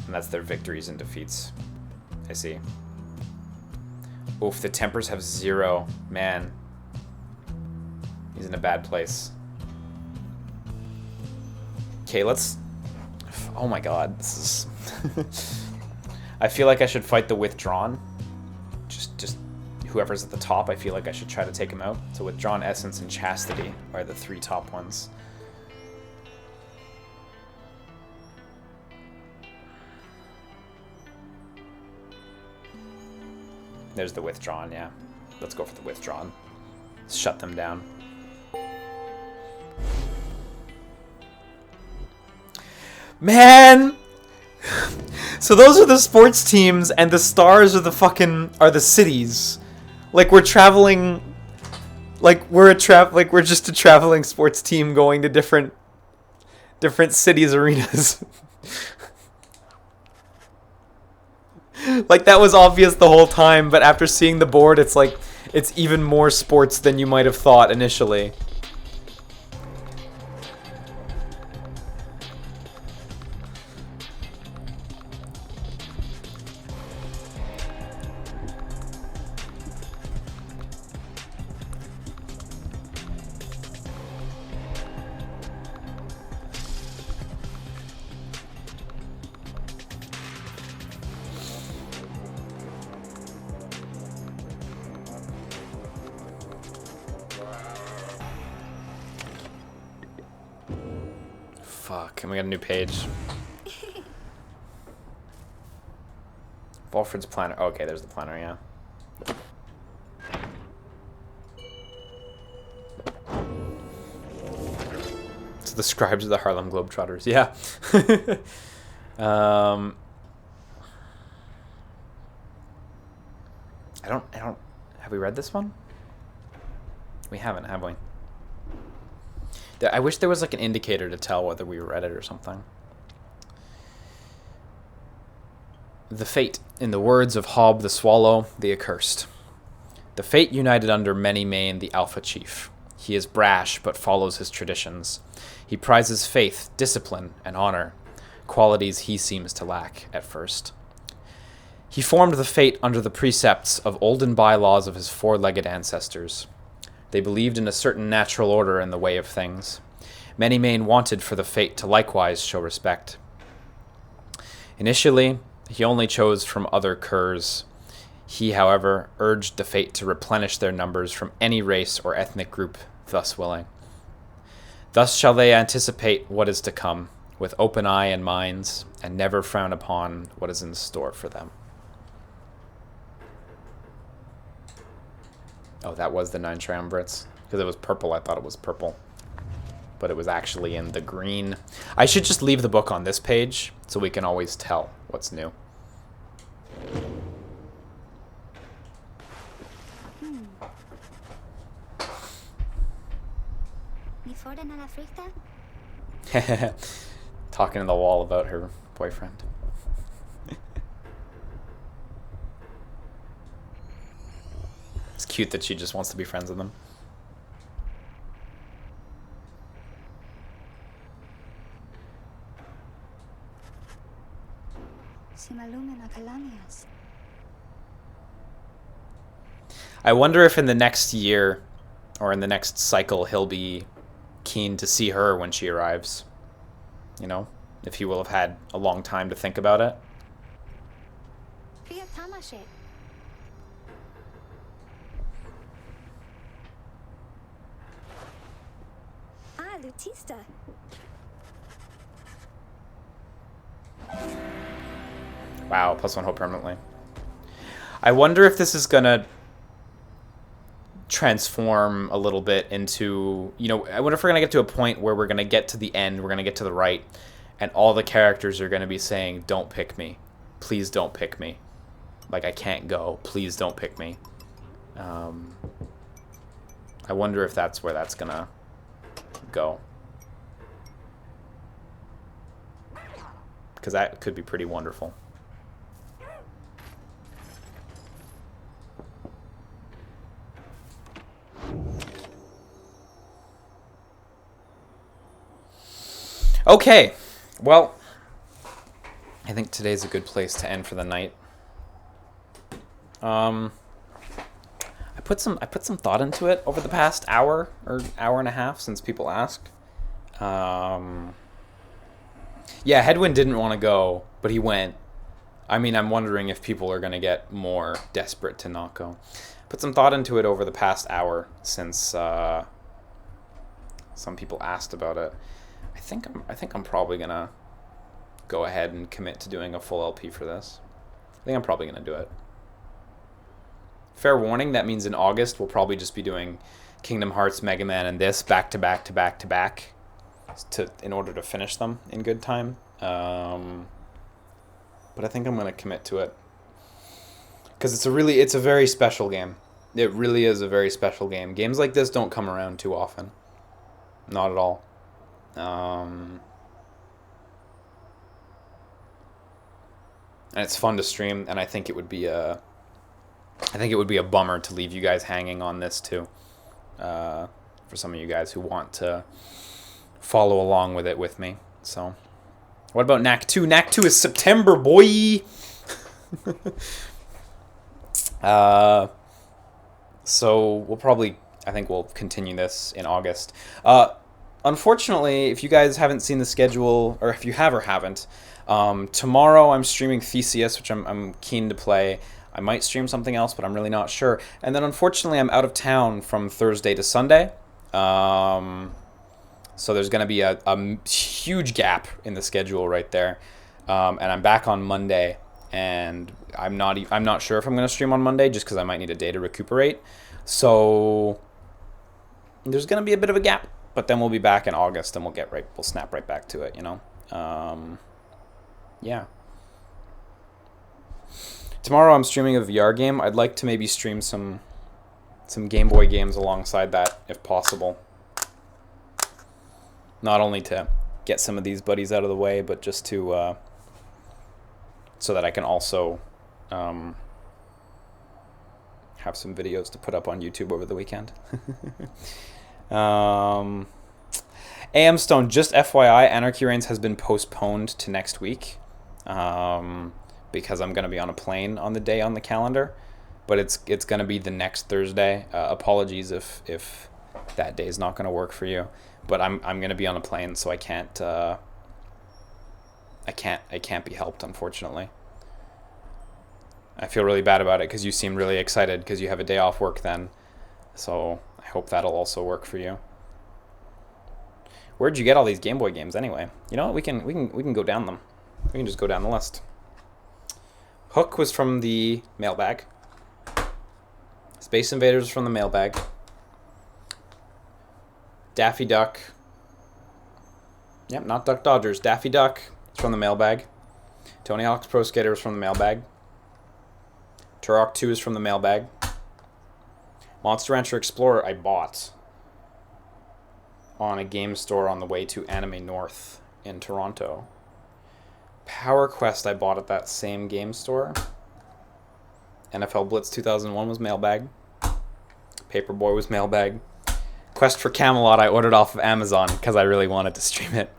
And that's their victories and defeats. I see. Oof, the Tempers have 0. Man. He's in a bad place. Okay, let's... Oh my god, this is... I feel like I should fight the Withdrawn. Just whoever's at the top, I feel like I should try to take him out. So Withdrawn, Essence, and Chastity are the 3 top ones. There's the Withdrawn, yeah. Let's go for the Withdrawn. Shut them down. Man! So those are the sports teams, and the stars are the cities. Like we're traveling, like we're just a traveling sports team going to different cities, arenas. Like, that was obvious the whole time, but after seeing the board, it's like, it's even more sports than you might have thought initially. Fuck, and we got a new page. Volfred's planner. Oh, okay, there's the planner, yeah. So the scribes of the Harlem Globetrotters, yeah. I don't, have we read this one? We haven't, have we? I wish there was like an indicator to tell whether we read it or something. The Fate, in the words of Hob the Swallow, the Accursed. The Fate united under Many Mane, the Alpha Chief. He is brash, but follows his traditions. He prizes faith, discipline, and honor, qualities he seems to lack at first. He formed the Fate under the precepts of olden bylaws of his 4-legged ancestors. They believed in a certain natural order in the way of things. Many Mane wanted for the Fate to likewise show respect. Initially, he only chose from other curs. He, however, urged the Fate to replenish their numbers from any race or ethnic group thus willing. Thus shall they anticipate what is to come, with open eye and minds, and never frown upon what is in store for them. Oh, that was the 9 triumvirates. Because it was purple, I thought it was purple. But it was actually in the green. I should just leave the book on this page, so we can always tell what's new. Talking to the wall about her boyfriend. It's cute that she just wants to be friends with him. I wonder if in the next year or in the next cycle he'll be keen to see her when she arrives. You know, if he will have had a long time to think about it. Wow, +1 hope permanently. I wonder if this is gonna transform a little bit into, you know, I wonder if we're gonna get to a point where we're gonna get to the end, we're gonna get to the right, and all the characters are gonna be saying, "Don't pick me. Please don't pick me. Like, I can't go. Please don't pick me." I wonder if that's where that's gonna go. Because that could be pretty wonderful. Okay, well, I think today's a good place to end for the night. I put some thought into it over the past hour or hour and a half since people asked. Yeah, Hedwin didn't want to go, but he went. I mean, I'm wondering if people are going to get more desperate to not go. Put some thought into it over the past hour since some people asked about it. I think I'm probably gonna go ahead and commit to doing a full LP for this. I think I'm probably gonna do it. Fair warning, that means in August we'll probably just be doing Kingdom Hearts, Mega Man, and this back to back to back to back, in order to finish them in good time. But I think I'm gonna commit to it because it's a very special game. It really is a very special game. Games like this don't come around too often. Not at all. And it's fun to stream, and I think it would be a bummer to leave you guys hanging on this too. For some of you guys who want to follow along with it with me. So, what about Knack 2? Knack 2 is September, boy. So I think we'll continue this in August. Unfortunately, if you guys haven't seen the schedule, or if you have or haven't, tomorrow I'm streaming Theseus, which I'm keen to play. I might stream something else, but I'm really not sure. And then unfortunately, I'm out of town from Thursday to Sunday. So there's going to be a huge gap in the schedule right there. And I'm back on Monday, and I'm not sure if I'm going to stream on Monday, just because I might need a day to recuperate. So there's going to be a bit of a gap. But then we'll be back in August, and we'll snap right back to it, you know. Yeah. Tomorrow I'm streaming a VR game. I'd like to maybe stream some Game Boy games alongside that, if possible. Not only to get some of these buddies out of the way, but just to so that I can also have some videos to put up on YouTube over the weekend. AM Stone, just FYI, Anarchy Reigns has been postponed to next week because I'm going to be on a plane on the day on the calendar, but it's going to be the next Thursday. Apologies if that day is not going to work for you, but I'm going to be on a plane, so I can't be helped, unfortunately. I feel really bad about it because you seem really excited because you have a day off work then, so I hope that'll also work for you. Where'd you get all these Game Boy games anyway? You know what? We can go down them. We can just go down the list. Hook was from the mailbag. Space Invaders was from the mailbag. Daffy Duck. Yep, not Duck Dodgers. Daffy Duck is from the mailbag. Tony Hawk's Pro Skater is from the mailbag. Turok 2 is from the mailbag. Monster Rancher Explorer I bought on a game store on the way to Anime North in Toronto. Power Quest I bought at that same game store. NFL Blitz 2001 was mailbag. Paperboy was mailbag. Quest for Camelot I ordered off of Amazon because I really wanted to stream it.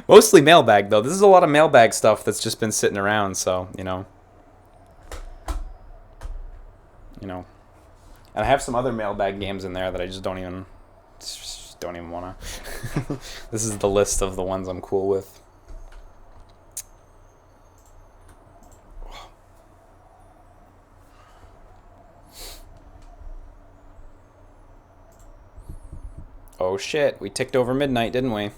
Mostly mailbag though. This is a lot of mailbag stuff that's just been sitting around, so, you know. And I have some other mailbag games in there that I just don't even want to. This is the list of the ones I'm cool with. Oh shit, we ticked over midnight, didn't we?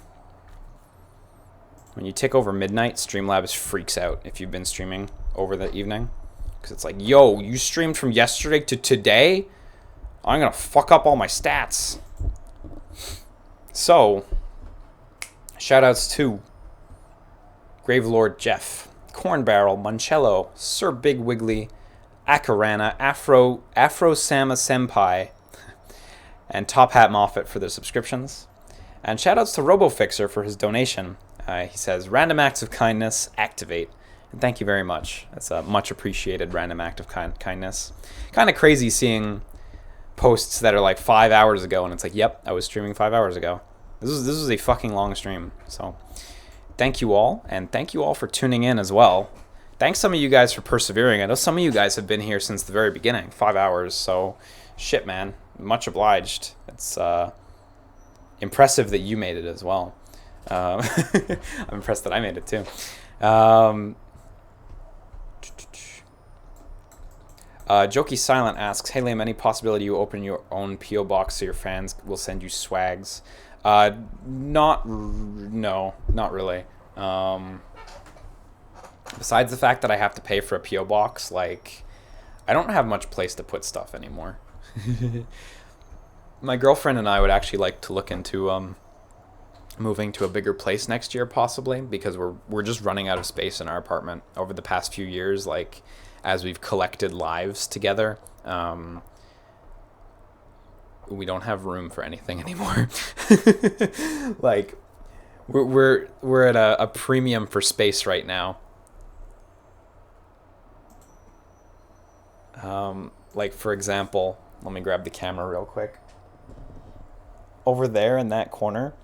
When you tick over midnight, Streamlabs freaks out if you've been streaming over the evening. Because it's like, yo, you streamed from yesterday to today? I'm going to fuck up all my stats. So, shoutouts to Gravelord Jeff, Corn Barrel, Moncello, Sir Big Wiggly, Akarana, Afro Sama Senpai, and Top Hat Moffat for their subscriptions. And shoutouts to RoboFixer for his donation. He says, random acts of kindness, activate. And thank you very much. That's a much appreciated random act of kindness. Kind of crazy seeing posts that are like 5 hours ago, and it's like, yep, I was streaming 5 hours ago. This was a fucking long stream. So thank you all, and thank you all for tuning in as well. Thanks some of you guys for persevering. I know some of you guys have been here since the very beginning, 5 hours, so shit, man. Much obliged. It's impressive that you made it as well. I'm impressed that I made it too. Jokey Silent asks, hey Liam, any possibility you open your own P.O. box so your fans will send you swags? No, not really. Besides the fact that I have to pay for a P.O. box, like, I don't have much place to put stuff anymore. My girlfriend and I would actually like to look into moving to a bigger place next year, possibly, because we're just running out of space in our apartment over the past few years. Like, as we've collected lives together, we don't have room for anything anymore. Like, we're at a premium for space right now. Like, for example, let me grab the camera real quick. Over there in that corner,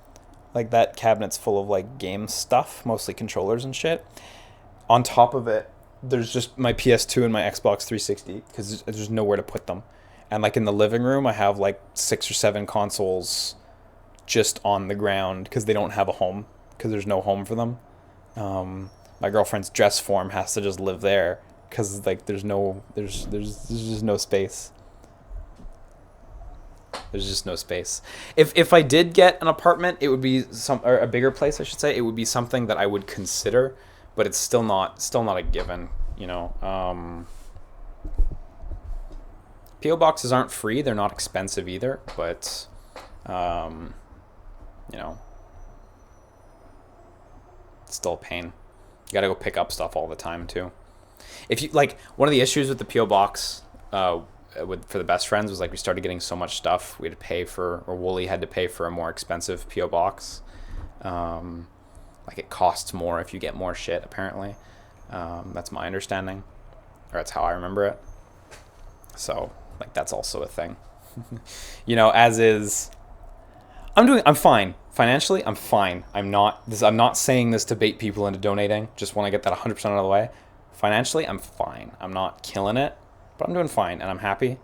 like, that cabinet's full of like game stuff, mostly controllers and shit. On top of it, there's just my PS2 and my Xbox 360 because there's nowhere to put them. And like in the living room, I have like 6 or 7 consoles just on the ground because they don't have a home, because there's no home for them. My girlfriend's dress form has to just live there because like there's just no space. There's just no space. If I did get an apartment, it would be or a bigger place, I should say. It would be something that I would consider, but it's still not a given, you know. P.O. boxes aren't free. They're not expensive either, but you know, it's still a pain. You gotta go pick up stuff all the time too. If you like, one of the issues with the P.O. box for the best friends was like we started getting so much stuff we had to pay for, or Wooly had to pay for a more expensive P.O. box. Like, it costs more if you get more shit, apparently. That's my understanding, or that's how I remember it. So like, that's also a thing. You know, as is, I'm fine financially. I'm fine. I'm not saying this to bait people into donating. Just want to get that 100% out of the way. Financially, I'm fine. I'm not killing it, but I'm doing fine, and I'm happy.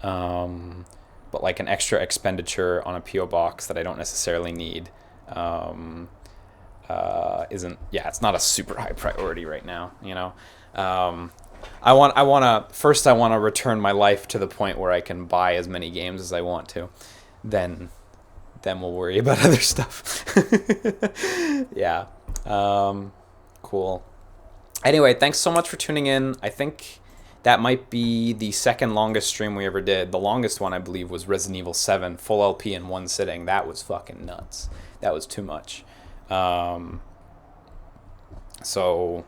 But like, an extra expenditure on a P.O. box that I don't necessarily need isn't, it's not a super high priority right now, you know. I want to return my life to the point where I can buy as many games as I want to, then Then we'll worry about other stuff. Yeah. Cool. Anyway, thanks so much for tuning in. I think that might be the second longest stream we ever did. The longest one, I believe, was Resident Evil 7, full LP in one sitting. That was fucking nuts. That was too much. So,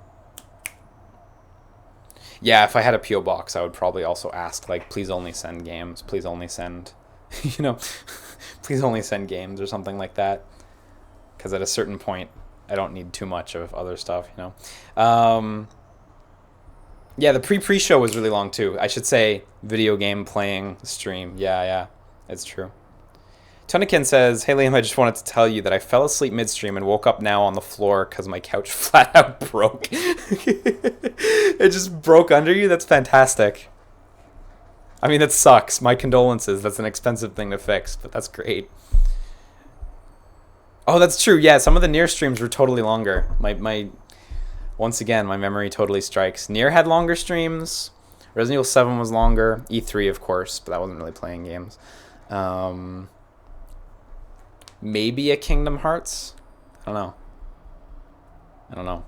yeah, if I had a P.O. box, I would probably also ask, like, please only send games. Please only send, you know, please only send games or something like that. Because at a certain point, I don't need too much of other stuff, you know. Yeah, the pre-show was really long too. I should say video game playing stream. Yeah, it's true. Tonikin says, hey Liam, I just wanted to tell you that I fell asleep midstream and woke up now on the floor because my couch flat out broke. It just broke under you? That's fantastic. I mean, that sucks. My condolences. That's an expensive thing to fix, but that's great. Oh, that's true. Yeah, some of the Nier streams were totally longer. Once again, my memory totally strikes. Nier had longer streams. Resident Evil 7 was longer. E3, of course, but that wasn't really playing games. Maybe a Kingdom Hearts? I don't know.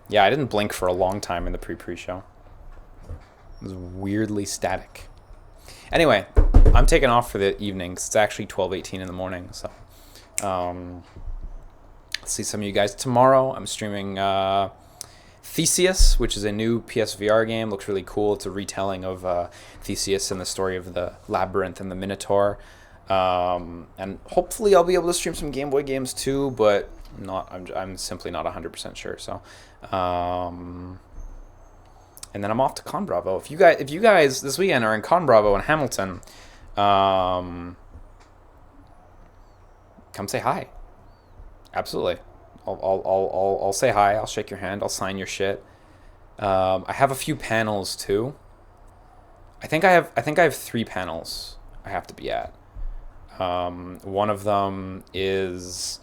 Yeah, I didn't blink for a long time in the pre-show. It was weirdly static. Anyway, I'm taking off for the evening. It's actually 12:18 in the morning, so... see some of you guys tomorrow. I'm streaming Theseus, which is a new PSVR game. Looks really cool. It's a retelling of Theseus and the story of the labyrinth and the Minotaur. And hopefully I'll be able to stream some Game Boy games too, but I'm simply not 100% sure. So, and then I'm off to Con Bravo. If you guys this weekend are in Con Bravo in Hamilton, come say hi. Absolutely. I'll say hi. I'll shake your hand. I'll sign your shit. I have a few panels too. I think I have 3 panels I have to be at. One of them is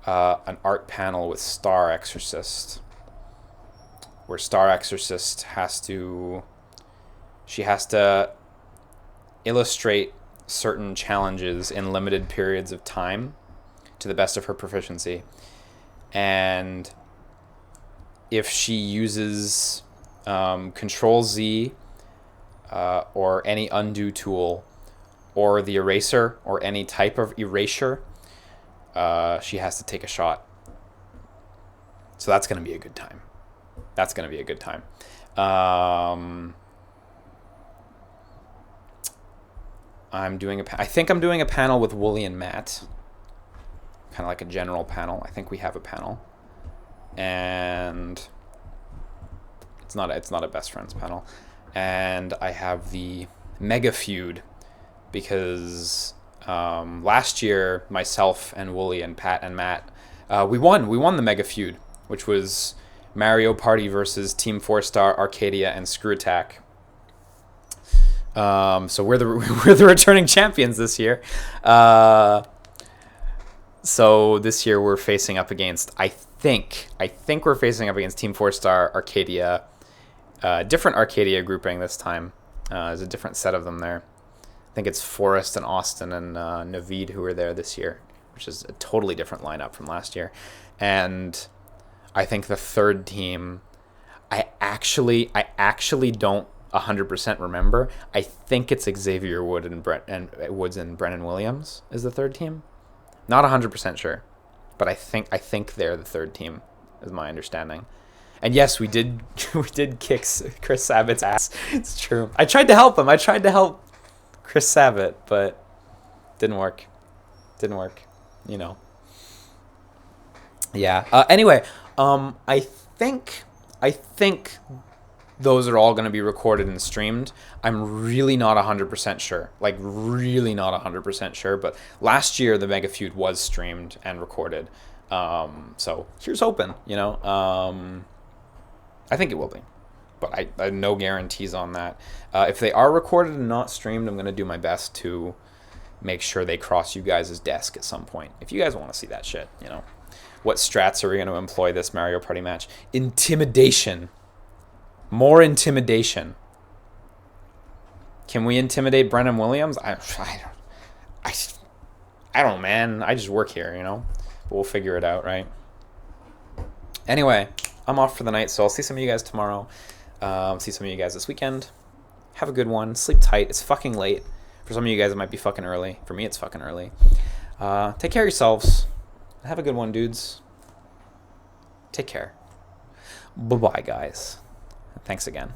an art panel with Star Exorcist, where Star Exorcist has to illustrate certain challenges in limited periods of time to the best of her proficiency. And if she uses Control Z or any undo tool or the eraser or any type of erasure, she has to take a shot. So that's going to be a good time. I think I'm doing a panel with Wooly and Matt. Kind of like a general panel. I think we have a panel, and it's not a best friends panel. And I have the Mega Feud because last year myself and Wooly and Pat and Matt we won the Mega Feud, which was Mario Party versus Team 4-Star, Arcadia, and Screw Attack. So we're the returning champions this year. So this year we're facing up against, I think we're facing up against Team 4-Star, Arcadia, different Arcadia grouping this time. There's a different set of them there. I think it's Forrest and Austin and Naveed who were there this year, which is a totally different lineup from last year. And I think the third team, I actually don't 100% remember. I think it's Xavier Woods and Brennan Williams is the third team. Not 100% sure, but I think they're the third team, is my understanding. And yes, we did kick Chris Sabat's ass. It's true. I tried to help him. I tried to help Chris Sabat, but didn't work. You know. Yeah. Anyway, I think those are all going to be recorded and streamed. I'm really not 100% sure. Like, really not 100% sure. But last year, the Mega Feud was streamed and recorded. So here's hoping, you know. I think it will be. But I have no guarantees on that. If they are recorded and not streamed, I'm going to do my best to make sure they cross you guys' desk at some point. If you guys want to see that shit, you know. What strats are we going to employ this Mario Party match? Intimidation. More intimidation. Can we intimidate Brennan Williams? I don't know, man. I just work here, you know? But we'll figure it out, right? Anyway, I'm off for the night, so I'll see some of you guys tomorrow. See some of you guys this weekend. Have a good one. Sleep tight. It's fucking late. For some of you guys, it might be fucking early. For me, it's fucking early. Take care of yourselves. Have a good one, dudes. Take care. Bye-bye, guys. Thanks again.